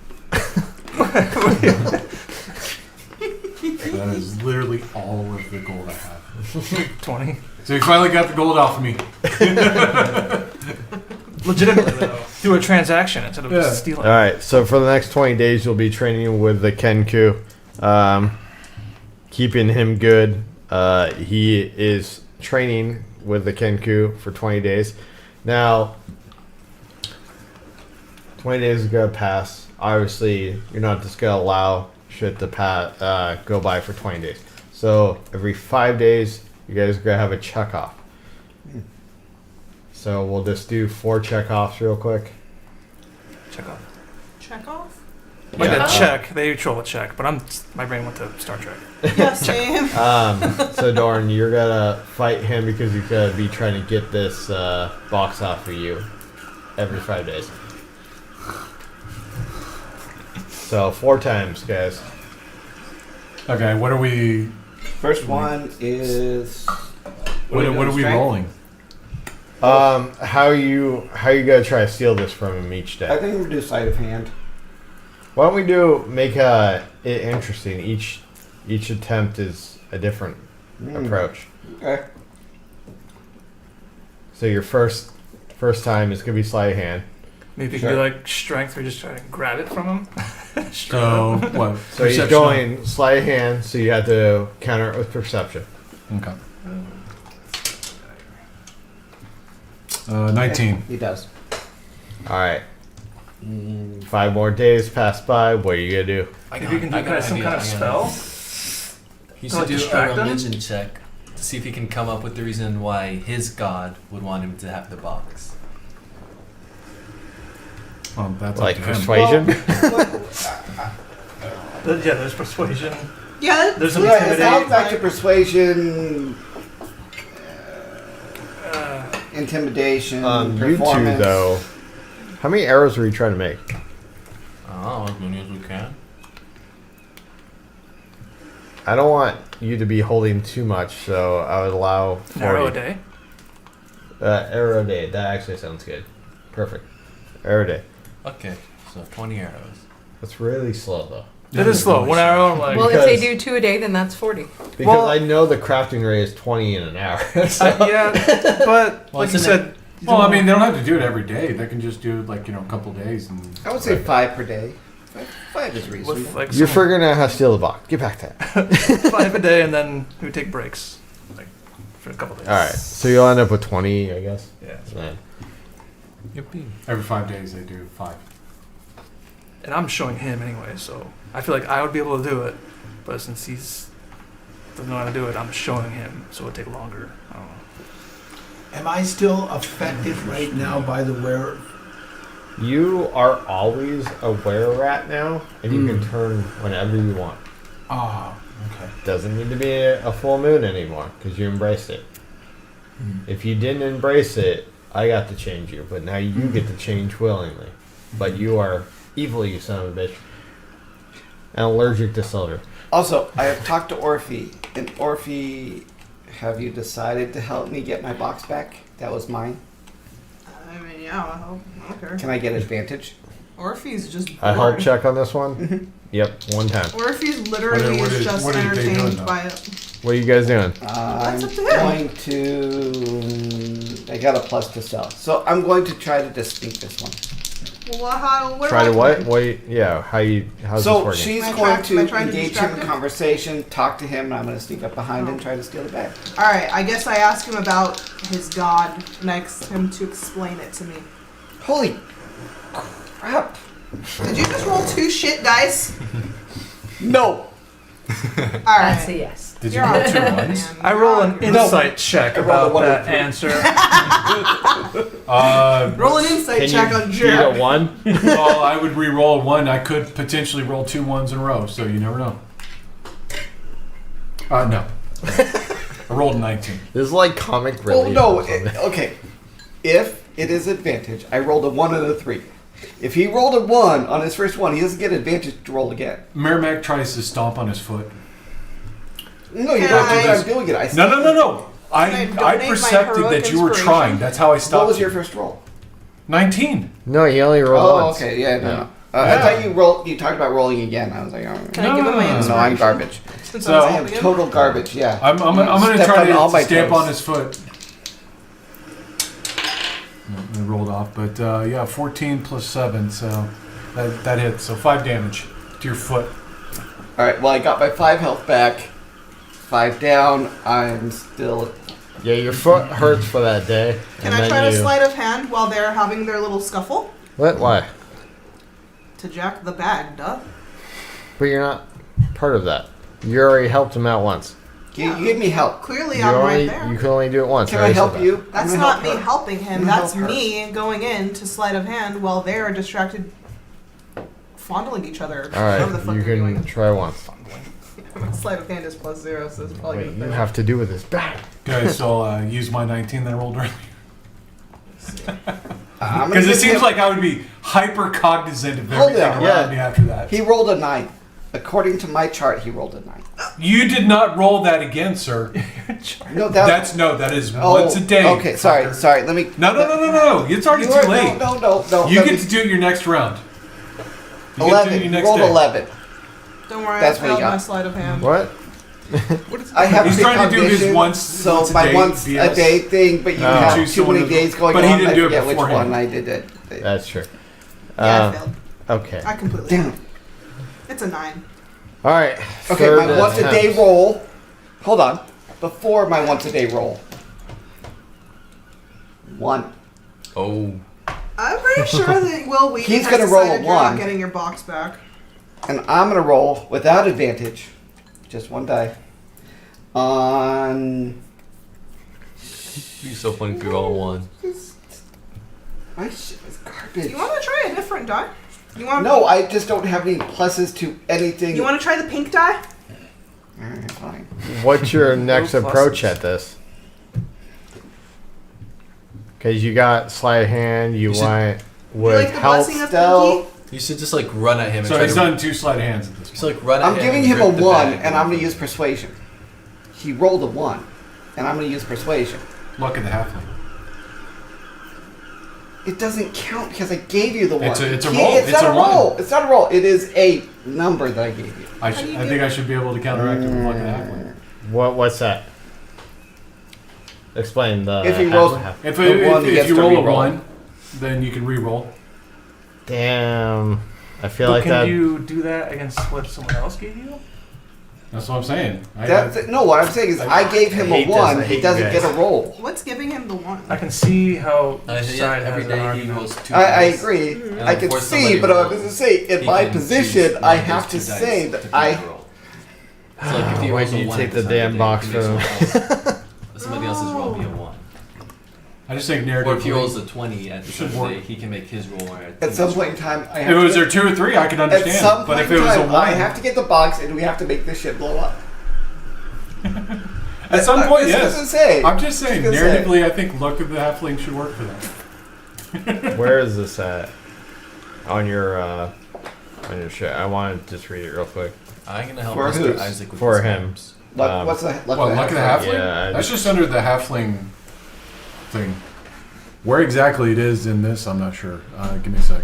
Speaker 12: That is literally all of the gold I have.
Speaker 2: 20.
Speaker 12: So he finally got the gold off of me.
Speaker 2: Legitimately, though. Through a transaction instead of
Speaker 12: Yeah.
Speaker 2: just stealing.
Speaker 7: All right. So for the next 20 days, you'll be training with the Kenku, keeping him good. He is training with the Kenku for 20 days. Now, 20 days is gonna pass. Obviously, you're not just gonna allow shit to go by for 20 days. So every 5 days, you guys are gonna have a check off. So we'll just do 4 check offs real quick.
Speaker 2: Check off.
Speaker 8: Check off?
Speaker 2: Like
Speaker 7: Yeah.
Speaker 2: a check. They troll a check, but my brain went to Star Trek.
Speaker 8: Yeah, same.
Speaker 7: So Dorn, you're gonna fight him because he's gonna be trying to get this box off of you every 5 days. So 4 times, guys.
Speaker 12: Okay, what are we?
Speaker 9: First one is.
Speaker 12: What are we
Speaker 9: strength?
Speaker 12: rolling?
Speaker 7: How you gonna try to steal this from him each
Speaker 9: I
Speaker 7: day?
Speaker 9: think we'll do sleight of hand.
Speaker 7: Why don't we make it interesting? Each attempt is a different approach.
Speaker 9: Okay.
Speaker 7: So your first time is gonna be sleight of hand.
Speaker 2: Maybe you
Speaker 7: Sure.
Speaker 2: can do like strength or just try to grab it from him. Straight
Speaker 12: So
Speaker 2: up.
Speaker 12: what?
Speaker 7: So he's
Speaker 12: Perception?
Speaker 7: going sleight of hand, so you have to counter it with perception.
Speaker 12: Okay. 19.
Speaker 9: He does.
Speaker 7: All right. 5 more days pass by. What are you gonna do?
Speaker 2: If you can do kind of some kind of spell.
Speaker 13: He
Speaker 2: To,
Speaker 13: should
Speaker 2: like,
Speaker 13: do a
Speaker 2: distract them?
Speaker 13: religion check to see if he can come up with the reason why his god would want him to have the box.
Speaker 12: That's
Speaker 7: Like
Speaker 12: up to him.
Speaker 7: persuasion?
Speaker 2: Yeah, there's persuasion.
Speaker 8: Yeah,
Speaker 2: There's some
Speaker 9: Yeah, it
Speaker 2: intimidate.
Speaker 9: sounds back to persuasion, intimidation,
Speaker 7: You two
Speaker 9: performance.
Speaker 7: though. How many arrows were you trying to make?
Speaker 13: Oh, as many as we can.
Speaker 7: I don't want you to be holding too much, so I would allow 40.
Speaker 2: An arrow a day.
Speaker 7: Arrow a day. That actually sounds good. Perfect. Arrow a day.
Speaker 13: Okay, so 20 arrows.
Speaker 7: That's really slow, though.
Speaker 2: It is slow. 1 arrow, I'm like.
Speaker 11: Well, if they do 2 a day, then that's 40.
Speaker 7: Because
Speaker 2: Well-
Speaker 7: I know the crafting rate is 20 in an hour. so-
Speaker 2: Yeah, but like you said.
Speaker 12: Well, I mean, they don't have to do it every day. They can just do it like, a couple days. And
Speaker 9: I would say 5 per day. 5 is reasonable.
Speaker 2: With like
Speaker 7: You're
Speaker 2: some-
Speaker 7: figuring out how to steal the box. Get back to that.
Speaker 2: 5 a day, and then we take breaks, like for a couple days.
Speaker 7: All right. So you'll end up with 20, I guess.
Speaker 2: Yeah.
Speaker 7: Then.
Speaker 12: every 5 days they do 5.
Speaker 2: And I'm showing him anyway, so I feel like I would be able to do it, but since he's doesn't know how to do it, I'm showing him, so it'll take longer. I don't know.
Speaker 10: Am I still affected right now by the wear?
Speaker 7: You are always a were-rat now, and you can turn whenever you want.
Speaker 10: Ah, okay.
Speaker 7: Doesn't need to be a full moon anymore because you embraced it. If you didn't embrace it, I got to change you, but now you get to change willingly. But you are evil, you son of a bitch, and allergic to silver.
Speaker 9: Also, I have talked to Orphe, and Orphe, have you decided to help me get my box back? That was mine.
Speaker 8: I mean, yeah, okay.
Speaker 9: Can I get advantage?
Speaker 8: Orphe's just bored.
Speaker 7: I help check on this one. Yep, one time.
Speaker 8: Orphe's literally
Speaker 12: What
Speaker 8: is
Speaker 12: is-
Speaker 8: just
Speaker 12: what are they doing,
Speaker 8: entertained
Speaker 12: though?
Speaker 8: by it.
Speaker 7: What are you guys doing?
Speaker 9: I'm
Speaker 8: up to him.
Speaker 9: going to. I got a plus to sell, so I'm going to try to just sneak this one.
Speaker 8: Well, what
Speaker 7: Try
Speaker 8: am
Speaker 7: to
Speaker 8: I
Speaker 7: what?
Speaker 8: doing?
Speaker 7: Wait, yeah. How's this
Speaker 9: So
Speaker 7: working?
Speaker 9: she's
Speaker 8: Am I
Speaker 9: going
Speaker 8: track- am I
Speaker 9: to
Speaker 8: trying to
Speaker 9: engage him
Speaker 8: distract
Speaker 9: in
Speaker 8: him?
Speaker 9: conversation, talk to him, and I'm going to sneak up behind him, try to steal the bag.
Speaker 8: All right, I guess I ask him about his god, and I ask him to explain it to me.
Speaker 9: Holy crap!
Speaker 8: Did you just roll 2 shit dice?
Speaker 9: No.
Speaker 8: All
Speaker 11: That's a
Speaker 8: right.
Speaker 11: yes.
Speaker 12: Did you
Speaker 8: You're
Speaker 12: roll
Speaker 8: on
Speaker 12: 2
Speaker 8: it,
Speaker 12: ones?
Speaker 8: man.
Speaker 2: I
Speaker 8: You're
Speaker 2: roll
Speaker 8: on
Speaker 2: an
Speaker 8: it.
Speaker 2: insight check
Speaker 9: I rolled
Speaker 2: about
Speaker 9: a one
Speaker 2: that
Speaker 9: and three.
Speaker 2: answer.
Speaker 8: Roll an insight
Speaker 7: Can
Speaker 8: check
Speaker 7: you
Speaker 8: on
Speaker 7: beat
Speaker 8: Jared.
Speaker 7: a 1?
Speaker 12: Well, I would re-roll a 1. I could potentially roll 2 ones in a row, so you never know. No. I rolled a 19.
Speaker 7: This is like comic
Speaker 9: Well,
Speaker 7: relief.
Speaker 9: no.
Speaker 7: or something.
Speaker 9: Okay. If it is advantage, I rolled a 1 and a 3. If he rolled a 1 on his first one, he doesn't get advantage to roll again.
Speaker 12: Merrimack tries to stomp on his foot.
Speaker 9: No, you
Speaker 8: Can
Speaker 9: don't
Speaker 8: I-
Speaker 9: think I'm doing it. I
Speaker 12: No.
Speaker 8: I
Speaker 12: I
Speaker 8: donate my
Speaker 12: percepted
Speaker 8: heroic
Speaker 12: that you were
Speaker 8: inspiration?
Speaker 12: trying. That's how I stopped
Speaker 9: What was your
Speaker 12: you.
Speaker 9: first roll?
Speaker 12: 19.
Speaker 7: No, he only rolled
Speaker 9: Oh,
Speaker 7: once.
Speaker 9: okay. Yeah, no.
Speaker 7: Yeah.
Speaker 9: I
Speaker 12: Yeah.
Speaker 9: thought you rolled. You talked about rolling again. I was like, oh,
Speaker 8: Can I give him my
Speaker 12: No,
Speaker 8: inspiration?
Speaker 9: no, I'm garbage.
Speaker 8: Since
Speaker 12: So-
Speaker 8: I'm
Speaker 9: I
Speaker 8: saying
Speaker 9: am
Speaker 8: again?
Speaker 9: total garbage. Yeah.
Speaker 12: I'm going to
Speaker 9: Stepped
Speaker 12: try
Speaker 9: on all my
Speaker 12: to stamp
Speaker 9: toes.
Speaker 12: on his foot. I rolled off, but yeah, 14 plus 7, so that hits. So 5 damage to your foot.
Speaker 9: All right. Well, I got my 5 health back. 5 down. I'm still.
Speaker 7: Yeah, your foot hurts for that day.
Speaker 8: Can
Speaker 7: and
Speaker 8: I
Speaker 7: then
Speaker 8: try to
Speaker 7: you...
Speaker 8: sleight of hand while they're having their little scuffle?
Speaker 7: What? Why?
Speaker 8: To jack the bag, duh.
Speaker 7: But you're not part of that. You already helped him out once.
Speaker 9: You give me help.
Speaker 8: Clearly,
Speaker 7: You
Speaker 8: I'm
Speaker 7: only,
Speaker 8: right there.
Speaker 7: You can only do it once.
Speaker 9: Can
Speaker 7: already
Speaker 9: I help
Speaker 7: said that.
Speaker 9: you?
Speaker 8: That's
Speaker 9: I'm
Speaker 8: not
Speaker 9: gonna
Speaker 8: me
Speaker 9: help her.
Speaker 8: helping him.
Speaker 9: I'm gonna
Speaker 8: That's
Speaker 9: help her.
Speaker 8: me going in to sleight of hand while they're distracted, fondling each other.
Speaker 7: All right,
Speaker 8: Whatever the fuck
Speaker 7: you
Speaker 8: they're
Speaker 7: can
Speaker 8: doing.
Speaker 7: try once.
Speaker 8: Sleight of hand is +0, so it's probably
Speaker 7: Wait,
Speaker 8: good.
Speaker 7: you
Speaker 8: thing.
Speaker 7: have to do with this bag.
Speaker 12: Okay, so use my 19 that I rolled earlier.
Speaker 9: I'm gonna
Speaker 12: Because it
Speaker 9: give
Speaker 12: seems
Speaker 9: him-
Speaker 12: like I would be hyper cognizant of
Speaker 9: Hold
Speaker 12: everything
Speaker 9: on,
Speaker 12: around
Speaker 7: yeah.
Speaker 12: me after that.
Speaker 9: He rolled a 9. According to my chart, he rolled a 9.
Speaker 12: You did not roll that again, sir.
Speaker 9: No, that.
Speaker 12: That is
Speaker 9: Oh,
Speaker 12: once a day.
Speaker 9: Okay, sorry.
Speaker 12: fucker.
Speaker 9: Sorry. Let me.
Speaker 12: No. It's already
Speaker 9: You
Speaker 12: too
Speaker 9: are-
Speaker 12: late.
Speaker 9: No.
Speaker 12: You
Speaker 9: let
Speaker 12: get
Speaker 9: me-
Speaker 12: to do it your next round. You get to do it
Speaker 9: 11.
Speaker 12: your
Speaker 9: You
Speaker 12: next
Speaker 9: rolled
Speaker 12: day.
Speaker 9: 11.
Speaker 8: Don't worry,
Speaker 9: That's
Speaker 8: I
Speaker 9: what he
Speaker 8: failed my
Speaker 9: got.
Speaker 8: sleight of hand.
Speaker 7: What?
Speaker 9: I have
Speaker 12: He's trying to do his
Speaker 9: precognition,
Speaker 12: once
Speaker 9: so
Speaker 12: a
Speaker 9: my
Speaker 12: day
Speaker 9: once a
Speaker 12: BS.
Speaker 9: day thing, but you
Speaker 7: Oh.
Speaker 9: have
Speaker 12: Choose
Speaker 9: too many
Speaker 12: someone to-
Speaker 9: days going
Speaker 12: but
Speaker 9: on.
Speaker 12: he didn't
Speaker 9: I
Speaker 12: do it
Speaker 9: forget which
Speaker 12: beforehand.
Speaker 9: one I did it.
Speaker 7: That's true.
Speaker 8: Yeah, I failed.
Speaker 7: Okay.
Speaker 8: I completely
Speaker 9: Damn.
Speaker 8: failed. It's a 9.
Speaker 7: All right.
Speaker 9: Okay,
Speaker 7: third
Speaker 9: my once a day
Speaker 7: attempt.
Speaker 9: roll. Hold on. Before my once a day roll. 1.
Speaker 13: Oh.
Speaker 8: I'm pretty sure that Will Wheaton
Speaker 9: He's
Speaker 8: has
Speaker 9: gonna roll a
Speaker 8: decided you're not
Speaker 9: 1.
Speaker 8: getting your box back.
Speaker 9: And I'm gonna roll without advantage. Just 1 die. On.
Speaker 13: It'd be so funny if we roll 1.
Speaker 9: My shit is
Speaker 8: Do
Speaker 9: garbage.
Speaker 8: you want to try a different die? You want?
Speaker 9: No, I just don't have any pluses to anything.
Speaker 8: You want to try the pink die?
Speaker 9: Alright, fine.
Speaker 7: What's your next
Speaker 2: No
Speaker 7: approach
Speaker 2: pluses.
Speaker 7: at this? Because you got sleight of hand, you
Speaker 13: You should-
Speaker 7: went
Speaker 8: You
Speaker 7: with
Speaker 8: like the
Speaker 7: health.
Speaker 8: blessing of
Speaker 9: Stealth.
Speaker 8: Pinky?
Speaker 13: You should just like run at him. And
Speaker 12: So
Speaker 13: try
Speaker 12: he's
Speaker 13: to,
Speaker 12: done 2 sleight of hands at this point.
Speaker 13: Just like run at
Speaker 9: I'm
Speaker 13: him.
Speaker 9: giving
Speaker 13: and
Speaker 9: him a
Speaker 13: rip the
Speaker 9: 1,
Speaker 13: bag
Speaker 9: and I'm
Speaker 13: off.
Speaker 9: going to use persuasion. He rolled a 1, and I'm going to use persuasion.
Speaker 12: Luck of the halfling.
Speaker 9: It doesn't count because I gave you the 1.
Speaker 12: It's a roll.
Speaker 9: It's
Speaker 12: It's
Speaker 9: not
Speaker 12: a
Speaker 9: a roll. It's not a roll. It is a number that I gave you.
Speaker 12: I think I should be able to counteract it with luck of the halfling.
Speaker 7: What's that? Explain the.
Speaker 9: If he rolls-
Speaker 12: If
Speaker 9: The one he
Speaker 12: if
Speaker 9: gets
Speaker 12: you
Speaker 9: to
Speaker 12: roll a
Speaker 9: re-roll.
Speaker 12: 1, then you can re-roll.
Speaker 7: Damn. I feel
Speaker 2: But
Speaker 7: like
Speaker 2: can
Speaker 7: that.
Speaker 2: you do that against what someone else gave you?
Speaker 12: That's what I'm saying.
Speaker 9: No, what I'm saying is I gave him a
Speaker 7: hate this.
Speaker 9: 1.
Speaker 7: I
Speaker 9: He
Speaker 7: hate
Speaker 9: doesn't
Speaker 7: you
Speaker 9: get
Speaker 7: guys.
Speaker 9: a roll.
Speaker 8: What's giving him the 1?
Speaker 2: I can see how
Speaker 13: Yeah,
Speaker 2: side
Speaker 13: every
Speaker 2: has an
Speaker 13: day he
Speaker 2: argument.
Speaker 13: rolls 2
Speaker 9: I
Speaker 13: dice.
Speaker 9: agree.
Speaker 13: And
Speaker 9: I can
Speaker 13: before
Speaker 9: see,
Speaker 13: somebody
Speaker 9: but I was
Speaker 13: rolls,
Speaker 9: going to say, in
Speaker 13: he
Speaker 9: my
Speaker 13: can
Speaker 9: position,
Speaker 13: choose
Speaker 9: I
Speaker 13: one of
Speaker 9: have
Speaker 13: those
Speaker 9: to
Speaker 13: 2 dice
Speaker 9: say
Speaker 13: to
Speaker 9: that
Speaker 13: be
Speaker 9: I.
Speaker 13: rolled. So like if he
Speaker 7: Why
Speaker 13: rolls
Speaker 7: do
Speaker 13: a
Speaker 7: you
Speaker 13: 1
Speaker 7: take
Speaker 13: at
Speaker 7: the
Speaker 13: start of
Speaker 7: damn
Speaker 13: day,
Speaker 7: box
Speaker 13: he makes
Speaker 7: from-
Speaker 13: somebody else's roll be a 1.
Speaker 12: I just think
Speaker 13: Or if he
Speaker 12: narratively.
Speaker 13: rolls a 20 at the
Speaker 12: Should
Speaker 13: start of the
Speaker 12: work.
Speaker 13: day, he can make his roll.
Speaker 9: At some point in time, I
Speaker 12: If
Speaker 9: have
Speaker 12: it was
Speaker 9: to
Speaker 12: there 2 or 3, I could
Speaker 9: At
Speaker 12: understand.
Speaker 9: some
Speaker 12: But
Speaker 9: point
Speaker 12: if it
Speaker 9: in
Speaker 12: was a
Speaker 9: time,
Speaker 12: 1,
Speaker 9: I have to get the box, and we have to make this shit blow up.
Speaker 12: at some point,
Speaker 9: That's what I was
Speaker 12: yes.
Speaker 9: gonna say.
Speaker 12: I'm just saying,
Speaker 9: Just gonna say.
Speaker 12: narratively, I think luck of the halfling should work for that.
Speaker 7: Where is this at? On your shit. I want to just read it real quick.
Speaker 13: I'm gonna help
Speaker 9: For
Speaker 13: Mr.
Speaker 9: whose?
Speaker 13: Isaac with
Speaker 7: For
Speaker 13: his
Speaker 7: him.
Speaker 13: maps.
Speaker 9: What's the
Speaker 12: What, luck of the halfling?
Speaker 7: Yeah,
Speaker 12: That's just under the halfling thing. Where exactly it is in this, I'm not sure. Give me a sec.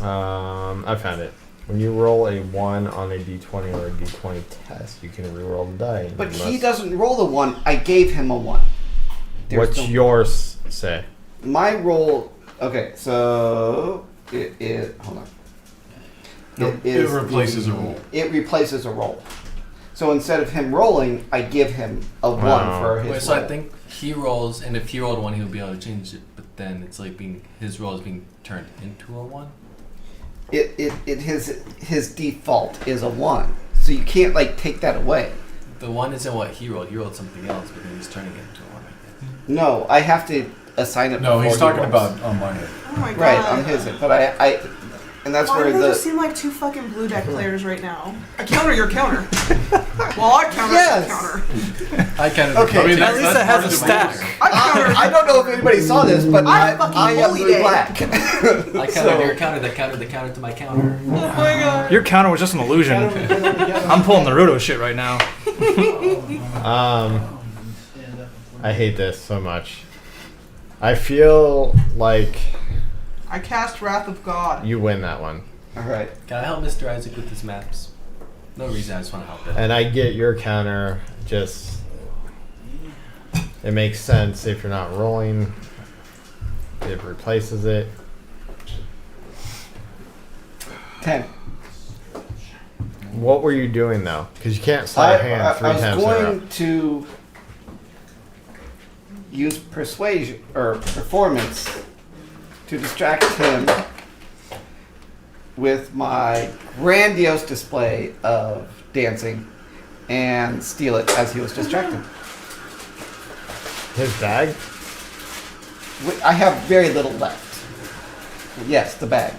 Speaker 7: I found it. When you roll a 1 on a d20 or a d20 test, you can re-roll the die.
Speaker 9: But
Speaker 7: You
Speaker 9: he
Speaker 7: must-
Speaker 9: doesn't roll the 1. I gave him a 1. There's
Speaker 7: What's
Speaker 9: no-
Speaker 7: yours say?
Speaker 9: My roll? Okay, so it is. Hold on.
Speaker 12: It replaces a roll.
Speaker 9: It replaces a roll. So instead of him rolling, I give him a 1
Speaker 7: Wow.
Speaker 9: for his
Speaker 13: Wait, so
Speaker 9: roll.
Speaker 13: I think he rolls, and if he rolled 1, he'll be able to change it. But then it's like his roll is being turned into a 1.
Speaker 9: His default is a 1. So you can't like take that away.
Speaker 13: The 1 isn't what he rolled. He rolled something else, but then he's turning it into a 1. I guess.
Speaker 9: No, I have to assign it.
Speaker 12: No,
Speaker 9: before
Speaker 12: he's
Speaker 9: he
Speaker 12: talking
Speaker 9: rolls.
Speaker 12: about on mine.
Speaker 8: Oh my god.
Speaker 9: Right on his, but I and that's
Speaker 8: Why
Speaker 9: where
Speaker 8: do they
Speaker 9: the
Speaker 8: just seem like 2 fucking blue deck players right now? I counter your counter. Well, I counter
Speaker 9: Yes.
Speaker 8: your counter.
Speaker 13: I kind of.
Speaker 9: Okay.
Speaker 12: I mean,
Speaker 2: At least it has a stack.
Speaker 8: I counter.
Speaker 9: I don't know if anybody saw this, but
Speaker 8: I fucking
Speaker 9: I am
Speaker 8: bullied
Speaker 9: blue
Speaker 8: it.
Speaker 9: black.
Speaker 13: I countered your counter, the counter, the counter to my counter.
Speaker 8: Oh my god.
Speaker 2: Your counter was just an illusion. I'm pulling Naruto shit right now.
Speaker 7: I hate this so much. I feel like
Speaker 8: I cast Wrath of God.
Speaker 7: you win that one.
Speaker 9: All right.
Speaker 13: Can I help Mr. Isaac with his maps? No reason, I just want to help him.
Speaker 7: And I get your counter, just it makes sense if you're not rolling. It replaces it.
Speaker 9: 10.
Speaker 7: What were you doing though? Because you can't slide a hand 3
Speaker 9: I was
Speaker 7: times in a row.
Speaker 9: going to use persuasion or performance to distract him with my grandiose display of dancing and steal it as he was distracted.
Speaker 7: His bag?
Speaker 9: I have very little left. Yes, the bag.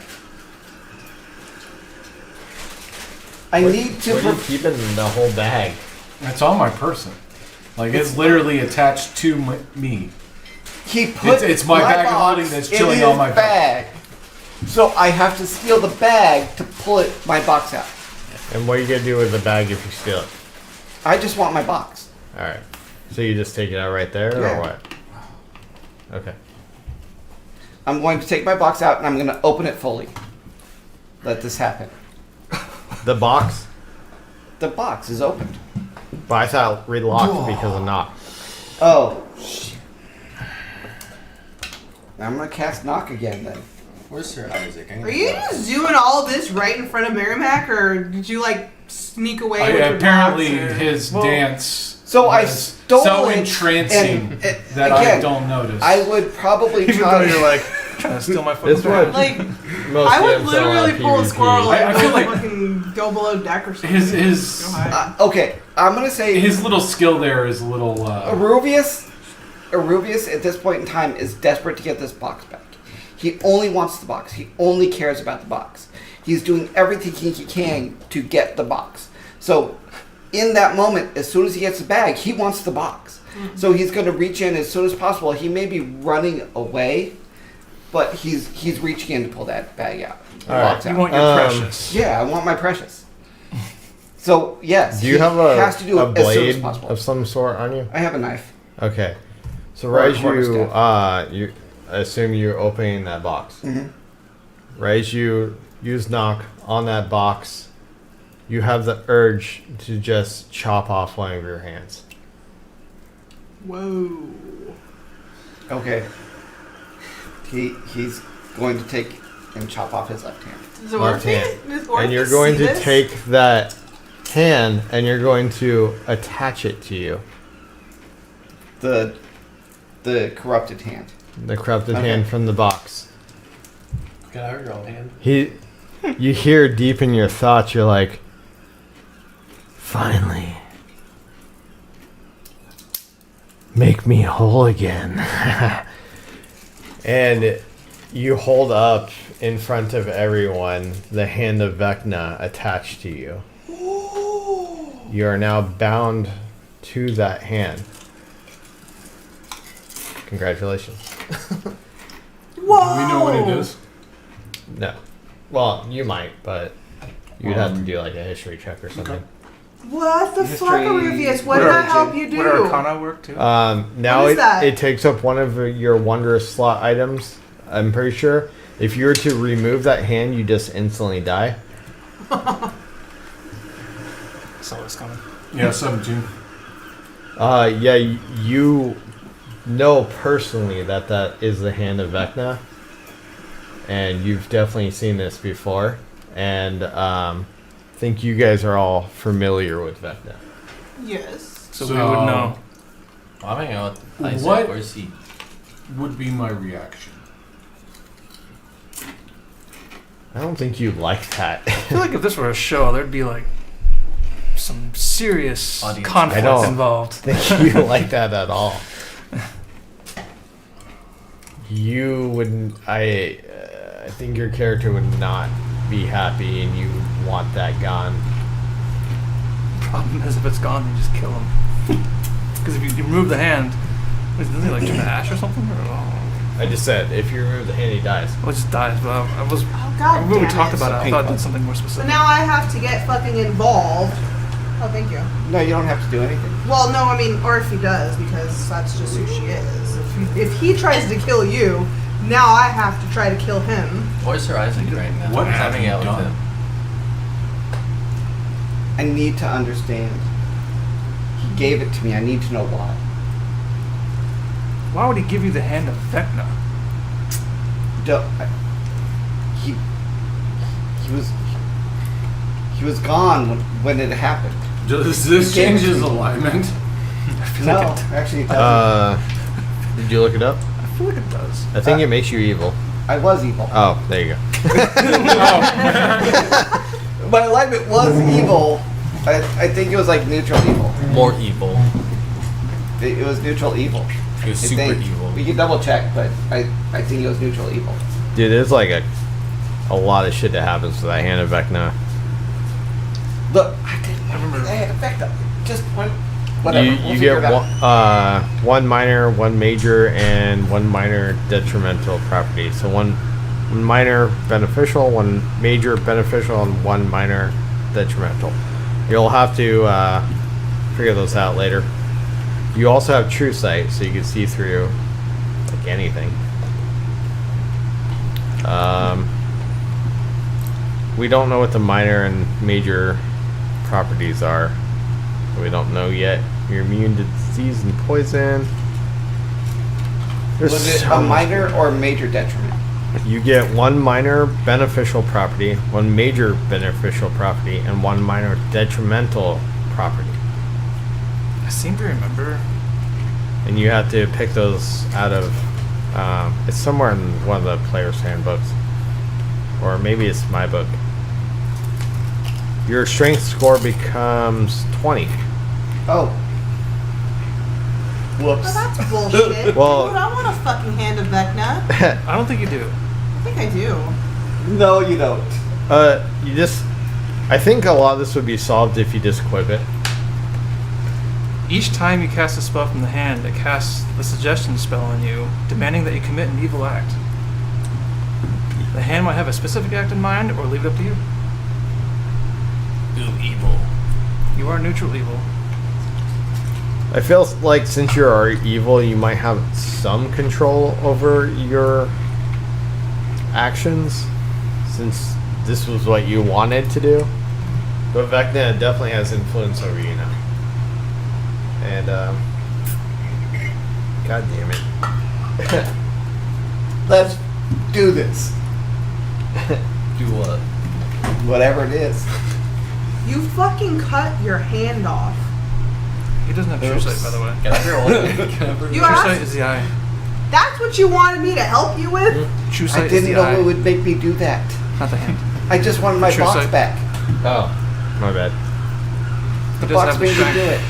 Speaker 9: I need to.
Speaker 7: What are you keeping the whole bag?
Speaker 12: It's on my person. Like, it's literally attached to me.
Speaker 9: He put
Speaker 12: It's my bag of
Speaker 9: box
Speaker 12: holding that's
Speaker 9: in
Speaker 12: chilling
Speaker 9: his
Speaker 12: on my
Speaker 9: bag. So I have to steal the bag to pull my box out.
Speaker 7: And what are you gonna do with the bag if you steal it?
Speaker 9: I just want my box.
Speaker 7: Alright. So you just take it out right there
Speaker 9: Yeah.
Speaker 7: or what? Okay.
Speaker 9: I'm going to take my box out and I'm going to open it fully. Let this happen.
Speaker 7: The box?
Speaker 9: The box is opened.
Speaker 7: But I thought relocked because of knock.
Speaker 9: Oh, shit. I'm going to cast knock again then.
Speaker 13: Where's Sir Isaac?
Speaker 8: Are you just doing all this right in front of Merrimack, or did you like sneak away with your
Speaker 12: Apparently,
Speaker 8: box, or-
Speaker 12: his dance.
Speaker 9: So I
Speaker 12: was
Speaker 9: stole
Speaker 12: so
Speaker 9: it
Speaker 12: entrancing
Speaker 9: and,
Speaker 12: that I
Speaker 9: again,
Speaker 12: don't notice.
Speaker 9: I would probably
Speaker 2: Even
Speaker 9: try.
Speaker 2: though you're like trying to steal my fucking
Speaker 7: This one.
Speaker 8: Like,
Speaker 7: Most
Speaker 8: I would
Speaker 7: games don't
Speaker 8: literally
Speaker 7: have
Speaker 8: pull a
Speaker 7: PvP.
Speaker 8: squirrel and
Speaker 12: I feel like
Speaker 8: fucking go below deck or something.
Speaker 12: his
Speaker 8: Go hide.
Speaker 9: Okay, I'm going to say
Speaker 12: his little skill there is a little.
Speaker 9: Arubius at this point in time is desperate to get this box back. He only wants the box. He only cares about the box. He's doing everything he can to get the box. So in that moment, as soon as he gets the bag, he wants the box. So he's going to reach in as soon as possible. He may be running away, but he's reaching in to pull that bag out.
Speaker 7: All right.
Speaker 9: Walks
Speaker 2: You
Speaker 9: out.
Speaker 2: want your precious.
Speaker 9: Yeah, I want my precious. So yes,
Speaker 7: Do you
Speaker 9: he
Speaker 7: have
Speaker 9: has to do
Speaker 7: a
Speaker 9: it as soon as
Speaker 7: blade
Speaker 9: possible.
Speaker 7: of some sort on you?
Speaker 9: I have a knife.
Speaker 7: Okay. So
Speaker 9: Or a
Speaker 7: right as you I assume you're opening that box.
Speaker 9: Mhm.
Speaker 7: Right as you use knock on that box, you have the urge to just chop off one of your hands.
Speaker 8: Whoa.
Speaker 9: Okay. He's going to take and chop off his left hand.
Speaker 8: Does
Speaker 7: Left
Speaker 8: Orphe-
Speaker 7: hand.
Speaker 8: does Orphe
Speaker 7: And you're going
Speaker 8: see
Speaker 7: to
Speaker 8: this?
Speaker 7: take that hand and you're going to attach it to you.
Speaker 9: The corrupted hand.
Speaker 7: The corrupted
Speaker 9: Okay.
Speaker 7: hand from the box.
Speaker 13: Can I have your own hand?
Speaker 7: You hear deep in your thoughts, you're like, finally, make me whole again. And you hold up in front of everyone the hand of Vecna attached to you. You are now bound to that hand. Congratulations.
Speaker 8: Whoa.
Speaker 12: Do we know what it is?
Speaker 7: No. Well, you might, but you'd have to do like a history check or something.
Speaker 8: What the
Speaker 9: History,
Speaker 8: fuck, Oruvius? What did I help you
Speaker 2: Would
Speaker 8: do?
Speaker 2: Arcana work too?
Speaker 7: Now
Speaker 8: What is that?
Speaker 7: it takes up one of your wondrous slot items. I'm pretty sure. If you were to remove that hand, you just instantly die.
Speaker 2: Saw this coming.
Speaker 12: Yeah, 17.
Speaker 7: Yeah, you know personally that is the hand of Vecna, and you've definitely seen this before, and think you guys are all familiar with Vecna.
Speaker 8: Yes.
Speaker 2: So we would know.
Speaker 13: I'm hanging out with Isaac.
Speaker 12: What?
Speaker 13: Where's he?
Speaker 12: Would be my reaction.
Speaker 7: I don't think you like that.
Speaker 2: I feel like if this were a show, there'd be like some serious
Speaker 13: Audience.
Speaker 2: conflict
Speaker 7: I don't
Speaker 2: involved.
Speaker 7: think you like that at all. You wouldn't. I think your character would not be happy, and you want that gone.
Speaker 2: Problem is, if it's gone, you just kill him. Because if you remove the hand, doesn't he like turn to ash or something? Or,
Speaker 7: I just said if you remove the hand, he dies.
Speaker 2: well, it just dies. But I was
Speaker 8: Oh, God
Speaker 2: when we
Speaker 8: damn
Speaker 2: talked
Speaker 8: it.
Speaker 2: about it, I
Speaker 9: Pink
Speaker 2: thought it
Speaker 9: one.
Speaker 2: did something more
Speaker 8: So
Speaker 2: specific.
Speaker 8: now I have to get fucking involved. Oh, thank you.
Speaker 9: No, you don't have to do anything.
Speaker 8: Well, no, I mean, or if he does, because that's just who she is. If he tries to kill you, now I have to try to kill him.
Speaker 13: Where's Sir Isaac right now?
Speaker 12: What
Speaker 13: I'm
Speaker 12: have
Speaker 13: hanging
Speaker 12: you
Speaker 13: out with
Speaker 12: done?
Speaker 13: him.
Speaker 9: I need to understand. He gave it to me. I need to know why.
Speaker 2: Why would he give you the hand of Vecna?
Speaker 9: He was gone when it happened.
Speaker 12: Does this
Speaker 9: He gave
Speaker 12: change
Speaker 9: it to
Speaker 12: his
Speaker 9: me.
Speaker 12: alignment?
Speaker 2: I feel
Speaker 9: No,
Speaker 2: like it.
Speaker 9: actually it doesn't.
Speaker 7: Did you look it up?
Speaker 2: I feel like it does.
Speaker 7: I think it makes you evil.
Speaker 9: I was evil.
Speaker 7: Oh, there you go.
Speaker 9: My alignment was evil. I think it was like neutral evil.
Speaker 13: More evil.
Speaker 9: It was neutral evil.
Speaker 13: He was
Speaker 9: I
Speaker 13: super
Speaker 9: think.
Speaker 13: evil.
Speaker 9: We can double check, but I think it was neutral evil.
Speaker 7: Dude, there's like a lot of shit that happens to that hand of Vecna.
Speaker 9: Look, I didn't remember that had effect on just one. Whatever.
Speaker 7: You,
Speaker 9: we'll
Speaker 7: you
Speaker 9: figure
Speaker 7: get
Speaker 9: it out.
Speaker 7: one minor, one major, and one minor detrimental property. So one minor beneficial, one major beneficial, and one minor detrimental. You'll have to figure those out later. You also have true sight, so you can see through like anything. We don't know what the minor and major properties are. We don't know yet. You're immune to disease and poison. There's
Speaker 9: Was it
Speaker 7: so
Speaker 9: a
Speaker 7: much
Speaker 9: minor or major detriment?
Speaker 7: You get one minor beneficial property, one major beneficial property, and one minor detrimental property.
Speaker 2: I seem to remember.
Speaker 7: And you have to pick those out of. It's somewhere in one of the player's handbooks, or maybe it's my book. Your strength score becomes 20.
Speaker 9: Oh. Whoops.
Speaker 8: Well, that's bullshit.
Speaker 7: Well-
Speaker 8: Dude, I want a fucking hand of Vecna.
Speaker 2: I don't think you do.
Speaker 8: I think I do.
Speaker 9: No, you don't.
Speaker 7: You just. I think a lot of this would be solved if you just equip it.
Speaker 2: Each time you cast a spell from the hand, it casts the suggestion spell on you, demanding that you commit an evil act. The hand might have a specific act in mind, or leave it up to you.
Speaker 13: Do evil.
Speaker 2: You are neutral evil.
Speaker 7: I feel like since you are evil, you might have some control over your actions, since this was what you wanted to do. But Vecna definitely has influence over you now. And, God damn it.
Speaker 9: Let's do this.
Speaker 13: Do what?
Speaker 9: Whatever it is.
Speaker 8: You fucking cut your hand off.
Speaker 2: He doesn't have true sight, by the way.
Speaker 13: Can I roll?
Speaker 8: You
Speaker 2: True sight
Speaker 8: asked?
Speaker 2: is the eye.
Speaker 8: That's what you wanted me to help you with?
Speaker 2: True sight
Speaker 9: I
Speaker 2: is
Speaker 9: didn't
Speaker 2: the
Speaker 9: know
Speaker 2: eye,
Speaker 9: it would make me do that.
Speaker 2: not the hand.
Speaker 9: I just wanted my
Speaker 2: True
Speaker 9: box
Speaker 2: sight.
Speaker 9: back.
Speaker 7: Oh, my bad.
Speaker 2: He
Speaker 9: The
Speaker 2: doesn't
Speaker 9: box
Speaker 2: have the
Speaker 9: made me
Speaker 2: strength.
Speaker 9: do it.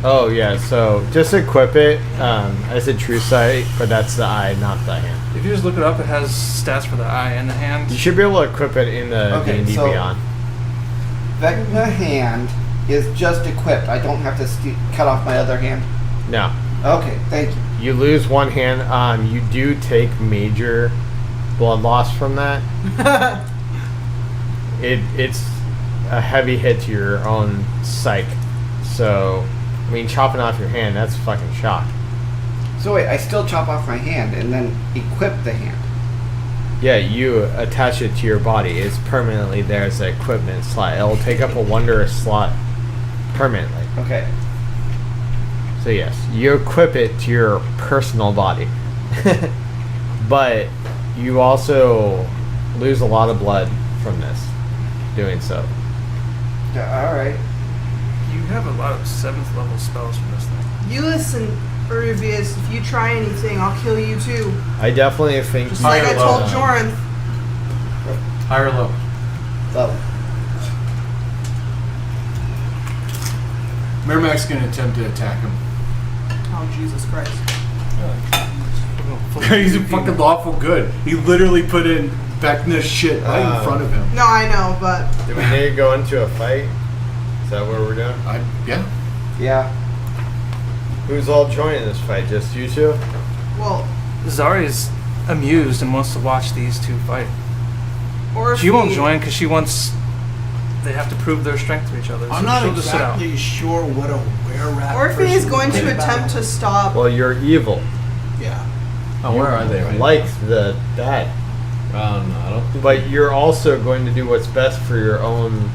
Speaker 7: Oh, yeah, so just equip it. I said true sight, but that's the eye, not the hand.
Speaker 2: If you just look it up, it has stats for the eye and the hand.
Speaker 7: You should be able to equip it in the
Speaker 9: Okay,
Speaker 7: D&D
Speaker 9: so-
Speaker 7: Beyond.
Speaker 9: Vecna hand is just equipped. I don't have to cut off my other hand.
Speaker 7: No.
Speaker 9: Okay, thank you.
Speaker 7: You lose one hand. You do take major blood loss from that. It's a heavy hit to your own psyche. So, I mean, chopping off your hand, that's fucking shock.
Speaker 9: So wait, I still chop off my hand and then equip the hand.
Speaker 7: Yeah, you attach it to your body. It's permanently there as an equipment slot. It'll take up a wondrous slot permanently.
Speaker 9: Okay.
Speaker 7: So yes, you equip it to your personal body. But you also lose a lot of blood from this, doing so.
Speaker 9: Yeah, all right.
Speaker 2: You have a lot of 7th level spells from this thing.
Speaker 8: You listen, Eruvius, if you try anything, I'll kill you too.
Speaker 7: I definitely think
Speaker 8: Just like I told Joran.
Speaker 12: High or low?
Speaker 9: Level.
Speaker 12: Merrimack's gonna attempt to attack him.
Speaker 8: Oh, Jesus Christ.
Speaker 12: He's fucking lawful good. He literally put in Vecna's shit right in front of him.
Speaker 8: No, I know, but
Speaker 7: Do we need to go into a fight? Is that what we're doing?
Speaker 12: Yeah.
Speaker 9: Yeah.
Speaker 7: Who's all joining this fight? Just you two?
Speaker 8: well,
Speaker 2: Zari's amused and wants to watch these two fight.
Speaker 8: or if
Speaker 2: She won't
Speaker 8: he-
Speaker 2: join because she wants. They have to prove their strength to each other.
Speaker 10: I'm
Speaker 2: so
Speaker 10: not
Speaker 2: she'll just sit out.
Speaker 10: exactly sure what a were-rat
Speaker 8: Or if he is
Speaker 10: person
Speaker 8: going
Speaker 10: would
Speaker 8: to
Speaker 10: do about
Speaker 8: attempt
Speaker 10: it.
Speaker 8: to stop.
Speaker 7: Well, you're evil.
Speaker 10: Yeah.
Speaker 13: Oh, where are they right
Speaker 7: Like that.
Speaker 13: now? I don't think.
Speaker 7: But you're also going to do what's best for your own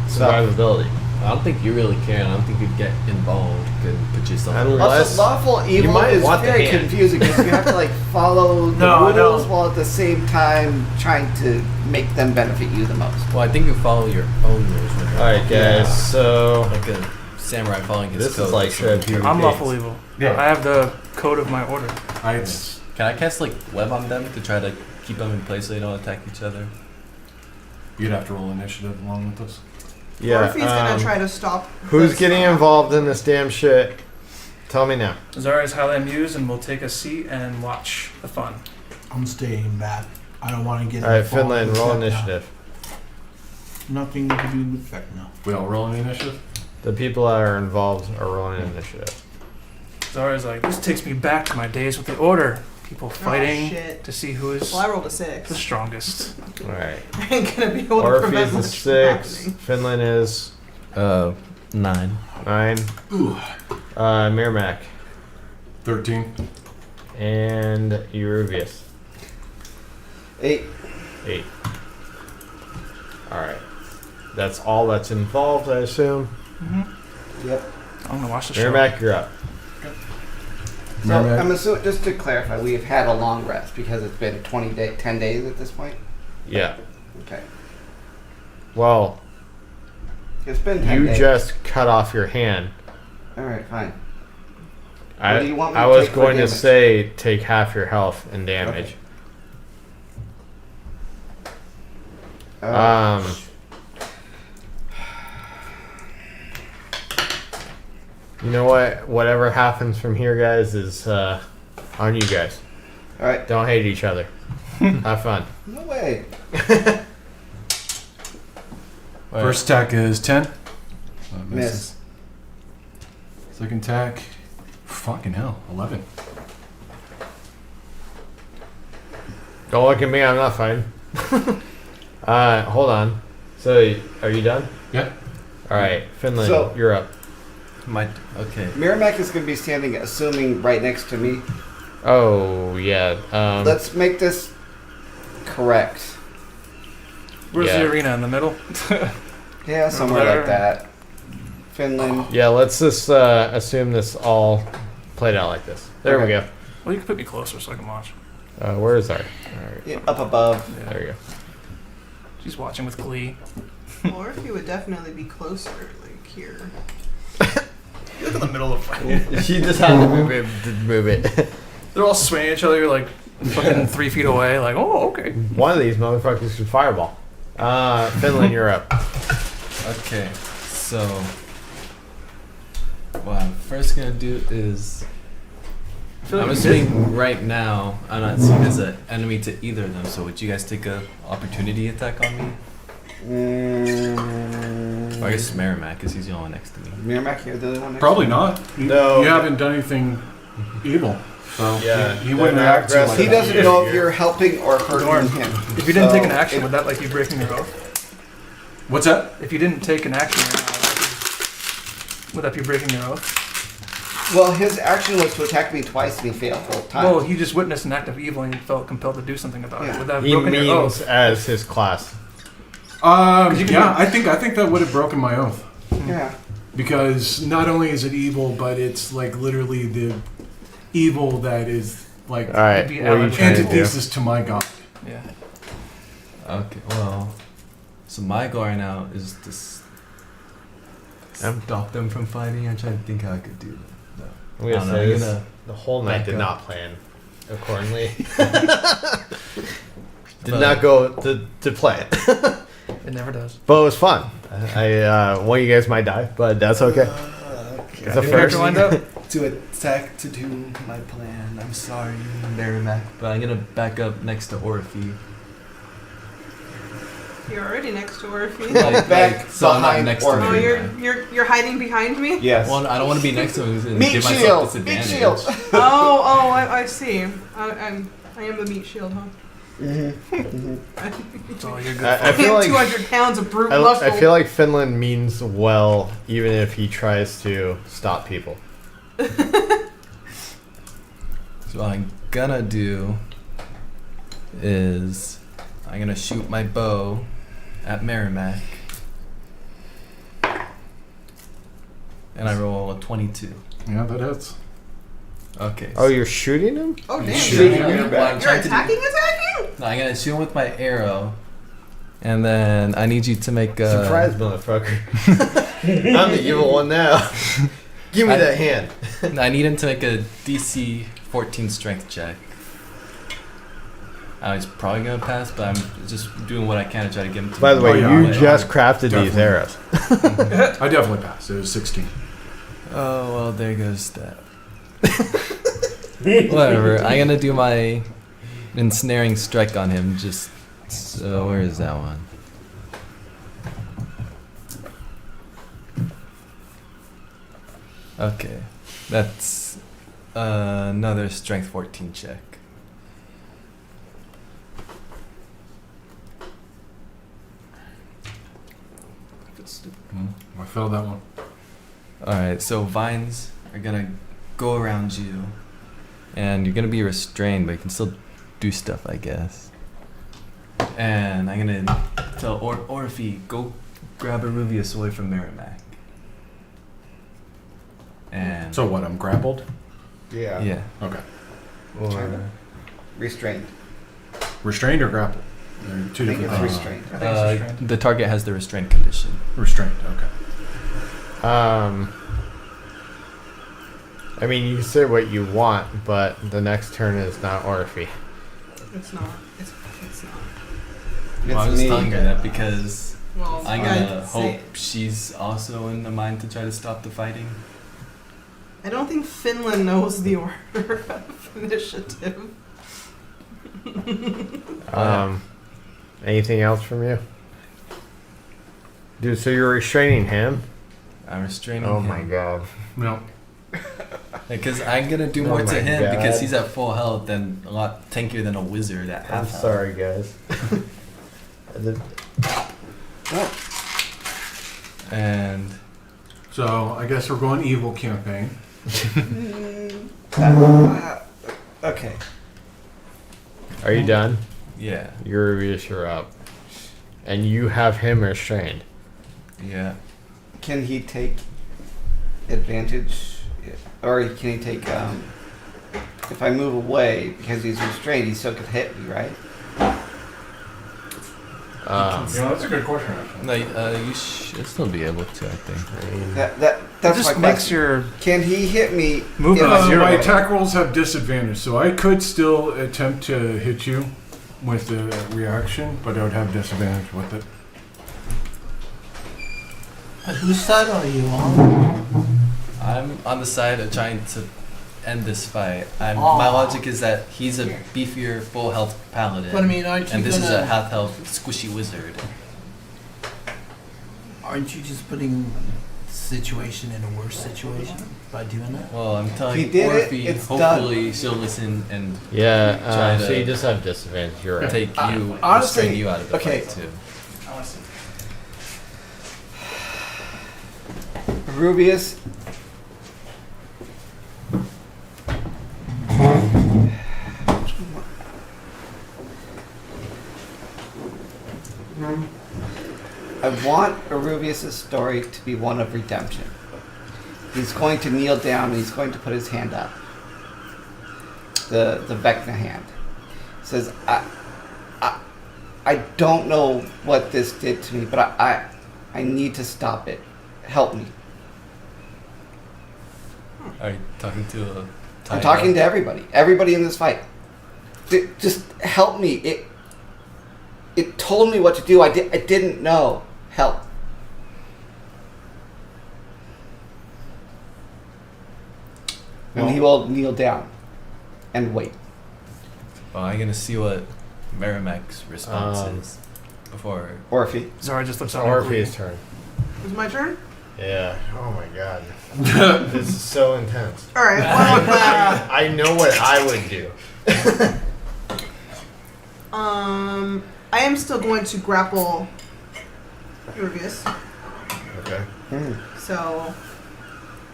Speaker 7: survivability.
Speaker 13: I don't think you really can. I don't think you'd get involved. You could put yourself.
Speaker 7: Unless-
Speaker 9: Also, lawful evil
Speaker 7: might
Speaker 9: is
Speaker 7: want the
Speaker 9: very
Speaker 7: hand.
Speaker 9: confusing because you have to like follow the
Speaker 2: No, I
Speaker 9: rules
Speaker 2: don't.
Speaker 9: while at the same time trying to make them benefit you the most.
Speaker 13: Well, I think you follow your own rules. Right?
Speaker 7: Alright, guys, so.
Speaker 13: Like a samurai following his
Speaker 7: This
Speaker 13: code.
Speaker 7: is like should be
Speaker 2: I'm lawful evil.
Speaker 12: Yeah.
Speaker 2: I have the code of my order.
Speaker 12: I
Speaker 13: Can I cast like web on them to try to keep them in place so they don't attack each other?
Speaker 12: You'd have to roll initiative along with us.
Speaker 7: Yeah.
Speaker 8: Or if he's gonna try to stop.
Speaker 7: Who's
Speaker 8: this
Speaker 7: getting
Speaker 8: from
Speaker 7: involved in this damn shit? Tell me now.
Speaker 2: Zari's highly amused and will take a seat and watch the fun.
Speaker 10: I'm staying back. I don't want to get
Speaker 7: Alright,
Speaker 10: involved
Speaker 7: Finland,
Speaker 10: with
Speaker 7: roll
Speaker 10: Vecna.
Speaker 7: initiative.
Speaker 10: Nothing to do with Vecna.
Speaker 12: We all roll initiative?
Speaker 7: The people that are involved are rolling initiative.
Speaker 2: Zari's like, this takes me back to my days with the order. People fighting
Speaker 8: shit.
Speaker 2: to see who is
Speaker 8: Well, I rolled a
Speaker 2: the
Speaker 8: 6.
Speaker 2: strongest.
Speaker 7: Alright.
Speaker 8: I ain't gonna be able to
Speaker 7: Orpheus
Speaker 8: prevent
Speaker 7: is
Speaker 8: much
Speaker 7: 6.
Speaker 8: from
Speaker 7: Finland is
Speaker 13: 9.
Speaker 7: 9. Miramac.
Speaker 12: 13.
Speaker 7: And Euruvius.
Speaker 9: 8.
Speaker 7: 8. Alright. That's all that's involved, I assume.
Speaker 9: Yep.
Speaker 2: I'm gonna watch the show.
Speaker 7: Miramac, you're up.
Speaker 9: So
Speaker 12: Merrimack.
Speaker 9: I'm assuming, just to clarify, we have had a long rest because it's been 10 days at this point.
Speaker 7: Yeah.
Speaker 9: Okay.
Speaker 7: Well,
Speaker 9: It's been 10
Speaker 7: you
Speaker 9: days.
Speaker 7: just cut off your hand.
Speaker 9: All right, fine.
Speaker 7: I,
Speaker 9: What do you want me
Speaker 7: I
Speaker 9: to
Speaker 7: was
Speaker 9: take for
Speaker 7: going to
Speaker 9: damage?
Speaker 7: say take half your health and damage.
Speaker 9: Uh,
Speaker 7: You know what? Whatever happens from here, guys, is on you guys.
Speaker 9: all right.
Speaker 7: Don't hate each other. Have fun.
Speaker 9: No way.
Speaker 12: First attack is 10.
Speaker 9: Miss.
Speaker 12: Second attack, fucking hell, 11.
Speaker 7: Don't look at me. I'm not fighting. Hold on. So, are you done?
Speaker 12: Yeah.
Speaker 7: All right, Finland,
Speaker 9: So-
Speaker 7: you're up.
Speaker 13: Okay.
Speaker 9: Miramac is going to be standing, assuming, right next to me.
Speaker 7: Oh yeah.
Speaker 9: Let's make this correct.
Speaker 2: Where's
Speaker 7: Yeah.
Speaker 2: the arena in the middle?
Speaker 9: Yeah, somewhere
Speaker 2: there.
Speaker 9: like that. Finland.
Speaker 7: Yeah, let's just assume this all played out like this. There we
Speaker 9: Okay.
Speaker 7: go.
Speaker 2: Well, you can put me closer so I can watch.
Speaker 7: Where is our?
Speaker 9: Yeah, up above.
Speaker 7: There we go.
Speaker 2: She's watching with glee.
Speaker 8: Or if you would definitely be closer, like here.
Speaker 2: Look in the middle of the
Speaker 7: She just had to move it. Move it.
Speaker 2: They're all swaying each other like fucking 3 feet away. Like, oh, okay.
Speaker 7: One of these motherfuckers should fireball. Finland, you're up.
Speaker 13: Okay. So, what I'm first gonna do is I'm assuming right now I'm not seen as an enemy to either of them. So would you guys take a opportunity attack on me? Or I guess Merrimack, because he's the only one next to me.
Speaker 9: Miramac, you're the one next
Speaker 12: Probably
Speaker 9: to me?
Speaker 12: not.
Speaker 7: No.
Speaker 12: You haven't done anything evil. So
Speaker 7: Yeah,
Speaker 12: he wouldn't
Speaker 7: they're
Speaker 12: react to it
Speaker 7: not
Speaker 12: like
Speaker 9: He
Speaker 12: that.
Speaker 9: doesn't know if you're helping or hurting him.
Speaker 2: If you didn't take an
Speaker 9: So,
Speaker 2: action, would that like you breaking your oath?
Speaker 12: What's that?
Speaker 2: If you didn't take an action right now, would that be breaking your oath?
Speaker 9: Well, his action was to attack me twice and he failed both times.
Speaker 2: Well, you just witnessed an act of evil and you felt compelled to do something about it.
Speaker 9: Yeah.
Speaker 2: Would that have
Speaker 7: He
Speaker 2: broken your
Speaker 7: means
Speaker 2: oath?
Speaker 7: as his class.
Speaker 12: Yeah, I think that would have broken my oath.
Speaker 9: Yeah.
Speaker 12: Because not only is it evil, but it's like literally the evil that is like
Speaker 7: All right,
Speaker 2: Be
Speaker 7: what are you
Speaker 2: allied.
Speaker 7: trying to do?
Speaker 12: antithesis to my god.
Speaker 2: Yeah.
Speaker 13: Okay. Well, so my goal right now is to stop them from fighting. I'm trying to think how I could do that.
Speaker 7: I'm
Speaker 13: I
Speaker 7: gonna
Speaker 13: don't know,
Speaker 7: say
Speaker 13: I'm
Speaker 7: this,
Speaker 13: gonna
Speaker 7: the whole night
Speaker 13: back
Speaker 7: did
Speaker 13: up.
Speaker 7: not plan accordingly. Did
Speaker 13: But-
Speaker 7: not go to plan.
Speaker 2: It never does.
Speaker 7: But it was fun. One of you guys might die, but that's okay. It's a
Speaker 2: Any
Speaker 7: fair.
Speaker 2: character lined up?
Speaker 13: To attack to do my plan. I'm sorry, Merrimack, but I'm gonna back up next to Orphe.
Speaker 8: You're already next to Orphe.
Speaker 9: Back
Speaker 13: so I'm not
Speaker 9: behind
Speaker 13: next
Speaker 9: Orphe.
Speaker 13: to
Speaker 8: Oh,
Speaker 13: Merrimack.
Speaker 8: you're hiding behind me?
Speaker 9: Yes.
Speaker 13: Well, I don't want to be next to him and
Speaker 9: Meat
Speaker 13: give myself
Speaker 9: shield!
Speaker 13: disadvantage.
Speaker 9: Meat shield!
Speaker 8: I see. I am the meat shield, huh?
Speaker 2: That's all you're good
Speaker 7: I
Speaker 2: for.
Speaker 7: feel like
Speaker 8: 200 pounds of brute
Speaker 7: I
Speaker 8: muscle.
Speaker 7: feel like Finland means well, even if he tries to stop people.
Speaker 13: So what I'm gonna do is I'm gonna shoot my bow at Merrimack. And I roll a 22.
Speaker 12: Yeah, that hits.
Speaker 13: Okay.
Speaker 7: Oh, you're shooting him?
Speaker 8: Oh, damn.
Speaker 9: Shooting
Speaker 8: You're,
Speaker 9: your back.
Speaker 8: you're attacking?
Speaker 13: No, I'm gonna shoot him with my arrow. And then I need you to make a...
Speaker 7: Surprise, motherfucker! I'm the evil one now. Give me that hand.
Speaker 13: I need him to make a DC 14 strength check. He's probably gonna pass, but I'm just doing what I can to try to get him to.
Speaker 7: By the way,
Speaker 12: yeah,
Speaker 7: you
Speaker 12: yeah,
Speaker 7: just crafted these
Speaker 12: definitely.
Speaker 7: arrows.
Speaker 12: I definitely passed. It was 16.
Speaker 13: Oh well, there goes that. Whatever. I'm gonna do my ensnaring strike on him. Just so where is that one? Okay, that's another strength 14 check.
Speaker 12: I failed that one.
Speaker 13: Alright, so vines are gonna go around you, and you're gonna be restrained, but you can still do stuff, I guess. And I'm gonna tell Orphe, go grab Aruvius away from Merrimack. And
Speaker 12: So what? I'm grappled.
Speaker 9: Yeah.
Speaker 13: yeah,
Speaker 12: Okay.
Speaker 13: or
Speaker 9: Restrained.
Speaker 12: Restrained or grappled? They're two
Speaker 9: I think
Speaker 12: different
Speaker 9: it's
Speaker 12: things.
Speaker 9: restrained.
Speaker 2: I think it's restrained.
Speaker 13: the target has the restraint condition.
Speaker 12: Restrained. Okay.
Speaker 7: I mean, you can say what you want, but the next turn is not Orphe.
Speaker 8: It's not. It's not.
Speaker 13: Well, I'm
Speaker 9: It's
Speaker 13: just
Speaker 9: me.
Speaker 13: telling her that because
Speaker 8: Well,
Speaker 13: I'm
Speaker 8: yeah,
Speaker 13: gonna
Speaker 8: say-
Speaker 13: hope she's also in the mind to try to stop the fighting.
Speaker 8: I don't think Finland knows the order of initiative.
Speaker 7: Anything else from you? Dude, so you're restraining him?
Speaker 13: I'm restraining
Speaker 7: Oh
Speaker 13: him.
Speaker 7: my god.
Speaker 12: No.
Speaker 13: Because I'm gonna do
Speaker 7: Oh
Speaker 13: more
Speaker 7: my
Speaker 13: to him
Speaker 7: God.
Speaker 13: because he's at full health and a lot tankier than a wizard at
Speaker 7: I'm
Speaker 13: half health.
Speaker 7: sorry, guys.
Speaker 13: And
Speaker 12: So I guess we're going evil campaign.
Speaker 9: Okay.
Speaker 7: Are you done?
Speaker 13: yeah,
Speaker 7: You're up. And you have him restrained.
Speaker 13: yeah.
Speaker 9: Can he take advantage, or can he take? If I move away because he's restrained, he still could hit me, right?
Speaker 12: That's a good question. Actually.
Speaker 13: No, you should still be able to, I think.
Speaker 9: That's
Speaker 2: just
Speaker 9: my
Speaker 2: makes
Speaker 9: question.
Speaker 2: your
Speaker 9: Can he hit me?
Speaker 2: movement
Speaker 9: if-
Speaker 2: zero.
Speaker 12: My attack rolls have disadvantage, so I could still attempt to hit you with the reaction, but I would have disadvantage with it.
Speaker 10: But whose side are you on?
Speaker 13: I'm on the side of trying to end this fight. My
Speaker 10: Aw.
Speaker 13: logic is that he's a beefier, full health paladin,
Speaker 10: But I mean, aren't you
Speaker 13: and this is a
Speaker 10: gonna?
Speaker 13: half health, squishy wizard.
Speaker 10: Aren't you just putting the situation in a worse situation by doing that?
Speaker 13: Well, I'm telling
Speaker 9: He did it,
Speaker 13: Orphe,
Speaker 9: it's
Speaker 13: hopefully she'll listen and
Speaker 7: Yeah,
Speaker 13: Try
Speaker 7: so
Speaker 13: to-
Speaker 7: you just have disadvantage. You're right.
Speaker 13: take you,
Speaker 9: honestly,
Speaker 13: restrain you out of the
Speaker 9: okay.
Speaker 13: fight too.
Speaker 9: Rubius. I want Arubius' story to be one of redemption. He's going to kneel down and he's going to put his hand up. The Vecna hand. Says, I don't know what this did to me, but I need to stop it. Help me.
Speaker 13: Are you talking to a
Speaker 9: I'm talking to everybody. Everybody in this fight. Just help me. It told me what to do. I didn't know. Help. And he will kneel down and wait.
Speaker 13: Well, I'm gonna see what Merrimack's response is before.
Speaker 9: Orphe.
Speaker 2: Zara just looks out.
Speaker 7: Orpheus' turn.
Speaker 8: Is it my turn?
Speaker 7: Yeah. Oh my god. This is so intense.
Speaker 8: All right. Well,
Speaker 7: I know what I would do.
Speaker 8: I am still going to grapple Rubius.
Speaker 7: Okay.
Speaker 8: So,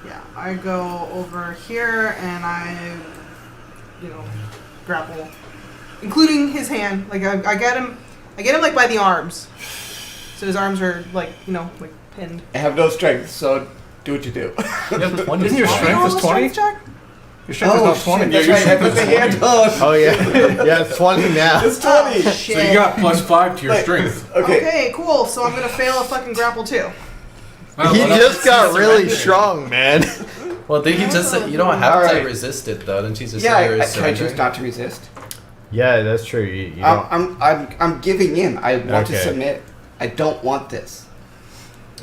Speaker 8: yeah, I go over here and I, grapple, including his hand. Like I get him like by the arms. So his arms are like pinned.
Speaker 9: I have no strength, so do what you do.
Speaker 2: Isn't your strength
Speaker 8: Roll
Speaker 2: is
Speaker 8: a
Speaker 2: 20?
Speaker 8: strength check?
Speaker 2: Your strength is not 20.
Speaker 9: That's right. I put the hand on.
Speaker 7: Oh yeah. Yeah, it's 20 now.
Speaker 9: It's 20.
Speaker 8: Shit.
Speaker 12: So you got +5 to your strength.
Speaker 9: Okay.
Speaker 8: Okay, cool. So I'm gonna fail a fucking grapple too.
Speaker 7: He just got really strong, man.
Speaker 13: Well, did he just say you don't have
Speaker 9: Alright.
Speaker 13: to resist it though? Didn't you just
Speaker 9: Yeah,
Speaker 13: say you're
Speaker 9: I
Speaker 13: surrendering?
Speaker 9: choose not to resist.
Speaker 7: Yeah, that's true. You don't.
Speaker 9: I'm giving in. I want to
Speaker 7: Okay.
Speaker 9: submit. I don't want this.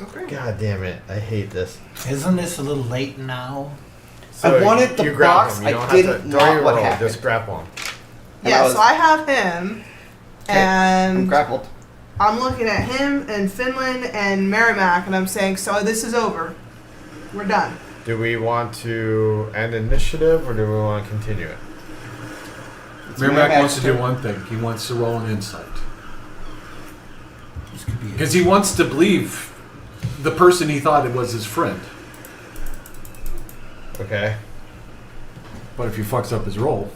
Speaker 8: Okay.
Speaker 7: God damn it! I hate this.
Speaker 10: Isn't this a little late now?
Speaker 7: So
Speaker 9: I wanted the
Speaker 7: you grab
Speaker 9: box,
Speaker 7: him. You
Speaker 9: I
Speaker 7: don't
Speaker 9: didn't
Speaker 7: have to,
Speaker 9: want
Speaker 7: don't
Speaker 9: what
Speaker 7: roll,
Speaker 9: happened.
Speaker 7: Just grapple him.
Speaker 9: And
Speaker 8: Yeah,
Speaker 9: I was-
Speaker 8: so I have him,
Speaker 9: I'm
Speaker 8: and
Speaker 9: grappled.
Speaker 8: I'm looking at him and Finland and Merrimack, and I'm saying, so this is over. We're done.
Speaker 7: Do we want to end initiative or do we want to continue it?
Speaker 12: Merrimack wants to do one thing. He wants to roll an insight.
Speaker 10: This could be a
Speaker 12: Because he wants to believe the person he thought it was his friend.
Speaker 7: Okay.
Speaker 12: But if he fucks up his roll,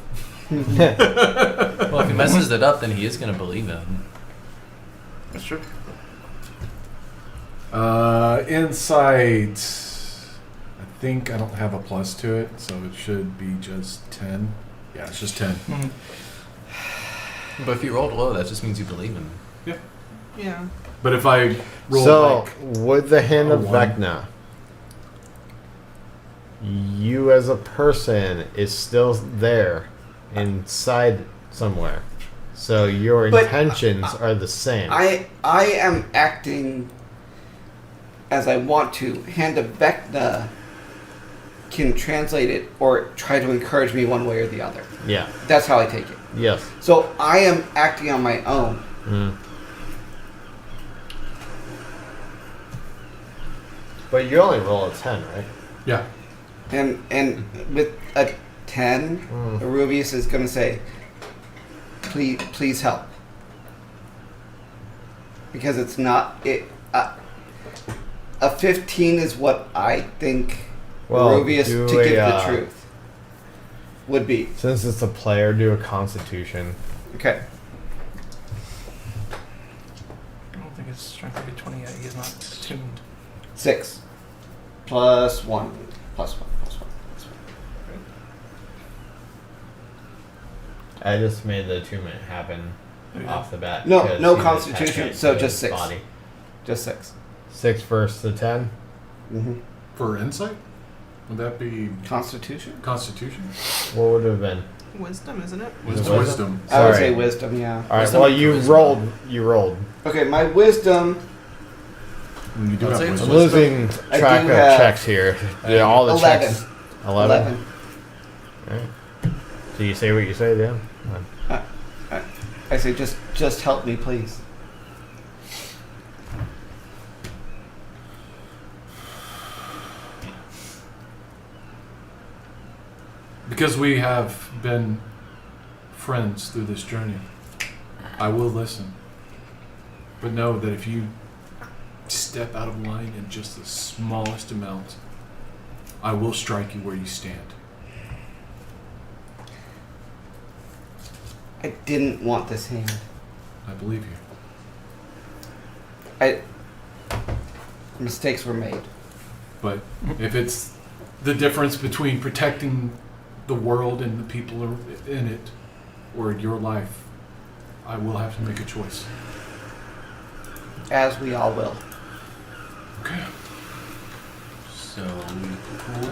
Speaker 13: Well, if he messes it up, then he is gonna believe him.
Speaker 2: That's true.
Speaker 12: insight. I think I don't have a plus to it, so it should be just 10. Yeah, it's just 10.
Speaker 13: But if you rolled low, that just means you believe him.
Speaker 8: Yeah.
Speaker 12: But if I roll
Speaker 7: So,
Speaker 12: like
Speaker 7: with the hand of
Speaker 12: a one.
Speaker 7: Vecna, you as a person is still there inside somewhere. So your
Speaker 9: But,
Speaker 7: intentions are the same.
Speaker 9: I am acting as I want to. Hand of Vecna can translate it or try to encourage me one way or the other.
Speaker 7: Yeah.
Speaker 9: That's how I take it.
Speaker 7: Yes.
Speaker 9: So I am acting on my own.
Speaker 7: Mm. But you only roll a 10, right?
Speaker 12: yeah.
Speaker 9: And with a 10, Rubius is going to say, please help. because it's not it. A 15 is what I think Rubius,
Speaker 7: do
Speaker 9: to give
Speaker 7: a,
Speaker 9: the truth, would be.
Speaker 7: Since it's a player, do a Constitution.
Speaker 9: Okay.
Speaker 2: I don't think his strength would be 20 yet. He's not attuned.
Speaker 9: 6 plus 1 plus 1 plus 1 plus 1.
Speaker 7: I just made the 2 minute happen off the bat.
Speaker 9: No,
Speaker 7: because
Speaker 9: no
Speaker 7: he
Speaker 9: Constitution,
Speaker 7: attached it
Speaker 9: so
Speaker 7: to
Speaker 9: just
Speaker 7: his
Speaker 9: 6.
Speaker 7: Body.
Speaker 9: Just 6.
Speaker 7: 6 versus the 10.
Speaker 9: Mm-hmm.
Speaker 12: For insight? Would that be
Speaker 9: Constitution?
Speaker 12: Constitution?
Speaker 7: What would it have been?
Speaker 8: Wisdom, isn't it?
Speaker 12: Wisdom.
Speaker 9: I would
Speaker 7: Sorry.
Speaker 9: say wisdom, yeah.
Speaker 7: All right.
Speaker 13: Wisdom
Speaker 7: Well,
Speaker 13: or
Speaker 7: you
Speaker 13: charisma?
Speaker 7: rolled. You rolled.
Speaker 9: Okay, my wisdom.
Speaker 12: You do
Speaker 13: I'd
Speaker 12: have
Speaker 13: say it's
Speaker 7: I'm
Speaker 12: wisdom.
Speaker 7: losing
Speaker 9: I
Speaker 7: track
Speaker 9: do
Speaker 7: of
Speaker 9: have-
Speaker 7: checks here. Yeah, all the
Speaker 9: 11.
Speaker 7: checks. 11. So you say what you say, then.
Speaker 9: I say just help me, please.
Speaker 12: Because we have been friends through this journey, I will listen. But know that if you step out of line in just the smallest amount, I will strike you where you stand.
Speaker 9: I didn't want this hand.
Speaker 12: I believe you.
Speaker 9: Mistakes were made.
Speaker 12: But if it's the difference between protecting the world and the people in it, or your life, I will have to make a choice.
Speaker 9: As we all will.
Speaker 12: Okay.
Speaker 13: So cool.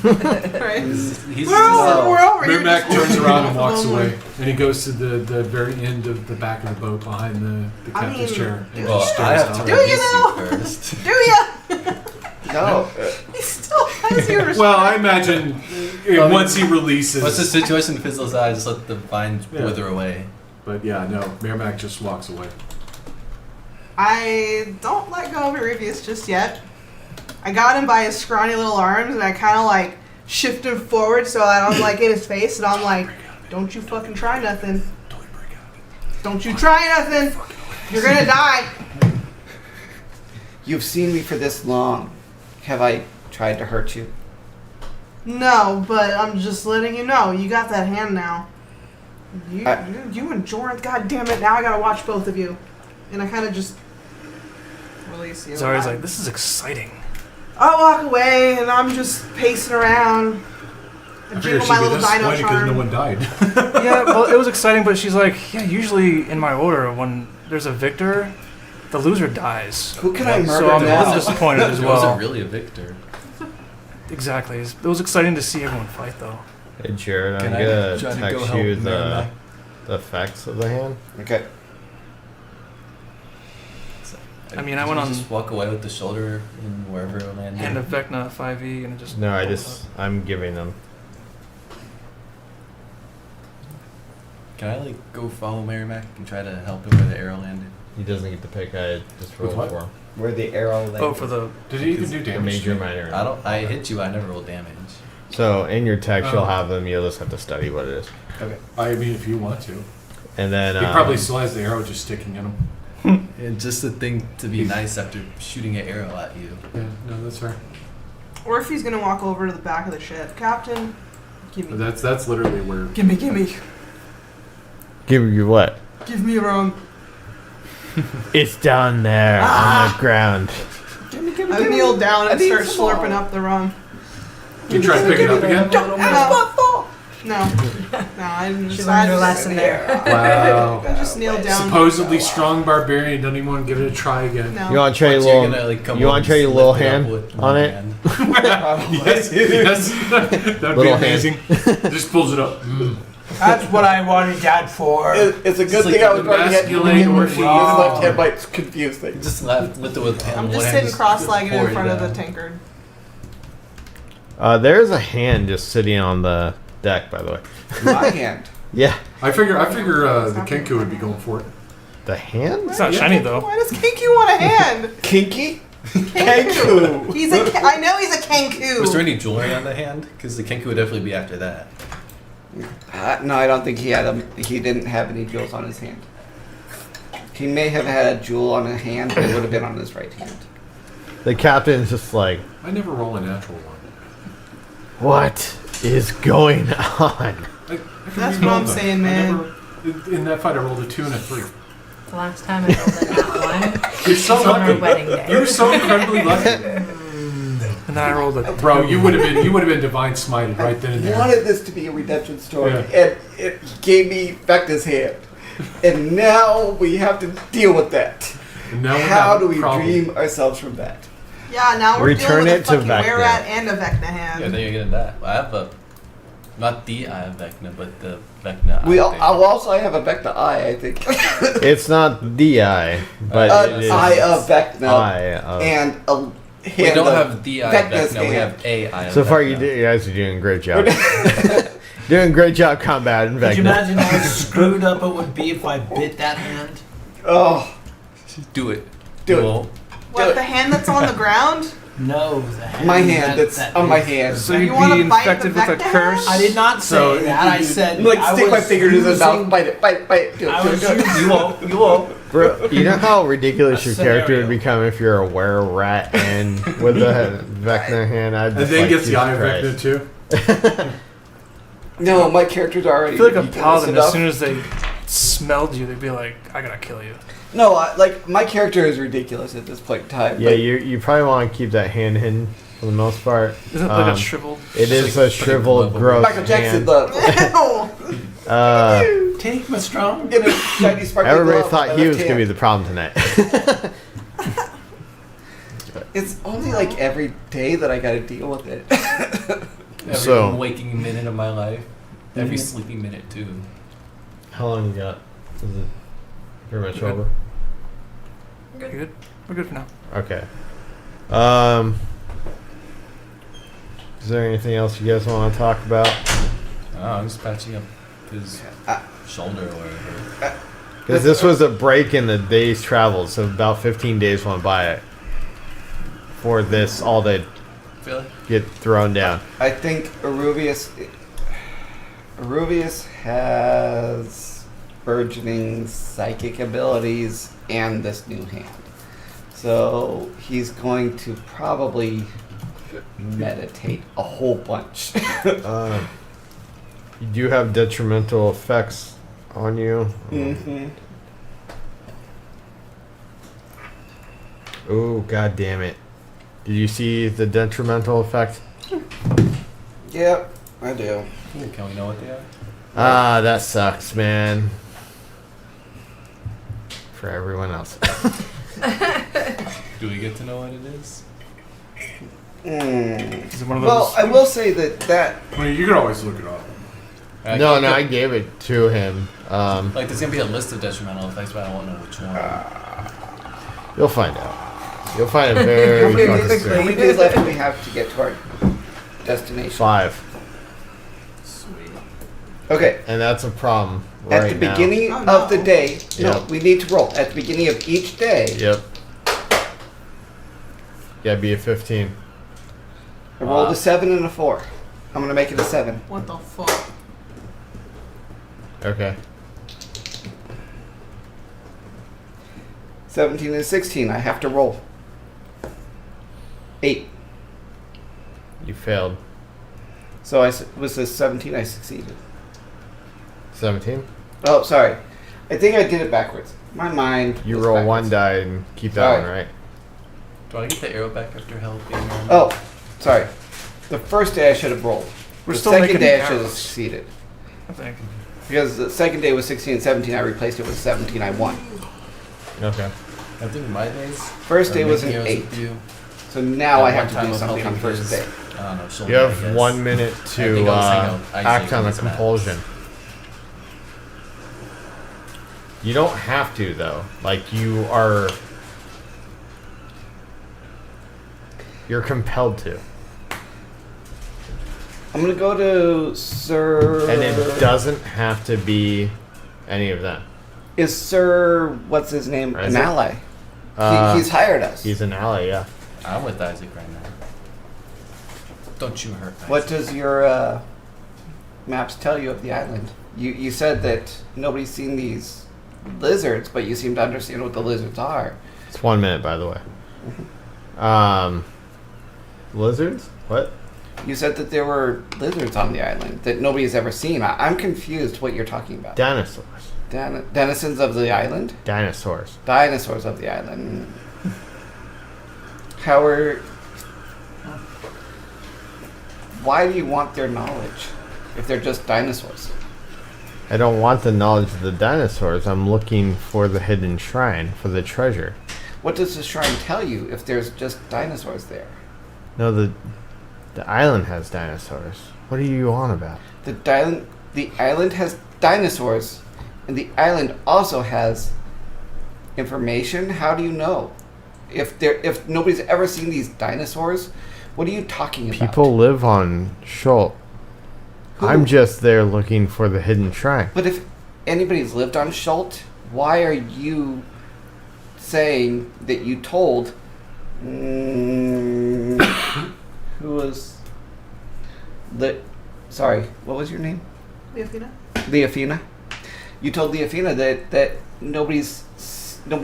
Speaker 8: Right.
Speaker 13: He's
Speaker 8: We're over here.
Speaker 12: Mermac
Speaker 8: just
Speaker 12: turns around and
Speaker 8: walking
Speaker 12: walks
Speaker 8: off the
Speaker 12: away, and he goes to the very end of the back of the boat behind the captain's
Speaker 8: mean,
Speaker 12: chair. And
Speaker 13: Well,
Speaker 12: just
Speaker 13: I
Speaker 12: stares
Speaker 13: have to
Speaker 12: out.
Speaker 8: Do you
Speaker 13: release
Speaker 8: know?
Speaker 13: you first.
Speaker 8: Do ya?
Speaker 9: No.
Speaker 8: He still has your respect.
Speaker 12: Well, I imagine once he releases.
Speaker 13: What's the situation fizzles out? Just let the vines
Speaker 12: Yeah.
Speaker 13: wither away.
Speaker 12: But yeah, no, Mermac just walks away.
Speaker 8: I don't let go of Rubius just yet. I got him by his scrawny little arms, and I kind of like shift him forward so that I'm like in his face, and I'm like, "Don't you fucking try nothing. Don't you try nothing. You're gonna die."
Speaker 9: You've seen me for this long. Have I tried to hurt you?
Speaker 8: No, but I'm just letting you know. You got that hand now. You and Jordan, god damn it, now I gotta watch both of you. And I kind of just release you.
Speaker 2: Zari's like, this is exciting.
Speaker 8: I walk away and I'm just pacing around. I
Speaker 12: I figured
Speaker 8: jiggle
Speaker 12: she'd
Speaker 8: my
Speaker 12: be
Speaker 8: little dino
Speaker 12: disappointed because
Speaker 8: charm.
Speaker 12: no one died.
Speaker 2: Yeah, well, it was exciting, but she's like, yeah, usually in my order, when there's a victor, the loser dies.
Speaker 9: Who can I murder
Speaker 2: So I'm a
Speaker 9: now?
Speaker 2: little disappointed as
Speaker 13: It
Speaker 2: well.
Speaker 13: wasn't really a victor.
Speaker 2: Exactly. It was exciting to see everyone fight, though.
Speaker 7: Hey, Jared, I'm
Speaker 13: Can I
Speaker 7: gonna
Speaker 13: try to go
Speaker 7: text
Speaker 13: help
Speaker 7: you
Speaker 13: Mermac?
Speaker 7: the effects of the hand.
Speaker 9: Okay.
Speaker 2: I mean, I went on
Speaker 13: Just walk away with the shoulder and wherever it landed.
Speaker 2: Hand of Vecna 5e and it just.
Speaker 7: No,
Speaker 2: pulls
Speaker 7: I'm giving them.
Speaker 13: Can I like go follow Merrimack and try to help him where the arrow landed?
Speaker 7: He doesn't get to pick. I just rolled
Speaker 12: what?
Speaker 7: for him.
Speaker 9: Where the arrow
Speaker 2: up.
Speaker 9: landed.
Speaker 2: Oh, for the.
Speaker 12: Did he even do
Speaker 7: The
Speaker 12: damage?
Speaker 7: major, minor.
Speaker 13: I don't. I hit you. I never rolled damage.
Speaker 7: So in your text, you'll
Speaker 12: Oh.
Speaker 7: have them. You'll just have to study what it is.
Speaker 12: Okay. I mean, if you want to.
Speaker 7: And then
Speaker 12: He probably still has the arrow just sticking in him.
Speaker 13: And just a thing to be nice after shooting an arrow at you.
Speaker 12: Yeah, no, that's fair.
Speaker 8: Or if he's gonna walk over to the back of the ship, Captain, give
Speaker 12: But
Speaker 8: me,
Speaker 12: that's literally where.
Speaker 8: give me,
Speaker 7: give you what?
Speaker 8: give me a rum.
Speaker 7: It's down there on the ground.
Speaker 8: I kneel down and start slurping up the rum.
Speaker 12: You try to pick it up again?
Speaker 8: No, I didn't.
Speaker 11: She
Speaker 8: I
Speaker 11: learned her
Speaker 8: just-
Speaker 11: lesson there.
Speaker 12: Wow.
Speaker 8: I just kneel down.
Speaker 12: Supposedly strong barbarian, don't even want to give it a try again.
Speaker 8: No.
Speaker 7: You want to trade a
Speaker 13: But you're
Speaker 7: little?
Speaker 13: gonna, like, come
Speaker 7: You
Speaker 13: over
Speaker 7: want to trade a
Speaker 13: and
Speaker 7: little
Speaker 13: lift it up
Speaker 7: hand
Speaker 13: with
Speaker 7: on
Speaker 13: one
Speaker 7: it?
Speaker 13: hand.
Speaker 12: Yes, yes. That'd be
Speaker 7: Little hand.
Speaker 12: amazing. Just pulls it up.
Speaker 10: That's what I wanted that for.
Speaker 9: It's a good
Speaker 12: It's like
Speaker 9: thing I was already had
Speaker 12: emasculate
Speaker 9: where
Speaker 12: or
Speaker 9: she
Speaker 12: feed.
Speaker 9: left hand might confuse things.
Speaker 13: Just lift it with hand.
Speaker 8: I'm
Speaker 13: one
Speaker 8: just
Speaker 13: hand,
Speaker 8: sitting cross-legged
Speaker 13: pour
Speaker 8: in
Speaker 13: it
Speaker 8: front of the
Speaker 13: down.
Speaker 8: tankard.
Speaker 7: There's a hand just sitting on the deck. By the way.
Speaker 9: My hand.
Speaker 7: Yeah.
Speaker 12: I figure the Kenku would be going for it.
Speaker 7: The hand?
Speaker 2: It's not shiny, though.
Speaker 8: Why does Kenku want a hand?
Speaker 9: Kinky?
Speaker 8: Kenku. He's a. I know he's a Kenku.
Speaker 13: Was there any jewelry on the hand? Because the Kenku would definitely be after that.
Speaker 9: No, I don't think he had. He didn't have any jewels on his hand. He may have had a jewel on his hand, but it would have been on his right hand.
Speaker 7: The captain's just like,
Speaker 12: I never roll a natural one.
Speaker 7: what is going on?
Speaker 8: That's what I'm saying, man.
Speaker 12: In that fight, I rolled a 2 and a 3.
Speaker 11: The last time I rolled that one.
Speaker 12: You're so
Speaker 11: was on our
Speaker 12: lucky.
Speaker 11: wedding day.
Speaker 12: You're so incredibly lucky.
Speaker 2: And then I rolled a
Speaker 12: Bro, you would have been divine smited right then and
Speaker 9: I
Speaker 12: there.
Speaker 9: wanted this to be a redemption story,
Speaker 12: Yeah.
Speaker 9: and it gave me Vecna's hand. And now we have to deal with that.
Speaker 12: And now we
Speaker 9: How
Speaker 12: have
Speaker 9: do
Speaker 12: a
Speaker 9: we
Speaker 12: problem.
Speaker 9: dream ourselves from that?
Speaker 8: Yeah, now we're
Speaker 7: Return
Speaker 8: dealing
Speaker 7: it
Speaker 8: with
Speaker 7: to
Speaker 8: a fucking
Speaker 7: Vecna.
Speaker 8: Were-Rat and a Vecna hand.
Speaker 13: Yeah, then you're getting that. I have a, not the Eye of Vecna, but the Vecna
Speaker 9: We
Speaker 13: Eye.
Speaker 9: al-
Speaker 13: thing.
Speaker 9: I'll also have a Vecna eye, I think.
Speaker 7: It's not the eye, but it is
Speaker 9: Eye of Vecna.
Speaker 7: eye of.
Speaker 9: And a hand
Speaker 13: We don't
Speaker 9: of
Speaker 13: have the Eye of
Speaker 9: Vecna's
Speaker 13: Vecna, we
Speaker 9: hand.
Speaker 13: have a Eye of
Speaker 7: So far,
Speaker 13: Vecna.
Speaker 7: you guys are doing a great job. Doing a great job combating
Speaker 10: Could you
Speaker 7: Vecna.
Speaker 10: imagine how screwed up it would be if I bit that hand?
Speaker 9: Oh,
Speaker 13: Do it.
Speaker 9: Do it.
Speaker 13: Well,
Speaker 8: What, the hand that's on the ground?
Speaker 10: No, the hand.
Speaker 9: my hand
Speaker 10: that-
Speaker 9: that's
Speaker 10: that
Speaker 9: on my
Speaker 10: is-
Speaker 9: hand.
Speaker 2: So
Speaker 8: You
Speaker 2: you'd
Speaker 8: wanna
Speaker 2: be
Speaker 8: bite
Speaker 2: infected
Speaker 8: the
Speaker 2: with a
Speaker 8: Vecna
Speaker 2: curse.
Speaker 10: I did not say
Speaker 2: So
Speaker 10: that. I said
Speaker 9: Like,
Speaker 10: I
Speaker 9: stick my
Speaker 10: was
Speaker 9: fingers in his mouth,
Speaker 10: using-
Speaker 9: bite it, do it, do
Speaker 10: I
Speaker 9: it,
Speaker 10: was
Speaker 9: do it.
Speaker 10: using- you won't. You won't.
Speaker 7: Bro, you know how ridiculous
Speaker 10: A
Speaker 7: your character would
Speaker 10: scenario.
Speaker 7: become if you're a were-rat and with the Vecna hand? I'd
Speaker 12: And
Speaker 7: just
Speaker 12: then
Speaker 7: like,
Speaker 12: gets the
Speaker 7: Jesus
Speaker 12: Eye of
Speaker 7: Christ.
Speaker 12: Vecna too.
Speaker 9: No, my character's already
Speaker 2: I feel like a
Speaker 9: ridiculous
Speaker 2: paladin,
Speaker 9: enough.
Speaker 2: as soon as they smelled you, they'd be like, I gotta kill you.
Speaker 9: No, like, my character is ridiculous at this point in time.
Speaker 7: Yeah,
Speaker 9: but
Speaker 7: you probably want to keep that hand hidden for the most part.
Speaker 2: Isn't it like
Speaker 7: Um,
Speaker 2: a shriveled?
Speaker 7: It is a shriveled,
Speaker 13: Like
Speaker 7: gross
Speaker 9: Michael Jackson,
Speaker 7: hand.
Speaker 8: Ew.
Speaker 10: Take my strong.
Speaker 9: in a shiny sparkly
Speaker 7: Everybody
Speaker 9: glove
Speaker 7: thought
Speaker 9: on
Speaker 7: he
Speaker 9: my
Speaker 7: was
Speaker 9: left
Speaker 7: going to be
Speaker 9: hand.
Speaker 7: the problem tonight.
Speaker 9: It's only like every day that I gotta deal with it.
Speaker 13: every
Speaker 7: So-
Speaker 13: waking minute of my life. Every sleeping minute too.
Speaker 7: How long you got? Is it pretty much
Speaker 2: Good.
Speaker 7: over?
Speaker 2: You're good? We're good for now.
Speaker 7: Okay. Is there anything else you guys want to talk about?
Speaker 13: Oh, I'm just patching up his shoulder or whatever.
Speaker 7: Because this was a break in the day's travel, so about 15 days went by for this all to
Speaker 13: Really?
Speaker 7: get thrown down.
Speaker 9: I think Aruvius has burgeoning psychic abilities and this new hand. So he's going to probably meditate a whole bunch.
Speaker 7: You do have detrimental effects on you.
Speaker 9: Mm-hmm.
Speaker 7: Oh, god damn it. Did you see the detrimental effect?
Speaker 9: Yep, I do.
Speaker 13: Can we know what they are?
Speaker 7: Ah, that sucks, man. For everyone else.
Speaker 13: Do we get to know what it is?
Speaker 2: Is it one of
Speaker 9: Well,
Speaker 2: those?
Speaker 9: I will say that
Speaker 12: I mean, you can always look it up.
Speaker 7: No, I gave it to him.
Speaker 13: Like, there's gonna be a list of detrimental effects, but I won't know which one.
Speaker 7: You'll find out. You'll find it
Speaker 9: how
Speaker 7: very
Speaker 9: many,
Speaker 7: fucking
Speaker 9: how
Speaker 7: soon.
Speaker 9: many days left do we have to get to our destination?
Speaker 7: 5.
Speaker 13: Sweet.
Speaker 9: Okay.
Speaker 7: And that's a problem
Speaker 9: At
Speaker 7: right
Speaker 9: the
Speaker 7: now.
Speaker 9: beginning
Speaker 8: Oh,
Speaker 9: of the
Speaker 8: no.
Speaker 9: day, no,
Speaker 7: Yep.
Speaker 9: we need to roll. At the beginning of each day,
Speaker 7: Yep. Gotta be a 15.
Speaker 9: I rolled a 7 and a 4. I'm gonna make it a 7.
Speaker 8: What the fuck?
Speaker 7: Okay.
Speaker 9: 17 and 16. I have to roll. 8.
Speaker 7: You failed.
Speaker 9: So was this 17? I succeeded.
Speaker 7: 17?
Speaker 9: Oh, sorry. I think I did it backwards. My mind.
Speaker 7: You
Speaker 9: was
Speaker 7: roll
Speaker 9: backwards.
Speaker 7: one die and keep that
Speaker 9: Alright.
Speaker 7: one, right?
Speaker 13: Do I get the arrow back after helping?
Speaker 9: Oh, sorry. The first day I should have rolled.
Speaker 2: We're
Speaker 9: the
Speaker 2: still
Speaker 9: second
Speaker 2: making
Speaker 9: day I should have
Speaker 2: arrows.
Speaker 9: succeeded.
Speaker 2: I think.
Speaker 9: Because the second day was 16 and 17. I replaced it with 17. I won.
Speaker 7: Okay.
Speaker 13: I think my days.
Speaker 9: First
Speaker 13: are
Speaker 9: day was
Speaker 13: making
Speaker 9: an
Speaker 13: arrows
Speaker 9: 8.
Speaker 13: with you.
Speaker 9: So now
Speaker 13: That
Speaker 9: I have
Speaker 13: one
Speaker 9: to
Speaker 13: time
Speaker 9: do
Speaker 13: of
Speaker 9: something on
Speaker 13: helping
Speaker 9: first
Speaker 13: his-
Speaker 9: day.
Speaker 13: I don't know. Shoulder,
Speaker 7: You
Speaker 13: I
Speaker 7: have
Speaker 13: guess.
Speaker 7: 1 minute
Speaker 13: I
Speaker 7: to
Speaker 13: think I was hanging out
Speaker 7: act on a
Speaker 13: Isaac and
Speaker 7: compulsion. You don't have to, though. Like, you're compelled to.
Speaker 9: I'm gonna go to Sir.
Speaker 7: And it doesn't have to be any of them.
Speaker 9: Is Sir what's his name an
Speaker 7: Isaac?
Speaker 9: ally? He's hired us.
Speaker 7: He's an ally, yeah.
Speaker 13: I'm with Isaac right now. Don't you hurt Isaac.
Speaker 9: What does your maps tell you of the island? You said that nobody's seen these lizards, but you seem to understand what the lizards are.
Speaker 7: It's 1 minute, by the way. Lizards? What?
Speaker 9: You said that there were lizards on the island that nobody's ever seen. I'm confused what you're talking about.
Speaker 7: Dinosaurs.
Speaker 9: Denizens of the island?
Speaker 7: Dinosaurs.
Speaker 9: Dinosaurs of the island. How are... Why do you want their knowledge if they're just dinosaurs?
Speaker 7: I don't want the knowledge of the dinosaurs. I'm looking for the hidden shrine, for the treasure.
Speaker 9: What does the shrine tell you if there's just dinosaurs there?
Speaker 7: No, the island has dinosaurs. What are you on about?
Speaker 9: The island has dinosaurs, and the island also has information. How do you know? If nobody's ever seen these dinosaurs, what are you talking about?
Speaker 7: People live on Chult.
Speaker 9: Who?
Speaker 7: I'm just there looking for the hidden shrine.
Speaker 9: But if anybody's lived on Chult, why are you saying that you told who was sorry, what was your name?
Speaker 8: Leofina?
Speaker 9: Leofina. You told Leofina that nobody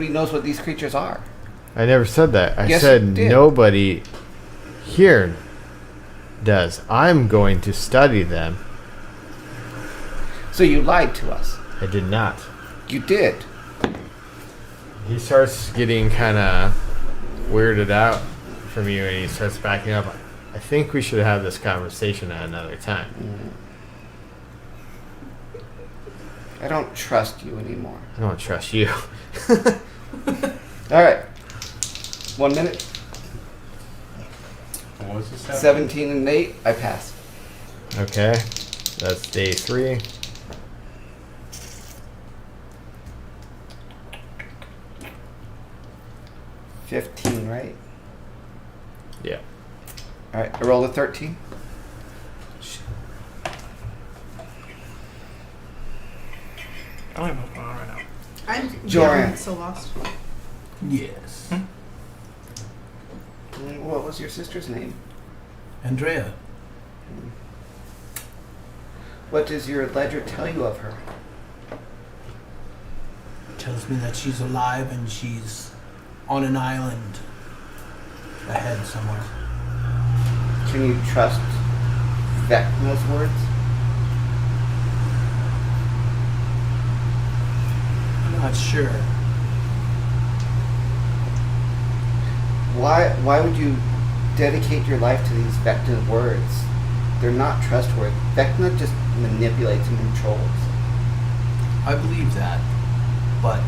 Speaker 9: knows what these creatures are.
Speaker 7: I never said that. I
Speaker 9: Yes,
Speaker 7: said
Speaker 9: you did.
Speaker 7: nobody here does. I'm going to study them.
Speaker 9: So you lied to us.
Speaker 7: I did not.
Speaker 9: You did.
Speaker 7: He starts getting kind of weirded out from you, and he starts backing up. I think we should have this conversation at another time.
Speaker 9: I don't trust you anymore.
Speaker 7: I don't trust you.
Speaker 9: All right. 1 minute.
Speaker 12: What was this?
Speaker 9: 17 and 8. I pass.
Speaker 7: Okay, that's day 3.
Speaker 9: $15, right?
Speaker 7: Yeah.
Speaker 9: All right. I rolled a 13.
Speaker 2: I don't even know what's going on right now.
Speaker 8: I'm
Speaker 9: Joanne.
Speaker 8: so lost.
Speaker 10: Yes.
Speaker 9: What was your sister's name?
Speaker 10: Andrea.
Speaker 9: What does your ledger tell you of her?
Speaker 10: Tells me that she's alive and she's on an island ahead somewhere.
Speaker 9: Can you trust Vecna's words?
Speaker 10: I'm not sure.
Speaker 9: Why would you dedicate your life to these Vecna words? They're not trustworthy. Vecna just manipulates and controls.
Speaker 10: I believe that, but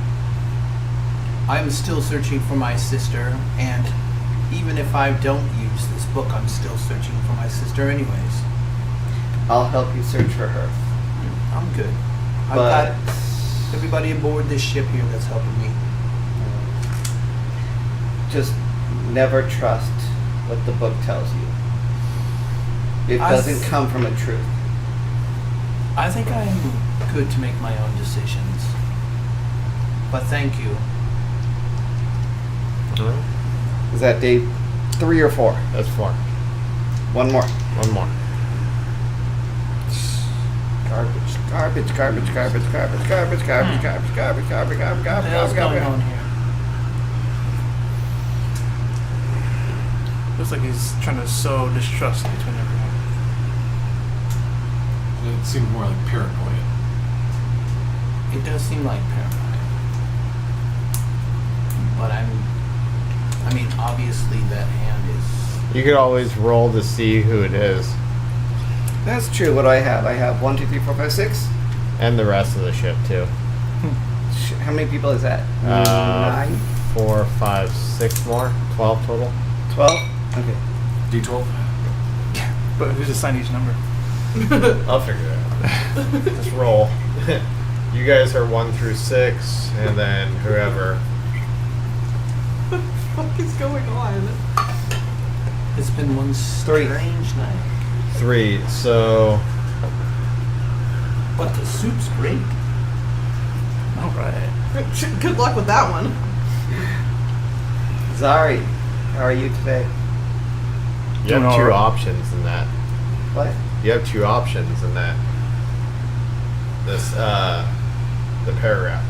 Speaker 10: I'm still searching for my sister, and even if I don't use this book, I'm still searching for my sister anyways.
Speaker 9: I'll help you search for her.
Speaker 10: I'm good. I've
Speaker 9: But
Speaker 10: got everybody aboard this ship here that's helping me.
Speaker 9: just never trust what the book tells you. It
Speaker 10: I
Speaker 9: doesn't
Speaker 10: s-
Speaker 9: come from a truth.
Speaker 10: I think I'm good to make my own decisions. But thank you.
Speaker 9: Is that day 3 or 4?
Speaker 7: That's 4.
Speaker 9: One more.
Speaker 7: One more.
Speaker 9: Garbage, garbage, garbage, garbage, garbage, garbage, garbage, garbage, garbage, garbage, garbage,
Speaker 10: What the
Speaker 9: garbage,
Speaker 10: hell's
Speaker 9: garbage,
Speaker 10: going on
Speaker 9: garbage.
Speaker 10: here?
Speaker 2: Looks like he's trying to sow distrust between everyone.
Speaker 12: It seemed more like paranoia.
Speaker 10: It does seem like paranoia. But I mean, obviously that hand is...
Speaker 7: You could always roll to see who it is,
Speaker 9: That's true. What do I have? I have 1, 2, 3, 4, 5, 6.
Speaker 7: and the rest of the ship too.
Speaker 9: How many people is that? 9?
Speaker 7: 4, 5, 6 more. 12 total.
Speaker 9: 12? Okay.
Speaker 12: D12?
Speaker 2: But who's assigned each number?
Speaker 7: I'll figure it out. Just roll. You guys are 1 through 6, and then whoever.
Speaker 8: What the fuck is going on?
Speaker 10: It's been one
Speaker 9: 3.
Speaker 10: strange night.
Speaker 7: 3. So
Speaker 10: But the soup's great.
Speaker 2: All right.
Speaker 8: Good luck with that one.
Speaker 9: Zari, how are you today?
Speaker 7: you
Speaker 2: Doing
Speaker 7: have
Speaker 2: all
Speaker 7: 2
Speaker 2: right.
Speaker 7: options in that.
Speaker 9: What?
Speaker 7: You have 2 options in that. This the paragraph.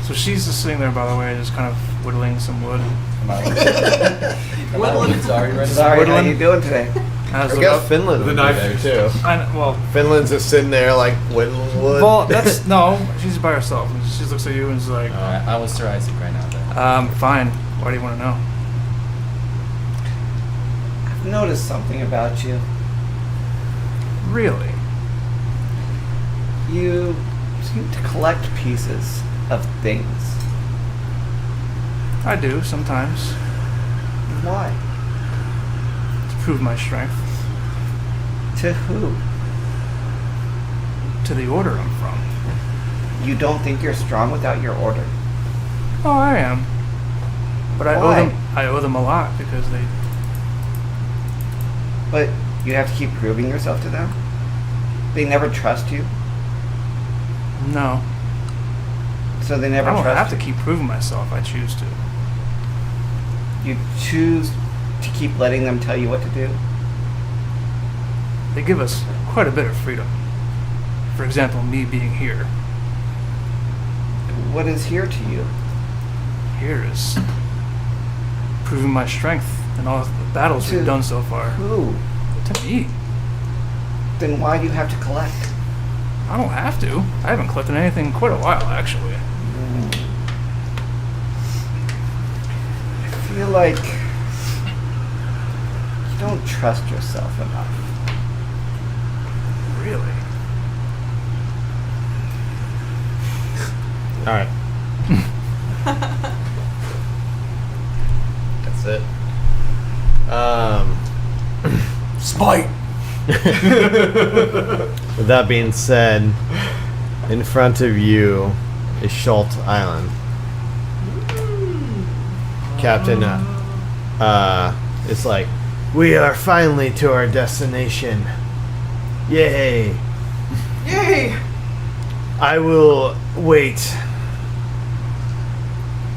Speaker 2: So she's just sitting there, by the way, just kind of whittling some wood.
Speaker 13: Sorry, right?
Speaker 9: Sorry, how you doing today?
Speaker 2: As
Speaker 7: I
Speaker 2: the-
Speaker 7: guess Finland
Speaker 12: The
Speaker 7: would
Speaker 12: knife
Speaker 7: be there too.
Speaker 2: well,
Speaker 7: Finland's just sitting there like whittling wood.
Speaker 2: well, that's no. She's by herself. And she looks at you and is like,
Speaker 13: Alright, I will Sir Isaac right now then.
Speaker 2: "Fine. Why do you want to know?"
Speaker 9: I've noticed something about you.
Speaker 2: Really?
Speaker 9: You seem to collect pieces of things.
Speaker 2: I do sometimes
Speaker 9: Why?
Speaker 2: to prove my strength
Speaker 9: To who?
Speaker 2: to the order I'm from.
Speaker 9: You don't think you're strong without your order?
Speaker 2: Oh, I am. But I
Speaker 9: Why?
Speaker 2: owe them a lot because they.
Speaker 9: But you have to keep proving yourself to them? They never trust you?
Speaker 2: No,
Speaker 9: So they never
Speaker 2: I don't
Speaker 9: trust
Speaker 2: have to
Speaker 9: you?
Speaker 2: keep proving myself. I choose to.
Speaker 9: You choose to keep letting them tell you what to do?
Speaker 2: They give us quite a bit of freedom. For example, me being here.
Speaker 9: What is here to you?
Speaker 2: Here is proving my strength in all the battles we've
Speaker 9: To
Speaker 2: done so far.
Speaker 9: Who?
Speaker 2: To me.
Speaker 9: Then why do you have to collect?
Speaker 2: I don't have to. I haven't collected anything in quite a while, actually.
Speaker 9: I feel like you don't trust yourself enough.
Speaker 2: Really?
Speaker 7: All right. That's it.
Speaker 12: Spite.
Speaker 7: With that being said, in front of you is Chult Island. Captain, it's like, we are finally to our destination. Yay!
Speaker 8: Yay!
Speaker 7: I will wait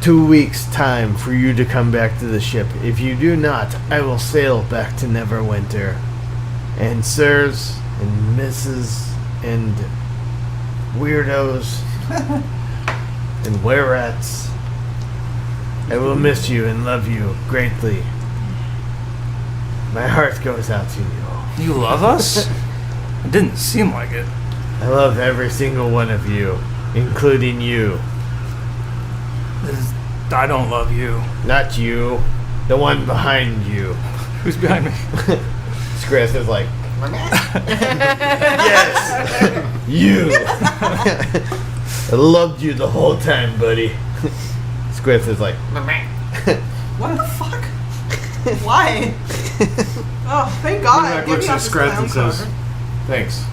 Speaker 7: 2 weeks' time for you to come back to the ship. If you do not, I will sail back to Neverwinter. And sirs and misses and weirdos and were-rats, I will miss you and love you greatly. My heart goes out to you.
Speaker 2: You love us? It didn't seem like it.
Speaker 7: I love every single one of you, including you.
Speaker 2: I don't love you.
Speaker 7: Not you, the one behind you.
Speaker 2: Who's behind me?
Speaker 7: Chris is like, yes, you. I loved you the whole time, buddy. Squiff is like,
Speaker 8: What the fuck? Why? Oh, thank God.
Speaker 12: Mac
Speaker 8: Give
Speaker 12: looks
Speaker 8: me
Speaker 12: at
Speaker 8: off this
Speaker 12: Scratch
Speaker 8: clown
Speaker 12: and says,
Speaker 8: car.
Speaker 12: "Thanks."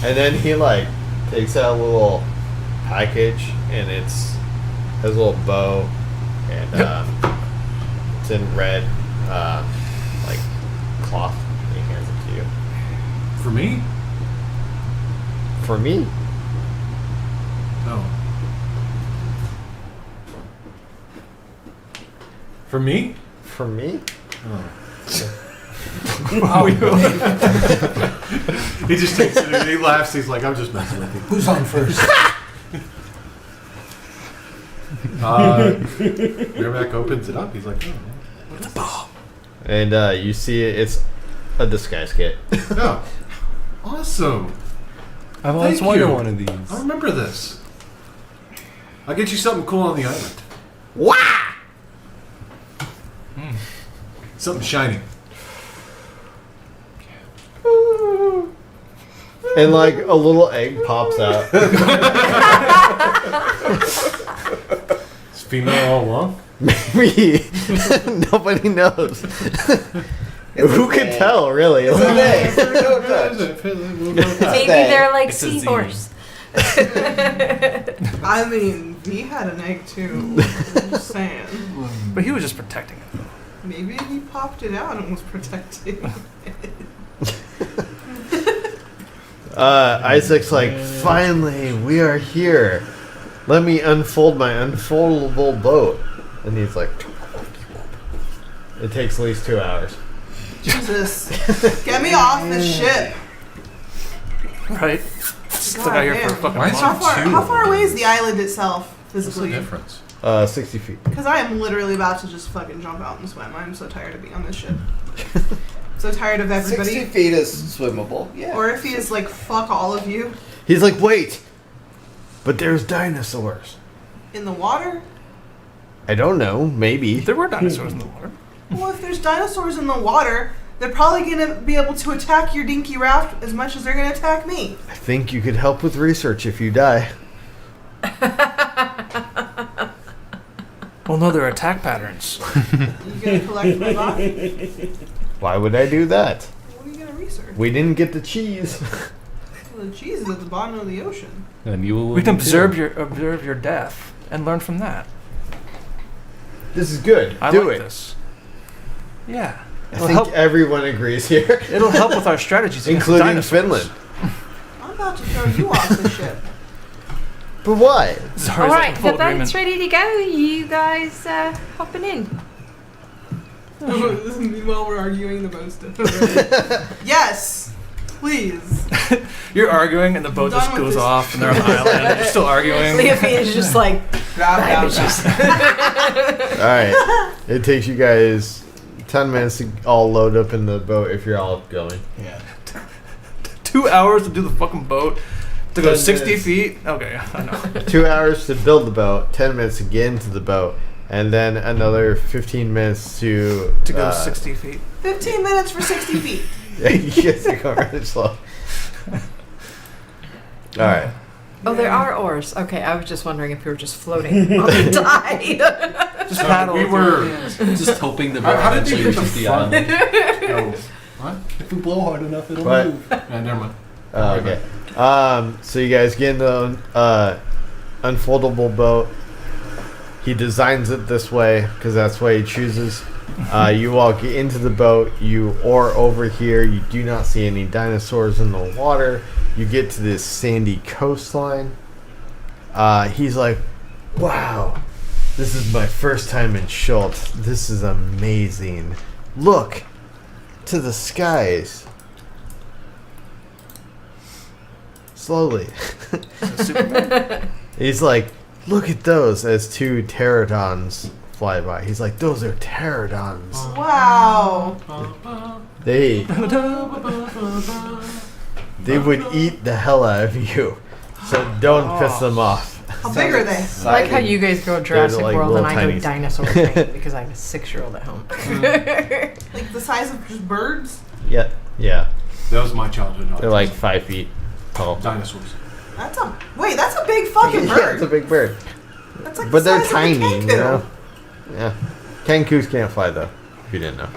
Speaker 7: and then he like takes out a little package, and has a little bow, and it's in red, like cloth. And he hands it to you.
Speaker 12: For me?
Speaker 7: For me,
Speaker 12: Oh. For me?
Speaker 7: for me.
Speaker 12: He just takes it and he laughs. He's like, "I'm just messing with you."
Speaker 10: Who's on first?
Speaker 12: Miramac opens it up. He's like, "Oh, what's this?"
Speaker 7: And you see it's a disguise kit.
Speaker 12: Oh, awesome!
Speaker 13: I've always
Speaker 12: Thank
Speaker 13: wanted
Speaker 12: you.
Speaker 13: one of these.
Speaker 12: I remember this. I'll get you something cool on the island.
Speaker 7: Wow!
Speaker 12: Something shiny.
Speaker 7: And like a little egg pops out.
Speaker 12: It's female all along.
Speaker 7: Maybe. Nobody knows. Who could tell, really?
Speaker 11: Maybe they're like
Speaker 13: It's a Z.
Speaker 11: seahorse.
Speaker 8: I mean, he had an egg too. I'm just saying.
Speaker 2: But he was just protecting it.
Speaker 8: Maybe he popped it out and was protecting it.
Speaker 7: Isaac's like, finally, we are here. Let me unfold my unfoldable boat. And he's like, it takes at least 2 hours.
Speaker 8: Jesus. Get me off this ship.
Speaker 2: Right? Stuck out here for a fucking
Speaker 12: Why is
Speaker 2: month.
Speaker 8: How far away is the island itself
Speaker 12: What's the
Speaker 8: physically?
Speaker 12: difference?
Speaker 7: 60 feet.
Speaker 8: Because I am literally about to just fucking jump out and swim. I'm so tired of being on this ship. So tired of
Speaker 9: 60
Speaker 8: everybody.
Speaker 9: feet is swimmable. Yeah.
Speaker 8: Or if he is like, fuck all of you
Speaker 7: He's like, wait, but there's dinosaurs.
Speaker 8: in the water.
Speaker 7: I don't know, maybe.
Speaker 2: There were dinosaurs in the water.
Speaker 8: Well, if there's dinosaurs in the water, they're probably gonna be able to attack your dinky raft as much as they're gonna attack me.
Speaker 7: I think you could help with research if you die.
Speaker 2: Well, no, there are attack patterns.
Speaker 8: You gonna collect my body?
Speaker 7: Why would I do that?
Speaker 8: What are you gonna research?
Speaker 7: We didn't get the cheese.
Speaker 8: Well, the cheese is at the bottom of the ocean.
Speaker 5: And you will
Speaker 2: We can observe your death and learn from that.
Speaker 7: This is good.
Speaker 2: I
Speaker 7: do
Speaker 2: like
Speaker 7: it.
Speaker 2: this. Yeah.
Speaker 7: I
Speaker 2: It'll
Speaker 7: think
Speaker 2: help.
Speaker 7: everyone agrees here,
Speaker 2: It'll help with our strategies, against
Speaker 7: including
Speaker 2: dinosaurs.
Speaker 7: Finland.
Speaker 8: I'm about to throw you off the ship.
Speaker 7: But why?
Speaker 2: Sorry,
Speaker 11: All
Speaker 2: it's
Speaker 11: right,
Speaker 2: like full
Speaker 11: the boat's
Speaker 2: agreement.
Speaker 11: ready to go. You guys hopping in?
Speaker 8: Meanwhile, we're arguing the most. Yes, please.
Speaker 2: You're arguing, and the boat
Speaker 8: Done
Speaker 2: just
Speaker 8: with
Speaker 2: goes
Speaker 8: this.
Speaker 2: off, and they're on the island. And you're still arguing.
Speaker 11: Leofia's just like,
Speaker 8: Grab.
Speaker 7: All right. It takes you guys 10 minutes to all load up in the boat if you're all going.
Speaker 10: Yeah.
Speaker 2: 2 hours to do the fucking boat. To go
Speaker 7: 10
Speaker 2: 60
Speaker 7: minutes.
Speaker 2: feet. Okay, I know.
Speaker 7: 2 hours to build the boat, 10 minutes to get into the boat, and then another 15 minutes to
Speaker 2: go 60 feet.
Speaker 8: 15 minutes for 60 feet.
Speaker 7: Yeah, you guys are going really slow. All right.
Speaker 11: oh, there are oars. Okay, I was just wondering if we were just floating on the tide.
Speaker 2: Just paddle.
Speaker 12: We
Speaker 2: with
Speaker 12: were-
Speaker 2: your hands.
Speaker 13: Just hoping the boat
Speaker 12: How did they
Speaker 13: eventually
Speaker 12: get the
Speaker 13: reaches the
Speaker 12: front?
Speaker 13: island.
Speaker 12: Oh, what?
Speaker 10: If we blow hard enough, it'll
Speaker 7: But-
Speaker 10: move.
Speaker 12: Yeah, never mind.
Speaker 7: Oh, okay. So you guys get in the unfoldable boat. He designs it this way because that's what he chooses. You all get into the boat. You oar over here. You do not see any dinosaurs in the water. You get to this sandy coastline. He's like, wow, this is my first time in Chult. This is amazing. Look to the skies. Slowly. He's like, look at those as two pterodons fly by. He's like, those are pterodons.
Speaker 8: Wow.
Speaker 7: They would eat the hell out of you. So don't piss them off.
Speaker 8: How big are they?
Speaker 11: I like how you guys go Jurassic
Speaker 7: like
Speaker 11: World and
Speaker 7: little
Speaker 11: I go
Speaker 7: tiny-
Speaker 11: dinosaur thing because I have a 6-year-old at home.
Speaker 8: Like the size of just birds?
Speaker 7: Yeah, yeah.
Speaker 12: That was my childhood.
Speaker 7: They're like 5 feet tall.
Speaker 12: dinosaurs.
Speaker 8: That's a big fucking
Speaker 7: Yeah,
Speaker 8: bird.
Speaker 7: it's a big bird.
Speaker 8: That's like
Speaker 7: But
Speaker 8: the
Speaker 7: they're
Speaker 8: size
Speaker 7: tiny,
Speaker 8: of a
Speaker 7: you
Speaker 8: kangaroo.
Speaker 7: know? Yeah. Kangaroos can't fly though, if you didn't know.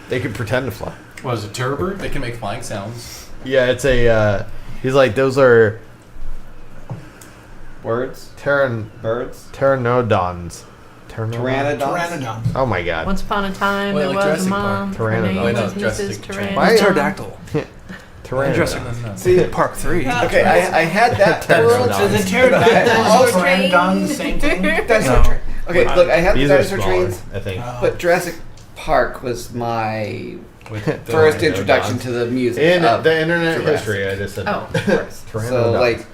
Speaker 7: They could pretend to fly.
Speaker 12: What is it, terror bird?
Speaker 13: They can make flying sounds.
Speaker 7: Yeah, it's a, he's like, those are
Speaker 9: Words?
Speaker 7: pteranodons. Pteranodons.
Speaker 9: Pteranodons?
Speaker 7: Oh my god.
Speaker 11: Once upon a time,
Speaker 13: Well,
Speaker 11: there
Speaker 13: like
Speaker 11: was a
Speaker 13: Jurassic
Speaker 11: mom.
Speaker 7: Park.
Speaker 11: Her name
Speaker 7: Pteranodon.
Speaker 11: was
Speaker 13: Why not?
Speaker 11: Mrs.
Speaker 13: Jurassic
Speaker 11: Pteranodon.
Speaker 7: Why-
Speaker 2: Pterodactyl.
Speaker 7: Pteranodon.
Speaker 9: See,
Speaker 2: Park 3.
Speaker 9: okay, I had that.
Speaker 7: Pteranodon.
Speaker 10: So the pterodactyl
Speaker 9: Dinosaur
Speaker 10: and pteranodon, the same thing.
Speaker 9: Dinosaur
Speaker 2: No.
Speaker 9: train. Okay, look, I had the
Speaker 7: These are
Speaker 9: dinosaur
Speaker 7: smaller,
Speaker 9: trains,
Speaker 7: I think.
Speaker 9: but Jurassic Park was my
Speaker 13: With the
Speaker 9: first introduction to the music.
Speaker 7: In
Speaker 9: of
Speaker 7: the internet
Speaker 9: Jurassic.
Speaker 7: history, I just said.
Speaker 11: Oh, of course.
Speaker 9: So
Speaker 7: Pteranodon.
Speaker 9: like,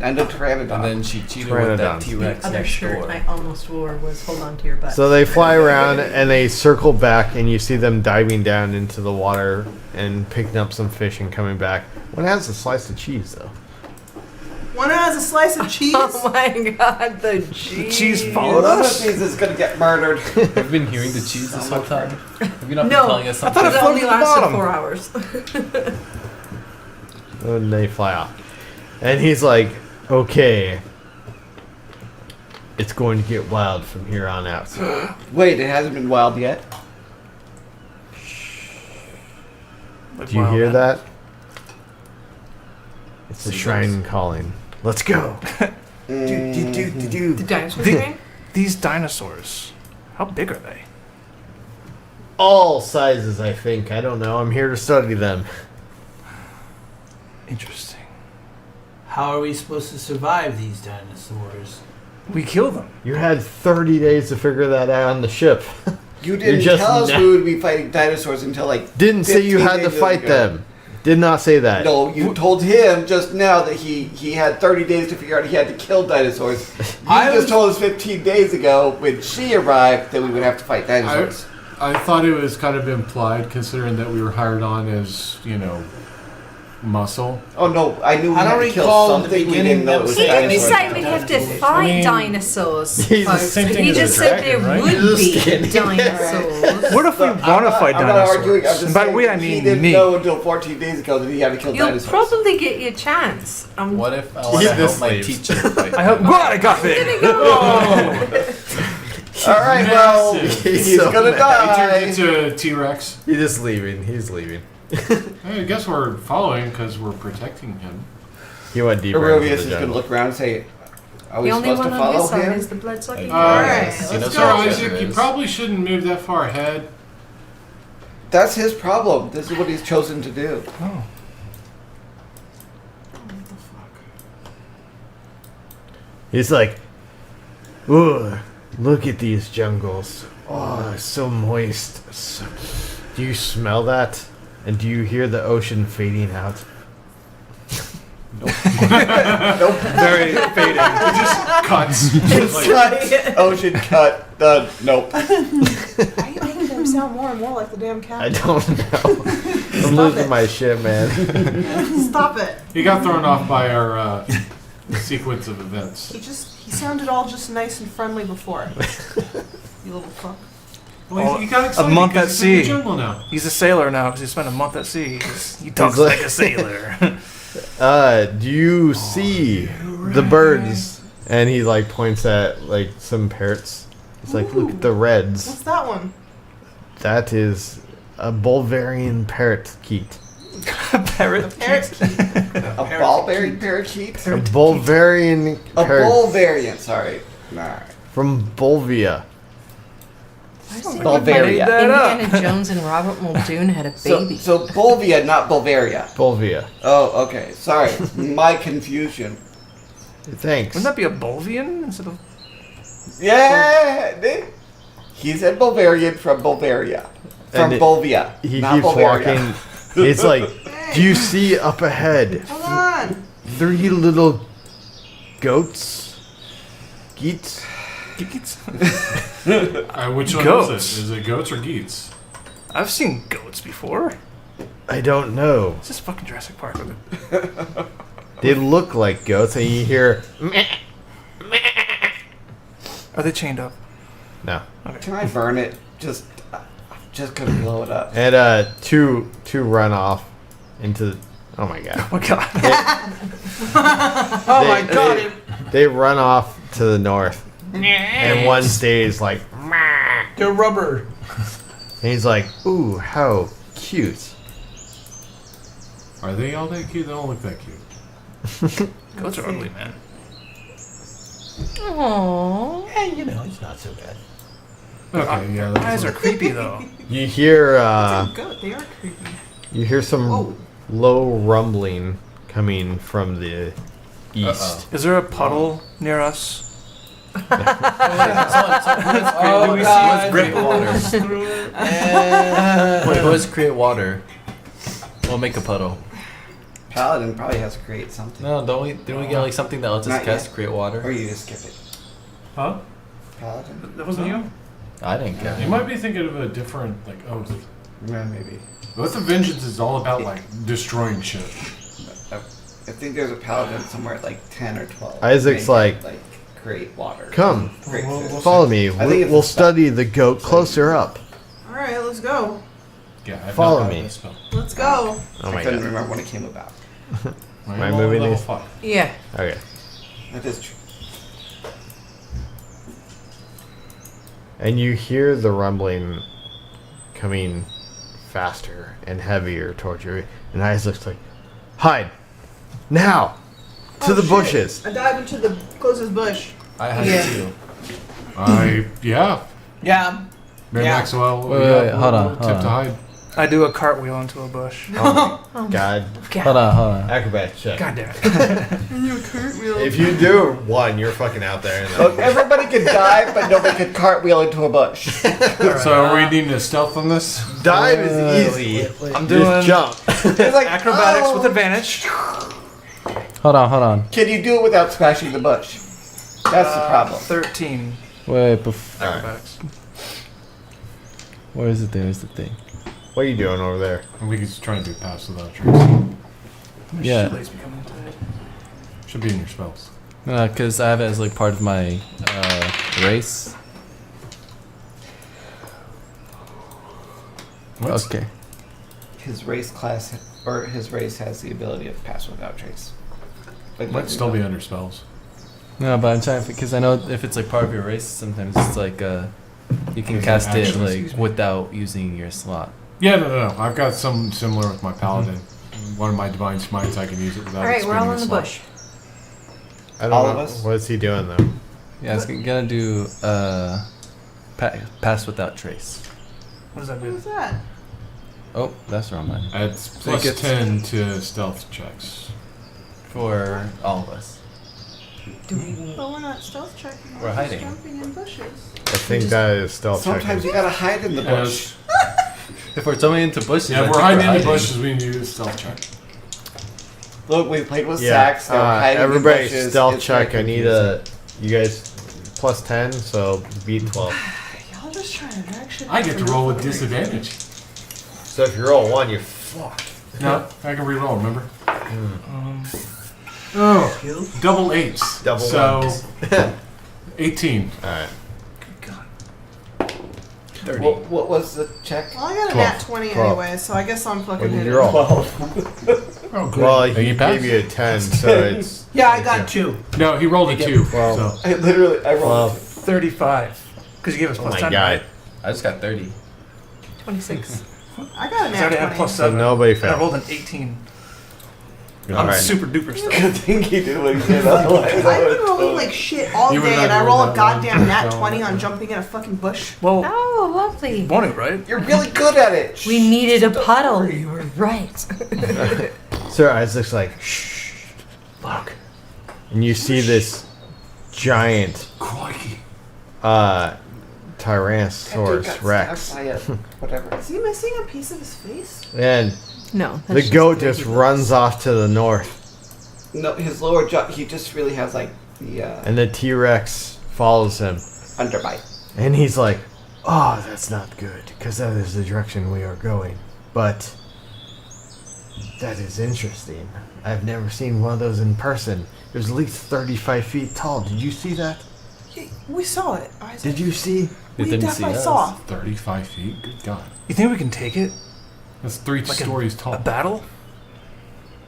Speaker 9: I know Pteranodon.
Speaker 13: And then she cheated with that
Speaker 7: Pteranodons.
Speaker 13: T-Rex
Speaker 11: The other
Speaker 13: next
Speaker 11: shirt
Speaker 13: door.
Speaker 11: I almost wore was hold on to your butt.
Speaker 7: So they fly around and they circle back, and you see them diving down into the water and picking up some fish and coming back. One has a slice of cheese, though.
Speaker 8: One has a slice of cheese.
Speaker 11: Oh my god, the cheese.
Speaker 2: Cheese
Speaker 9: One
Speaker 2: followed
Speaker 9: of
Speaker 2: us.
Speaker 9: these is gonna get murdered.
Speaker 13: Have you been hearing the cheese this whole time? Have you not been
Speaker 11: No,
Speaker 13: telling us
Speaker 11: I
Speaker 13: something?
Speaker 11: thought it only
Speaker 2: floated to the
Speaker 11: lasted
Speaker 2: bottom.
Speaker 11: 4 hours.
Speaker 7: And they fly off. And he's like, okay, it's going to get wild from here on out.
Speaker 9: Wait, it hasn't been wild yet.
Speaker 7: Do you hear that? It's the shrine calling. Let's go.
Speaker 11: The dinosaur train?
Speaker 2: These dinosaurs, how big are they?
Speaker 7: All sizes, I think. I don't know. I'm here to study them.
Speaker 2: Interesting.
Speaker 10: How are we supposed to survive these dinosaurs?
Speaker 2: We kill them.
Speaker 7: You had 30 days to figure that out on the ship.
Speaker 9: You didn't
Speaker 7: just
Speaker 9: tell us
Speaker 7: na-
Speaker 9: we would be fighting dinosaurs until like.
Speaker 7: Didn't say you
Speaker 9: 15
Speaker 7: had to
Speaker 9: days
Speaker 7: fight
Speaker 9: ago.
Speaker 7: them. Did not say that.
Speaker 9: No, you told him just now that he had 30 days to figure out he had to kill dinosaurs. You just told us 15 days ago when she arrived that we would have to fight dinosaurs.
Speaker 12: I thought it was kind of implied, considering that we were hired on as, muscle.
Speaker 9: Oh no, I knew we
Speaker 10: I
Speaker 9: had
Speaker 10: don't
Speaker 9: to kill
Speaker 10: recall in the
Speaker 9: something. We
Speaker 10: beginning
Speaker 9: didn't know
Speaker 10: that
Speaker 9: it was
Speaker 10: was
Speaker 11: He didn't
Speaker 9: dinosaurs.
Speaker 11: say we'd have to fight dinosaurs.
Speaker 7: He's the
Speaker 11: folks.
Speaker 12: same thing
Speaker 11: He
Speaker 12: as a
Speaker 11: just said
Speaker 12: dragon,
Speaker 11: there
Speaker 12: right?
Speaker 11: would
Speaker 7: He's
Speaker 11: be
Speaker 7: skinny.
Speaker 11: dinosaurs.
Speaker 2: What if we want to fight
Speaker 9: I'm not arguing. I'm
Speaker 2: dinosaurs?
Speaker 9: just
Speaker 2: And by
Speaker 9: saying
Speaker 2: we, I
Speaker 9: he
Speaker 2: mean
Speaker 9: didn't
Speaker 2: me.
Speaker 9: know until 14 days ago that he had to kill
Speaker 11: You'll
Speaker 9: dinosaurs.
Speaker 11: probably get your chance.
Speaker 13: What if I want to help my teacher fight?
Speaker 2: I hope. God, I got it.
Speaker 9: All right, well,
Speaker 12: Massive.
Speaker 9: he's
Speaker 7: so
Speaker 9: gonna
Speaker 12: He
Speaker 9: die.
Speaker 12: turned into a T-Rex.
Speaker 7: He's just leaving. He's leaving.
Speaker 12: Hey, I guess we're following because we're protecting him.
Speaker 7: He went deeper
Speaker 9: Aurelius
Speaker 7: into
Speaker 9: is
Speaker 7: the
Speaker 9: gonna
Speaker 7: jungle.
Speaker 9: look around and say, "Are we
Speaker 11: The only
Speaker 9: supposed
Speaker 11: one
Speaker 9: to
Speaker 11: on his
Speaker 9: follow
Speaker 11: side
Speaker 9: him?"
Speaker 11: is the blood-sucking
Speaker 8: Alright,
Speaker 11: dinosaur.
Speaker 8: let's
Speaker 12: So
Speaker 8: go.
Speaker 12: Isaac, you probably shouldn't move that far ahead.
Speaker 9: That's his problem. This is what he's chosen to do.
Speaker 7: He's like, ooh, look at these jungles. Oh, it's so moist. Do you smell that? And do you hear the ocean fading out?
Speaker 2: Very fading.
Speaker 12: Cuts.
Speaker 9: Cut. Ocean cut. Done. Nope.
Speaker 8: Why are you making him sound more and more like the damn cat?
Speaker 7: I don't know. I'm losing my shit, man.
Speaker 8: Stop it.
Speaker 12: He got thrown off by our sequence of events.
Speaker 8: He sounded all just nice and friendly before. You little fuck.
Speaker 12: Well, he got excited
Speaker 2: A month at
Speaker 12: because he's in the
Speaker 2: sea.
Speaker 12: jungle now.
Speaker 2: He's a sailor now because he spent a month at sea. He talks like a sailor.
Speaker 7: Do you see the birds? And he like points at like some parrots. He's like, look at the reds.
Speaker 8: What's that one?
Speaker 7: That is a Bulgarian parakeet.
Speaker 2: Parrot.
Speaker 8: Parrot.
Speaker 9: A ball-bearing parakeet.
Speaker 7: A Bulgarian
Speaker 9: A
Speaker 7: parrot
Speaker 9: bull variant. Sorry. Nah.
Speaker 7: from Bolivia.
Speaker 9: Bulgaria.
Speaker 11: Indiana Jones and Robert Muldoon had a baby.
Speaker 9: So Bolivia, not Bulgaria.
Speaker 7: Bolivia.
Speaker 9: Oh, okay. Sorry. My confusion.
Speaker 7: Thanks.
Speaker 2: Wouldn't that be a Bulvian instead of?
Speaker 9: Yeah. He said Bulgarian from Bulgaria. From
Speaker 7: And
Speaker 9: Bolivia.
Speaker 7: He
Speaker 9: not
Speaker 7: keeps
Speaker 9: Bulgaria.
Speaker 7: walking. It's like, do you see up ahead
Speaker 8: Hold on.
Speaker 7: 3 little goats? Geets?
Speaker 12: Which one
Speaker 2: Goats.
Speaker 12: is this? Is it goats or geets?
Speaker 2: I've seen goats before.
Speaker 7: I don't know.
Speaker 2: It's just fucking Jurassic Park with it.
Speaker 7: They look like goats, and you hear
Speaker 2: Are they chained up?
Speaker 7: no.
Speaker 9: Can I burn it? Just gonna blow it up.
Speaker 7: And two run off into. Oh my god.
Speaker 2: Oh my god.
Speaker 8: Oh my god.
Speaker 7: They run off to the north, and one stays like,
Speaker 10: They're rubber.
Speaker 7: and he's like, ooh, how cute.
Speaker 12: Are they all that cute? They don't look that cute.
Speaker 2: Goats are ugly, man.
Speaker 11: Aww.
Speaker 10: Yeah, it's not so bad.
Speaker 12: Okay, yeah.
Speaker 2: Their eyes are creepy though.
Speaker 7: You hear
Speaker 8: Goat, they are creepy.
Speaker 7: you hear some
Speaker 8: Whoa.
Speaker 7: low rumbling coming from the east.
Speaker 2: Is there a puddle near us?
Speaker 13: Do we see let's create water? Wait, let's create water. We'll make a puddle.
Speaker 9: Paladin probably has to create something.
Speaker 13: No, didn't we get like something that lets us
Speaker 9: Not
Speaker 13: cast
Speaker 9: yet.
Speaker 13: create water?
Speaker 9: Or you just skip it.
Speaker 2: Huh?
Speaker 9: Paladin?
Speaker 2: That wasn't you?
Speaker 13: I didn't get
Speaker 12: You
Speaker 13: it.
Speaker 12: might be thinking of a different like oath.
Speaker 9: Yeah, maybe.
Speaker 12: Oath of Vengeance is all about like destroying shit.
Speaker 9: I think there's a paladin somewhere at like 10 or 12.
Speaker 7: Isaac's
Speaker 9: Maybe,
Speaker 7: like,
Speaker 9: create water.
Speaker 7: Come,
Speaker 9: Create fish.
Speaker 7: follow me.
Speaker 9: I think it's
Speaker 7: We'll
Speaker 9: a spell.
Speaker 7: study the goat closer up.
Speaker 8: Alright, let's go.
Speaker 12: Yeah, I've
Speaker 7: Follow
Speaker 12: not
Speaker 7: me.
Speaker 12: gotten this spell.
Speaker 8: Let's go.
Speaker 7: Oh
Speaker 9: I
Speaker 7: my
Speaker 9: couldn't
Speaker 7: god.
Speaker 9: remember when it came about.
Speaker 7: Am I moving
Speaker 12: level
Speaker 7: these?
Speaker 12: 5.
Speaker 11: Yeah.
Speaker 7: Okay.
Speaker 9: That is true.
Speaker 7: And you hear the rumbling coming faster and heavier towards you. And Isaac's like, hide! Now! To
Speaker 8: Oh,
Speaker 7: the
Speaker 8: shit.
Speaker 7: bushes!
Speaker 8: I dive into the closest bush.
Speaker 13: I had
Speaker 11: Yeah.
Speaker 13: two.
Speaker 12: Yeah.
Speaker 10: Yeah.
Speaker 12: Mayor
Speaker 10: Yeah.
Speaker 12: Maxwell.
Speaker 13: Wait,
Speaker 12: yeah,
Speaker 13: wait, hold on,
Speaker 12: we'll
Speaker 13: hold
Speaker 12: tip to
Speaker 13: on.
Speaker 12: hide.
Speaker 2: I do a cartwheel into a bush.
Speaker 7: Oh my God.
Speaker 13: Hold on.
Speaker 7: Acrobat check.
Speaker 2: God damn it.
Speaker 7: If you do one, you're fucking out there. In
Speaker 9: Look, everybody can dive, but nobody can cartwheel into a bush.
Speaker 12: So are we needing a stealth on this?
Speaker 7: Dive is easy.
Speaker 2: I'm
Speaker 7: Just
Speaker 2: doing
Speaker 7: jump.
Speaker 9: It's like
Speaker 2: acrobatics
Speaker 9: oh.
Speaker 2: with advantage.
Speaker 13: Hold on.
Speaker 9: Can you do it without smashing the bush? That's the problem.
Speaker 2: 13
Speaker 13: Wait,
Speaker 2: acrobatics.
Speaker 13: where is it? There's the thing.
Speaker 7: What are you doing over there?
Speaker 12: We could just try and do pass without trace.
Speaker 13: Yeah.
Speaker 2: Shoelace becoming tight.
Speaker 12: Should be in your spells.
Speaker 13: Because I have it as like part of my race.
Speaker 12: What?
Speaker 13: Okay.
Speaker 9: His race class, or his race has the ability of pass without trace. Like,
Speaker 12: Might still be under spells.
Speaker 13: No, but I'm trying because I know if it's like part of your race, sometimes it's like you can
Speaker 12: Is it
Speaker 13: cast it
Speaker 12: actions?
Speaker 13: like without using your slot.
Speaker 12: Yeah, no. I've got some similar with my paladin. One of my divine smites, I can use it without.
Speaker 11: All right, we're all
Speaker 12: expending
Speaker 11: in the
Speaker 12: a slot.
Speaker 11: bush.
Speaker 7: I don't
Speaker 9: All
Speaker 7: know.
Speaker 9: of us?
Speaker 7: What is he doing though?
Speaker 13: Yeah, it's gonna do pass without trace.
Speaker 2: What does that
Speaker 8: What
Speaker 2: do?
Speaker 8: was that?
Speaker 13: Oh, that's wrong one.
Speaker 12: It's plus
Speaker 13: gets-
Speaker 12: 10 to stealth checks.
Speaker 13: For all of us.
Speaker 8: But we're not stealth checking.
Speaker 13: We're
Speaker 8: just
Speaker 13: hiding.
Speaker 8: jumping in bushes.
Speaker 7: I think that is stealth
Speaker 9: Sometimes
Speaker 7: checking.
Speaker 9: you gotta hide in the bush.
Speaker 13: If we're jumping into bushes,
Speaker 12: Yeah,
Speaker 13: I
Speaker 12: if we're
Speaker 13: think
Speaker 12: hiding in the bushes, we need to do a stealth check.
Speaker 9: Look, we played with
Speaker 7: Yeah.
Speaker 9: sacks. They were hiding
Speaker 7: Everybody
Speaker 9: in bushes.
Speaker 7: stealth
Speaker 9: It's
Speaker 7: check.
Speaker 9: very
Speaker 7: I need you guys plus 10, so beat 12.
Speaker 8: Y'all just trying to drag shit.
Speaker 12: I
Speaker 8: out
Speaker 12: get to
Speaker 8: for no
Speaker 12: roll with
Speaker 8: fucking reason.
Speaker 12: disadvantage.
Speaker 7: So if you roll 1, you're fucked.
Speaker 12: No, I can re-roll, remember? Oh, double eights.
Speaker 7: Double
Speaker 12: so,
Speaker 7: ones.
Speaker 12: 18.
Speaker 7: Alright.
Speaker 9: What was the check?
Speaker 8: Well, I got a
Speaker 7: 12.
Speaker 8: nat 20
Speaker 7: 12.
Speaker 8: anyway, so I guess I'm fucking
Speaker 7: What did
Speaker 8: hitting.
Speaker 7: you roll?
Speaker 9: 12.
Speaker 7: Well,
Speaker 12: you
Speaker 7: he
Speaker 12: passed?
Speaker 7: gave you a 10, so it's
Speaker 10: Yeah, I got 2.
Speaker 12: No, he rolled a 2.
Speaker 7: Well,
Speaker 12: So.
Speaker 9: I literally, I rolled.
Speaker 7: 12.
Speaker 2: 35. Because you gave us
Speaker 7: Oh
Speaker 2: plus
Speaker 7: my
Speaker 2: 10.
Speaker 7: god.
Speaker 2: Right?
Speaker 13: I just got 30.
Speaker 11: 26.
Speaker 8: I got a
Speaker 2: I
Speaker 8: nat
Speaker 2: already have
Speaker 8: 20.
Speaker 2: plus
Speaker 7: So
Speaker 2: 7.
Speaker 7: nobody
Speaker 2: And I
Speaker 7: failed.
Speaker 2: rolled an 18. I'm
Speaker 7: Alright.
Speaker 2: super duper
Speaker 9: Good
Speaker 2: stealth.
Speaker 9: thing he did what he did. Otherwise, I
Speaker 8: I've
Speaker 9: would've
Speaker 8: been rolling
Speaker 9: totally-
Speaker 8: like shit all
Speaker 12: You would
Speaker 8: day,
Speaker 12: not
Speaker 8: and I
Speaker 12: roll
Speaker 8: roll a
Speaker 12: that one.
Speaker 8: goddamn nat
Speaker 12: No.
Speaker 8: 20 on jumping in a fucking bush.
Speaker 2: Well,
Speaker 11: Oh, lovely.
Speaker 2: morning, right?
Speaker 9: You're really good at it.
Speaker 11: We needed a puddle. You were right.
Speaker 7: Sir Isaac's like, shh, look. And you see this giant,
Speaker 12: Crikey.
Speaker 7: Tyrannosaurus Rex.
Speaker 9: Whatever.
Speaker 8: Is he missing a piece of his face?
Speaker 7: And
Speaker 11: No.
Speaker 7: the goat just runs off to the north.
Speaker 9: No, his lower jaw. He just really has like the
Speaker 7: And the T-Rex follows him.
Speaker 9: underbite.
Speaker 7: And he's like, oh, that's not good, because that is the direction we are going. But that is interesting. I've never seen one of those in person. It was at least 35 feet tall. Did you see that?
Speaker 8: Yeah, we saw it. Isaac.
Speaker 7: Did you see?
Speaker 8: We
Speaker 13: didn't see
Speaker 8: definitely
Speaker 13: us.
Speaker 8: saw.
Speaker 12: 35 feet? Good God.
Speaker 2: You think we can take it?
Speaker 12: That's 3
Speaker 2: Like
Speaker 12: stories
Speaker 2: A
Speaker 12: tall.
Speaker 2: battle?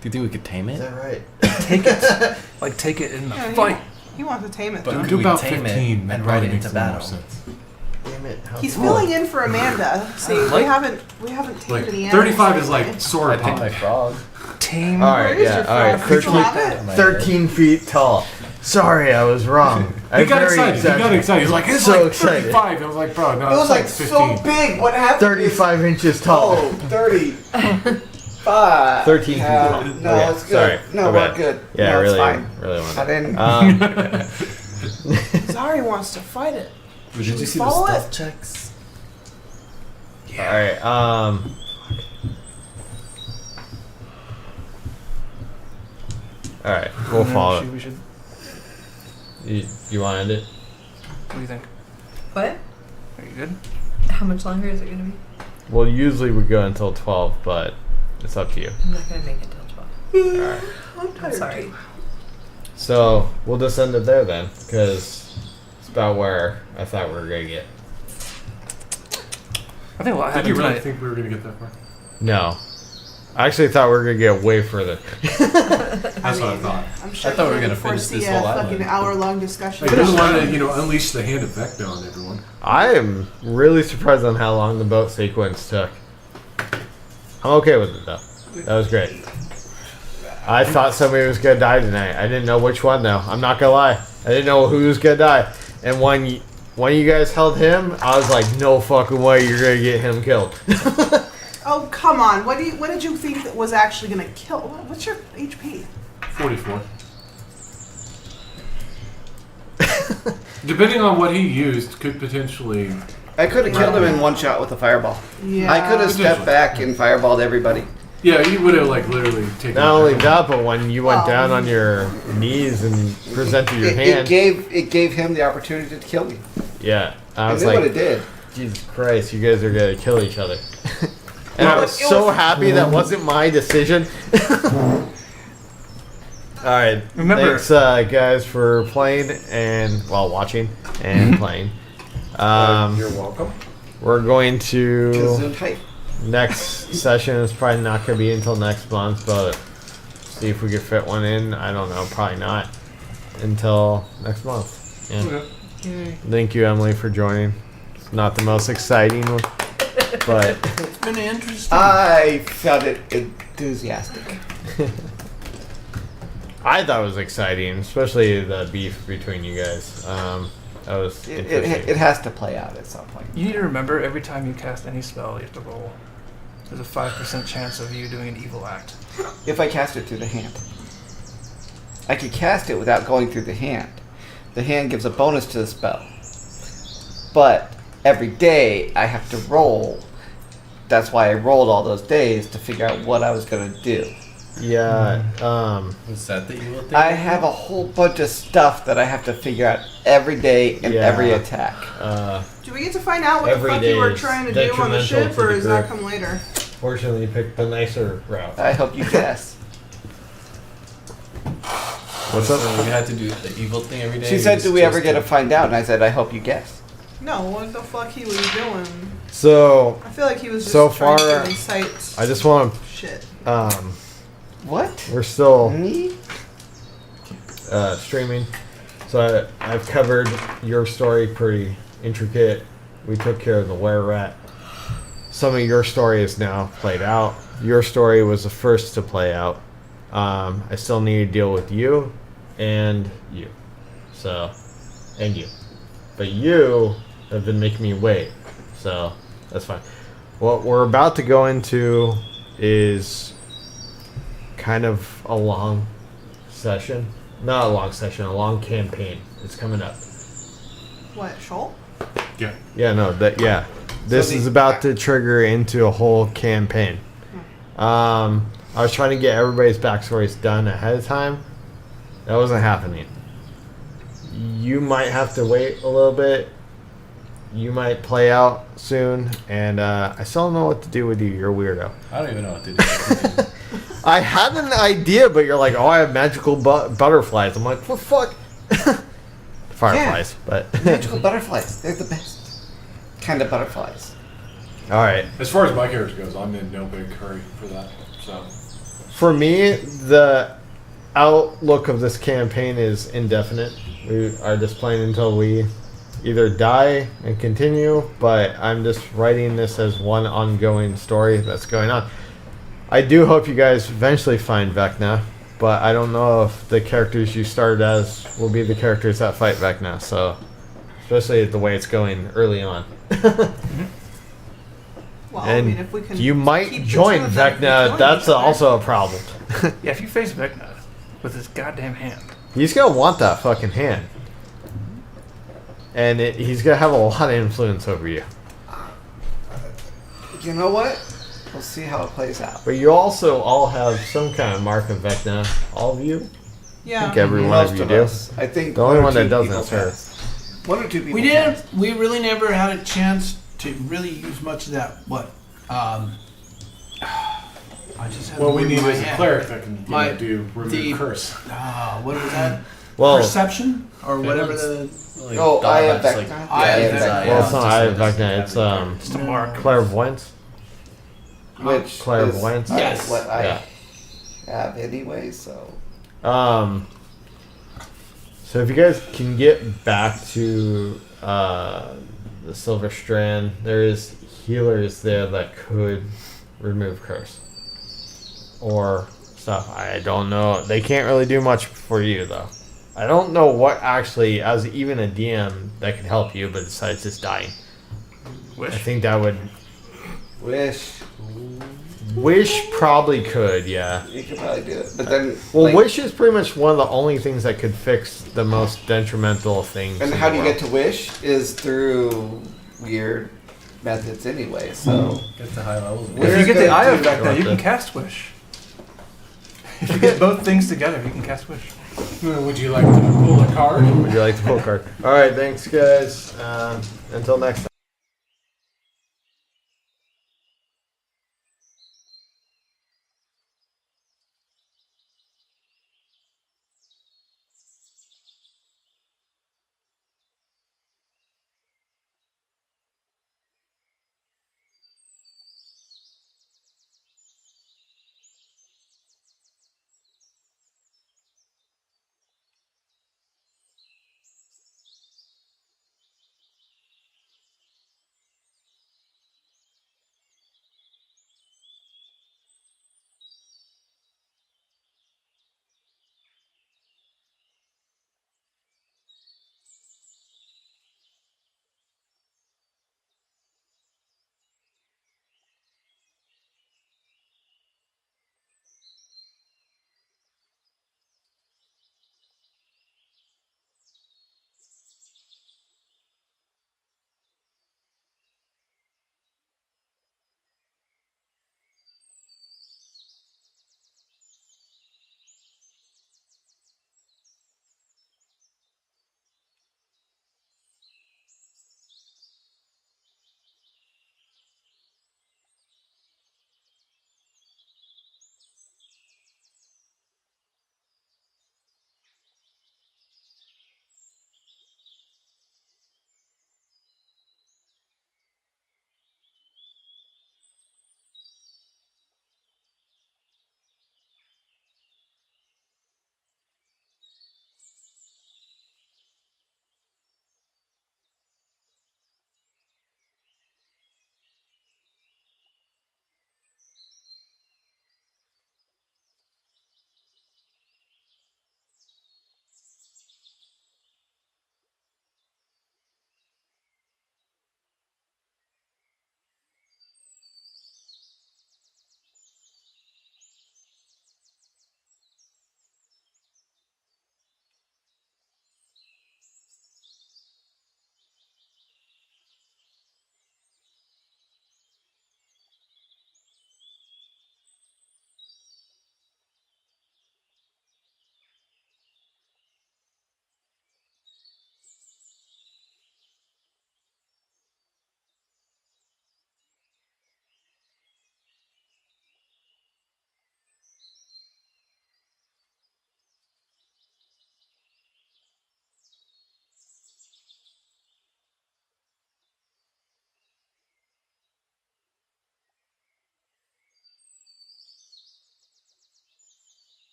Speaker 13: Do you think we could tame
Speaker 7: Is
Speaker 13: it?
Speaker 7: that right?
Speaker 2: Take it. Like, take it in the
Speaker 8: Yeah,
Speaker 2: fight.
Speaker 8: He wants to tame it.
Speaker 13: But
Speaker 8: though.
Speaker 13: could
Speaker 12: Do
Speaker 13: we
Speaker 12: about
Speaker 13: tame it
Speaker 12: 15
Speaker 13: and
Speaker 12: that
Speaker 13: ride
Speaker 12: probably
Speaker 13: it
Speaker 12: makes
Speaker 13: into
Speaker 12: a little more
Speaker 13: battle?
Speaker 12: sense.
Speaker 7: Damn it. How
Speaker 8: He's
Speaker 7: cool.
Speaker 8: filling in for Amanda. See, we haven't tamed
Speaker 12: Like,
Speaker 8: any animals
Speaker 12: 35 is
Speaker 8: lately.
Speaker 12: like sword
Speaker 13: I tame my
Speaker 12: pop.
Speaker 13: frog.
Speaker 2: Tame.
Speaker 7: Alright,
Speaker 8: Where is
Speaker 7: yeah,
Speaker 8: your
Speaker 7: alright.
Speaker 8: frog? Did you have it?
Speaker 7: 13 feet tall. Sorry, I was wrong.
Speaker 12: He got excited. He's like, it's
Speaker 7: So
Speaker 12: like
Speaker 7: excited.
Speaker 12: 35. I was like, bro, no,
Speaker 9: It was
Speaker 12: it's
Speaker 9: like
Speaker 12: like 15.
Speaker 9: so big. What happened?
Speaker 7: 35 inches tall.
Speaker 9: Oh, 35.
Speaker 7: 13 feet
Speaker 9: Yeah,
Speaker 7: tall.
Speaker 9: No,
Speaker 7: Okay,
Speaker 9: it's good.
Speaker 7: sorry,
Speaker 9: No,
Speaker 7: my
Speaker 9: we're
Speaker 7: bad.
Speaker 9: good.
Speaker 7: Yeah,
Speaker 9: no,
Speaker 7: really,
Speaker 9: it's fine.
Speaker 7: really
Speaker 9: I
Speaker 7: wanted.
Speaker 9: didn't.
Speaker 8: Zari wants to fight it.
Speaker 13: Did
Speaker 8: Should
Speaker 13: you
Speaker 8: we
Speaker 13: see the
Speaker 8: follow
Speaker 13: stealth
Speaker 8: it?
Speaker 13: checks?
Speaker 7: Alright, Alright, we'll follow it.
Speaker 2: We should.
Speaker 7: You want to end it?
Speaker 2: What do you think?
Speaker 11: What?
Speaker 2: Are you good?
Speaker 11: How much longer is it going to be?
Speaker 7: Well, usually we go until 12, but it's up to you.
Speaker 11: I'm not going to make it till 12.
Speaker 7: Alright.
Speaker 8: I'm
Speaker 11: I'm
Speaker 8: tired.
Speaker 11: sorry.
Speaker 7: So, we'll just end it there then, because it's about where I thought we were going to get.
Speaker 2: I think a lot
Speaker 12: Did
Speaker 2: happened
Speaker 12: you really
Speaker 2: tonight.
Speaker 12: think we were going to get that far?
Speaker 7: No. I actually thought we were going to get way further.
Speaker 12: That's what I thought.
Speaker 8: I'm sure
Speaker 13: thought we were
Speaker 8: you
Speaker 13: gonna
Speaker 8: foresee
Speaker 13: finish this
Speaker 8: a
Speaker 13: whole
Speaker 8: fucking
Speaker 13: island.
Speaker 8: hour-long discussion.
Speaker 12: I just want to, unleash the hand of Vecna on everyone.
Speaker 7: I am really surprised on how long the boat sequence took. I'm okay with it, though. That was great. I thought somebody was going to die tonight. I didn't know which one, though. I'm not going to lie. I didn't know who was going to die. And when you guys held him, I was like, no fucking way you're going to get him killed.
Speaker 8: Oh, come on. What did you think that was actually going to kill? What's your HP?
Speaker 12: 44. Depending on what he used, could potentially.
Speaker 9: I could have killed him in one shot with a fireball.
Speaker 8: Yeah.
Speaker 9: I could have stepped back and fireballed everybody.
Speaker 12: Yeah, you would have like literally taken.
Speaker 7: Not only that, but when you went down on your knees and presented your hand,
Speaker 9: It gave him the opportunity to kill me.
Speaker 7: yeah, I
Speaker 9: I
Speaker 7: was
Speaker 9: knew
Speaker 7: like,
Speaker 9: what it did.
Speaker 7: Jesus Christ, you guys are gonna kill each other. And I was so happy that wasn't my decision. All right,
Speaker 2: Remember-
Speaker 7: thanks guys for playing and watching and playing.
Speaker 6: You're welcome.
Speaker 7: We're going to
Speaker 9: Gesundheit.
Speaker 7: next session is probably not going to be until next month, but see if we can fit one in. I don't know, probably not until next month. Yeah. Thank you, Emily, for joining. It's not the most exciting one, but
Speaker 10: It's been interesting.
Speaker 9: I found it enthusiastic.
Speaker 7: I thought it was exciting, especially the beef between you guys. That was interesting.
Speaker 9: It has to play out at some point.
Speaker 2: You need to remember every time you cast any spell, you have to roll. There's a 5% chance of you doing an evil act.
Speaker 9: If I cast it through the hand. I could cast it without going through the hand. The hand gives a bonus to the spell. But every day I have to roll. That's why I rolled all those days to figure out what I was going to do.
Speaker 7: Yeah.
Speaker 13: Is that the evil thing?
Speaker 9: I have a whole bunch of stuff that I have to figure out every day and
Speaker 7: Yeah.
Speaker 9: every attack.
Speaker 8: Do we get to find out what the
Speaker 7: Every
Speaker 8: fuck
Speaker 7: day
Speaker 8: you were
Speaker 7: is
Speaker 8: trying to do on the
Speaker 7: detrimental
Speaker 8: ship,
Speaker 7: to
Speaker 8: or
Speaker 7: the
Speaker 8: does that
Speaker 7: group.
Speaker 8: come later?
Speaker 7: Fortunately, you picked the nicer route.
Speaker 9: I hope you guess.
Speaker 7: What's up?
Speaker 13: So we had to do the evil thing every day.
Speaker 9: She said, "Do we ever get to find out?" And I said, "I hope you guess."
Speaker 8: No, what the fuck he was doing?
Speaker 7: So,
Speaker 8: I feel like he was just
Speaker 7: So
Speaker 8: trying
Speaker 7: far,
Speaker 8: to incite
Speaker 7: I just want
Speaker 8: shit.
Speaker 7: to.
Speaker 9: What?
Speaker 7: We're still
Speaker 9: Me?
Speaker 7: streaming, so I've covered your story pretty intricate. We took care of the were rat. Some of your story is now played out. Your story was the first to play out. I still need to deal with you and you. So, and you. But you have been making me wait. So, that's fine. What we're about to go into is kind of a long session. Not a long session, a long campaign. It's coming up.
Speaker 8: What, Chult?
Speaker 7: Yeah, no, This is about to trigger into a whole campaign. I was trying to get everybody's backstories done ahead of time. That wasn't happening. You might have to wait a little bit. You might play out soon, and I still don't know what to do with you. You're a weirdo.
Speaker 13: I don't even know what to do.
Speaker 7: I had an idea, but you're like, oh, I have magical butterflies. I'm like, what the fuck? Fireflies, but
Speaker 9: Magical butterflies. They're the best kind of butterflies.
Speaker 7: all right.
Speaker 12: As far as my character goes, I'm in no big hurry for that. So
Speaker 7: For me, the outlook of this campaign is indefinite. We are just playing until we either die and continue, but I'm just writing this as one ongoing story that's going on. I do hope you guys eventually find Vecna, but I don't know if the characters you started as will be the characters that fight Vecna, so especially the way it's going early on.
Speaker 8: Well,
Speaker 7: And
Speaker 8: I mean, if we can
Speaker 7: you might
Speaker 8: keep the
Speaker 7: join
Speaker 8: two of them
Speaker 7: Vecna,
Speaker 8: join
Speaker 7: that's
Speaker 8: each other.
Speaker 7: also a problem.
Speaker 2: Yeah, if you face Vecna with his goddamn hand,
Speaker 7: He's gonna want that fucking hand. And he's gonna have a lot of influence over you.
Speaker 9: You know what? We'll see how it plays out.
Speaker 7: But you also all have some kind of mark of Vecna. All of you? I
Speaker 8: Yeah.
Speaker 7: think every one
Speaker 9: Most
Speaker 7: of you
Speaker 9: of
Speaker 7: do.
Speaker 9: us. I think
Speaker 7: The only
Speaker 9: or
Speaker 7: one that
Speaker 9: two
Speaker 7: doesn't
Speaker 9: people
Speaker 7: is her.
Speaker 9: passed. One or two people.
Speaker 10: We didn't.
Speaker 9: passed.
Speaker 10: We really never had a chance to really use much of that. What? I just have
Speaker 12: what
Speaker 10: the
Speaker 12: we
Speaker 10: word in
Speaker 12: need
Speaker 10: my
Speaker 12: is a
Speaker 10: head.
Speaker 12: cleric that can
Speaker 10: My-
Speaker 12: do remove
Speaker 10: the-
Speaker 12: curse.
Speaker 10: What was that?
Speaker 7: Well,
Speaker 10: Perception or whatever the.
Speaker 13: Like,
Speaker 9: Oh, I have
Speaker 13: Darvas,
Speaker 9: Vecna.
Speaker 13: like,
Speaker 10: I have
Speaker 13: yeah,
Speaker 10: Vecna.
Speaker 7: well, it's not
Speaker 13: just
Speaker 7: I
Speaker 13: like-
Speaker 7: Vecna. It's
Speaker 2: it's a mark.
Speaker 7: clairvoyance.
Speaker 9: Which
Speaker 7: Clairvoyance.
Speaker 9: is
Speaker 10: Yes.
Speaker 9: what I
Speaker 7: Yeah.
Speaker 9: have anyway. So
Speaker 7: So if you guys can get back to the Silver Strand, there is healers there that could remove curse or stuff. I don't know. They can't really do much for you though. I don't know what actually, as even a DM, that could help you, but besides just dying, I think that would.
Speaker 9: wish.
Speaker 7: Wish probably could, yeah.
Speaker 9: You could probably do it, but then.
Speaker 7: Well,
Speaker 9: like,
Speaker 7: wish is pretty much one of the only things that could fix the most detrimental things.
Speaker 9: And
Speaker 7: in
Speaker 9: how
Speaker 7: the
Speaker 9: do you
Speaker 7: world.
Speaker 9: get to wish is through weird methods anyway. So
Speaker 13: Get to high levels.
Speaker 9: We're
Speaker 2: If you get the
Speaker 9: gonna
Speaker 2: eye
Speaker 9: do-
Speaker 2: effect, now you
Speaker 7: Right
Speaker 2: can
Speaker 7: there.
Speaker 2: cast wish. If you get both things together, you can cast wish.
Speaker 12: Would you like to pull a card?
Speaker 7: Would you like to pull a card? All right, thanks, guys. Until next time.